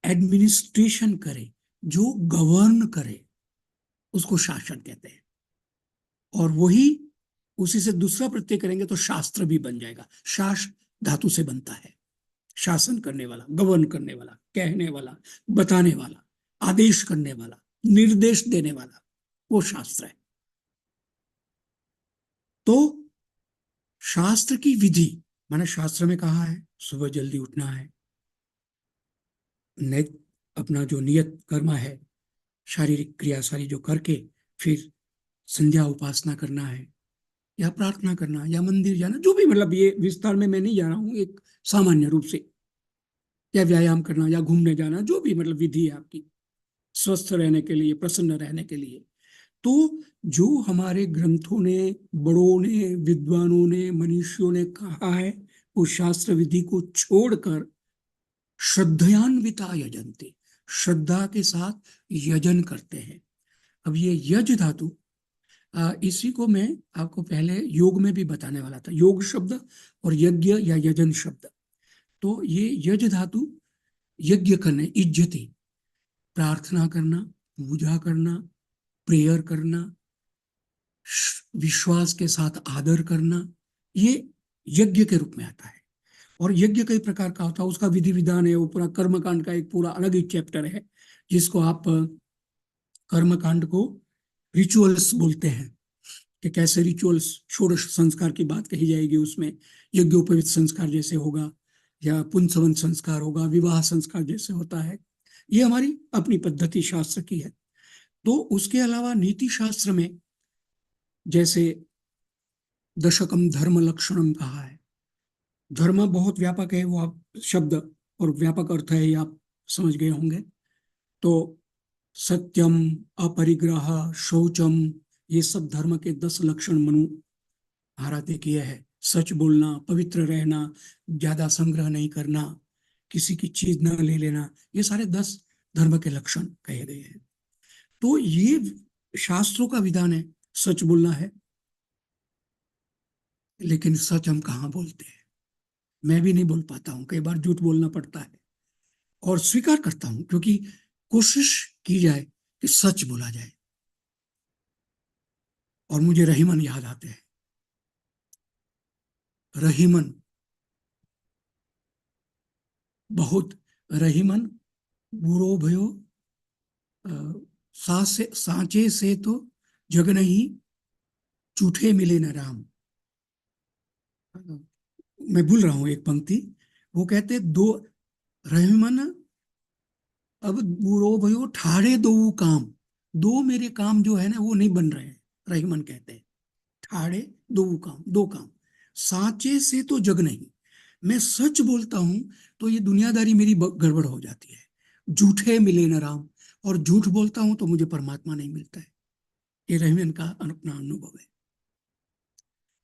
एडमिनिस्ट्रेशन करे, जो गवर्न करे, उसको शासन कहते हैं। और वही उसी से दूसरा प्रत्यय करेंगे तो शास्त्र भी बन जाएगा। शास धातु से बनता है, शासन करने वाला, गवर्न करने वाला, कहने वाला, बताने वाला, आदेश करने वाला, निर्देश देने वाला, वो शास्त्र है। तो शास्त्र की विधि, माने शास्त्र में कहा है सुबह जल्दी उठना है, अपना जो नियत कर्म है, शारीरिक क्रिया सारी जो करके फिर संध्या उपासना करना है, या प्रार्थना करना, या मंदिर जाना, जो भी, मतलब ये विस्तार में मैं नहीं जा रहा हूं, एक सामान्य रूप से, या व्यायाम करना, या घूमने जाना, जो भी मतलब विधि है आपकी स्वस्थ रहने के लिए, प्रसन्न रहने के लिए। तो जो हमारे ग्रंथों ने, बड़ों ने, विद्वानों ने, मनीषियों ने कहा है, उस शास्त्र विधि को छोड़कर श्रद्धयान्विता यजन्ते, श्रद्धा के साथ यजन करते हैं। अब ये यज धातु, इसी को मैं आपको पहले योग में भी बताने वाला था, योग शब्द और यज्ञ या यजन शब्द। तो ये यज धातु यज्ञ करने, इज्जति, प्रार्थना करना, पूजा करना, प्रेयर करना, विश्वास के साथ आदर करना, ये यज्ञ के रूप में आता है। और यज्ञ कई प्रकार का होता है, उसका विधि विधान है, वो पूरा कर्मकांड का एक पूरा अलग ही चैप्टर है, जिसको आप कर्मकांड को रिचुअल्स बोलते हैं, कि कैसे रिचुअल्स, षोडश संस्कार की बात कही जाएगी उसमें, यज्ञोपवीत संस्कार जैसे होगा, या पुंसवन संस्कार होगा, विवाह संस्कार जैसे होता है। ये हमारी अपनी पद्धति शास्त्र की है। तो उसके अलावा नीति शास्त्र में जैसे दशकम धर्म लक्षणम कहा है, धर्म बहुत व्यापक है, वो आप शब्द और व्यापक अर्थ है, ये आप समझ गए होंगे। तो सत्यम, अपरिग्रह, शौचम, ये सब धर्म के 10 लक्षण मनु महाराज ने किए हैं। सच बोलना, पवित्र रहना, ज्यादा संग्रह नहीं करना, किसी की चीज न ले लेना, ये सारे 10 धर्म के लक्षण कहे गए हैं। तो ये शास्त्रों का विधान है, सच बोलना है। लेकिन सच हम कहाँ बोलते हैं, मैं भी नहीं बोल पाता हूँ, कई बार झूठ बोलना पड़ता है, और स्वीकार करता हूं, क्योंकि कोशिश की जाए कि सच बोला जाए। और मुझे रहीमन याद आते हैं। रहीमन, बहुत रहीमन, बुरो भयो सांचे से तो जग नहीं, झूठे मिले न राम। मैं भूल रहा हूं एक पंक्ति, वो कहते दो रहीमन, अब बुरो भयो ठाड़े दो काम, दो मेरे काम जो है ना वो नहीं बन रहे हैं, रहीमन कहते हैं। ठाड़े दो काम, दो काम, सांचे से तो जग नहीं, मैं सच बोलता हूं तो ये दुनियादारी मेरी गड़बड़ हो जाती है। झूठे मिले न राम, और झूठ बोलता हूं तो मुझे परमात्मा नहीं मिलता है। ये रहीमन का अपना अनुभव है।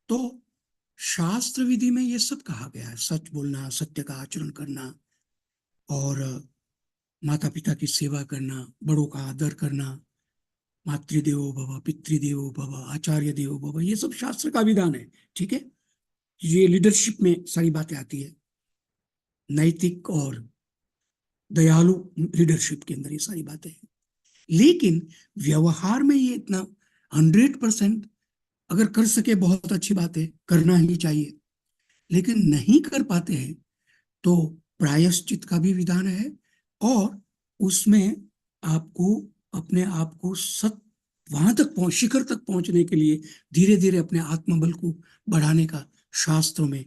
तो शास्त्र विधि में ये सब कहा गया है, सच बोलना, सत्य का आचरण करना, और माता पिता की सेवा करना, बड़ों का आदर करना, मातृदेवो भव, पितृदेवो भव, आचार्य देवो भव, ये सब शास्त्र का विधान है। ठीक है, ये लीडरशिप में सारी बातें आती है। नैतिक और दयालु लीडरशिप के अंदर ये सारी बातें हैं। लेकिन व्यवहार में ये इतना 100% अगर कर सके बहुत अच्छी बात है, करना ही चाहिए। लेकिन नहीं कर पाते हैं तो प्रायश्चित का भी विधान है, और उसमें आपको अपने आप को वहां तक शिखर तक पहुंचने के लिए धीरे धीरे अपने आत्मबल को बढ़ाने का शास्त्रों में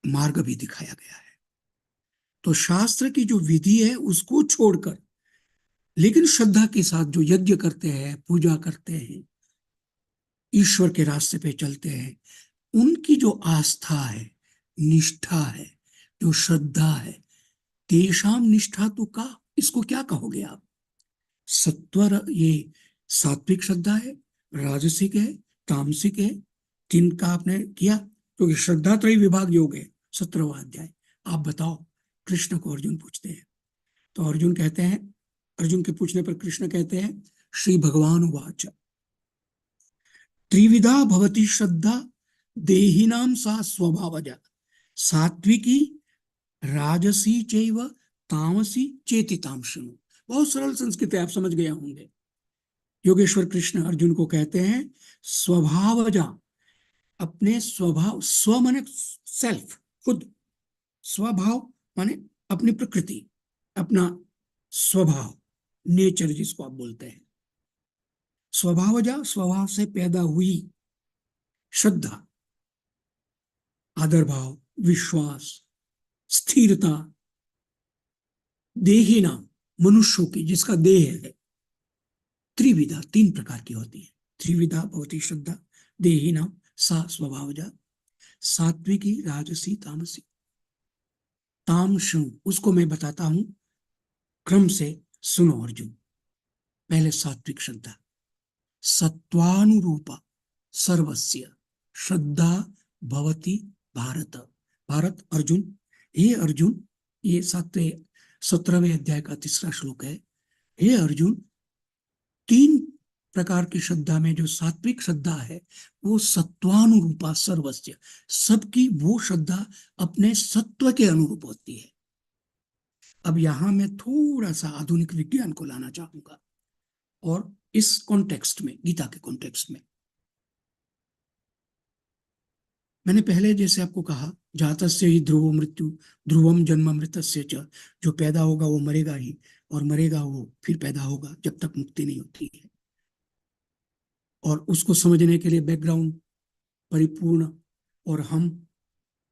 मार्ग भी दिखाया गया है। तो शास्त्र की जो विधि है उसको छोड़कर, लेकिन श्रद्धा के साथ जो यज्ञ करते हैं, पूजा करते हैं, ईश्वर के रास्ते पे चलते हैं, उनकी जो आस्था है, निष्ठा है, जो श्रद्धा है, तेषाम निष्ठा तो का, इसको क्या कहोगे आप? सत्वर, ये सात्विक श्रद्धा है, राजसिक है, तामसिक है, जिनका आपने किया, क्योंकि श्रद्धा त्रय विभाग योग है 17वां अध्याय। आप बताओ, कृष्ण को अर्जुन पूछते हैं, तो अर्जुन कहते हैं, अर्जुन के पूछने पर कृष्ण कहते हैं, श्री भगवान उवाच त्रिविधा भवति श्रद्धा देहिनाम सा स्वभावजा सात्विकी राजसी चैव तामसी चेतिताम शृणु। बहुत सरल संस्कृत है, आप समझ गए होंगे। योगेश्वर कृष्ण अर्जुन को कहते हैं स्वभावजा, अपने स्वभाव, स्व माने सेल्फ, खुद, स्वभाव माने अपनी प्रकृति, अपना स्वभाव, नेचर जिसको आप बोलते हैं। स्वभावजा, स्वभाव से पैदा हुई श्रद्धा, आदर भाव, विश्वास, स्थिरता, देही नाम, मनुष्यों की जिसका देह है, त्रिविधा, 3 प्रकार की होती है। त्रिविधा भवति श्रद्धा देही नाम सा स्वभावजा सात्विकी राजसी तामसी। तामसु, उसको मैं बताता हूं क्रम से, सुनो अर्जुन। पहले सात्विक श्रद्धा, सत्वानुरूपा सर्वस्य श्रद्धा भवति भारत। भारत अर्जुन, हे अर्जुन, ये 17वें अध्याय का 3रा श्लोक है। हे अर्जुन, 3 प्रकार की श्रद्धा में जो सात्विक श्रद्धा है वो सत्वानुरूपा सर्वस्य, सबकी वो श्रद्धा अपने सत्व के अनुरूप होती है। अब यहां मैं थोड़ा सा आधुनिक विज्ञान को लाना चाहूंगा, और इस कॉन्टेक्स्ट में, गीता के कॉन्टेक्स्ट में, मैंने पहले जैसे आपको कहा, जातस्य ही ध्रुवो मृत्यु ध्रुवम जन्म मृतस्य च, जो पैदा होगा वो मरेगा ही, और मरेगा वो फिर पैदा होगा जब तक मुक्ति नहीं होती है। और उसको समझने के लिए बैकग्राउंड परिपूर्ण, और हम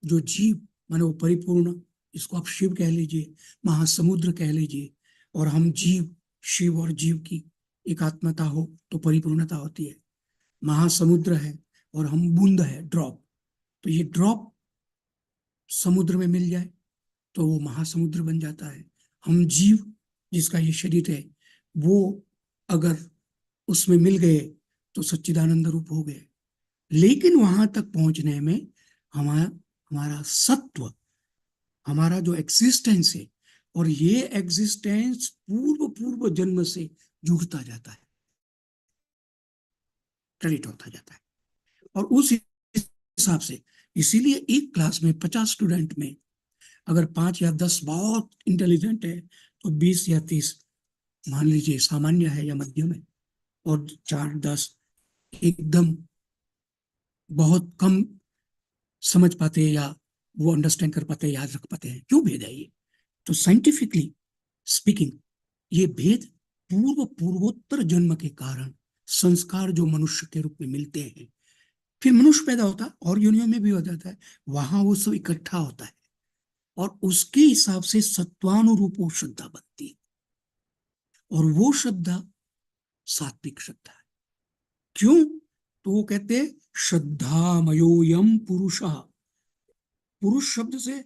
जो जीव माने वो परिपूर्ण, इसको आप शिव कह लीजिए, महासमुद्र कह लीजिए, और हम जीव, शिव और जीव की एकात्मता हो तो परिपूर्णता होती है। महासमुद्र है और हम बूंद है, ड्रॉप, तो ये ड्रॉप समुद्र में मिल जाए तो वो महासमुद्र बन जाता है। हम जीव जिसका ये शरीर है, वो अगर उसमें मिल गए तो सच्चिदानंद रूप हो गए। लेकिन वहां तक पहुंचने में हमारा सत्व, हमारा जो एग्जिस्टेंस है, और ये एग्जिस्टेंस पूर्व जन्म से जुड़ता जाता है, क्रेडिट होता जाता है। और उस हिसाब से, इसीलिए एक क्लास में 50 स्टूडेंट में अगर 5 या 10 बहुत इंटेलिजेंट है तो 20 या 30 मान लीजिए सामान्य है या मध्यम है, और 4-10 एकदम बहुत कम समझ पाते हैं, या वो अंडरस्टैंड कर पाते हैं, याद रख पाते हैं। क्यों भेद है ये? तो साइंटिफिकली स्पीकिंग ये भेद पूर्वोत्तर जन्म के कारण संस्कार जो मनुष्य के रूप में मिलते हैं, फिर मनुष्य पैदा होता है और योनियों में भी हो जाता है, वहां वो सब इकट्ठा होता है, और उसके हिसाब से सत्वानुरूप वो श्रद्धा बनती है, और वो श्रद्धा सात्विक श्रद्धा है। क्यों? तो वो कहते हैं श्रद्धामयोयम पुरुषः। पुरुष शब्द से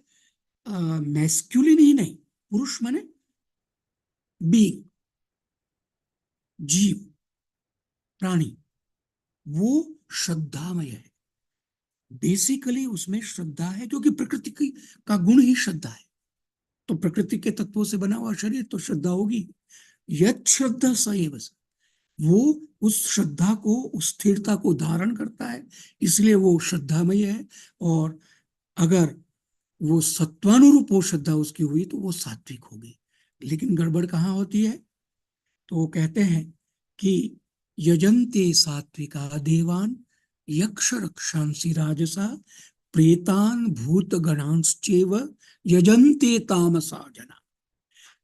मैस्कुलिन ही नहीं, पुरुष माने बीइंग, जीव, प्राणी, वो श्रद्धामय है। बेसिकली उसमें श्रद्धा है, क्योंकि प्रकृति का गुण ही श्रद्धा है। तो प्रकृति के तत्वों से बना हुआ शरीर तो श्रद्धा होगी। यत् श्रद्धा सएव, वो उस श्रद्धा को, उस स्थिरता को धारण करता है, इसलिए वो श्रद्धामय है। और अगर वो सत्वानुरूप वो श्रद्धा उसकी हुई तो वो सात्विक होगी। लेकिन गड़बड़ कहाँ होती है? तो वो कहते हैं कि यजन्ते सात्विका देवान यक्ष रक्षांसि राजसा प्रेतान भूत गणांश्चैव यजन्ते तामसा जना।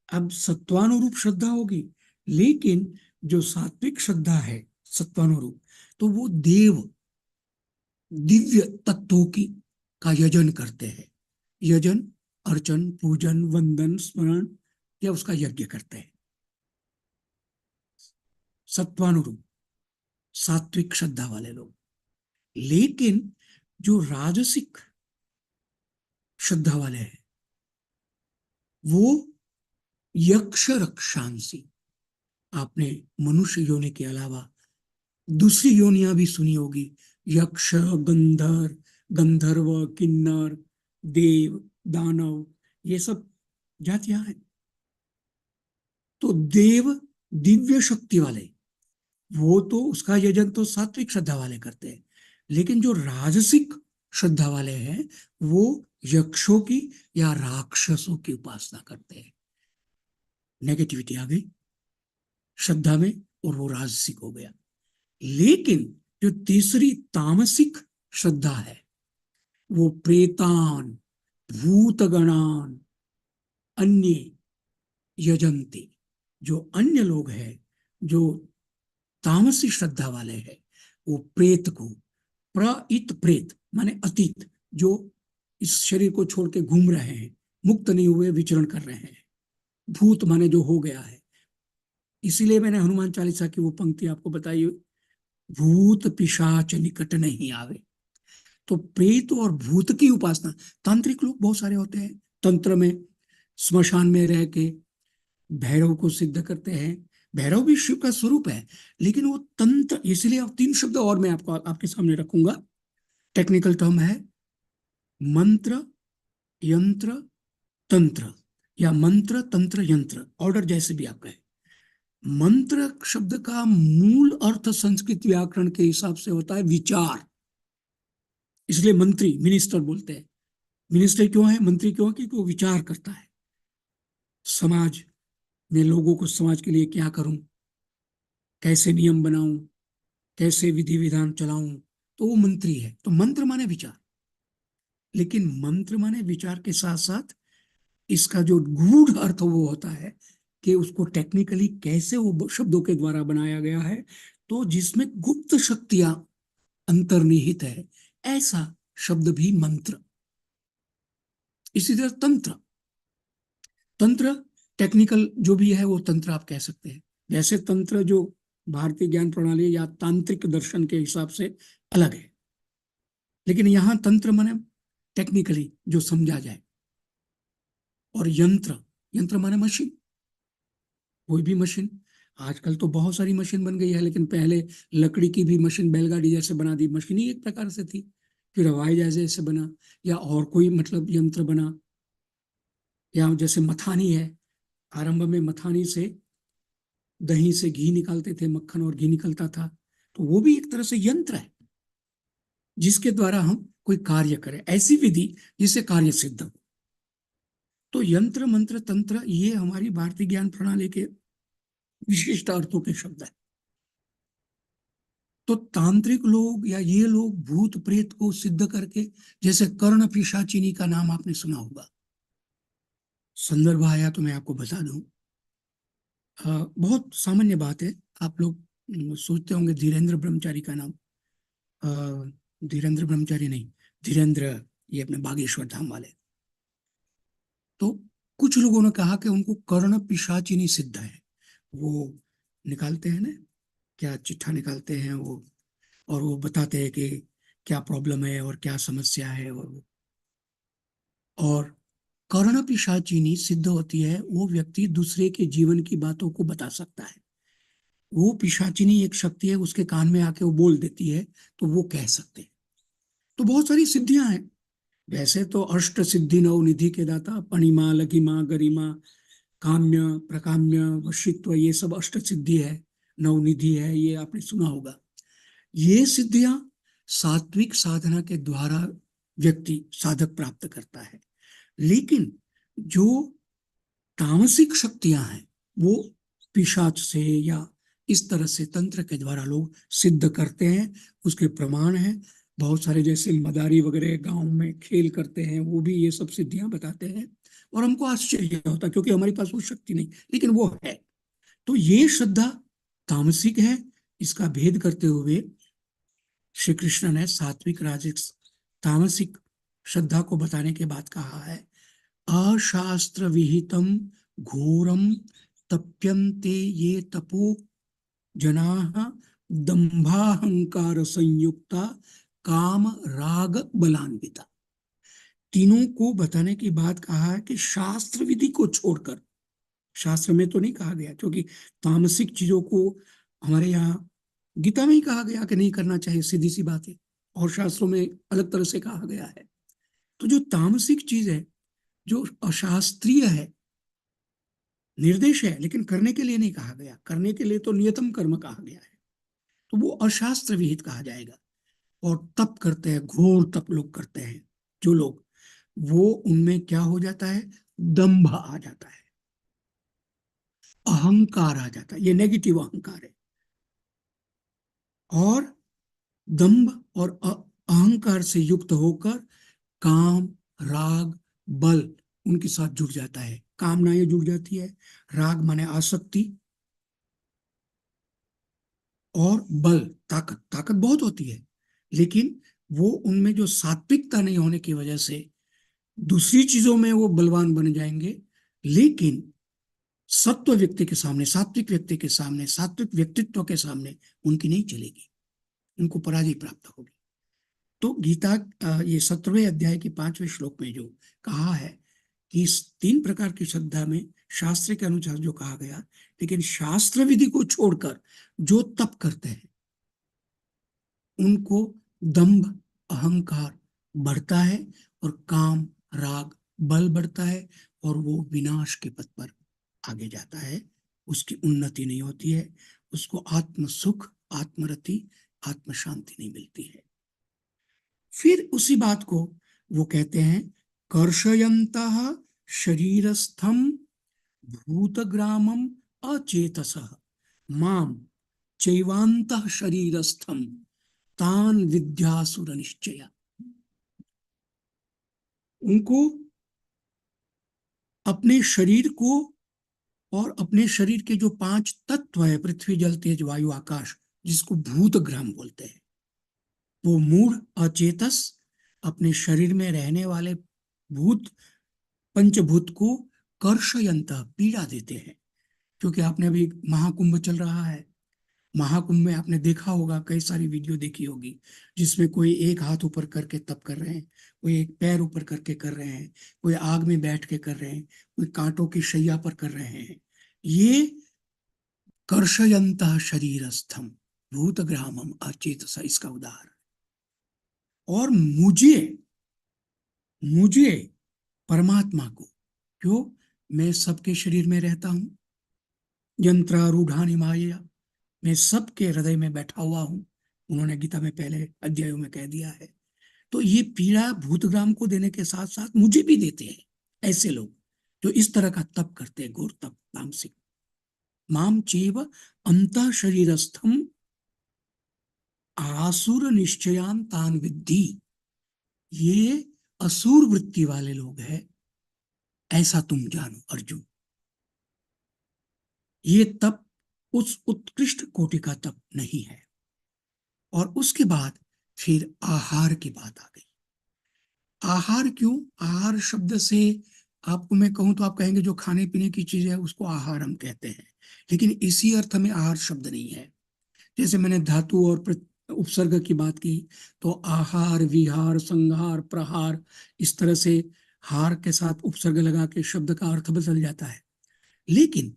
अब सत्वानुरूप श्रद्धा होगी, लेकिन जो सात्विक श्रद्धा है सत्वानुरूप, तो वो देव दिव्य तत्वों की का यजन करते हैं। यजन, अर्चन, पूजन, वंदन, स्मरण या उसका यज्ञ करते हैं। सत्वानुरूप सात्विक श्रद्धा वाले लोग। लेकिन जो राजसिक श्रद्धा वाले हैं वो यक्ष रक्षांसी, आपने मनुष्य योनि के अलावा दूसरी योनियां भी सुनी होगी, यक्ष, गंधर्व, किन्नर, देव, दानव, ये सब जातियां हैं। तो देव दिव्य शक्ति वाले, वो तो उसका यजन तो सात्विक श्रद्धा वाले करते हैं। लेकिन जो राजसिक श्रद्धा वाले हैं वो यक्षों की या राक्षसों की उपासना करते हैं। नेगेटिविटी आ गई श्रद्धा में और वो राजसिक हो गया। लेकिन जो तीसरी तामसिक श्रद्धा है वो प्रेतान भूतगणान अन्य यजंती, जो अन्य लोग हैं जो तामसी श्रद्धा वाले हैं वो प्रेत को, प्रइत प्रेत माने अतीत, जो इस शरीर को छोड़ के घूम रहे हैं, मुक्त नहीं हुए, विचरण कर रहे हैं। भूत माने जो हो गया है। इसीलिए मैंने हनुमान चालीसा की वो पंक्ति आपको बताई, भूत पिशाच निकट नहीं आवे। तो प्रेत और भूत की उपासना, तांत्रिक लोग बहुत सारे होते हैं, तंत्र में स्मशान में रह के भैरव को सिद्ध करते हैं। भैरव भी शिव का स्वरूप है, लेकिन वो तंत्र, इसलिए अब 3 शब्द और मैं आपको आपके सामने रखूंगा। टेक्निकल टर्म है मंत्र, यंत्र, तंत्र, या मंत्र, तंत्र, यंत्र, ऑर्डर जैसे भी आप कहें। मंत्र शब्द का मूल अर्थ संस्कृत व्याकरण के हिसाब से होता है विचार, इसलिए मंत्री, मिनिस्टर बोलते हैं। मिनिस्टर क्यों है, मंत्री क्यों है? क्योंकि वो विचार करता है, समाज में लोगों को, समाज के लिए क्या करूं, कैसे नियम बनाऊं, कैसे विधि विधान चलाऊं, तो वो मंत्री है। तो मंत्र माने विचार। लेकिन मंत्र माने विचार के साथ साथ इसका जो गूढ़ अर्थ वो होता है कि उसको टेक्निकली कैसे वो शब्दों के द्वारा बनाया गया है, तो जिसमें गुप्त शक्तियां अंतर्निहित है, ऐसा शब्द भी मंत्र। इसी तरह तंत्र, तंत्र टेक्निकल जो भी है वो तंत्र आप कह सकते हैं। वैसे तंत्र जो भारतीय ज्ञान प्रणाली या तांत्रिक दर्शन के हिसाब से अलग है, लेकिन यहां तंत्र माने टेक्निकली जो समझा जाए। और यंत्र, यंत्र माने मशीन, कोई भी मशीन। आजकल तो बहुत सारी मशीन बन गई है, लेकिन पहले लकड़ी की भी मशीन बैलगाड़ी जैसे बना दी, मशीन ही एक प्रकार से थी। फिर हवाई जहाज जैसे बना, या और कोई मतलब यंत्र बना, या जैसे मथानी है, आरंभ में मथानी से दही से घी निकालते थे, मक्खन और घी निकलता था, तो वो भी एक तरह से यंत्र है जिसके द्वारा हम कोई कार्य करें, ऐसी विधि जिससे कार्य सिद्ध हो। तो यंत्र, मंत्र, तंत्र ये हमारी भारतीय ज्ञान प्रणाली के विशिष्ट अर्थों के शब्द है। तो तांत्रिक लोग या ये लोग भूत प्रेत को सिद्ध करके, जैसे कर्ण पिशाचिनी का नाम आपने सुना होगा, संदर्भ आया तो मैं आपको बता दूं। बहुत सामान्य बात है, आप लोग सोचते होंगे धीरेन्द्र ब्रह्मचारी का नाम, धीरेन्द्र ब्रह्मचारी नहीं, धीरेन्द्र, ये अपने बागेश्वर धाम वाले। तो कुछ लोगों ने कहा कि उनको कर्ण पिशाचिनी सिद्ध है। वो निकालते हैं ना, क्या चिट्ठा निकालते हैं वो, और वो बताते हैं कि क्या प्रॉब्लम है और क्या समस्या है। और कर्ण पिशाचिनी सिद्ध होती है वो व्यक्ति दूसरे के जीवन की बातों को बता सकता है। वो पिशाचिनी एक शक्ति है, उसके कान में आके वो बोल देती है तो वो कह सकते हैं। तो बहुत सारी सिद्धियां हैं। वैसे तो अष्ट सिद्धि नव निधि के दाता, पणिमा, लघिमा, गरिमा, काम्य, प्रकाम्य, वशित्व, ये सब अष्ट सिद्धि है, नवनिधि है, ये आपने सुना होगा। ये सिद्धियां सात्विक साधना के द्वारा व्यक्ति, साधक प्राप्त करता है। लेकिन जो तामसिक शक्तियां हैं वो पिशाच से या इस तरह से तंत्र के द्वारा लोग सिद्ध करते हैं। उसके प्रमाण हैं बहुत सारे, जैसे मदारी वगैरह गांव में खेल करते हैं, वो भी ये सब सिद्धियां बताते हैं और हमको आश्चर्य होता है क्योंकि हमारे पास वो शक्ति नहीं, लेकिन वो है। तो ये श्रद्धा तामसिक है। इसका भेद करते हुए श्री कृष्ण ने सात्विक, राजसिक, तामसिक श्रद्धा को बताने के बाद कहा है, अशास्त्र विहितम घोरम तप्यन्ते ये तपो जनाः दंभाहंकार संयुक्ता काम राग बलान्विता। तीनों को बताने के बाद कहा है कि शास्त्र विधि को छोड़कर, शास्त्र में तो नहीं कहा गया क्योंकि तामसिक चीजों को हमारे यहाँ गीता में ही कहा गया कि नहीं करना चाहिए, सीधी सी बात है, और शास्त्रों में अलग तरह से कहा गया है। तो जो तामसिक चीज है, जो अशास्त्रीय है, निर्देश है लेकिन करने के लिए नहीं कहा गया, करने के लिए तो नियतम कर्म कहा गया है, तो वो अशास्त्र विहित कहा जाएगा। और तप करते हैं, घोर तप लोग करते हैं जो लोग, वो उनमें क्या हो जाता है, दंभ आ जाता है, अहंकार आ जाता है। ये नेगेटिव अहंकार है। और दंभ और अहंकार से युक्त होकर काम, राग, बल उनके साथ जुड़ जाता है। कामनाएं जुड़ जाती है, राग माने आसक्ति, और बल ताकत, ताकत बहुत होती है, लेकिन वो उनमें जो सात्विकता नहीं होने की वजह से दूसरी चीजों में वो बलवान बन जाएंगे, लेकिन सत्व व्यक्ति के सामने, सात्विक व्यक्ति के सामने, सात्विक व्यक्तित्व के सामने उनकी नहीं चलेगी, उनको पराजय प्राप्त होगी। तो गीता ये 17वें अध्याय के 5वें श्लोक में जो कहा है कि इस 3 प्रकार की श्रद्धा में शास्त्र के अनुसार जो कहा गया, लेकिन शास्त्र विधि को छोड़कर जो तप करते हैं उनको दंभ, अहंकार बढ़ता है और काम, राग, बल बढ़ता है और वो विनाश के पथ पर आगे जाता है। उसकी उन्नति नहीं होती है, उसको आत्म सुख, आत्मरति, आत्म शांति नहीं मिलती है। फिर उसी बात को वो कहते हैं, कर्षयन्तः शरीरस्थम भूतग्रामम अचेतसः माम चैवान्तः शरीरस्थम तान विद्यासुर निश्चया। उनको अपने शरीर को और अपने शरीर के जो 5 तत्व है, पृथ्वी, जल, तेज, वायु, आकाश, जिसको भूतग्राम बोलते हैं, वो मूढ़ अचेतस अपने शरीर में रहने वाले भूत, पंचभूत को कर्षयंत पीड़ा देते हैं। क्योंकि आपने अभी महाकुंभ चल रहा है, महाकुंभ में आपने देखा होगा, कई सारी वीडियो देखी होगी, जिसमें कोई एक हाथ ऊपर करके तप कर रहे हैं, कोई एक पैर ऊपर करके कर रहे हैं, कोई आग में बैठ के कर रहे हैं, कोई कांटों की शैया पर कर रहे हैं। ये कर्षयंतः शरीरस्थम भूतग्रामम अचेतसा इसका उदाहरण। और मुझे परमात्मा को, क्यों, मैं सबके शरीर में रहता हूं, यंत्रारूढ़ानि मायया, मैं सबके हृदय में बैठा हुआ हूं, उन्होंने गीता में पहले अध्यायों में कह दिया है। तो ये पीड़ा भूतग्राम को देने के साथ साथ मुझे भी देते हैं ऐसे लोग जो इस तरह का तप करते हैं, घोर तप, तामसिक। माम चैव अंतः शरीरस्थम आसुर निश्चयान तान विद्धि। ये असुर वृत्ति वाले लोग हैं, ऐसा तुम जानो अर्जुन। ये तप उस उत्कृष्ट कोटि का तप नहीं है। और उसके बाद फिर आहार की बात आ गई। आहार क्यों? आहार शब्द से आपको मैं कहूं तो आप कहेंगे जो खाने पीने की चीज है उसको आहार हम कहते हैं, लेकिन इसी अर्थ में आहार शब्द नहीं है। जैसे मैंने धातु और उपसर्ग की बात की, तो आहार, विहार, संहार, प्रहार, इस तरह से हार के साथ उपसर्ग लगा के शब्द का अर्थ बदल जाता है। लेकिन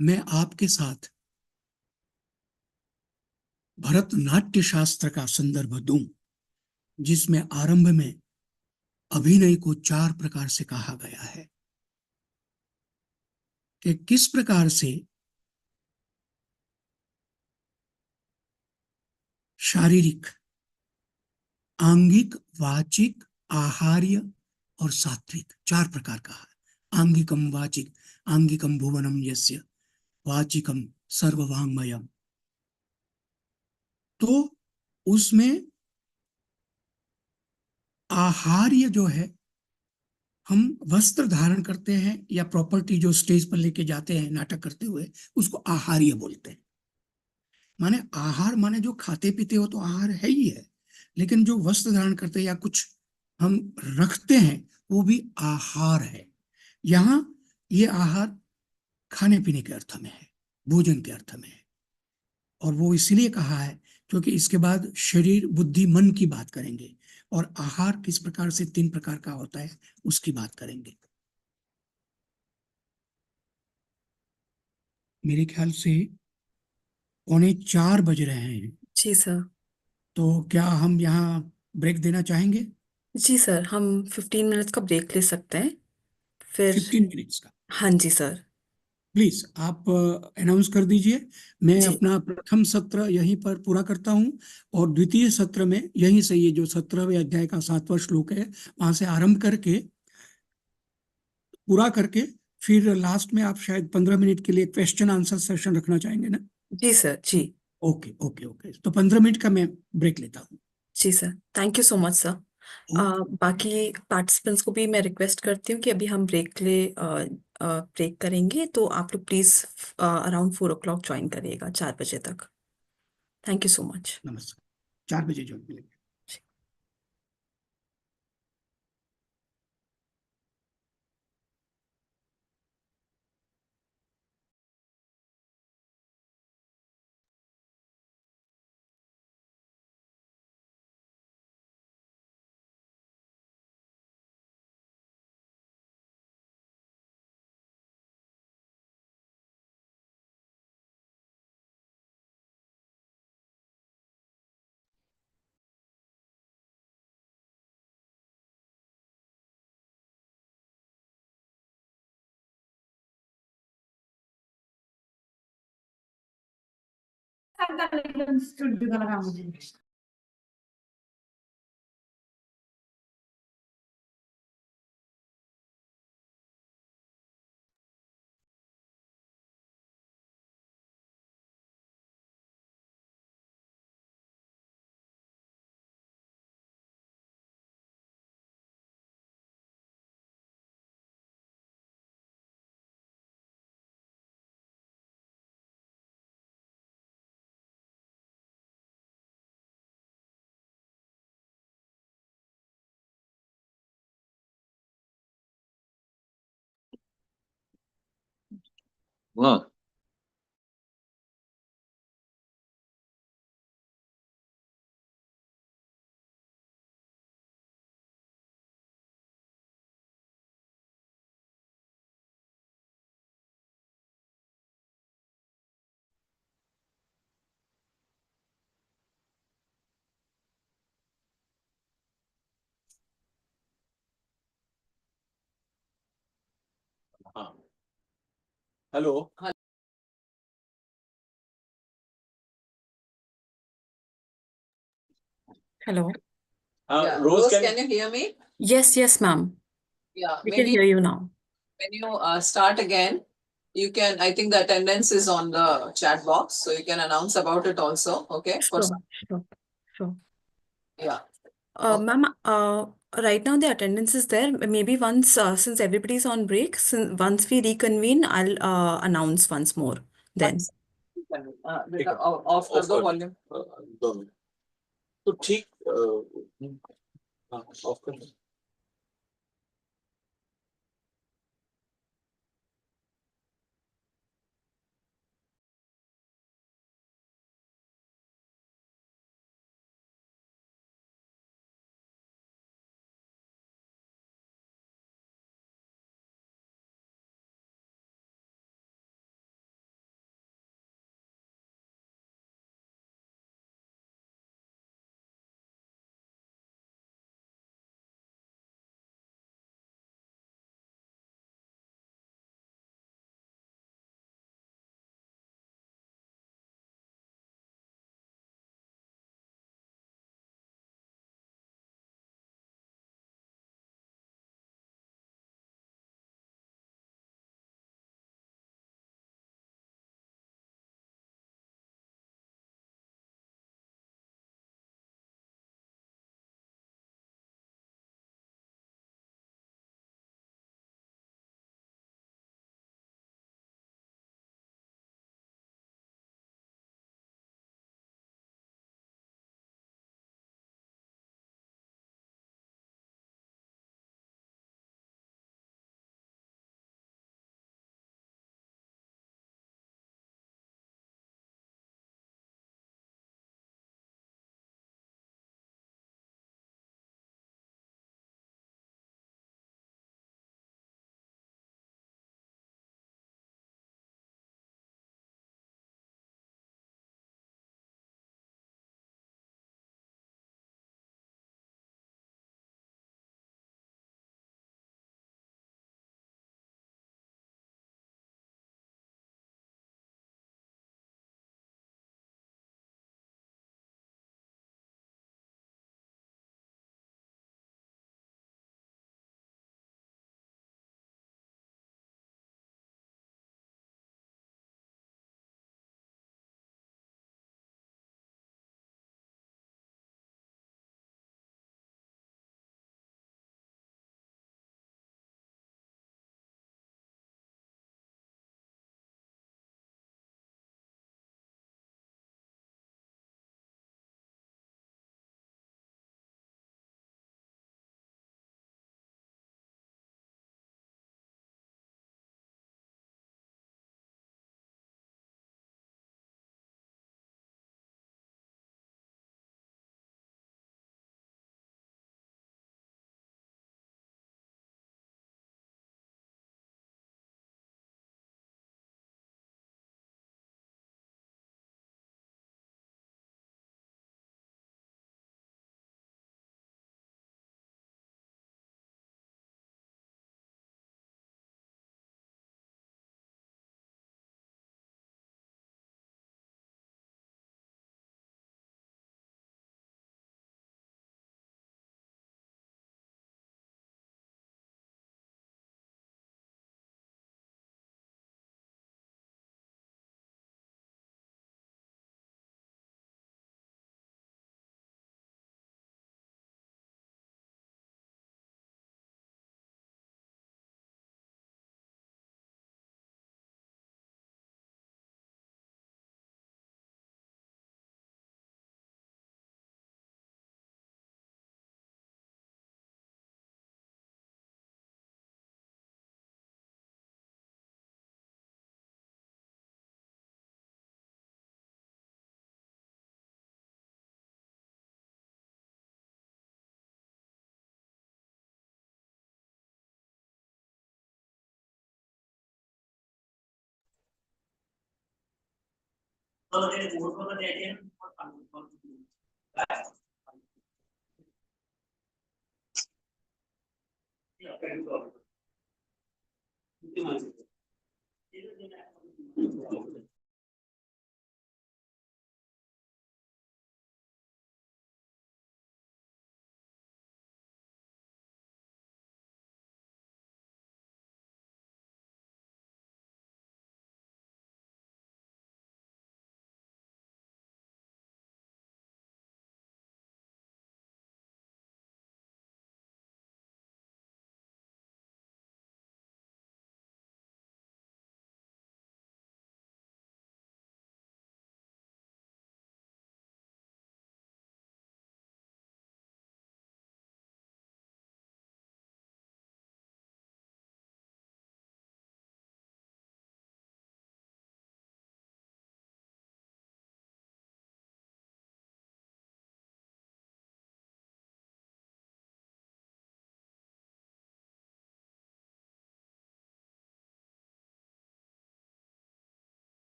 मैं आपके साथ भरतनाट्य शास्त्र का संदर्भ दूं, जिसमें आरंभ में अभिनय को 4 प्रकार से कहा गया है कि किस प्रकार से शारीरिक, आंगिक, वाचिक, आहार्य और सात्विक, 4 प्रकार का आहार। आंगिकम वाचिक, आंगिकम भुवनम यस्य, वाचिकम सर्ववांगमयम। तो उसमें आहार्य जो है, हम वस्त्र धारण करते हैं या प्रॉपर्टी जो स्टेज पर लेके जाते हैं नाटक करते हुए, उसको आहार्य बोलते हैं। माने आहार माने जो खाते पीते हो तो आहार है ही है, लेकिन जो वस्त्र धारण करते हैं या कुछ हम रखते हैं वो भी आहार है। यहाँ ये आहार खाने पीने के अर्थ में है, भोजन के अर्थ में है। और वो इसलिए कहा है क्योंकि इसके बाद शरीर बुद्धि मन की बात करेंगे, और आहार किस प्रकार से 3 प्रकार का होता है उसकी बात करेंगे। मेरे ख्याल से 3:45 बज रहे हैं। जी सर। तो क्या हम यहाँ ब्रेक देना चाहेंगे? जी सर, हम 15 मिनट्स का ब्रेक ले सकते हैं फिर। 15 मिनट्स का? हाँ जी सर। प्लीज आप अनाउंस कर दीजिए। मैं जी अपना प्रथम सत्र यहीं पर पूरा करता हूँ, और द्वितीय सत्र में यहीं से ये जो 17वें अध्याय का 7वां श्लोक है वहां से आरंभ करके पूरा करके, फिर लास्ट में आप शायद 15 मिनट के लिए क्वेश्चन आंसर सेशन रखना चाहेंगे ना? जी सर। जी ओके ओके ओके, तो 15 मिनट का मैं ब्रेक लेता हूँ। जी sir, thank you so much sir. बाकी पार्टिसिपेंट्स को भी मैं रिक्वेस्ट करती हूँ कि अभी हम ब्रेक करेंगे, तो आप लोग प्लीज़ अराउंड 4 o'clock ज्वाइन करिएगा, 4 बजे तक। Thank you so much. नमस्कार। 4 बजे जो मिलेंगे। Wow. Hello. Hello. Rose, Can you hear me? Yes, ma'am. Yeah, We can hear you now. when you start again, you can, I think the attendance is on the chat box, so you can announce about it also, okay? Sure. Yeah. Ma'am, right now the attendance is there. Maybe once, since everybody's on break, once we reconvene, I'll announce once more then. Off कर दो volume. तो ठीक of कर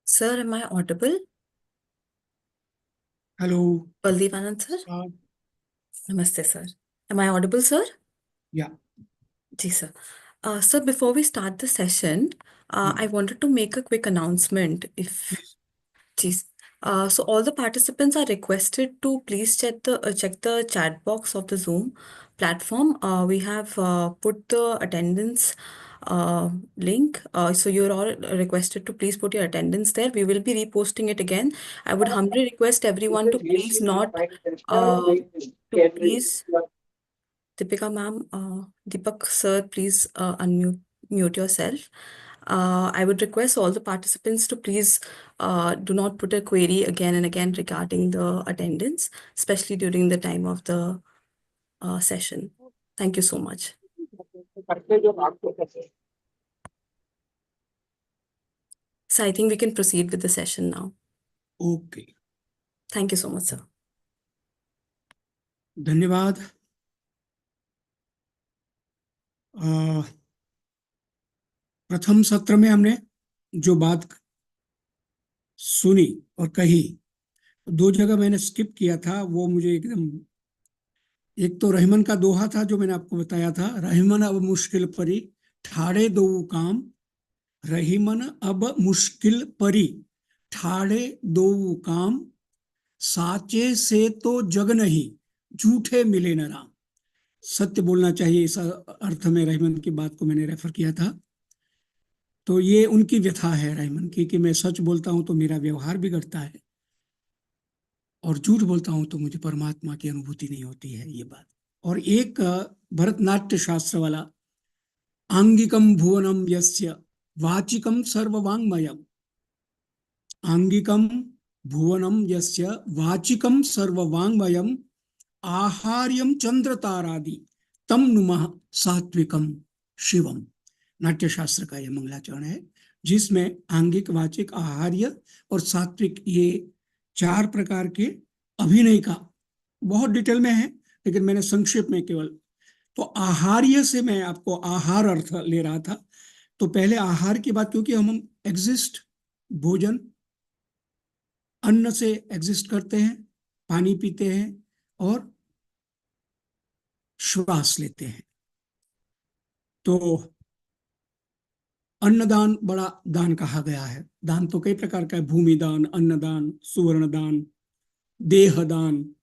Sir, am I audible? Hello. Baldev Anand, sir? Namaste, sir. Am I audible, sir? Yeah. Ji, sir. Sir, before we start the session, I wanted to make a quick announcement. Jeez. So all the participants are requested to please check the chat box of the Zoom platform. We have put the attendance link. So you're all requested to please put your attendance there. We will be reposting it again. I would humbly request everyone to please not to please Deepika ma'am, Deepak sir, please mute yourself. I would request all the participants to please do not put a query again and again regarding the attendance, especially during the time of the session. Thank you so much. So I think we can proceed with the session now. Okay. Thank you so much, sir. धन्यवाद। प्रथम सत्र में हमने जो बात सुनी और कही, दो जगह मैंने स्किप किया था, वो मुझे एकदम, एक तो रहमान का दोहा था जो मैंने आपको बताया था, रहमान अब मुश्किल परी ठाड़े दो काम, रहीमन अब मुश्किल परी ठाड़े दो काम, साचे से तो जग नहीं झूठे मिले न राम। सत्य बोलना चाहिए, इस अर्थ में रहमान की बात को मैंने रेफर किया था। तो ये उनकी व्यथा है रहमान की कि मैं सच बोलता हूं तो मेरा व्यवहार बिगड़ता है और झूठ बोलता हूं तो मुझे परमात्मा की अनुभूति नहीं होती है, ये बात। और एक भरतनाट्य शास्त्र वाला, आंगिकम भुवनम यस्य वाचिकम सर्ववांगमयम, आंगिकम भुवनम यस्य वाचिकम सर्ववांगमयम, आहार्यम चंद्र तारादि तम नुमः सात्विकम शिवम। नाट्यशास्त्र का यह मंगलाचरण है जिसमें आंगिक, वाचिक, आहार्य और सात्विक, ये चार प्रकार के अभिनय का बहुत डिटेल में है, लेकिन मैंने संक्षेप में केवल, तो आहार्य से मैं आपको आहार अर्थ ले रहा था। तो पहले आहार की बात, क्योंकि हम एग्जिस्ट, भोजन, अन्न से एग्जिस्ट करते हैं, पानी पीते हैं और श्वास लेते हैं। तो अन्नदान बड़ा दान कहा गया है। दान तो कई प्रकार का है, भूमि दान, अन्नदान, सुवर्ण दान, देह दान।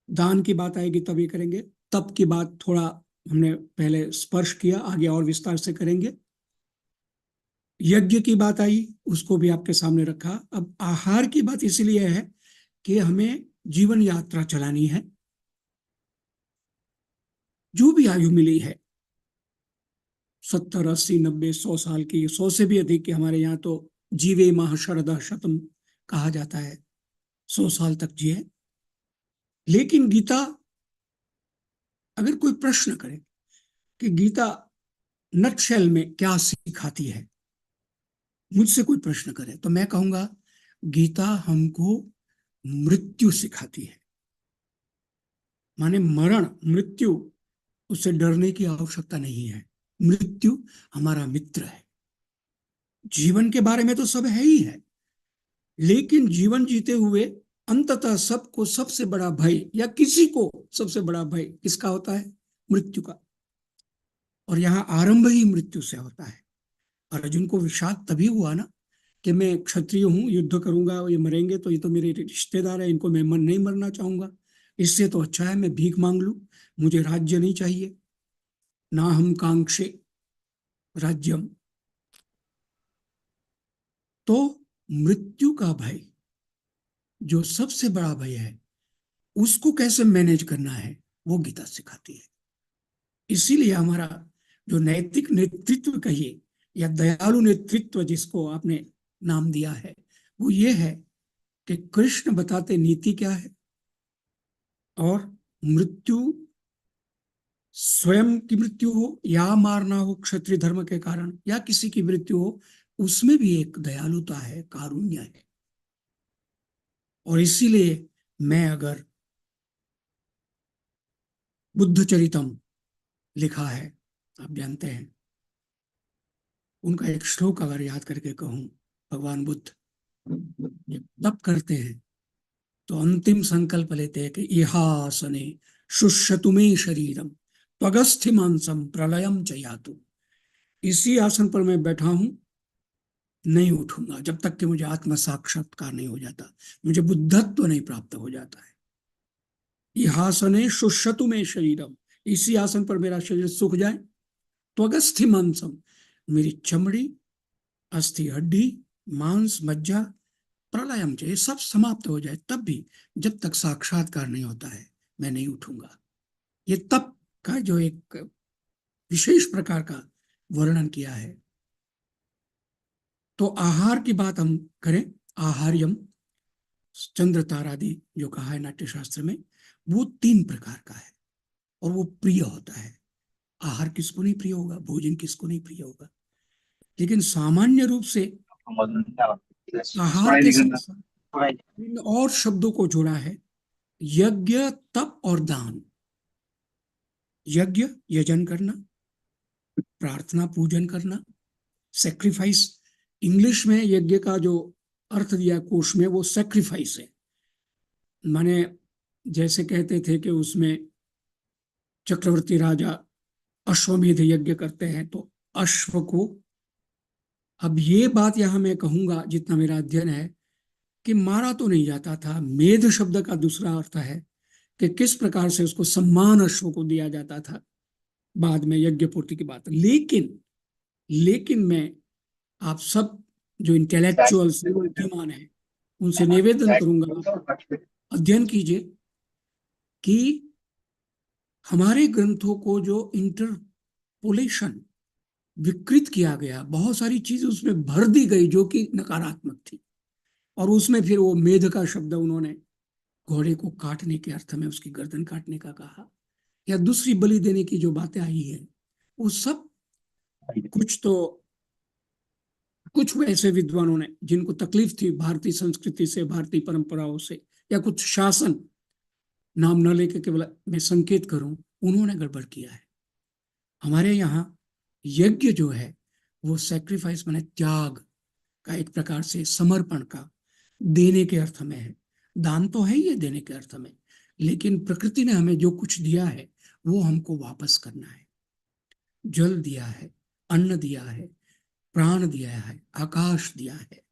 दान की बात आएगी तभी करेंगे। तप की बात थोड़ा हमने पहले स्पर्श किया, आगे और विस्तार से करेंगे। यज्ञ की बात आई, उसको भी आपके सामने रखा। अब आहार की बात इसलिए है कि हमें जीवन यात्रा चलानी है, जो भी आयु मिली है, 70, 80, 90, 100 साल की, 100 से भी अधिक के, हमारे यहाँ तो जीवे माह शरदा शतम कहा जाता है, 100 साल तक जिए। लेकिन गीता, अगर कोई प्रश्न करे कि गीता नटशेल में क्या सिखाती है, मुझसे कोई प्रश्न करे, तो मैं कहूंगा गीता हमको मृत्यु सिखाती है। माने मरण, मृत्यु, उससे डरने की आवश्यकता नहीं है। मृत्यु हमारा मित्र है। जीवन के बारे में तो सब है ही है, लेकिन जीवन जीते हुए अंततः सबको सबसे बड़ा भय, या किसी को सबसे बड़ा भय किसका होता है? मृत्यु का। और यहाँ आरंभ ही मृत्यु से होता है। अर्जुन को विषाद तभी हुआ ना कि मैं क्षत्रिय हूं, युद्ध करूंगा, ये मरेंगे तो ये तो मेरे रिश्तेदार है, इनको मैं नहीं मरना चाहूंगा, इससे तो अच्छा है मैं भीख मांग लूं, मुझे राज्य नहीं चाहिए। ना हम कांक्षे राज्यम तो मृत्यु का भय जो सबसे बड़ा भय है, उसको कैसे मैनेज करना है वो गीता सिखाती है। इसीलिए हमारा जो नैतिक नेतृत्व कहिए या दयालु नेतृत्व जिसको आपने नाम दिया है, वो ये है कि कृष्ण बताते नीति क्या है, और मृत्यु स्वयं की मृत्यु हो या मारना हो क्षत्रिय धर्म के कारण, या किसी की मृत्यु हो, उसमें भी एक दयालुता है, कारुण्य है। और इसीलिए मैं अगर बुद्ध चरितम लिखा है, आप जानते हैं, उनका एक श्लोक अगर याद करके कहूं, भगवान बुद्ध जब तप करते हैं तो अंतिम संकल्प लेते हैं कि इहासने शुष्यतु मे शरीरम त्वगस्थि मांसम प्रलयम च यातु। इसी आसन पर मैं बैठा हूं, नहीं उठूंगा जब तक कि मुझे आत्म साक्षात्कार नहीं हो जाता, मुझे बुद्धत्व नहीं प्राप्त हो जाता है। इहासने शुष्यतु मे शरीरम, इसी आसन पर मेरा शरीर सूख जाए, त्वगस्थि मांसम, मेरी चमड़ी, अस्थि हड्डी, मांस, मज्जा, प्रलयम चाहिए, सब समाप्त हो जाए, तब भी जब तक साक्षात्कार नहीं होता है मैं नहीं उठूंगा। ये तप का जो एक विशेष प्रकार का वर्णन किया है। तो आहार की बात हम करें, आहार्यम, चंद्र तारादि जो कहा है नाट्य शास्त्र में, वो 3 प्रकार का है और वो प्रिय होता है। आहार किसको नहीं प्रिय होगा, भोजन किसको नहीं प्रिय होगा, लेकिन सामान्य रूप से आहार के साथ साथ इन और शब्दों को जोड़ा है, यज्ञ, तप और दान। यज्ञ यजन करना, प्रार्थना पूजन करना, सेक्रीफाइस। इंग्लिश में यज्ञ का जो अर्थ दिया कोश में, वो सेक्रीफाइस है। माने जैसे कहते थे कि उसमें चक्रवर्ती राजा अश्वमेध यज्ञ करते हैं, तो अश्व को, अब ये बात यहां मैं कहूंगा जितना मेरा अध्ययन है, कि मारा तो नहीं जाता था। मेध शब्द का दूसरा अर्थ है कि किस प्रकार से उसको सम्मान अश्व को दिया जाता था बाद में यज्ञ पूर्ति की बात। लेकिन मैं आप सब जो इंटेलेक्चुअल्स बुद्धिमान है उनसे निवेदन करूंगा, अध्ययन कीजिए कि हमारे ग्रंथों को जो इंटरपोलेशन विकृत किया गया, बहुत सारी चीजें उसमें भर दी गई जो कि नकारात्मक थी, और उसमें फिर वो मेध का शब्द उन्होंने घोड़े को काटने के अर्थ में उसकी गर्दन काटने का कहा, या दूसरी बलि देने की जो बातें आई है, वो सब कुछ ऐसे विद्वानों ने जिनको तकलीफ थी भारतीय संस्कृति से, भारतीय परंपराओं से, या कुछ शासन, नाम न लेके केवल मैं संकेत करूं, उन्होंने गड़बड़ किया है। हमारे यहाँ यज्ञ जो है वो सैक्रिफाइस माने त्याग का, एक प्रकार से समर्पण का, देने के अर्थ में है। दान तो है ही है देने के अर्थ में, लेकिन प्रकृति ने हमें जो कुछ दिया है वो हमको वापस करना है। जल दिया है, अन्न दिया है, प्राण दिया है, आकाश दिया है,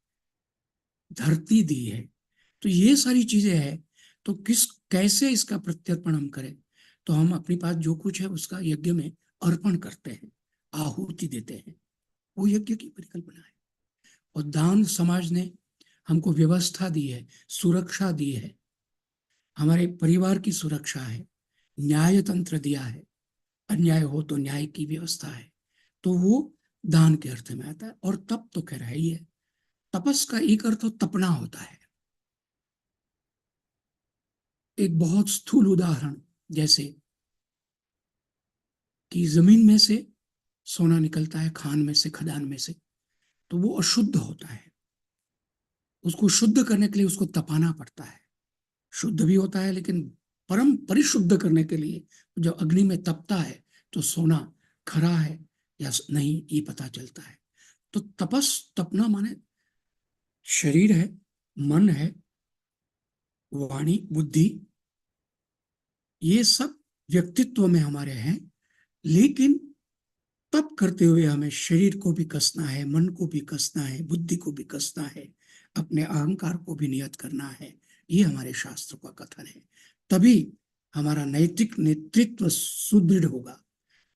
धरती दी है, तो ये सारी चीजें हैं। तो कैसे इसका प्रत्यर्पण हम करें, तो हम अपने पास जो कुछ है उसका यज्ञ में अर्पण करते हैं, आहुति देते हैं, वो यज्ञ की परिकल्पना है। और दान, समाज ने हमको व्यवस्था दी है, सुरक्षा दी है, हमारे परिवार की सुरक्षा है, न्याय तंत्र दिया है, अन्याय हो तो न्याय की व्यवस्था है, तो वो दान के अर्थ में आता है। और तप तो कह रहा ही है, तपस का एक अर्थ तो तपना होता है। एक बहुत स्थूल उदाहरण, जैसे कि जमीन में से सोना निकलता है, खान में से, खदान में से, तो वो अशुद्ध होता है, उसको शुद्ध करने के लिए उसको तपाना पड़ता है। शुद्ध भी होता है, लेकिन परम परिशुद्ध करने के लिए जब अग्नि में तपता है तो सोना खरा है या नहीं ये पता चलता है। तो तपना माने शरीर है, मन है, वाणी, बुद्धि, ये सब व्यक्तित्व में हमारे हैं, लेकिन तप करते हुए हमें शरीर को भी कसना है, मन को भी कसना है, बुद्धि को भी कसना है, अपने अहंकार को भी नियत करना है। ये हमारे शास्त्र का कथन है। तभी हमारा नैतिक नेतृत्व सुदृढ़ होगा,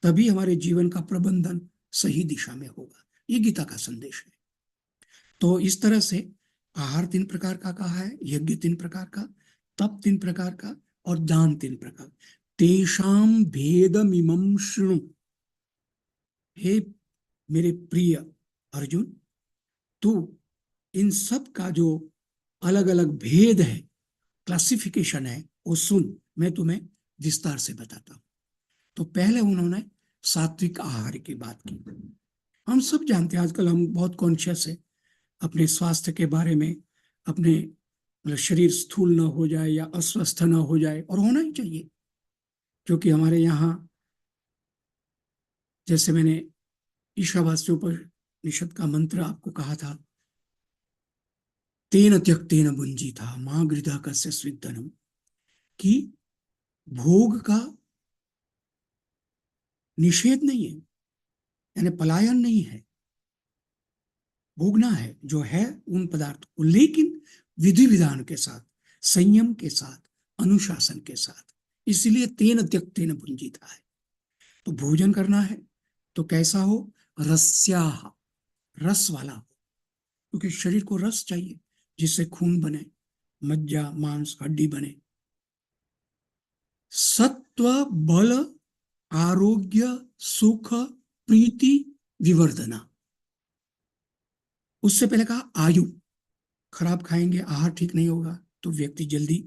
तभी हमारे जीवन का प्रबंधन सही दिशा में होगा। ये गीता का संदेश है। तो इस तरह से आहार 3 प्रकार का कहा है, यज्ञ 3 प्रकार का, तप 3 प्रकार का और दान 3 प्रकार। तेषाम भेदमिमं शृणु। हे मेरे प्रिय अर्जुन, तू इन सब का जो अलग अलग भेद है, क्लासिफिकेशन है, वो सुन, मैं तुम्हें विस्तार से बताता हूं। तो पहले उन्होंने सात्विक आहार की बात की। हम सब जानते हैं, आजकल हम बहुत कॉन्शियस है अपने स्वास्थ्य के बारे में, अपने मतलब शरीर स्थूल न हो जाए या अस्वस्थ न हो जाए, और होना ही चाहिए, क्योंकि हमारे यहाँ जैसे मैंने ईशावास्योपनिषद का मंत्र आपको कहा था, तेन त्यक्तेन भुंजी था माँ गृधा कस्य स्विद्धनम, कि भोग का निषेध नहीं है, यानी पलायन नहीं है, भोगना है जो है उन पदार्थों को, लेकिन विधि विधान के साथ, संयम के साथ, अनुशासन के साथ। इसलिए तेन त्यक्तेन भुंजीता है। तो भोजन करना है तो कैसा हो? रस्याह, रस वाला हो, क्योंकि शरीर को रस चाहिए जिससे खून बने, मज्जा मांस हड्डी बने। सत्व बल आरोग्य सुख प्रीति विवर्धना। उससे पहले कहा आयु। खराब खाएंगे, आहार ठीक नहीं होगा तो व्यक्ति जल्दी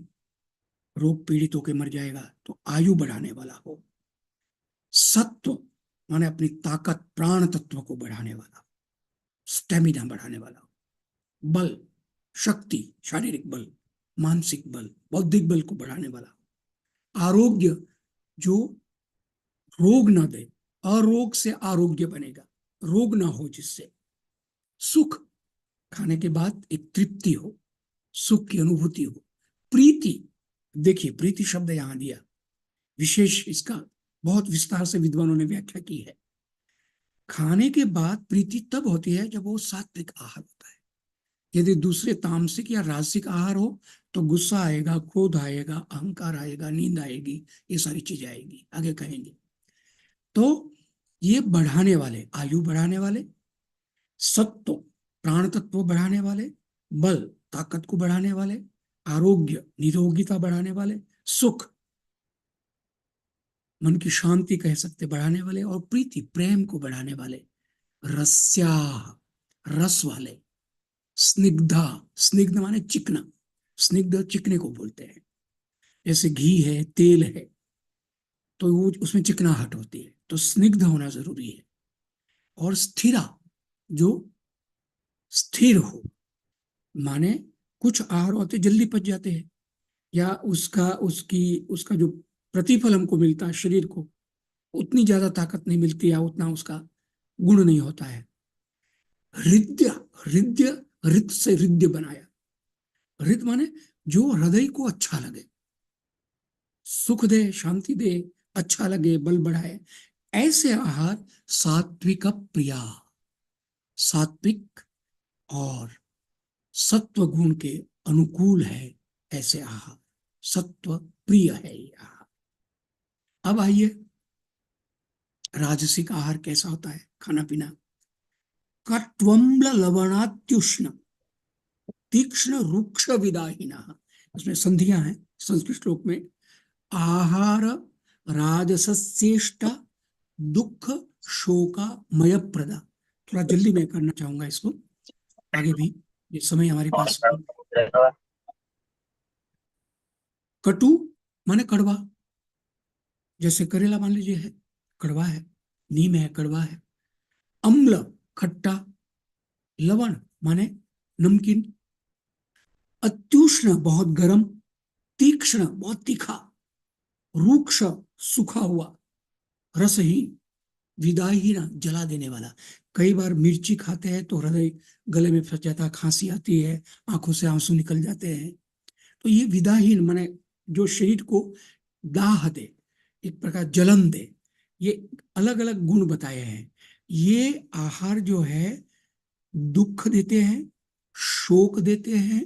रोग पीड़ित होकर मर जाएगा। तो आयु बढ़ाने वाला हो। सत्व माने अपनी ताकत, प्राण तत्व को बढ़ाने वाला, स्टेमिना बढ़ाने वाला हो। बल, शक्ति, शारीरिक बल, मानसिक बल, बौद्धिक बल को बढ़ाने वाला। आरोग्य, जो रोग ना दे, अरोग से आरोग्य बनेगा, रोग ना हो जिससे। सुख, खाने के बाद एक तृप्ति हो, सुख की अनुभूति हो। प्रीति, देखिए प्रीति शब्द यहां दिया, विशेष इसका बहुत विस्तार से विद्वानों ने व्याख्या की है। खाने के बाद प्रीति तब होती है जब वो सात्विक आहार होता है। यदि दूसरे तामसिक या राजसिक आहार हो तो गुस्सा आएगा, क्रोध आएगा, अहंकार आएगा, नींद आएगी, ये सारी चीजें आएगी, आगे कहेंगे। तो ये बढ़ाने वाले, आयु बढ़ाने वाले, सत्व प्राण तत्व बढ़ाने वाले, बल ताकत को बढ़ाने वाले, आरोग्य निरोगिता बढ़ाने वाले, सुख मन की शांति कह सकते बढ़ाने वाले, और प्रीति प्रेम को बढ़ाने वाले। रस्या, रस वाले। स्निग्धा, स्निग्ध माने चिकना, स्निग्ध चिकने को बोलते हैं। जैसे घी है, तेल है, तो वो उसमें चिकनाहट होती है, तो स्निग्ध होना जरूरी है। और स्थिरा, जो स्थिर हो, माने कुछ आहार होते जल्दी पच जाते हैं, या उसका जो प्रतिफल हमको मिलता है शरीर को, उतनी ज्यादा ताकत नहीं मिलती, या उतना उसका गुण नहीं होता है। हृदय, हृदय, हृद से हृदय बनाया। हृद माने जो हृदय को अच्छा लगे, सुख दे, शांति दे, अच्छा लगे, बल बढ़ाए, ऐसे आहार सात्विक प्रिया। सात्विक और सत्व गुण के अनुकूल है ऐसे आहार, सत्व प्रिय है ये आहार। अब आइए, राजसिक आहार कैसा होता है खाना पीना? कट्वम्ल लवणात्युष्ण तीक्ष्ण रुक्ष विदाहिना। उसमें संधियां हैं संस्कृत श्लोक में। आहार राजसस्येष्टा दुख शोका मय प्रदा। थोड़ा जल्दी मैं करना चाहूंगा इसको, आगे भी ये समय हमारे पास। कटु माने कड़वा, जैसे करेला मान लीजिए है, कड़वा है। नीम है, कड़वा है। अम्ल खट्टा। लवण माने नमकीन। अत्युष्ण बहुत गर्म। तीक्ष्ण बहुत तीखा। रूक्ष सूखा हुआ, रसहीन। विदाहीन जला देने वाला। कई बार मिर्ची खाते हैं तो हृदय गले में फंस जाता है, खांसी आती है, आंखों से आंसू निकल जाते हैं। तो ये विदाहीन माने जो शरीर को दाह दे, एक प्रकार जलन दे। ये अलग अलग गुण बताए हैं। ये आहार जो है दुख देते हैं, शोक देते हैं।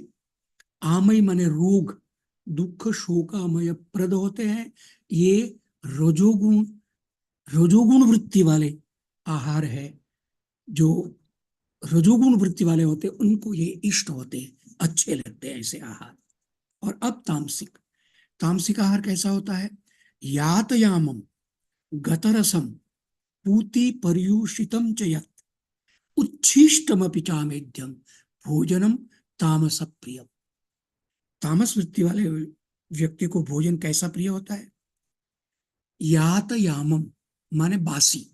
आमय माने रोग, दुख शोक आमय प्रद होते हैं। ये रजोगुण वृत्ति वाले आहार है, जो रजोगुण वृत्ति वाले होते उनको ये इष्ट होते, अच्छे लगते हैं ऐसे आहार। और अब तामसिक, तामसिक आहार कैसा होता है? यातयामम गतरसम पूति पर्यूषितम च यत् उच्छिष्टमपि चामेध्यम भोजनम तामस प्रियम। तामस वृत्ति वाले व्यक्ति को भोजन कैसा प्रिय होता है? यातयामम माने बासी,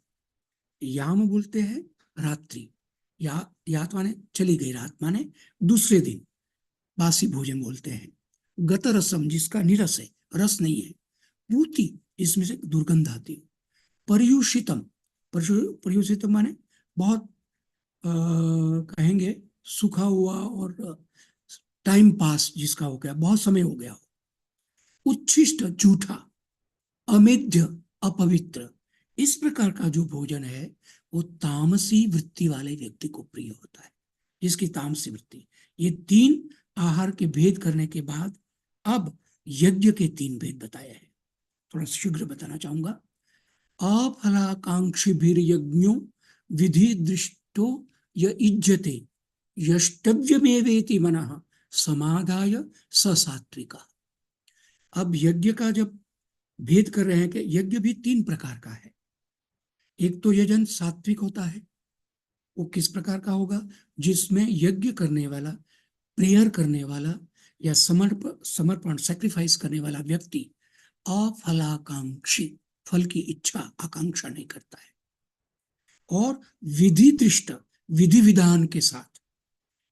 याम बोलते हैं रात्रि, यात माने चली गई रात, माने दूसरे दिन, बासी भोजन बोलते हैं। गत रसम जिसका निरस है, रस नहीं है। पूति इसमें से दुर्गंध आती है। पर्युषितम, पर्युषितम माने बहुत कहेंगे सूखा हुआ और टाइम पास जिसका हो गया, बहुत समय हो गया हो। उच्छिष्ट झूठा, अमेध्य अपवित्र, इस प्रकार का जो भोजन है वो तामसी वृत्ति वाले व्यक्ति को प्रिय होता है, जिसकी तामसी वृत्ति। ये तीन आहार के भेद करने के बाद अब यज्ञ के तीन भेद बताए हैं, थोड़ा शीघ्र बताना चाहूंगा। अफलाकांक्षिभिर्यज्ञो विधि दृष्टो य इज्जते यष्टव्यमेवेति मनः समाधाय स सात्विका। अब यज्ञ का जब भेद कर रहे हैं कि यज्ञ भी तीन प्रकार का है। एक तो यजन सात्विक होता है, वो किस प्रकार का होगा? जिसमें यज्ञ करने वाला, प्रेयर करने वाला या समर्पण सैक्रिफाइस करने वाला व्यक्ति अफलाकांक्षी, फल की इच्छा आकांक्षा नहीं करता है, और विधि दृष्ट, विधि विधान के साथ,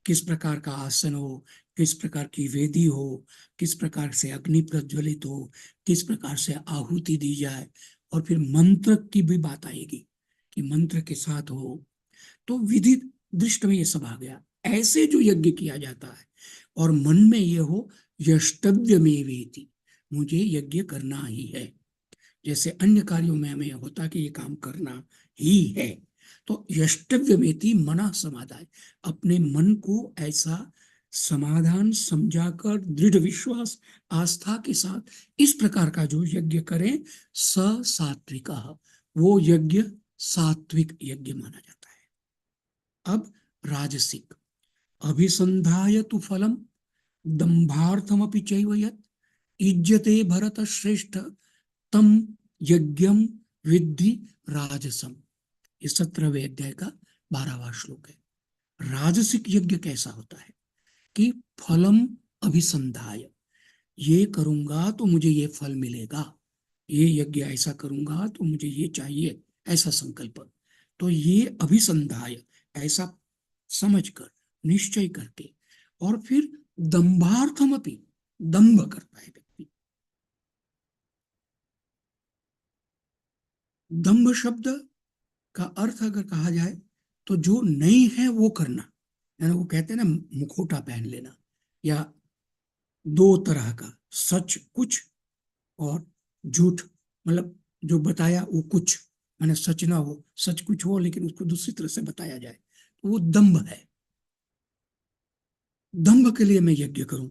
किस प्रकार का आसन हो, किस प्रकार की वेदी हो, किस प्रकार से अग्नि प्रज्वलित हो, किस प्रकार से आहुति दी जाए, और फिर मंत्र की भी बात आएगी कि मंत्र के साथ हो। तो विधि दृष्ट में ये सब आ गया। ऐसे जो यज्ञ किया जाता है और मन में ये हो यष्टव्य में वेति, मुझे यज्ञ करना ही है, जैसे अन्य कार्यों में हमें होता कि ये काम करना ही है, तो यष्टव्य मेति मना समाधान, अपने मन को ऐसा समाधान समझाकर दृढ़ विश्वास आस्था के साथ इस प्रकार का जो यज्ञ करें, स सात्विका, वो यज्ञ सात्विक यज्ञ माना जाता है। अब राजसिक, अभिसंधाय तु फलम दंभार्थमपि चैव यत् इज्जते भरत श्रेष्ठ तम यज्ञम विद्धि राजसम। ये 17वें अध्याय का 12वां श्लोक है। राजसिक यज्ञ कैसा होता है कि फलम अभिसंधाय, ये करूंगा तो मुझे ये फल मिलेगा, ये यज्ञ ऐसा करूंगा तो मुझे ये चाहिए, ऐसा संकल्प। तो ये अभिसंधाय, ऐसा समझकर निश्चय करके, और फिर दंभार्थमपि, दंभ करता है व्यक्ति। दंभ शब्द का अर्थ अगर कहा जाए तो जो नहीं है वो करना, यानी वो कहते हैं ना मुखौटा पहन लेना, या दो तरह का, सच कुछ और झूठ, मतलब जो बताया वो कुछ, माने सच ना हो, सच कुछ हो लेकिन उसको दूसरी तरह से बताया जाए, तो वो दंभ है। दंभ के लिए मैं यज्ञ करूं,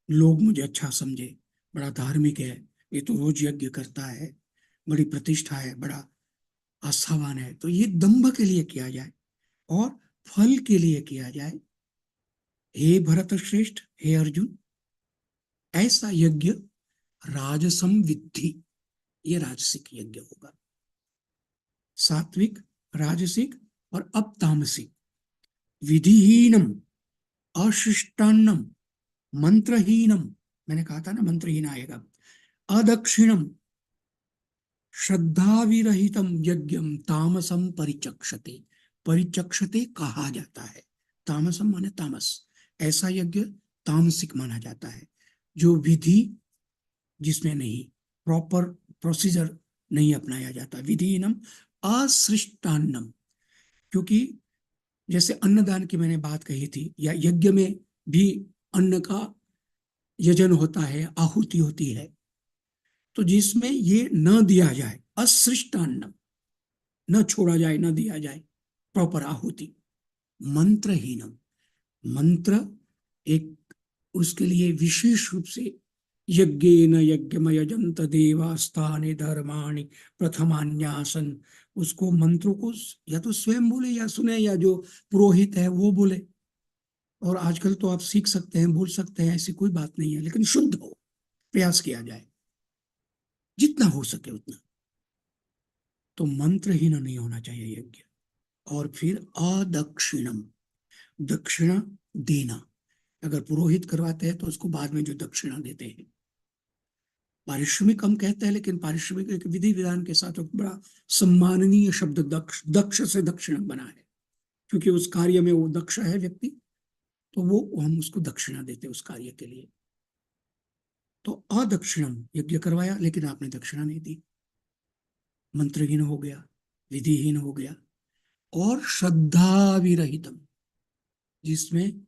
लोग मुझे अच्छा समझे, बड़ा धार्मिक है, ये तो रोज यज्ञ करता है, बड़ी प्रतिष्ठा है, बड़ा आस्थावान है, तो ये दंभ के लिए किया जाए और फल के लिए किया जाए। हे भरत श्रेष्ठ, हे अर्जुन, ऐसा यज्ञ राजसम विद्धि, ये राजसिक यज्ञ होगा। सात्विक, राजसिक और अब तामसिक। विधिहीनम, अशिष्टान्नम, मंत्रहीनम, मैंने कहा था ना मंत्रहीन आएगा, अदक्षिणम, श्रद्धा विरहितम यज्ञम तामसम परिचक्षते, परिचक्षते कहा जाता है, तामसम माने तामस, ऐसा यज्ञ तामसिक माना जाता है जो विधि जिसमें नहीं, प्रॉपर प्रोसीजर नहीं अपनाया जाता। विधिहीनम, असृष्टान्नम, क्योंकि जैसे अन्नदान की मैंने बात कही थी, या यज्ञ में भी अन्न का यजन होता है, आहुति होती है, तो जिसमें ये न दिया जाए, असृष्टान्न, न छोड़ा जाए, न दिया जाए प्रॉपर आहुति। मंत्रहीनम, मंत्र एक उसके लिए विशेष रूप से यज्ञेन यज्ञमयजन्त देवास्तानि धर्माणि प्रथमान्यासन। उसको मंत्रों को या तो स्वयं बोले या सुने, या जो पुरोहित है वो बोले। और आजकल तो आप सीख सकते हैं, बोल सकते हैं, ऐसी कोई बात नहीं है, लेकिन शुद्ध हो, प्रयास किया जाए जितना हो सके उतना। तो मंत्रहीन नहीं होना चाहिए यज्ञ। और फिर अदक्षिणम, दक्षिणा देना। अगर पुरोहित करवाते हैं तो उसको बाद में जो दक्षिणा देते हैं, पारिश्रमिक हम कहते हैं, लेकिन पारिश्रमिक एक विधि विधान के साथ एक बड़ा सम्माननीय शब्द दक्ष, दक्ष से दक्षिणा बना है, क्योंकि उस कार्य में वो दक्ष है व्यक्ति, तो वो हम उसको दक्षिणा देते हैं उस कार्य के लिए। तो अदक्षिणम, यज्ञ करवाया लेकिन आपने दक्षिणा नहीं दी, मंत्रहीन हो गया, विधिहीन हो गया। और श्रद्धा विरहितम, जिसमें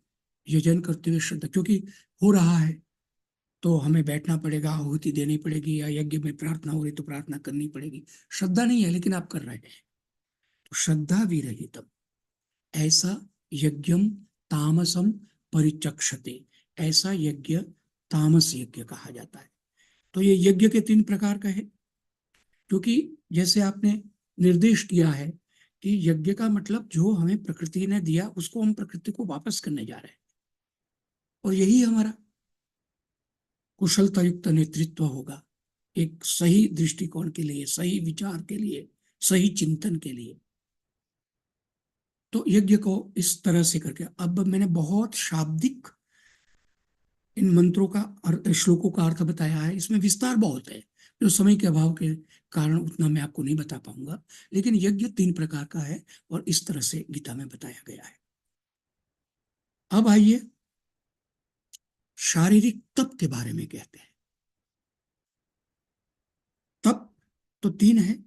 यजन करते हुए श्रद्धा, क्योंकि हो रहा है तो हमें बैठना पड़ेगा, आहुति देनी पड़ेगी, या यज्ञ में प्रार्थना हो रही तो प्रार्थना करनी पड़ेगी। श्रद्धा नहीं है लेकिन आप कर रहे हैं, तो श्रद्धा विरहितम, ऐसा यज्ञम तामसम परिचक्षते, ऐसा यज्ञ तामस यज्ञ कहा जाता है। तो ये यज्ञ के 3 प्रकार का है, क्योंकि जैसे आपने निर्देश किया है कि यज्ञ का मतलब जो हमें प्रकृति ने दिया उसको हम प्रकृति को वापस करने जा रहे हैं, और यही हमारा कुशलता युक्त नेतृत्व होगा, एक सही दृष्टिकोण के लिए, सही विचार के लिए, सही चिंतन के लिए। तो यज्ञ को इस तरह से करके, अब मैंने बहुत शाब्दिक इन मंत्रों का श्लोकों का अर्थ बताया है, इसमें विस्तार बहुत है, जो समय के अभाव के कारण उतना मैं आपको नहीं बता पाऊंगा, लेकिन यज्ञ 3 प्रकार का है और इस तरह से गीता में बताया गया है। अब आइए शारीरिक तप के बारे में कहते हैं। तप तो 3 है,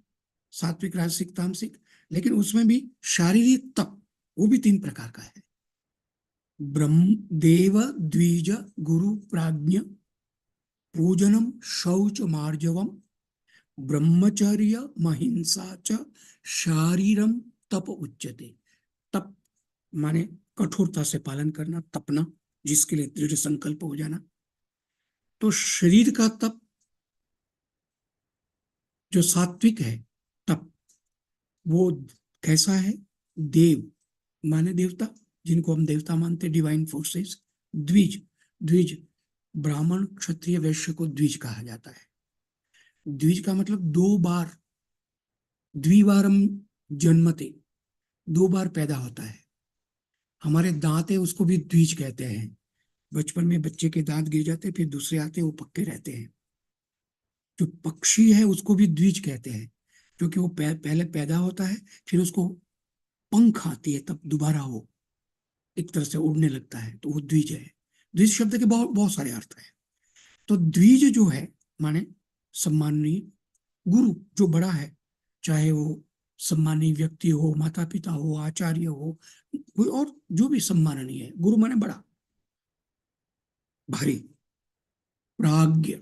सात्विक, राजसिक, तामसिक, लेकिन उसमें भी शारीरिक तप वो भी 3 प्रकार का है। ब्रह्म देव द्विज गुरु प्राज्ञ पूजनम शौच मार्जवम ब्रह्मचर्य महिंसा च शारीरम तप उच्यते। तप माने कठोरता से पालन करना, तपना, जिसके लिए दृढ़ संकल्प हो जाना। तो शरीर का तप जो सात्विक है तप, वो कैसा है? देव माने देवता, जिनको हम देवता मानते, डिवाइन फोर्सेस। द्विज, द्विज ब्राह्मण क्षत्रिय वैश्य को द्विज कहा जाता है। द्विज का मतलब 2 बार, द्विवारम जन्मते, 2 बार पैदा होता है। हमारे दांत है उसको भी द्विज कहते हैं। बचपन में बच्चे के दांत गिर जाते हैं, फिर दूसरे आते हैं, वो पक्के रहते हैं। जो पक्षी है उसको भी द्विज कहते हैं, क्योंकि वो पहले पैदा होता है, फिर उसको पंख आती है, तब दोबारा वो एक तरह से उड़ने लगता है, तो वो द्विज है। द्विज शब्द के बहुत बहुत सारे अर्थ हैं। तो द्विज जो है माने सम्माननीय, गुरु जो बड़ा है, चाहे वो सम्माननीय व्यक्ति हो, माता पिता हो, आचार्य हो, कोई और जो भी सम्माननीय है, गुरु माने बड़ा, भारी, प्राज्ञ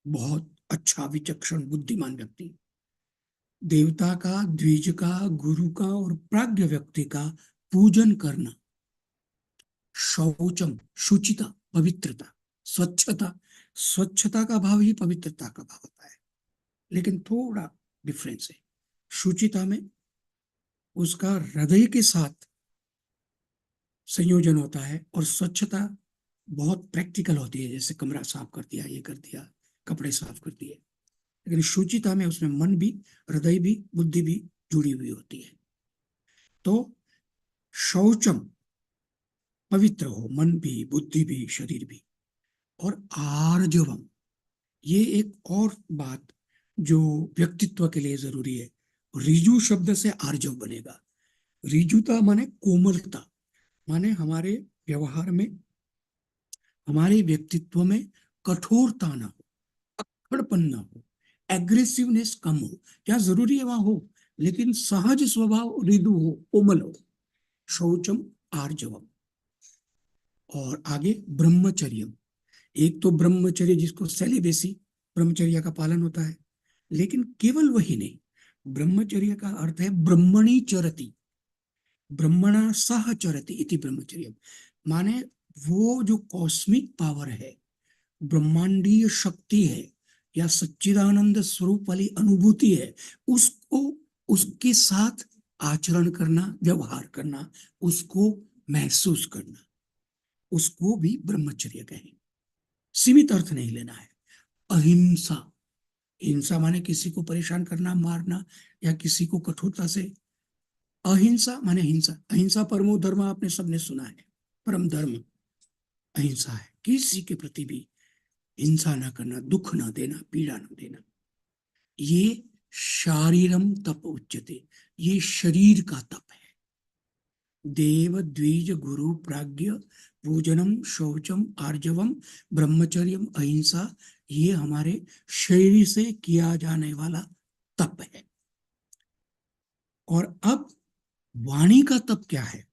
बहुत अच्छा विचक्षण बुद्धिमान व्यक्ति। देवता का, द्विज का, गुरु का और प्राज्ञ व्यक्ति का पूजन करना। शौचम शुचिता, पवित्रता, स्वच्छता, स्वच्छता का भाव ही पवित्रता का भाव होता है, लेकिन थोड़ा डिफरेंस है। शुचिता में उसका हृदय के साथ संयोजन होता है, और स्वच्छता बहुत प्रैक्टिकल होती है, जैसे कमरा साफ कर दिया, ये कर दिया, कपड़े साफ कर दिए। लेकिन शुचिता में उसमें मन भी, हृदय भी, बुद्धि भी जुड़ी हुई होती है। तो शौचम पवित्र हो, मन भी, बुद्धि भी, शरीर भी। और आर्जवम, ये एक और बात जो व्यक्तित्व के लिए जरूरी है। रिजु शब्द से आर्जव बनेगा। रिजुता माने कोमलता, माने हमारे व्यवहार में, हमारे व्यक्तित्व में कठोरता ना हो, अक्खड़पन ना हो, एग्रेसिवनेस कम हो। क्या जरूरी है वहां हो, लेकिन सहज स्वभाव रिदु हो, कोमल हो। शौचम आर्जवम। और आगे ब्रह्मचर्य। एक तो ब्रह्मचर्य जिसको सेलिबेसी, ब्रह्मचर्य का पालन होता है, लेकिन केवल वही नहीं, ब्रह्मचर्य का अर्थ है ब्रह्मणि चरति, ब्रह्मणा सह चरति इति ब्रह्मचर्य। माने वो जो कॉस्मिक पावर है ब्रह्मांडीय शक्ति है या सच्चिदानंद स्वरूप वाली अनुभूति है, उसको उसके साथ आचरण करना, व्यवहार करना, उसको महसूस करना, उसको भी ब्रह्मचर्य कहें। सीमित अर्थ नहीं लेना है। अहिंसा, हिंसा माने किसी को परेशान करना, मारना या किसी को कठोरता से। अहिंसा माने हिंसा, अहिंसा परमो धर्म आपने सबने सुना है, परम धर्म अहिंसा है। किसी के प्रति भी हिंसा ना करना, दुख ना देना, पीड़ा ना देना। ये शारीरम तप उच्यते, ये शरीर का तप है। देव द्विज गुरु प्राज्ञ पूजनम शौचम आर्जवम ब्रह्मचर्यम अहिंसा, ये हमारे शरीर से किया जाने वाला तप है। और अब वाणी का तप क्या है?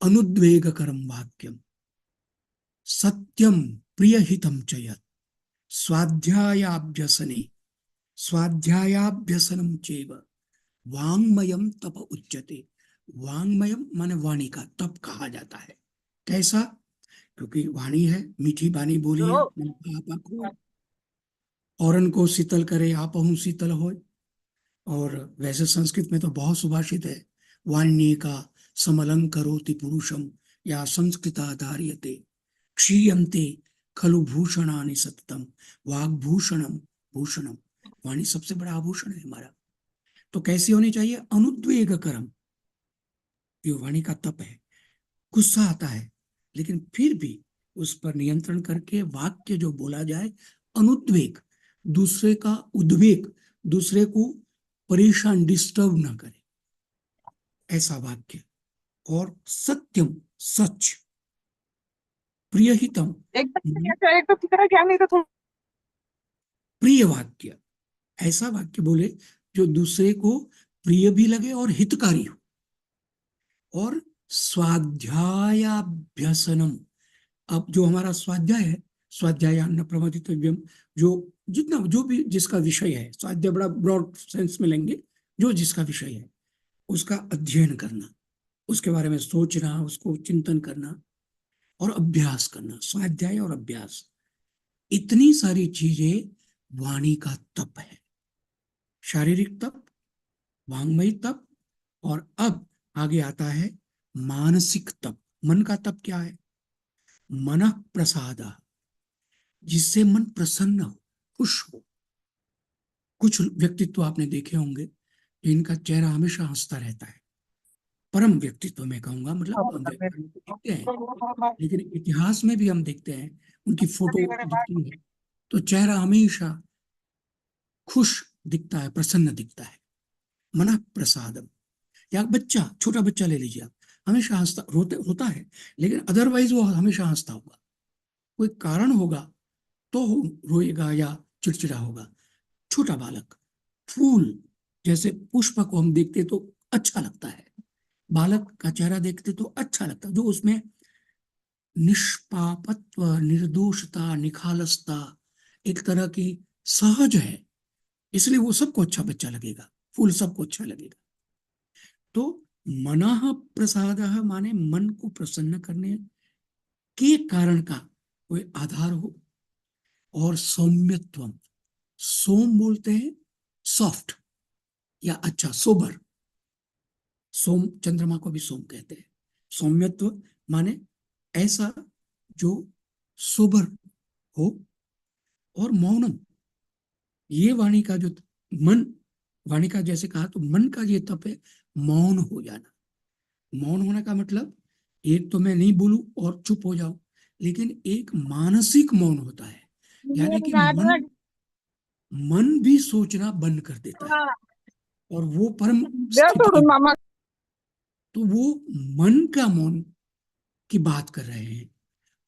अनुद्वेगकरम वाक्यम, सत्यम प्रियहितम च यत्, स्वाध्यायाभ्यसने, स्वाध्यायाभ्यसनम चैव वाङ्मयम तप उच्यते। वाङ्मयम माने वाणी का तप कहा जाता है। कैसा? क्योंकि वाणी है, मीठी वाणी बोली है, मन का आपा को, औरन को शीतल करे, आपहु शीतल होय। और वैसे संस्कृत में तो बहुत सुभाषित है, वाण्ये का समलं करोति पुरुषम या संस्कृता धार्यते क्षीयन्ते खलु भूषणानि सततम, वाग्भूषणम भूषणम। वाणी सबसे बड़ा आभूषण है हमारा। तो कैसी होनी चाहिए? अनुद्वेग करम, ये वाणी का तप है। गुस्सा आता है लेकिन फिर भी उस पर नियंत्रण करके वाक्य जो बोला जाए, अनुद्वेग, दूसरे का उद्वेग, दूसरे को परेशान, डिस्टर्ब ना करे, ऐसा वाक्य। और सत्यम, सच, प्रियहितम, प्रिय वाक्य, ऐसा वाक्य बोले जो दूसरे को प्रिय भी लगे और हितकारी हो। और स्वाध्यायाभ्यसनम, अब जो हमारा स्वाध्याय है, स्वाध्यायान्न प्रमथितव्यम, जो जितना जो भी जिसका विषय है, स्वाध्याय बड़ा ब्रॉड सेंस में लेंगे, जो जिसका विषय है उसका अध्ययन करना, उसके बारे में सोचना, उसको चिंतन करना और अभ्यास करना। स्वाध्याय और अभ्यास, इतनी सारी चीजें वाणी का तप है। शारीरिक तप, वांग्मयी तप, और अब आगे आता है मानसिक तप। मन का तप क्या है? मन प्रसाद, जिससे मन प्रसन्न हो, खुश हो। कुछ व्यक्तित्व आपने देखे होंगे, इनका चेहरा हमेशा हंसता रहता है। परम व्यक्तित्व मैं कहूंगा, मतलब हम देखते हैं, लेकिन इतिहास में भी हम देखते हैं, उनकी फोटो दिखती है तो चेहरा हमेशा खुश दिखता है, प्रसन्न दिखता है। मन प्रसादम। या बच्चा, छोटा बच्चा ले लीजिए आप, हमेशा हंसता, रोता है लेकिन अदरवाइज वो हमेशा हंसता होगा। कोई कारण होगा तो रोएगा या चिड़चिड़ा होगा। छोटा बालक, फूल जैसे पुष्प को हम देखते तो अच्छा लगता है, बालक का चेहरा देखते तो अच्छा लगता है, जो उसमें निष्पापत्व, निर्दोषता, निखालसता, एक तरह की सहज है, इसलिए वो सबको अच्छा बच्चा लगेगा, फूल सबको अच्छा लगेगा। तो मनः प्रसाद माने मन को प्रसन्न करने के कारण का कोई आधार हो। और सौम्यत्वम, सोम बोलते हैं सॉफ्ट या अच्छा, सोबर। सोम, चंद्रमा को भी सोम कहते हैं। सौम्यत्व माने ऐसा जो सोबर हो। और मौनम, ये वाणी का जो मन, वाणी का जैसे कहा तो मन का ये तप है, मौन हो जाना। मौन होने का मतलब एक तो मैं नहीं बोलूं और चुप हो जाऊं, लेकिन एक मानसिक मौन होता है, यानी कि मन भी सोचना बंद कर देता है और वो परम स्थिति। तो वो मन का मौन की बात कर रहे हैं।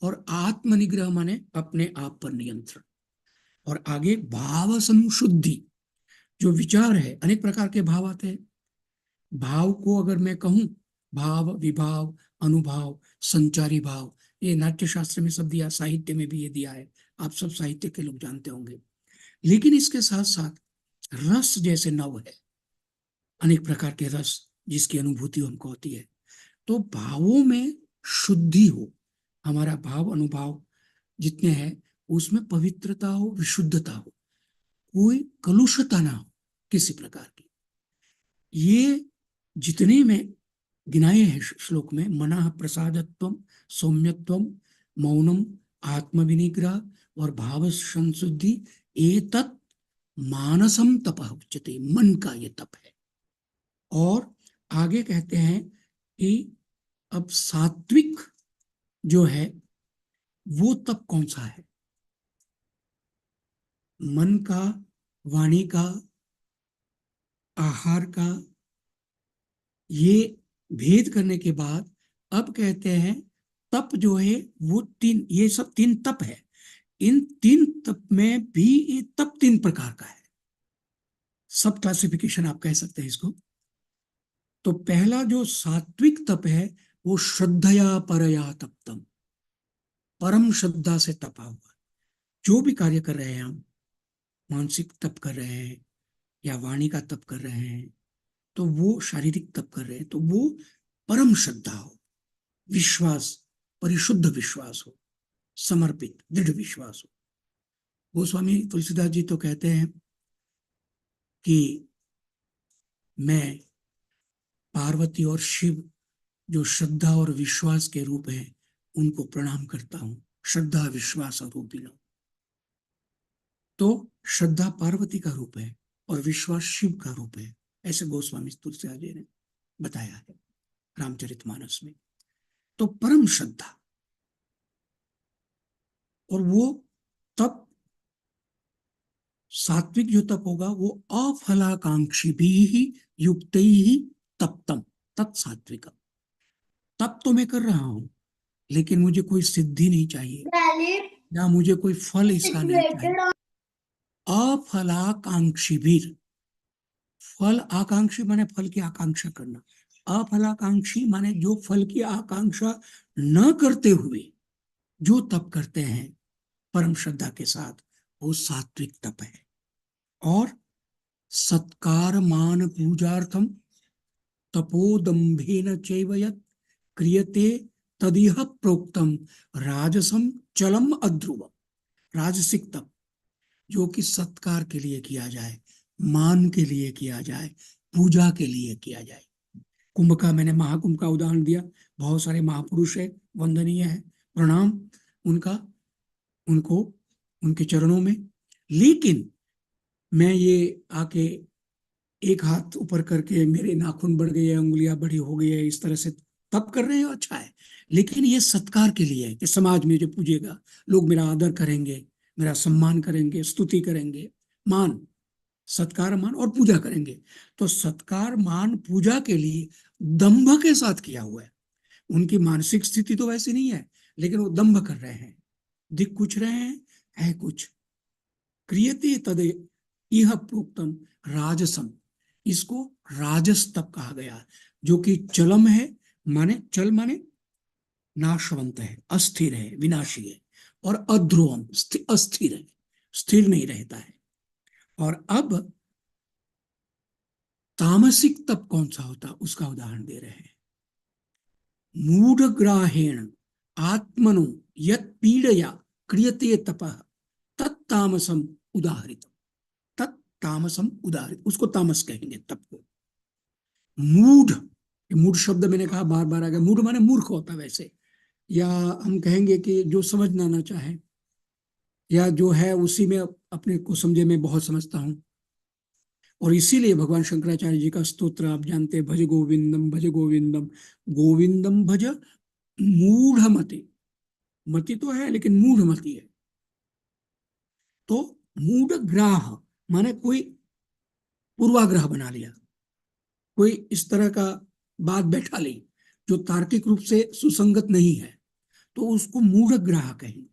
और आत्मनिग्रह माने अपने आप पर नियंत्रण। और आगे भाव संशुद्धि, जो विचार है, अनेक प्रकार के भाव आते हैं। भाव को अगर मैं कहूं, भाव, विभाव, अनुभाव, संचारी भाव, ये नाट्य शास्त्र में सब दिया, साहित्य में भी ये दिया है, आप सब साहित्य के लोग जानते होंगे। लेकिन इसके साथ साथ रस जैसे नव है, अनेक प्रकार के रस जिसकी अनुभूति हमको होती है। तो भावों में शुद्धि हो, हमारा भाव अनुभाव जितने हैं उसमें पवित्रता हो, विशुद्धता हो, कोई कलुषता ना हो किसी प्रकार की। ये जितने में गिनाए हैं श्लोक में, मनः प्रसादत्वम, सौम्यत्वम, मौनम, आत्मविनिग्रह और भाव संशुद्धि, एतत् मानसम तपः उच्यते, मन का ये तप है। और आगे कहते हैं कि अब सात्विक जो है वो तप कौन सा है? मन का, वाणी का, आहार का, ये भेद करने के बाद अब कहते हैं तप जो है वो तीन, ये सब तीन तप है। इन तीन तप में भी ये तप तीन प्रकार का है, सब क्लासिफिकेशन आप कह सकते हैं इसको। तो पहला जो सात्विक तप है वो श्रद्धया परया तप्तम, परम श्रद्धा से तपा हुआ। जो भी कार्य कर रहे हैं हम, मानसिक तप कर रहे हैं या वाणी का तप कर रहे हैं, तो वो शारीरिक तप कर रहे हैं, तो वो परम श्रद्धा हो, विश्वास, परिशुद्ध विश्वास हो, समर्पित दृढ़ विश्वास हो। गोस्वामी तुलसीदास जी तो कहते हैं कि मैं पार्वती और शिव जो श्रद्धा और विश्वास के रूप हैं उनको प्रणाम करता हूं, श्रद्धा विश्वास रूपिणो। तो श्रद्धा पार्वती का रूप है और विश्वास शिव का रूप है, ऐसे गोस्वामी तुलसीदास जी ने बताया है रामचरितमानस में। तो परम श्रद्धा, और वो तप सात्विक जो तप होगा वो अफलाकांक्षी भी ही युक्त ही तप्तम तत्सात्विक। तप तो मैं कर रहा हूं लेकिन मुझे कोई सिद्धि नहीं चाहिए या मुझे कोई फल इसका नहीं चाहिए। अफलाकांक्षी भी, फल आकांक्षी माने फल की आकांक्षा करना, अफलाकांक्षी माने जो फल की आकांक्षा न करते हुए जो तप करते हैं परम श्रद्धा के साथ, वो सात्विक तप है। और सत्कार मान पूजार्थम तपोदम्भेन चैव यत् क्रियते तदिह प्रोक्तम राजसम चलम अध्रुवम। राजसिक तप जो कि सत्कार के लिए किया जाए, मान के लिए किया जाए, पूजा के लिए किया जाए। कुंभ का मैंने महाकुंभ का उदाहरण दिया, बहुत सारे महापुरुष है, वंदनीय है, प्रणाम उनका, उनको उनके चरणों में। लेकिन मैं ये आके एक हाथ ऊपर करके मेरे नाखून बढ़ गए, उंगलियां बड़ी हो गई है, इस तरह से तप कर रहे हो, अच्छा है, लेकिन ये सत्कार के लिए है कि समाज में जो पूजेगा, लोग मेरा आदर करेंगे, मेरा सम्मान करेंगे, स्तुति करेंगे, मान, सत्कार मान और पूजा करेंगे। तो सत्कार मान पूजा के लिए दंभ के साथ किया हुआ है। उनकी मानसिक स्थिति तो वैसी नहीं है, लेकिन वो दंभ कर रहे हैं, दिख कुछ रहे हैं, है कुछ। क्रियते तदे इह प्रोक्तम राजसम, इसको राजस तप कहा गया, जो कि चलम है, माने चल माने नाशवंत है, अस्थिर है, विनाशी है, और अध्रुवम अस्थिर है, स्थिर नहीं रहता है। और अब तामसिक तप कौन सा होता, उसका उदाहरण दे रहे हैं। मूढ़ग्राहेण आत्मनो यत् पीड़या क्रियते तपः तत्तामसम उदाहरित, तत्तामसम उदाहरित, उसको तामस कहेंगे तप को। मूढ़, मूढ़ शब्द मैंने कहा बार बार आ गया, मूढ़ माने मूर्ख होता वैसे, या हम कहेंगे कि जो समझना ना चाहे, या जो है उसी में अपने को समझे, मैं बहुत समझता हूं। और इसीलिए भगवान शंकराचार्य जी का स्तोत्र आप जानते हैं, भज गोविंदम भज गोविंदम, गोविंदम भज मूढ़ मति, मति तो है लेकिन मूढ़ मति है। तो मूढ़ ग्राह माने कोई पूर्वाग्रह बना लिया, कोई इस तरह का बात बैठा ली जो तार्किक रूप से सुसंगत नहीं है, तो उसको मूढ़ ग्राह कहेंगे।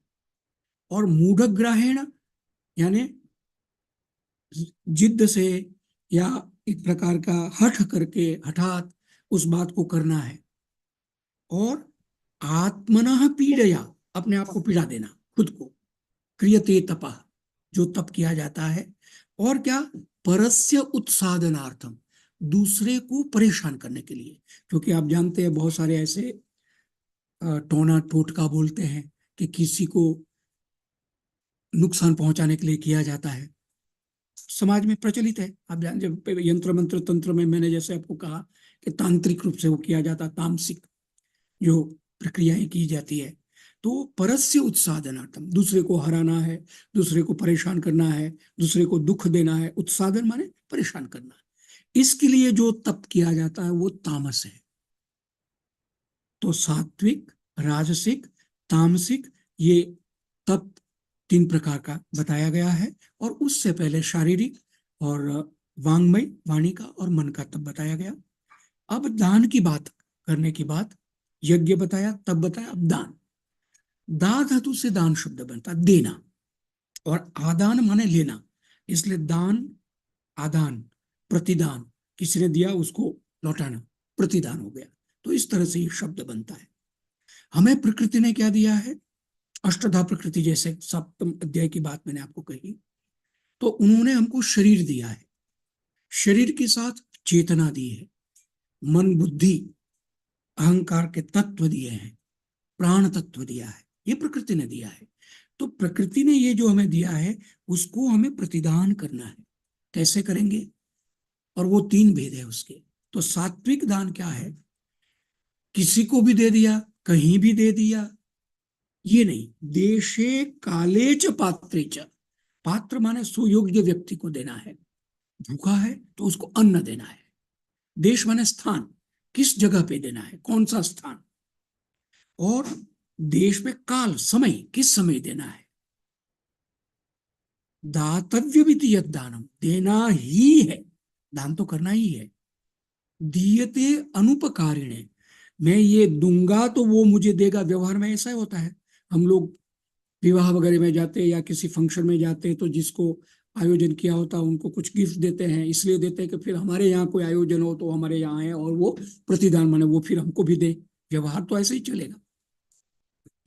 और मूढ़ ग्राहेण यानी जिद्द से या एक प्रकार का हठ करके, हठात उस बात को करना है। और आत्मनः पीड़या, अपने आप को पीड़ा देना, खुद को, क्रियते तपः, जो तप किया जाता है। और क्या, परस्य उत्साधनार्थम, दूसरे को परेशान करने के लिए। क्योंकि आप जानते हैं बहुत सारे ऐसे टोना टोटका बोलते हैं कि किसी को नुकसान पहुंचाने के लिए किया जाता है, समाज में प्रचलित है। आप जान, जब यंत्र मंत्र तंत्र में मैंने जैसे आपको कहा कि तांत्रिक रूप से वो किया जाता, तामसिक जो प्रक्रियाएं की जाती है, तो परस्य उत्साधनार्थम, दूसरे को हराना है, दूसरे को परेशान करना है, दूसरे को दुख देना है। उत्साधन माने परेशान करना। इसके लिए जो तप किया जाता है वो तामस है। तो सात्विक, राजसिक, तामसिक, ये तप 3 प्रकार का बताया गया है। और उससे पहले शारीरिक और वांग्मय, वाणी का और मन का तप बताया गया। अब दान की बात करने की बात, यज्ञ बताया, तब बताया, अब दान। दा धातु से दान शब्द बनता, देना, और आदान माने लेना, इसलिए दान, आदान, प्रतिदान, किसी ने दिया उसको लौटाना, प्रतिदान हो गया। तो इस तरह से ये शब्द बनता है। हमें प्रकृति ने क्या दिया है? अष्टधा प्रकृति, जैसे 7वें अध्याय की बात मैंने आपको कही, तो उन्होंने हमको शरीर दिया है, शरीर के साथ चेतना दी है, मन, बुद्धि, अहंकार के तत्व दिए हैं, प्राण तत्व दिया है, ये प्रकृति ने दिया है। तो प्रकृति ने ये जो हमें दिया है उसको हमें प्रतिदान करना है। कैसे करेंगे? और वो 3 भेद है उसके। तो सात्विक दान क्या है? किसी को भी दे दिया, कहीं भी दे दिया, ये नहीं। देशे काले च पात्रे च, पात्र माने सुयोग्य व्यक्ति को देना है। भूखा है तो उसको अन्न देना है। देश माने स्थान, किस जगह पे देना है, कौन सा स्थान। और देश में काल, समय, किस समय देना है। दातव्य विधि यद दानम, देना ही है, दान तो करना ही है। दीयते अनुपकारिणे, मैं ये दूंगा तो वो मुझे देगा। व्यवहार में ऐसा होता है, हम लोग विवाह वगैरह में जाते हैं या किसी फंक्शन में जाते हैं तो जिसको आयोजन किया होता है उनको कुछ गिफ्ट देते हैं, इसलिए देते हैं कि फिर हमारे यहाँ कोई आयोजन हो तो हमारे यहाँ है, और वो प्रतिदान माने वो फिर हमको भी दे। व्यवहार तो ऐसे ही चलेगा।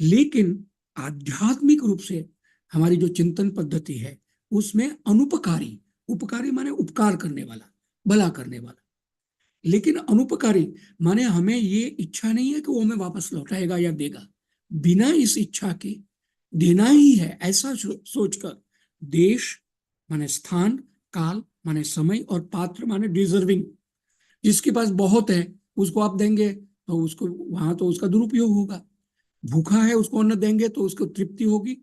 लेकिन आध्यात्मिक रूप से हमारी जो चिंतन पद्धति है उसमें अनुपकारी, उपकारी माने उपकार करने वाला, भला करने वाला। लेकिन अनुपकारी माने हमें ये इच्छा नहीं है कि वो हमें वापस लौटाएगा या देगा, बिना इस इच्छा के देना ही है, ऐसा सोचकर। देश माने स्थान, काल माने समय, और पात्र माने डिजर्विंग। जिसके पास बहुत है उसको आप देंगे तो उसको वहां तो उसका दुरुपयोग होगा। भूखा है उसको अन्न देंगे तो उसको तृप्ति होगी,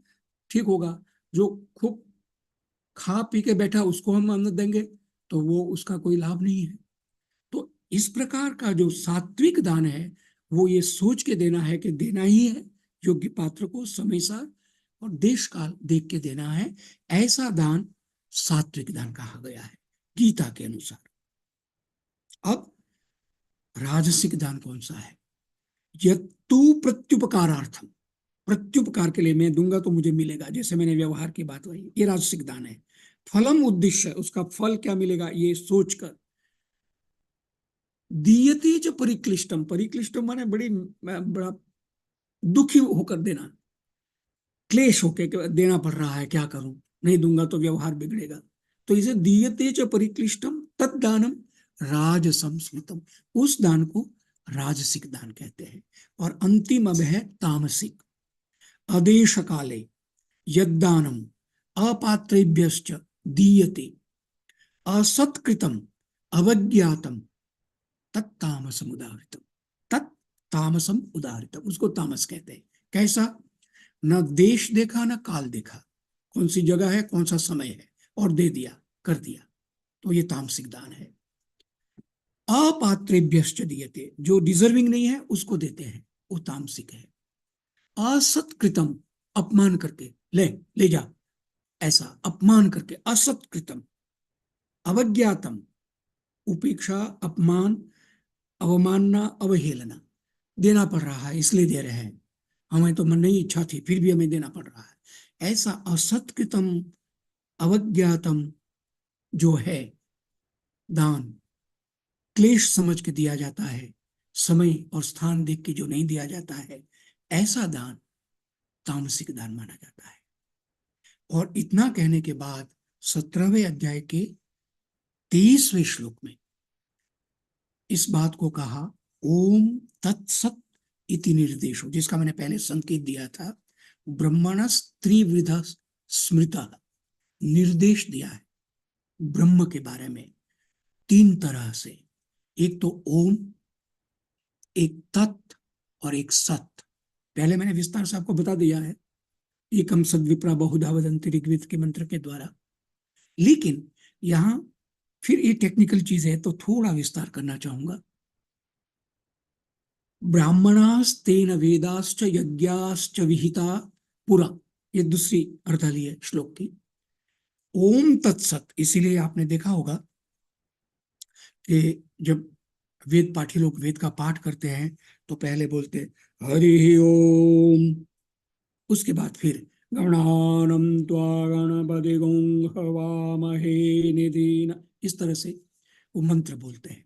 ठीक होगा। जो खूब खा पी के बैठा उसको हम अन्न देंगे तो वो उसका कोई लाभ नहीं है। तो इस प्रकार का जो सात्विक दान है वो ये सोच के देना है कि देना ही है, योग्य पात्र को समय सार और देश काल देख के देना है। ऐसा दान सात्विक दान कहा गया है गीता के अनुसार। अब राजसिक दान कौन सा है? यत्तु प्रत्युपकारार्थम, प्रत्युपकार के लिए, मैं दूंगा तो मुझे मिलेगा, जैसे मैंने व्यवहार की बात कही, ये राजसिक दान है। फलम उद्देश्य, उसका फल क्या मिलेगा ये सोचकर। दीयते च परिक्लिष्टम, परिक्लिष्टम माने बड़ा दुखी होकर देना, क्लेश होकर देना पड़ रहा है, क्या करूं, नहीं दूंगा तो व्यवहार बिगड़ेगा। तो इसे दीयते च परिक्लिष्टम तद्दानम राजसम स्मृतम, उस दान को राजसिक दान कहते हैं। और अंतिम अब है तामसिक। आदेश काले यद्दानम अपात्रेभ्यश्च दीयते असत्कृतम अवज्ञातम तत्तामसम उदाहृतम, तत्तामसम उदाहृतम, उसको तामस कहते हैं। कैसा? न देश देखा न काल देखा, कौन सी जगह है कौन सा समय है, और दे दिया, कर दिया, तो ये तामसिक दान है। अपात्रेभ्यश्च दीयते, जो डिजर्विंग नहीं है उसको देते हैं, वो तामसिक है। असत्कृतम, अपमान करके, ले जा, ऐसा अपमान करके, असत्कृतम। अवज्ञातम, उपेक्षा, अपमान, अवमानना, अवहेलना, देना पड़ रहा है इसलिए दे रहे हैं, हमें तो मन नहीं इच्छा थी फिर भी हमें देना पड़ रहा है। ऐसा असत्कृतम, अवज्ञातम जो है दान, क्लेश समझ के दिया जाता है, समय और स्थान देख के जो नहीं दिया जाता है, ऐसा दान तामसिक दान माना जाता है। और इतना कहने के बाद 17वें अध्याय के 23वें श्लोक में इस बात को कहा, ओम तत्सत इति निर्देशो, जिसका मैंने पहले संकेत दिया था, ब्रह्मणस त्रिविध स्मृता, निर्देश दिया है ब्रह्म के बारे में 3 तरह से। एक तो ओम, एक तत् और एक सत। पहले मैंने विस्तार से आपको बता दिया है, एकम सद्विप्रा बहुधा वदन्ति ऋग्वेद के मंत्र के द्वारा। लेकिन यहां फिर ये टेक्निकल चीज है तो थोड़ा विस्तार करना चाहूंगा। ब्राह्मणास्तेन वेदाश्च यज्ञाश्च विहिता पुरा, ये दूसरी अर्धाली है श्लोक की। ओम तत्सत, इसीलिए आपने देखा होगा कि जब वेद पाठी लोग वेद का पाठ करते हैं तो पहले बोलते हरि ओम, उसके बाद फिर गणानम त्वा गणपतिगुं हवामहे निधीन, इस तरह से वो मंत्र बोलते हैं।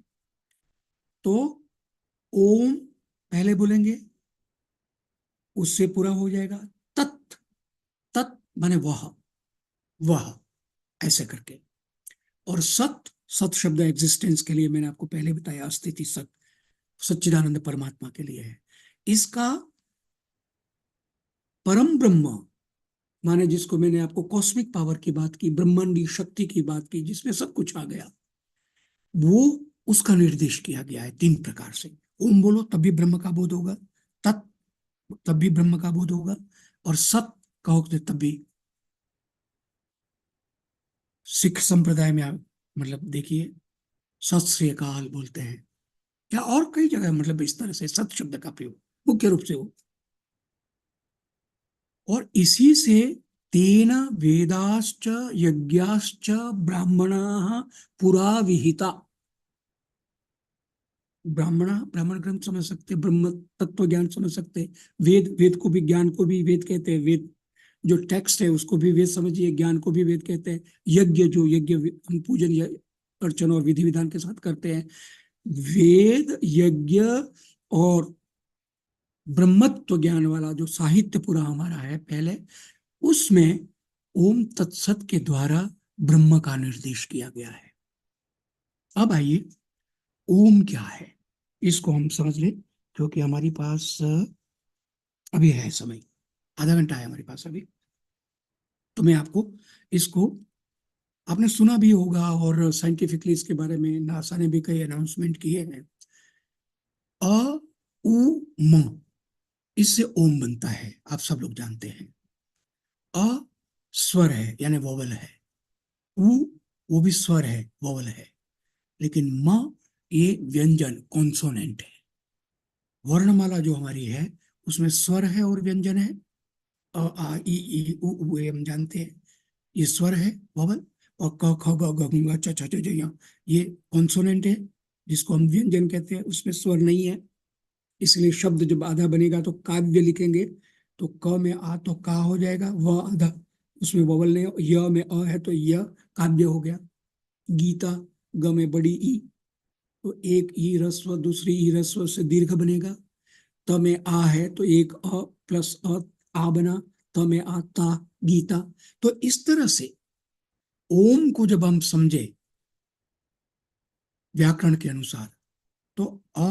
तो ओम पहले बोलेंगे, उससे पूरा हो जाएगा। तत्, तत् माने वह ऐसे करके। और सत, सत शब्द एग्जिस्टेंस के लिए मैंने आपको पहले बताया, अस्तित्व सत सच्चिदानंद परमात्मा के लिए है। इसका परम ब्रह्म माने जिसको मैंने आपको कॉस्मिक पावर की बात की, ब्रह्मांडी शक्ति की बात की, जिसमें सब कुछ आ गया, वो उसका निर्देश किया गया है 3 प्रकार से। ओम बोलो तब भी ब्रह्म का बोध होगा, तत् तब भी ब्रह्म का बोध होगा, और सत कहोगे तब भी। सिख संप्रदाय में मतलब देखिए सत श्री अकाल बोलते हैं, या और कई जगह मतलब इस तरह से सत शब्द का प्रयोग मुख्य रूप से हो। और इसी से तेन वेदाश्च यज्ञाश्च ब्राह्मणाः पुरा विहिता। ब्राह्मण ग्रंथ समझ सकते, ब्रह्म तत्व ज्ञान समझ सकते, वेद को भी ज्ञान को भी वेद कहते हैं। वेद जो टेक्स्ट है उसको भी वेद समझिए, ज्ञान को भी वेद कहते हैं। यज्ञ हम पूजन अर्चन और विधि विधान के साथ करते हैं, वेद यज्ञ और ब्रह्मत्व ज्ञान वाला जो साहित्य पूरा हमारा है पहले, उसमें ओम तत्सत के द्वारा ब्रह्म का निर्देश किया गया है। अब आइए ओम क्या है, इसको हम समझ लें, क्योंकि हमारे पास अभी है समय, आधा घंटा है हमारे पास अभी। तो मैं आपको इसको, आपने सुना भी होगा और साइंटिफिकली इसके बारे में नासा ने भी कई अनाउंसमेंट किए हैं। अ उ म, इससे ओम बनता है, आप सब लोग जानते हैं। अ स्वर है यानी वोवल है, उ वो भी स्वर है वोवल है, लेकिन म ये व्यंजन कॉन्सोनेंट है। वर्णमाला जो हमारी है उसमें स्वर है और व्यंजन है। अ आ इ ई उ ये हम जानते हैं, ये स्वर है वोवल, और क ख ग घ घ छ छ ज य ये कॉन्सोनेंट है जिसको हम व्यंजन कहते हैं, उसमें स्वर नहीं है। इसलिए शब्द जब आधा बनेगा तो काव्य लिखेंगे तो क में आ तो का हो जाएगा, व आधा उसमें वोवल नहीं, य में अ है तो य काव्य हो गया। गीता ग में बड़ी ई, तो एक ई रस्व दूसरी ई रस्व से दीर्घ बनेगा। त में आ है तो एक अ प्लस आ बना, त में आ ता गीता। तो इस तरह से ओम को जब हम समझे व्याकरण के अनुसार तो अ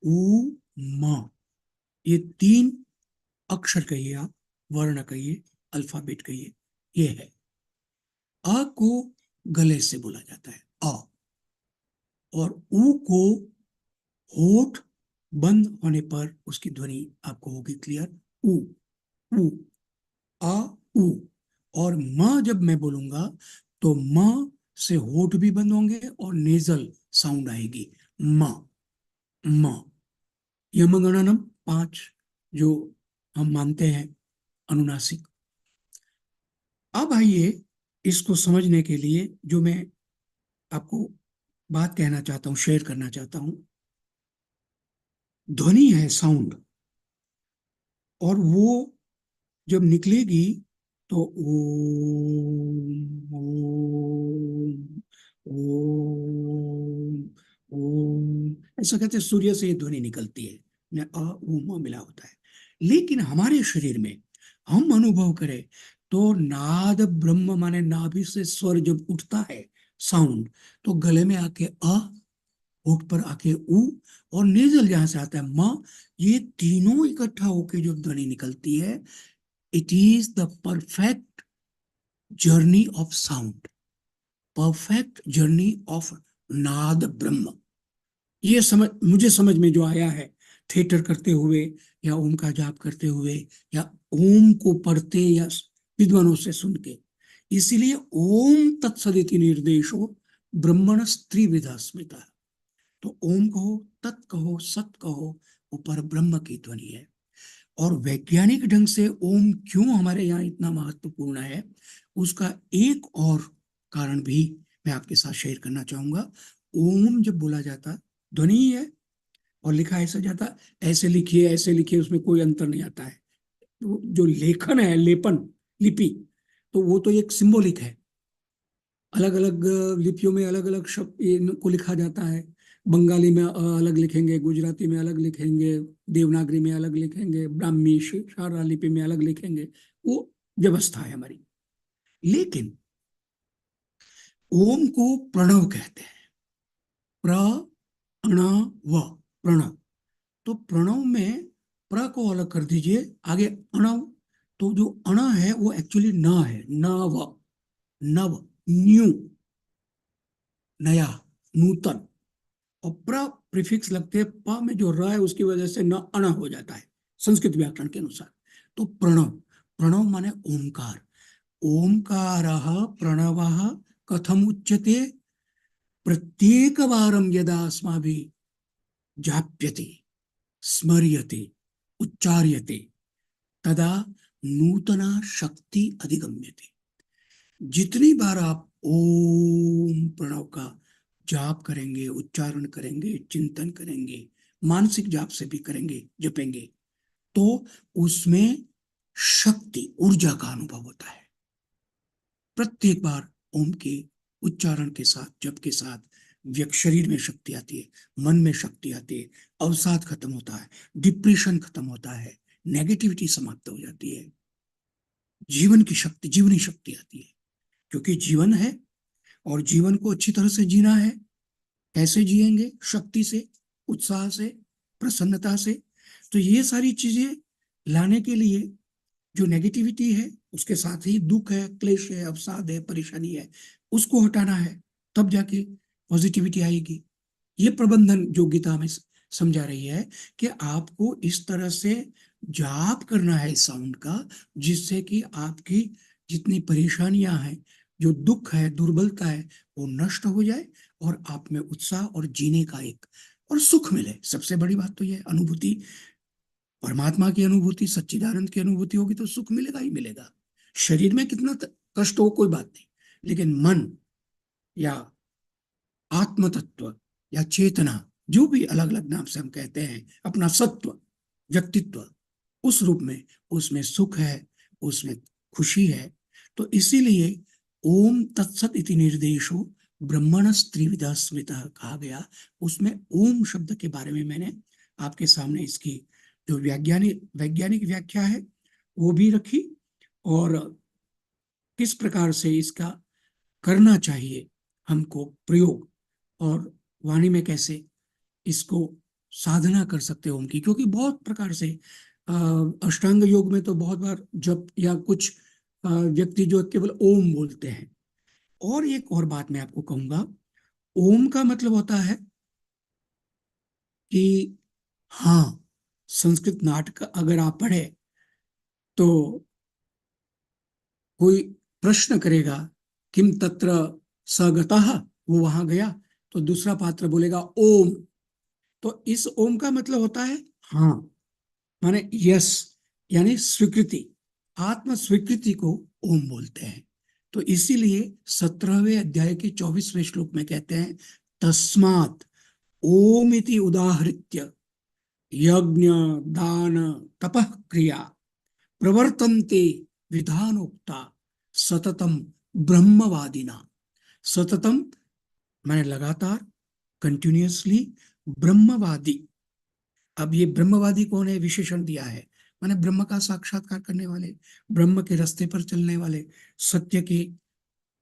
उ म, ये 3 अक्षर कहिए आप, वर्ण कहिए, अल्फाबेट कहिए, ये है। अ को गले से बोला जाता है अ, और उ को होठ बंद होने पर उसकी ध्वनि आपको होगी क्लियर, उ उ आ उ। और म जब मैं बोलूंगा तो म से होठ भी बंद होंगे और नेजल साउंड आएगी, म म। यमगणनम 5 जो हम मानते हैं अनुनासिक। अब आइए इसको समझने के लिए जो मैं आपको बात कहना चाहता हूं, शेयर करना चाहता हूं। ध्वनि है साउंड, और वो जब निकलेगी तो ओम ओम ओम ओम ऐसा कहते हैं, सूर्य से ये ध्वनि निकलती है, न अ उ म मिला होता है। लेकिन हमारे शरीर में हम अनुभव करें तो नाद ब्रह्म माने नाभि से स्वर जब उठता है साउंड, तो गले में आके अ, होठ पर आके उ, और नेजल जहां से आता है म, ये तीनों इकट्ठा होके जो ध्वनि निकलती है, it is the perfect journey of sound, perfect journey of नाद ब्रह्म। ये मुझे समझ में जो आया है थिएटर करते हुए या ओम का जाप करते हुए या ओम को पढ़ते या विद्वानों से सुन के, इसीलिए ओम तत्सदिति निर्देशो ब्रह्मण त्रिविधा स्मृता। तो ओम कहो, तत् कहो, सत कहो, वो पर ब्रह्म की ध्वनि है। और वैज्ञानिक ढंग से ओम क्यों हमारे यहाँ इतना महत्वपूर्ण है, उसका एक और कारण भी मैं आपके साथ शेयर करना चाहूंगा। ओम जब बोला जाता, ध्वनि ही है और लिखा ऐसा जाता, ऐसे लिखिए, उसमें कोई अंतर नहीं आता है। तो जो लेखन है, लेपन, लिपि, तो वो तो एक सिंबॉलिक है। अलग अलग लिपियों में अलग अलग शब्द इनको लिखा जाता है। बंगाली में अलग लिखेंगे, गुजराती में अलग लिखेंगे, देवनागरी में अलग लिखेंगे, ब्राह्मी शारदा लिपि में अलग लिखेंगे। वो व्यवस्था है हमारी। लेकिन ओम को प्रणव कहते हैं। प्रणव, प्रणव। तो प्रणव में प्र को अलग कर दीजिए, आगे अणव। तो जो अण है वो एक्चुअली न है, नव, नव, न्यू, नया, नूतन। और प्र प्रीफिक्स लगते हैं, प में जो र है उसकी वजह से न अण हो जाता है संस्कृत व्याकरण के अनुसार। तो प्रणव, प्रणव माने ओंकार। ओंकार प्रणव कथम उच्यते, प्रत्येक वारम यदा अस्माभिः जाप्यते, स्मर्यते, उच्चार्यते, तदा नूतना शक्ति अधिगम्यते। जितनी बार आप ओम प्रणव का जाप करेंगे, उच्चारण करेंगे, चिंतन करेंगे, मानसिक जाप से भी करेंगे, जपेंगे, तो उसमें शक्ति, ऊर्जा का अनुभव होता है। प्रत्येक बार ओम के उच्चारण के साथ, जप के साथ व्यक्ति शरीर में शक्ति आती है, मन में शक्ति आती है, अवसाद खत्म होता है, डिप्रेशन खत्म होता है, नेगेटिविटी समाप्त हो जाती है, जीवन की शक्ति, जीवनी शक्ति आती है। क्योंकि जीवन है और जीवन को अच्छी तरह से जीना है। कैसे जिएंगे? शक्ति से, उत्साह से, प्रसन्नता से। तो ये सारी चीजें लाने के लिए जो नेगेटिविटी है, उसके साथ ही दुख है, क्लेश है, अवसाद है, परेशानी है, उसको हटाना है, तब जाके पॉजिटिविटी आएगी। ये प्रबंधन जो गीता में समझा रही है कि आपको इस तरह से जाप करना है साउंड का, जिससे कि आपकी जितनी परेशानियां हैं, जो दुख है, दुर्बलता है, वो नष्ट हो जाए और आप में उत्साह और जीने का एक और सुख मिले। सबसे बड़ी बात तो ये अनुभूति, परमात्मा की अनुभूति, सच्चिदानंद की अनुभूति होगी तो सुख मिलेगा ही मिलेगा। शरीर में कितना कष्ट हो कोई बात नहीं, लेकिन मन या आत्म तत्व या चेतना, जो भी अलग अलग नाम से हम कहते हैं, अपना सत्व, व्यक्तित्व, उस रूप में उसमें सुख है, उसमें खुशी है। तो इसीलिए ओम तत्सत इति निर्देशो ब्रह्मणस् त्रिविधा स्मृतः कहा गया। उसमें ओम शब्द के बारे में मैंने आपके सामने इसकी जो वैज्ञानिक व्याख्या है वो भी रखी, और किस प्रकार से इसका करना चाहिए हमको प्रयोग, और वाणी में कैसे इसको साधना कर सकते हो उनकी। क्योंकि बहुत प्रकार से अष्टांग योग में तो बहुत बार जप या कुछ व्यक्ति जो केवल ओम बोलते हैं। और एक और बात मैं आपको कहूंगा, ओम का मतलब होता है कि हाँ, संस्कृत नाटक अगर आप पढ़े तो कोई प्रश्न करेगा किम तत्र सगतः, वो वहां गया, तो दूसरा पात्र बोलेगा ओम। तो इस ओम का मतलब होता है हाँ, माने यस, यानी स्वीकृति, आत्म स्वीकृति को ओम बोलते हैं। तो इसीलिए 17वें अध्याय के 24वें श्लोक में कहते हैं तस्मात् ओम इति उदाहृत्य यज्ञ दान तपः क्रिया प्रवर्तन्ते विधानोक्ता सततम ब्रह्मवादिना। सततम माने लगातार, कंटिन्यूअसली, ब्रह्मवादी। अब ये ब्रह्मवादी कौन है? विशेषण दिया है, माने ब्रह्म का साक्षात्कार करने वाले, ब्रह्म के रास्ते पर चलने वाले, सत्य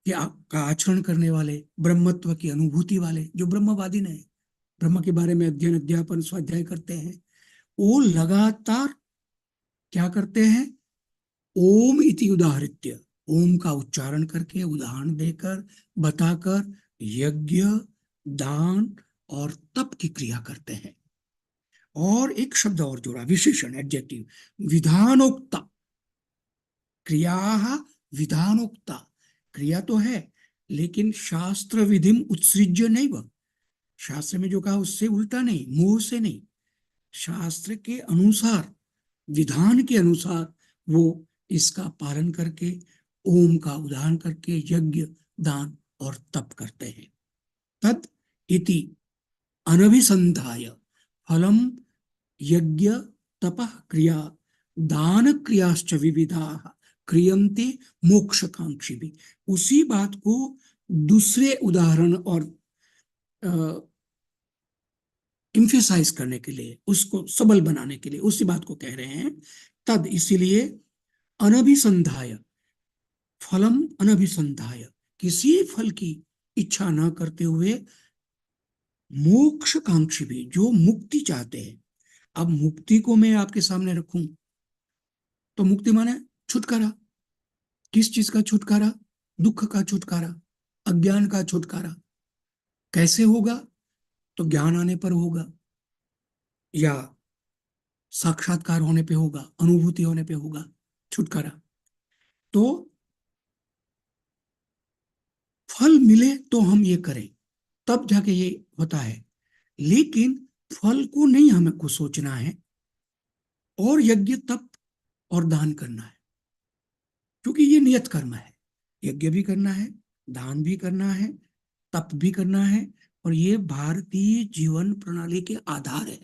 का आचरण करने वाले, ब्रह्मत्व की अनुभूति वाले, जो ब्रह्मवादी ने ब्रह्म के बारे में अध्ययन, अध्यापन, स्वाध्याय करते हैं, वो लगातार क्या करते हैं? ओम इति उदाहृत्य, ओम का उच्चारण करके, उदाहरण देकर, बताकर यज्ञ, दान और तप की क्रिया करते हैं। और एक शब्द और जोड़ा, विशेषण, एडजेक्टिव, विधानोक्ता क्रिया, विधानोक्ता क्रिया तो है, लेकिन शास्त्र विधिम उत्सृज्य नहीं, वह शास्त्र में जो कहा उससे उल्टा नहीं, मोह से नहीं, शास्त्र के अनुसार, विधान के अनुसार वो इसका पालन करके, ओम का उदाहरण करके यज्ञ, दान और तप करते हैं। तद इति अनभिसंधाय फलम यज्ञ तपः क्रिया दान क्रियाश्च विविधाः क्रियन्ते मोक्षकांक्षी भी। उसी बात को दूसरे उदाहरण और इम्फेसाइज करने के लिए, उसको सबल बनाने के लिए उसी बात को कह रहे हैं। तद, इसीलिए, अनभिसंधाय फलम, अनभिसंधाय किसी फल की इच्छा न करते हुए, मोक्ष कांक्षी भी, जो मुक्ति चाहते हैं। अब मुक्ति को मैं आपके सामने रखूं तो मुक्ति माने छुटकारा। किस चीज का छुटकारा? दुख का छुटकारा, अज्ञान का छुटकारा। कैसे होगा? तो ज्ञान आने पर होगा, या साक्षात्कार होने पे होगा, अनुभूति होने पे होगा छुटकारा। तो फल मिले तो हम ये करें, तब जाके ये होता है। लेकिन फल को नहीं हमको सोचना है, और यज्ञ, तप और दान करना है, क्योंकि ये नियत कर्म है। यज्ञ भी करना है, दान भी करना है, तप भी करना है, और ये भारतीय जीवन प्रणाली के आधार है।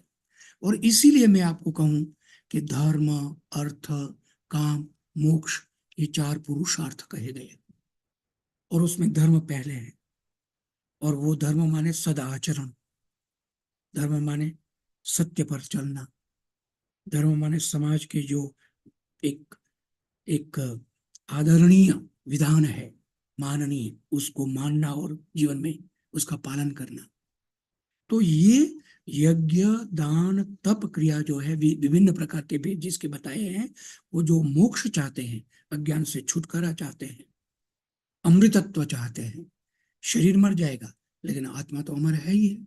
और इसीलिए मैं आपको कहूं कि धर्म, अर्थ, काम, मोक्ष, ये 4 पुरुषार्थ कहे गए, और उसमें धर्म पहले है। और वो धर्म माने सदाचरण, धर्म माने सत्य पर चलना, धर्म माने समाज के जो एक एक आदरणीय विधान है, माननीय, उसको मानना और जीवन में उसका पालन करना। तो ये यज्ञ, दान, तप क्रिया जो है, विभिन्न प्रकार के भेद जिसके बताए हैं, वो जो मोक्ष चाहते हैं, अज्ञान से छुटकारा चाहते हैं, अमृतत्व चाहते हैं। शरीर मर जाएगा लेकिन आत्मा तो अमर है ही है।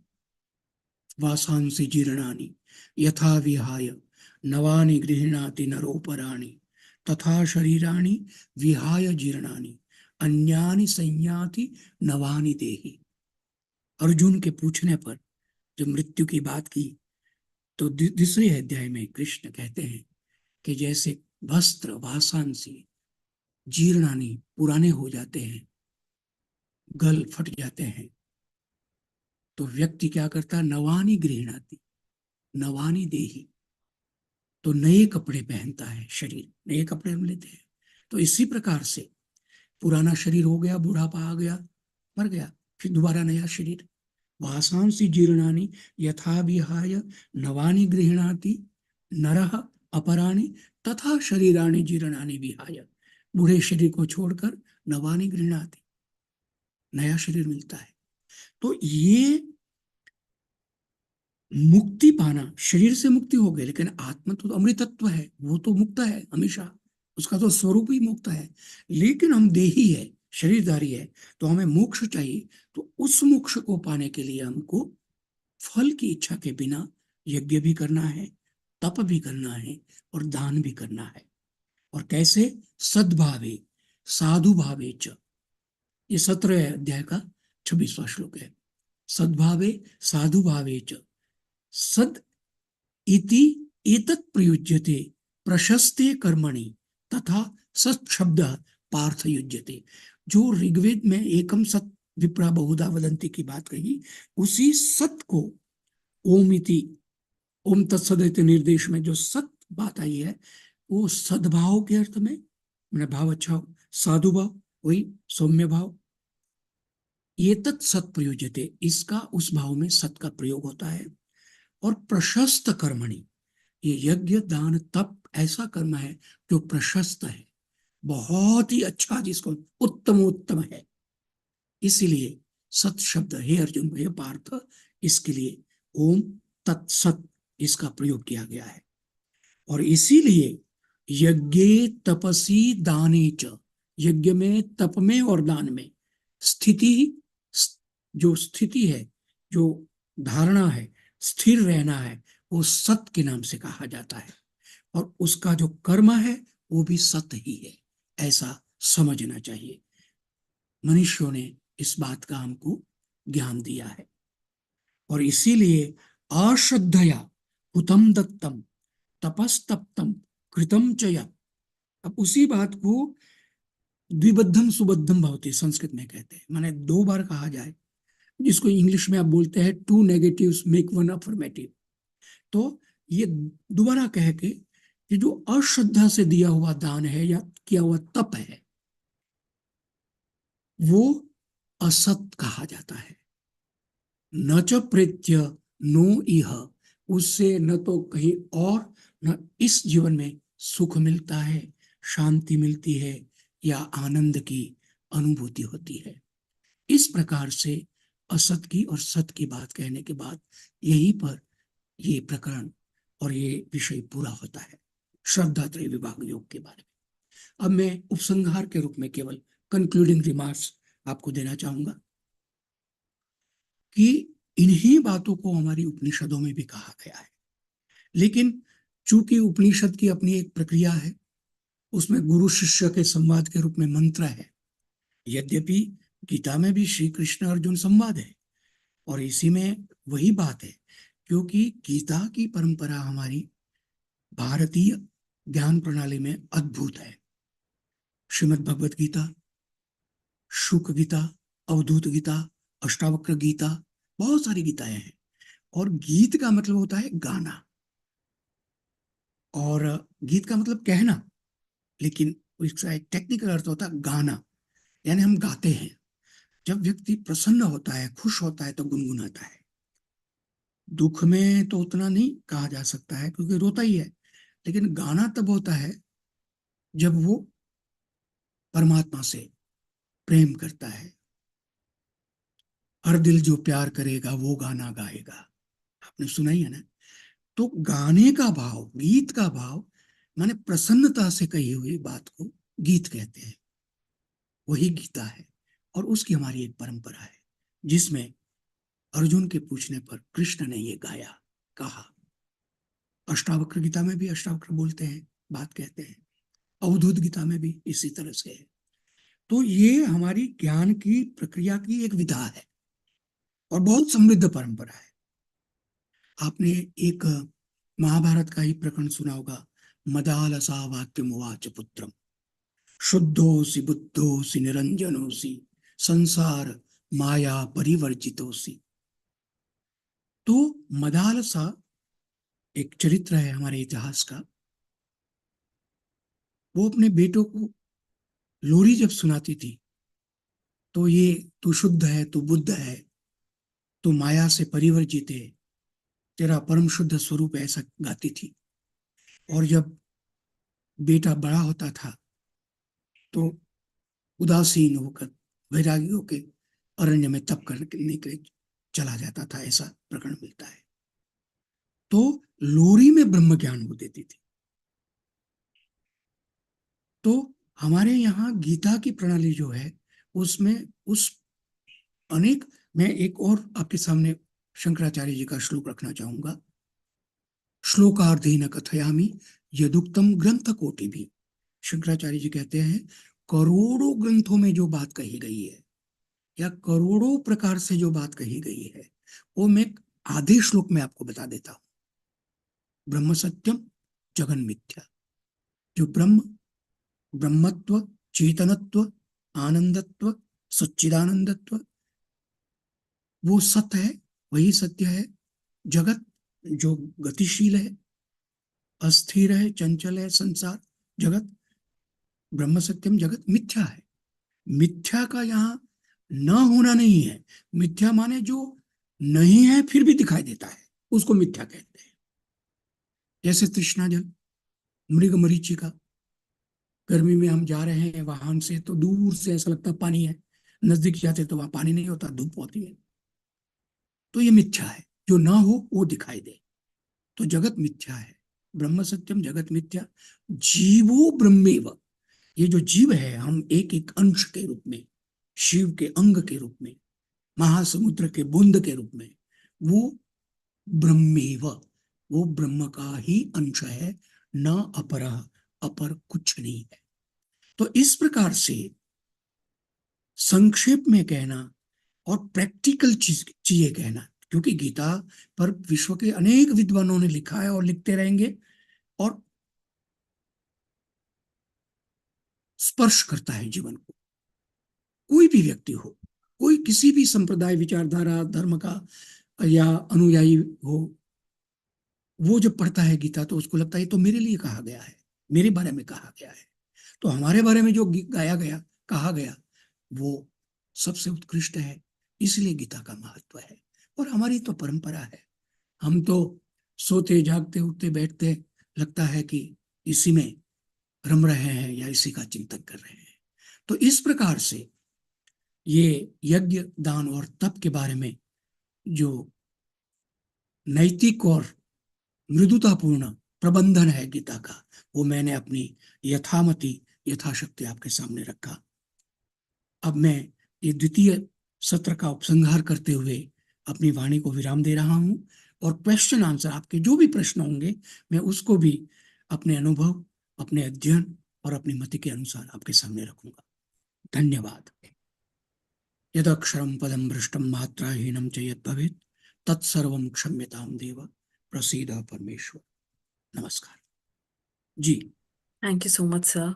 वासांसि जीर्णानि यथा विहाय नवानि गृह्णाति नरोपराणि तथा शरीराणि विहाय जीर्णानि अन्यानि संयाति नवानि देहि। अर्जुन के पूछने पर जब मृत्यु की बात की, तो दूसरे अध्याय में कृष्ण कहते हैं कि जैसे वस्त्र वासांसी जीर्णानि, पुराने हो जाते हैं, गल फट जाते हैं, तो व्यक्ति क्या करता है? नवानी गृह्णाति, नवानी देही, तो नए कपड़े पहनता है शरीर, नए कपड़े हम लेते हैं। तो इसी प्रकार से पुराना शरीर हो गया, बुढ़ापा आ गया, मर गया, फिर दोबारा नया शरीर। वासांसि जीर्णानि यथा विहाय नवानि गृह्णाति नरः अपराणि तथा शरीराणि जीर्णानि विहाय। बूढ़े शरीर को छोड़कर नवानि गृह्णाति, नया शरीर मिलता है। तो ये मुक्ति पाना, शरीर से मुक्ति हो गई, लेकिन आत्मा तो अमृतत्व है, वो तो मुक्त है हमेशा, उसका तो स्वरूप ही मुक्त है। लेकिन हम देही है, शरीरधारी है, तो हमें मोक्ष चाहिए। तो उस मोक्ष को पाने के लिए हमको फल की इच्छा के बिना यज्ञ भी करना है, तप भी करना है, और दान भी करना है। और कैसे? सद्भावे साधु भावे च, ये 17 अध्याय का 26वां श्लोक है। सद्भावे साधु भावे च सद इति एतत् प्रयुज्यते प्रशस्ते कर्मणि तथा सत् शब्द पार्थ युज्यते। जो ऋग्वेद में एकम सत विप्रा बहुधा वदंती की बात कही, उसी सत को ओम इति, ओम तत्सदिति निर्देश में जो सत बात आई है, वो सद्भाव के अर्थ में, मैंने भाव अच्छा हो, साधु भाव, वही सौम्य भाव। ये तत् सत प्रयोज्यते, इसका उस भाव में सत का प्रयोग होता है। और प्रशस्त कर्मणि, ये यज्ञ दान तप ऐसा कर्म है जो प्रशस्त है, बहुत ही अच्छा, जिसको उत्तम है। इसीलिए सत शब्द, हे अर्जुन, हे पार्थ, इसके लिए ओम तत्सत इसका प्रयोग किया गया है। और इसीलिए यज्ञे तपसी दाने च, यज्ञ में, तप में और दान में स्थिति, जो स्थिति है, जो धारणा है, स्थिर रहना है, वो सत के नाम से कहा जाता है। और उसका जो कर्म है वो भी सत ही है, ऐसा समझना चाहिए। मनुष्यों ने इस बात का हमको ज्ञान दिया है। और इसीलिए अश्रद्धया हुतम दत्तम तपस्तप्तम कृतम च यत्, अब उसी बात को द्विबद्धम सुबद्धम भवति संस्कृत में कहते हैं, माने दो बार कहा जाए, जिसको इंग्लिश में आप बोलते हैं two negatives make one affirmative. तो ये दोबारा कह के कि जो अश्रद्धा से दिया हुआ दान है या किया हुआ तप है वो असत कहा जाता है। न च प्रेत्य नो इह, उससे न तो कहीं और न इस जीवन में सुख मिलता है, शांति मिलती है या आनंद की अनुभूति होती है। इस प्रकार से असत की और सत की बात कहने के बाद यहीं पर ये प्रकरण और ये विषय पूरा होता है श्रद्धात्रय विभाग योग के बारे में। अब मैं उपसंहार के रूप में केवल कंक्लूडिंग रिमार्क्स आपको देना चाहूंगा कि इन्हीं बातों को हमारी उपनिषदों में भी कहा गया है, लेकिन चूंकि उपनिषद की अपनी एक प्रक्रिया है, उसमें गुरु शिष्य के संवाद के रूप में मंत्र है। यद्यपि गीता में भी श्री कृष्ण अर्जुन संवाद है और इसी में वही बात है, क्योंकि गीता की परंपरा हमारी भारतीय ज्ञान प्रणाली में अद्भुत है। श्रीमद् भगवद गीता, शुक गीता, अवधूत गीता, अष्टावक्र गीता, बहुत सारी गीताएं हैं। और गीत का मतलब होता है गाना, और गीत का मतलब कहना, लेकिन इसका एक टेक्निकल अर्थ होता है गाना, यानी हम गाते हैं। जब व्यक्ति प्रसन्न होता है, खुश होता है तो गुनगुनाता है। दुख में तो उतना नहीं कहा जा सकता है क्योंकि रोता ही है, लेकिन गाना तब होता है जब वो परमात्मा से प्रेम करता है। हर दिल जो प्यार करेगा वो गाना गाएगा, आपने सुना ही है ना। तो गाने का भाव, गीत का भाव, माने प्रसन्नता से कही हुई बात को गीत कहते हैं। वही गीता है और उसकी हमारी एक परंपरा है, जिसमें अर्जुन के पूछने पर कृष्ण ने ये गाया, कहा। अष्टावक्र गीता में भी अष्टावक्र बोलते हैं, बात कहते हैं। अवधूत गीता में भी इसी तरह से है। तो ये हमारी ज्ञान की प्रक्रिया की एक विधा है और बहुत समृद्ध परंपरा है। आपने एक महाभारत का ही प्रकरण सुना होगा, मदालसा वाक्यमुवाच पुत्रम शुद्धोसि बुद्धोसि निरंजनोसि संसार माया परिवर्जितोसि। तो मदालसा एक चरित्र है हमारे इतिहास का। वो अपने बेटों को लोरी जब सुनाती थी तो ये तू शुद्ध है, तू बुद्ध है, तू माया से परिवर्जित है, तेरा परम शुद्ध स्वरूप है, ऐसा गाती थी। और जब बेटा बड़ा होता था तो उदासीन होकर वैरागी होकर अरण्य में तप करने के लिए चला जाता था, ऐसा प्रकरण मिलता है। तो लोरी में ब्रह्म ज्ञान हो देती थी। तो हमारे यहाँ गीता की प्रणाली जो है उसमें उस अनेक, मैं एक और आपके सामने शंकराचार्य जी का श्लोक रखना चाहूंगा। श्लोकार्धेन कथयामि यदुक्तम ग्रंथ कोटि भी। शंकराचार्य जी कहते हैं करोड़ों ग्रंथों में जो बात कही गई है या करोड़ों प्रकार से जो बात कही गई है वो मैं आधे श्लोक में आपको बता देता हूं। ब्रह्म सत्यम जगन मिथ्या। जो ब्रह्म, ब्रह्मत्व, चेतनत्व, आनंदत्व, सच्चिदानंदत्व, वो सत्य है, वही सत्य है। जगत जो गतिशील है, अस्थिर है, चंचल है, संसार जगत, ब्रह्म सत्यम जगत मिथ्या है। मिथ्या का यहाँ न होना नहीं है। मिथ्या माने जो नहीं है फिर भी दिखाई देता है, उसको मिथ्या कहते हैं। जैसे तृष्णा जल, मृग मरीचिका। गर्मी में हम जा रहे हैं वाहन से तो दूर से ऐसा लगता पानी है, नजदीक जाते तो वहां पानी नहीं होता, धूप होती है। तो ये मिथ्या है, जो ना हो वो दिखाई दे। तो जगत मिथ्या है। ब्रह्म सत्यम जगत मिथ्या, जीवो ब्रह्मेव। ये जो जीव है, हम एक एक अंश के रूप में, शिव के अंग के रूप में, महासमुद्र के बूंद के रूप में, वो ब्रह्मेव, वो ब्रह्म का ही अंश है, न अपरः, अपर कुछ नहीं है। तो इस प्रकार से संक्षेप में कहना और प्रैक्टिकल चीजें कहना, क्योंकि गीता पर विश्व के अनेक विद्वानों ने लिखा है और लिखते रहेंगे, और स्पर्श करता है जीवन को। कोई भी व्यक्ति हो, कोई किसी भी संप्रदाय, विचारधारा, धर्म का या अनुयायी हो, वो जब पढ़ता है गीता तो उसको लगता है ये तो मेरे लिए कहा गया है, मेरे बारे में कहा गया है। तो हमारे बारे में जो गाया गया, कहा गया, वो सबसे उत्कृष्ट है, इसलिए गीता का महत्व है। और हमारी तो परंपरा है, हम तो सोते जागते उठते बैठते लगता है कि इसी में रम रहे हैं या इसी का चिंतन कर रहे हैं। तो इस प्रकार से ये यज्ञ, दान और तप के बारे में जो नैतिक और मृदुतापूर्ण प्रबंधन है गीता का, वो मैंने अपनी यथामति यथाशक्ति आपके सामने रखा। अब मैं ये द्वितीय सत्र का उपसंहार करते हुए अपनी वाणी को विराम दे रहा हूं, और क्वेश्चन आंसर, आपके जो भी प्रश्न होंगे, मैं उसको भी अपने अनुभव, अपने अध्ययन और अपनी मति के अनुसार आपके सामने रखूंगा। धन्यवाद। यदक्षरम पदम भ्रष्टम मात्राहीनम च यत् भवेत् तत्सर्वं क्षम्यतां देव, प्रसीद परमेश्वर। नमस्कार जी। Thank you so much sir.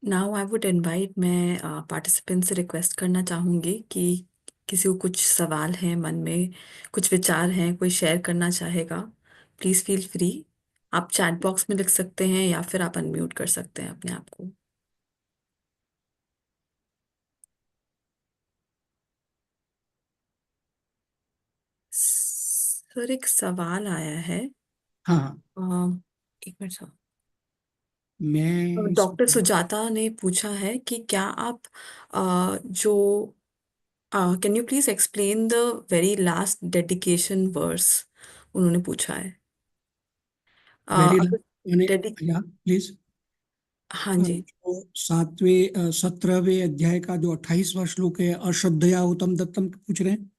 Now I would invite, मैं पार्टिसिपेंट से रिक्वेस्ट करना चाहूँगी कि किसी को कुछ सवाल हैं मन में, कुछ विचार हैं, कोई शेयर करना चाहेगा, प्लीज़ फील फ्री। आप चैट बॉक्स में लिख सकते हैं या फिर आप अनम्यूट कर सकते हैं अपने आप को। सर एक सवाल आया है। हाँ, एक मिनट सर। मैं डॉक्टर सुजाता ने पूछा है कि क्या आप जो can you please explain the very last dedication verse, उन्होंने पूछा है। वेरी अगर डेडि या प्लीज, हाँ जी। जो 17वें अध्याय का जो 28वां श्लोक है, अश्रद्धया उत्तम दत्तम, पूछ रहे हैं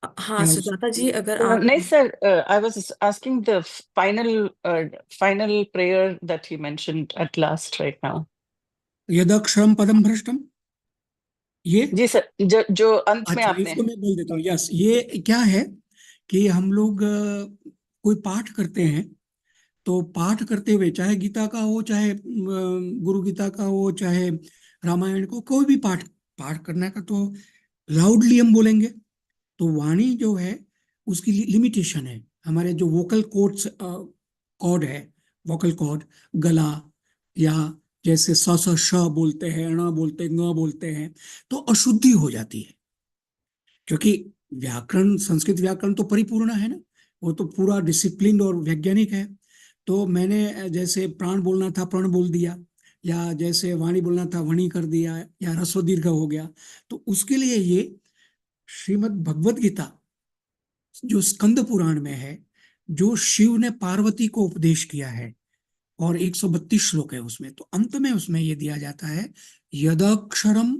हाँ क्या? सुजाता जी, अगर आप No, sir. I was asking the final prayer that he mentioned at last right now. यदक्षरम पदम भ्रष्टम, ये जी सर, जो अंत में अच्छा, आपने। इसको मैं बोल देता हूँ। यस, ये क्या है कि हम लोग कोई पाठ करते हैं, तो पाठ करते हुए, चाहे गीता का हो, चाहे गुरु गीता का हो, चाहे रामायण को, कोई भी पाठ पाठ करने का, तो लाउडली हम बोलेंगे। तो वाणी जो है उसकी लिमिटेशन है। हमारे जो वोकल कोड्स, कॉर्ड है, वोकल कॉर्ड, गला, या जैसे स स श बोलते हैं, ण बोलते हैं, ङ बोलते हैं, तो अशुद्धि हो जाती है। क्योंकि व्याकरण, संस्कृत व्याकरण तो परिपूर्ण है ना, वो तो पूरा डिसिप्लिन और वैज्ञानिक है। तो मैंने जैसे प्राण बोलना था, प्रण बोल दिया, या जैसे वाणी बोलना था, वणी कर दिया, या ह्रस्व दीर्घ हो गया। तो उसके लिए ये श्रीमद् भगवद गीता जो स्कंद पुराण में है, जो शिव ने पार्वती को उपदेश किया है, और 132 श्लोक है उसमें, तो अंत में उसमें ये दिया जाता है, यदक्षरम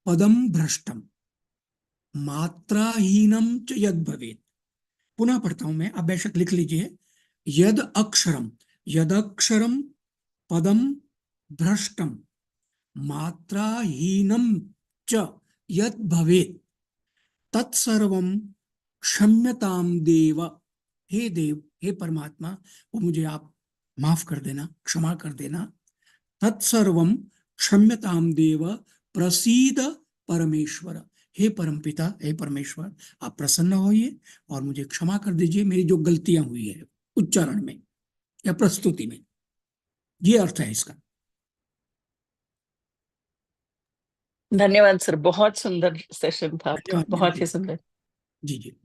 पदम भ्रष्टम मात्राहीनम च यद भवेत्। पुनः पढ़ता हूं मैं, आप बेशक लिख लीजिए। यदक्षरम पदम भ्रष्टम मात्राहीनम च यद भवेत् तत्सर्वम क्षम्यताम देव। हे देव, हे परमात्मा, वो मुझे आप माफ कर देना, क्षमा कर देना। तत्सर्वम क्षम्यताम देव, प्रसीद परमेश्वर। हे परमपिता, हे परमेश्वर, आप प्रसन्न होइए और मुझे क्षमा कर दीजिए, मेरी जो गलतियां हुई है उच्चारण में या प्रस्तुति में। ये अर्थ है इसका। धन्यवाद सर, बहुत सुंदर सेशन था आपका, धन्यवाद बहुत ही सुंदर। जी जी।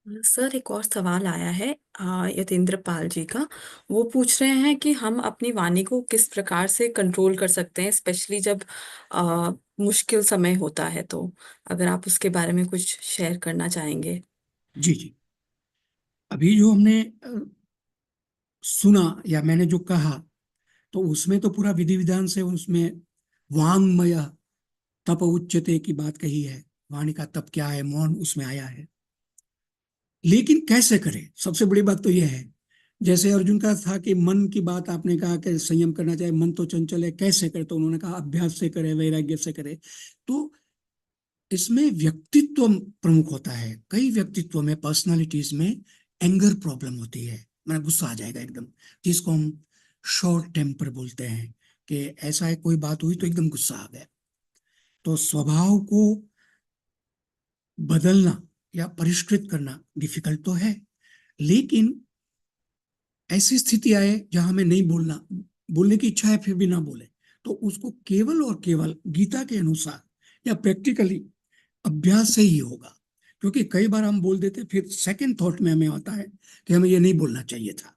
सर एक और सवाल आया है यतेंद्र पाल जी का। वो पूछ रहे हैं कि हम अपनी वाणी को किस प्रकार से कंट्रोल कर सकते हैं, स्पेशली जब मुश्किल समय होता है। तो अगर आप उसके बारे में कुछ शेयर करना चाहेंगे। जी जी। अभी जो हमने सुना या मैंने जो कहा, तो उसमें तो पूरा विधि विधान से उसमें वांगमय तप उच्चते की बात कही है। वाणी का तप क्या है, मौन उसमें आया है। लेकिन कैसे करें, सबसे बड़ी बात तो यह है, जैसे अर्जुन का था कि मन की बात आपने कहा कि संयम करना चाहिए, मन तो चंचल है, कैसे करे, तो उन्होंने कहा अभ्यास से करे, वैराग्य से करे। तो इसमें व्यक्तित्व प्रमुख होता है। कई व्यक्तित्व में, पर्सनालिटीज में एंगर प्रॉब्लम होती है, मैंने गुस्सा आ जाएगा एकदम, जिसको हम शॉर्ट टेम्पर बोलते हैं, कि ऐसा है कोई बात हुई तो एकदम गुस्सा आ गया। तो स्वभाव को बदलना या परिष्कृत करना डिफिकल्ट तो है, लेकिन ऐसी स्थिति आए जहां हमें नहीं बोलना, बोलने की इच्छा है फिर भी ना बोले, तो उसको केवल और केवल गीता के अनुसार या प्रैक्टिकली अभ्यास से ही होगा। क्योंकि कई बार हम बोल देते, फिर सेकंड थॉट में हमें आता है कि हमें ये नहीं बोलना चाहिए था,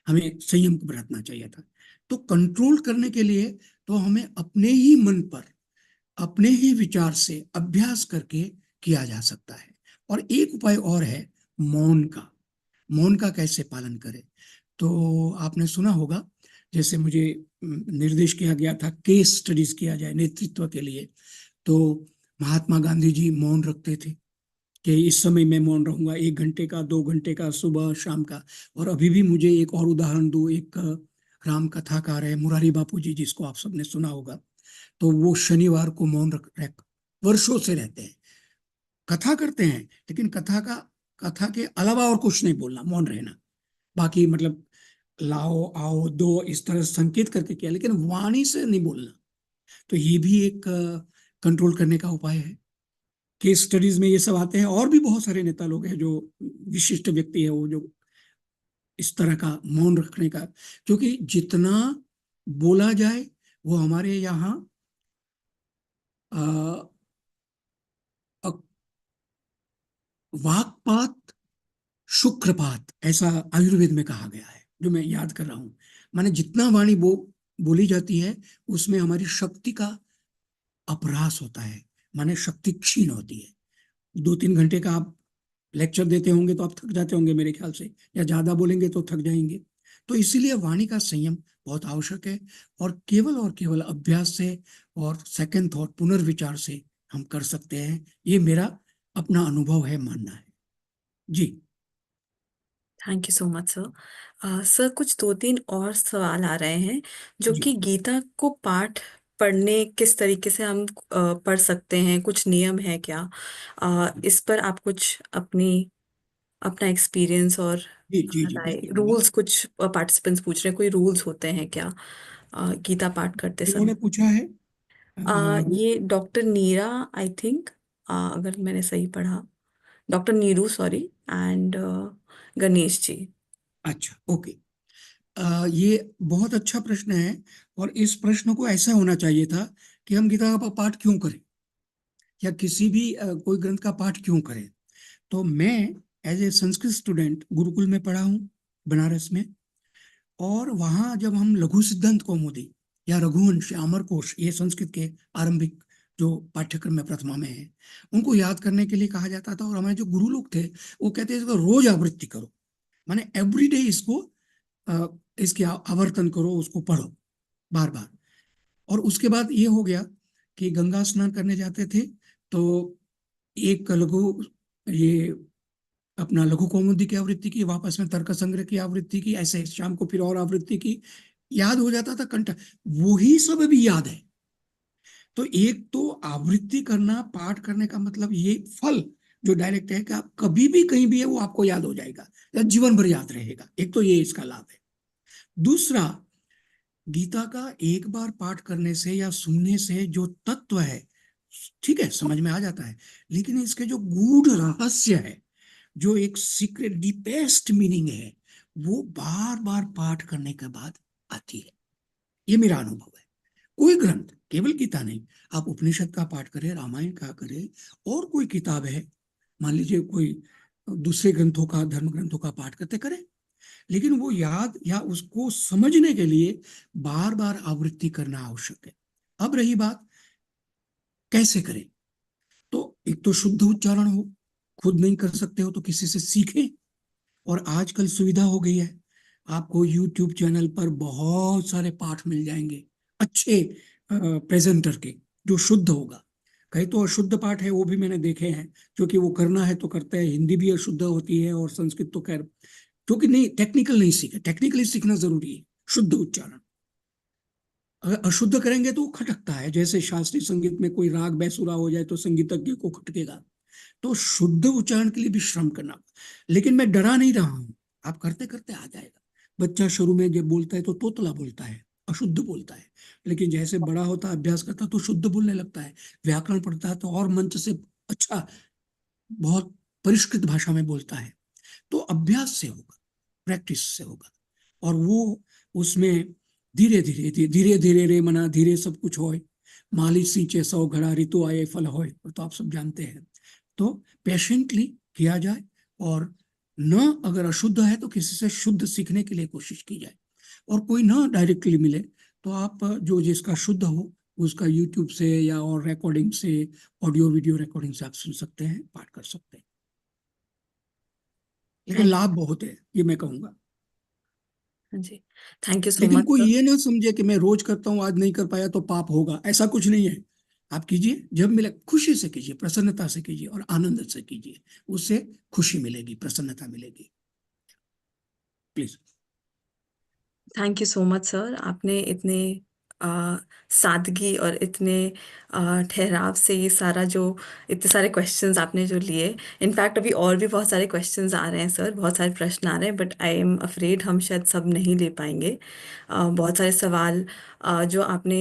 हमें संयम बरतना चाहिए था। तो कंट्रोल करने के लिए तो हमें अपने ही मन पर, अपने ही विचार से अभ्यास करके किया जा सकता है। और एक उपाय और है, मौन का। मौन का कैसे पालन करें, तो आपने सुना होगा, जैसे मुझे निर्देश किया गया था केस स्टडीज किया जाए नेतृत्व के लिए, तो महात्मा गांधी जी मौन रखते थे कि इस समय मैं मौन रहूंगा, 1 घंटे का, 2 घंटे का, सुबह शाम का। और अभी भी मुझे एक और उदाहरण दूं, एक राम कथाकार है मुरारी बापू जी, जिसको आप सबने सुना होगा, तो वो शनिवार को मौन रख वर्षों से रहते हैं, कथा करते हैं, लेकिन कथा के अलावा और कुछ नहीं बोलना, मौन रहना। बाकी मतलब लाओ आओ दो इस तरह संकेत करके किया, लेकिन वाणी से नहीं बोलना। तो ये भी एक कंट्रोल करने का उपाय है। केस स्टडीज में ये सब आते हैं, और भी बहुत सारे नेता लोग हैं जो विशिष्ट व्यक्ति है, वो जो इस तरह का मौन रखने का, क्योंकि जितना बोला जाए वो हमारे यहाँ वाक्पात शुक्रपात, ऐसा आयुर्वेद में कहा गया है, जो मैं याद कर रहा हूं। माने जितना वाणी बोली जाती है, उसमें हमारी शक्ति का अपरास होता है, माने शक्ति क्षीण होती है। 2-3 घंटे का आप लेक्चर देते होंगे तो आप थक जाते होंगे मेरे ख्याल से, या ज्यादा बोलेंगे तो थक जाएंगे। तो इसीलिए वाणी का संयम बहुत आवश्यक है, और केवल अभ्यास से और सेकंड थॉट, पुनर्विचार से हम कर सकते हैं। ये मेरा अपना अनुभव है, मानना है जी। Thank you so much sir. Sir, कुछ 2-3 और सवाल आ रहे हैं, जो जी कि गीता को पाठ पढ़ने किस तरीके से हम पढ़ सकते हैं, कुछ नियम है क्या? इस पर आप कुछ अपना एक्सपीरियंस और जी जी जी, राय, बिल्कुल बोलिए। रूल्स, कुछ पार्टिसिपेंट्स पूछ रहे हैं, कोई रूल्स होते हैं क्या गीता पाठ करते इन्होंने समय? पूछा है ये डॉक्टर नीरा, आई थिंक, अगर मैंने सही पढ़ा, doctor Neeru, sorry, and Ganesh ji. अच्छा, ओके। ये बहुत अच्छा प्रश्न है, और इस प्रश्न को ऐसा होना चाहिए था कि हम गीता का पाठ क्यों करें, या किसी भी कोई ग्रंथ का पाठ क्यों करें। तो मैं as a Sanskrit student gurukul में पढ़ा हूँ, बनारस में। और वहाँ जब हम लघु सिद्धांत कौमुदी या रघुवंश या अमरकोश, ये संस्कृत के आरंभिक जो पाठ्यक्रम में प्रथमा में है, उनको याद करने के लिए कहा जाता था। और हमारे जो गुरु लोग थे वो कहते थे इसको रोज आवृत्ति करो, माने एवरीडे इसको इसके आवर्तन करो, उसको पढ़ो बार बार। और उसके बाद ये हो गया कि गंगा स्नान करने जाते थे, तो एक लघु, ये अपना लघु कौमुदी की आवृत्ति की, वापस में तर्क संग्रह की आवृत्ति की, ऐसे शाम को फिर और आवृत्ति की, याद हो जाता था कंठ। वही सब अभी याद है। तो एक तो आवृत्ति करना, पाठ करने का मतलब ये फल जो डायरेक्ट है कि आप कभी भी कहीं भी है वो आपको याद हो जाएगा, या जीवन भर याद रहेगा। एक तो ये इसका लाभ है। दूसरा, गीता का एक बार पाठ करने से या सुनने से जो तत्व है, ठीक है, समझ में आ जाता है, लेकिन इसके जो गूढ़ रहस्य है, जो एक सीक्रेट डीपेस्ट मीनिंग है, वो बार बार पाठ करने के बाद आती है। ये मेरा अनुभव है। कोई ग्रंथ, केवल गीता नहीं, आप उपनिषद का पाठ करें, रामायण का करें, और कोई किताब है, मान लीजिए कोई दूसरे ग्रंथों का, धर्म ग्रंथों का पाठ करते करें, लेकिन वो याद या उसको समझने के लिए बार बार आवृत्ति करना आवश्यक है। अब रही बात कैसे करें, तो एक तो शुद्ध उच्चारण हो, खुद नहीं कर सकते हो तो किसी से सीखें। और आजकल सुविधा हो गई है, आपको यूट्यूब चैनल पर बहुत सारे पाठ मिल जाएंगे अच्छे प्रेजेंटर के, जो शुद्ध होगा। कहीं तो अशुद्ध पाठ है, वो भी मैंने देखे हैं, क्योंकि वो करना है तो करते हैं। हिंदी भी अशुद्ध होती है और संस्कृत तो खैर, क्योंकि नहीं टेक्निकल नहीं सीखे, टेक्निकली सीखना जरूरी है, शुद्ध उच्चारण। अगर अशुद्ध करेंगे तो वो खटकता है, जैसे शास्त्रीय संगीत में कोई राग बेसुरा हो जाए तो संगीतज्ञ को खटकेगा। तो शुद्ध उच्चारण के लिए भी श्रम करना। लेकिन मैं डरा नहीं रहा हूं, आप करते करते आ जाएगा। बच्चा शुरू में जब बोलता है तो तोतला बोलता है, अशुद्ध बोलता है, लेकिन जैसे बड़ा होता है, अभ्यास करता है तो शुद्ध बोलने लगता है। व्याकरण पढ़ता है तो और मंच से अच्छा, बहुत परिष्कृत भाषा में बोलता है। तो अभ्यास से होगा, प्रैक्टिस से होगा। और वो उसमें धीरे धीरे धीरे धीरे रे मना धीरे सब कुछ होए, माली सींचे सौ घड़ा ऋतु आए फल होए, तो आप सब जानते हैं। तो पेशेंटली किया जाए, और न अगर अशुद्ध है तो किसी से शुद्ध सीखने के लिए कोशिश की जाए। और कोई ना डायरेक्टली मिले तो आप जो जिसका शुद्ध हो उसका यूट्यूब से या और रिकॉर्डिंग से, ऑडियो वीडियो रिकॉर्डिंग से आप सुन सकते हैं, पाठ कर सकते हैं। लेकिन लाभ बहुत है, ये मैं कहूंगा। जी, थैंक यू सो लेकिन मच कोई सर। ये ना समझे कि मैं रोज करता हूँ, आज नहीं कर पाया तो पाप होगा, ऐसा कुछ नहीं है। आप कीजिए, जब मिले खुशी से कीजिए, प्रसन्नता से कीजिए और आनंद से कीजिए, उससे खुशी मिलेगी, प्रसन्नता मिलेगी। Please. Thank you so much sir, आपने इतने सादगी और इतने ठहराव से ये सारा जो, इतने सारे क्वेश्चंस आपने जो लिए। इनफैक्ट अभी और भी बहुत सारे क्वेश्चंस आ रहे हैं सर, बहुत सारे प्रश्न आ रहे हैं, बट आई एम अफ्रेड हम शायद सब नहीं ले पाएंगे। बहुत सारे सवाल जो आपने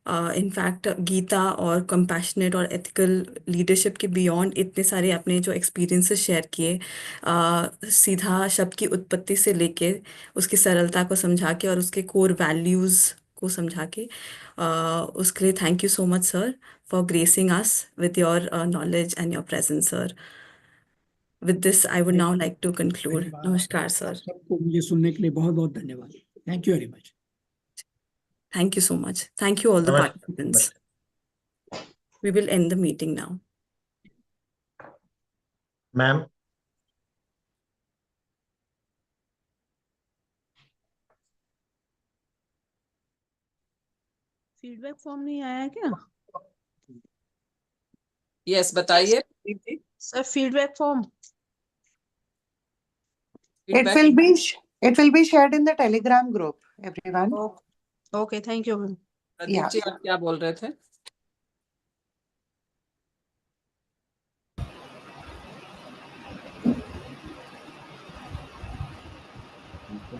इनफैक्ट गीता और कंपैशनेट और एथिकल लीडरशिप के बियॉन्ड इतने सारे आपने जो एक्सपीरियंसेस शेयर किए, सीधा शब्द की उत्पत्ति से लेके उसकी सरलता को समझा के और उसके कोर वैल्यूज को समझा के, उसके लिए thank you so much sir for gracing us with your knowledge and your presence sir. With this I would now like to conclude. धन्यवाद नमस्कार आप सर। सबको मुझे सुनने के लिए बहुत बहुत धन्यवाद। Thank you very much. Thank you so much. Thank you all the नमस्कार participants. नमस्कार। We will end the meeting now. Ma'am, feedback form नहीं आया है क्या? यस, बताइए दीदी। Sir feedback form It feedback. will be it will be shared in the Telegram group, everyone. Okay, thank you ma'am. Pradeep Yeah. जी, आप क्या बोल रहे थे?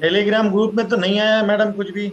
टेलीग्राम ग्रुप में तो नहीं आया मैडम कुछ भी।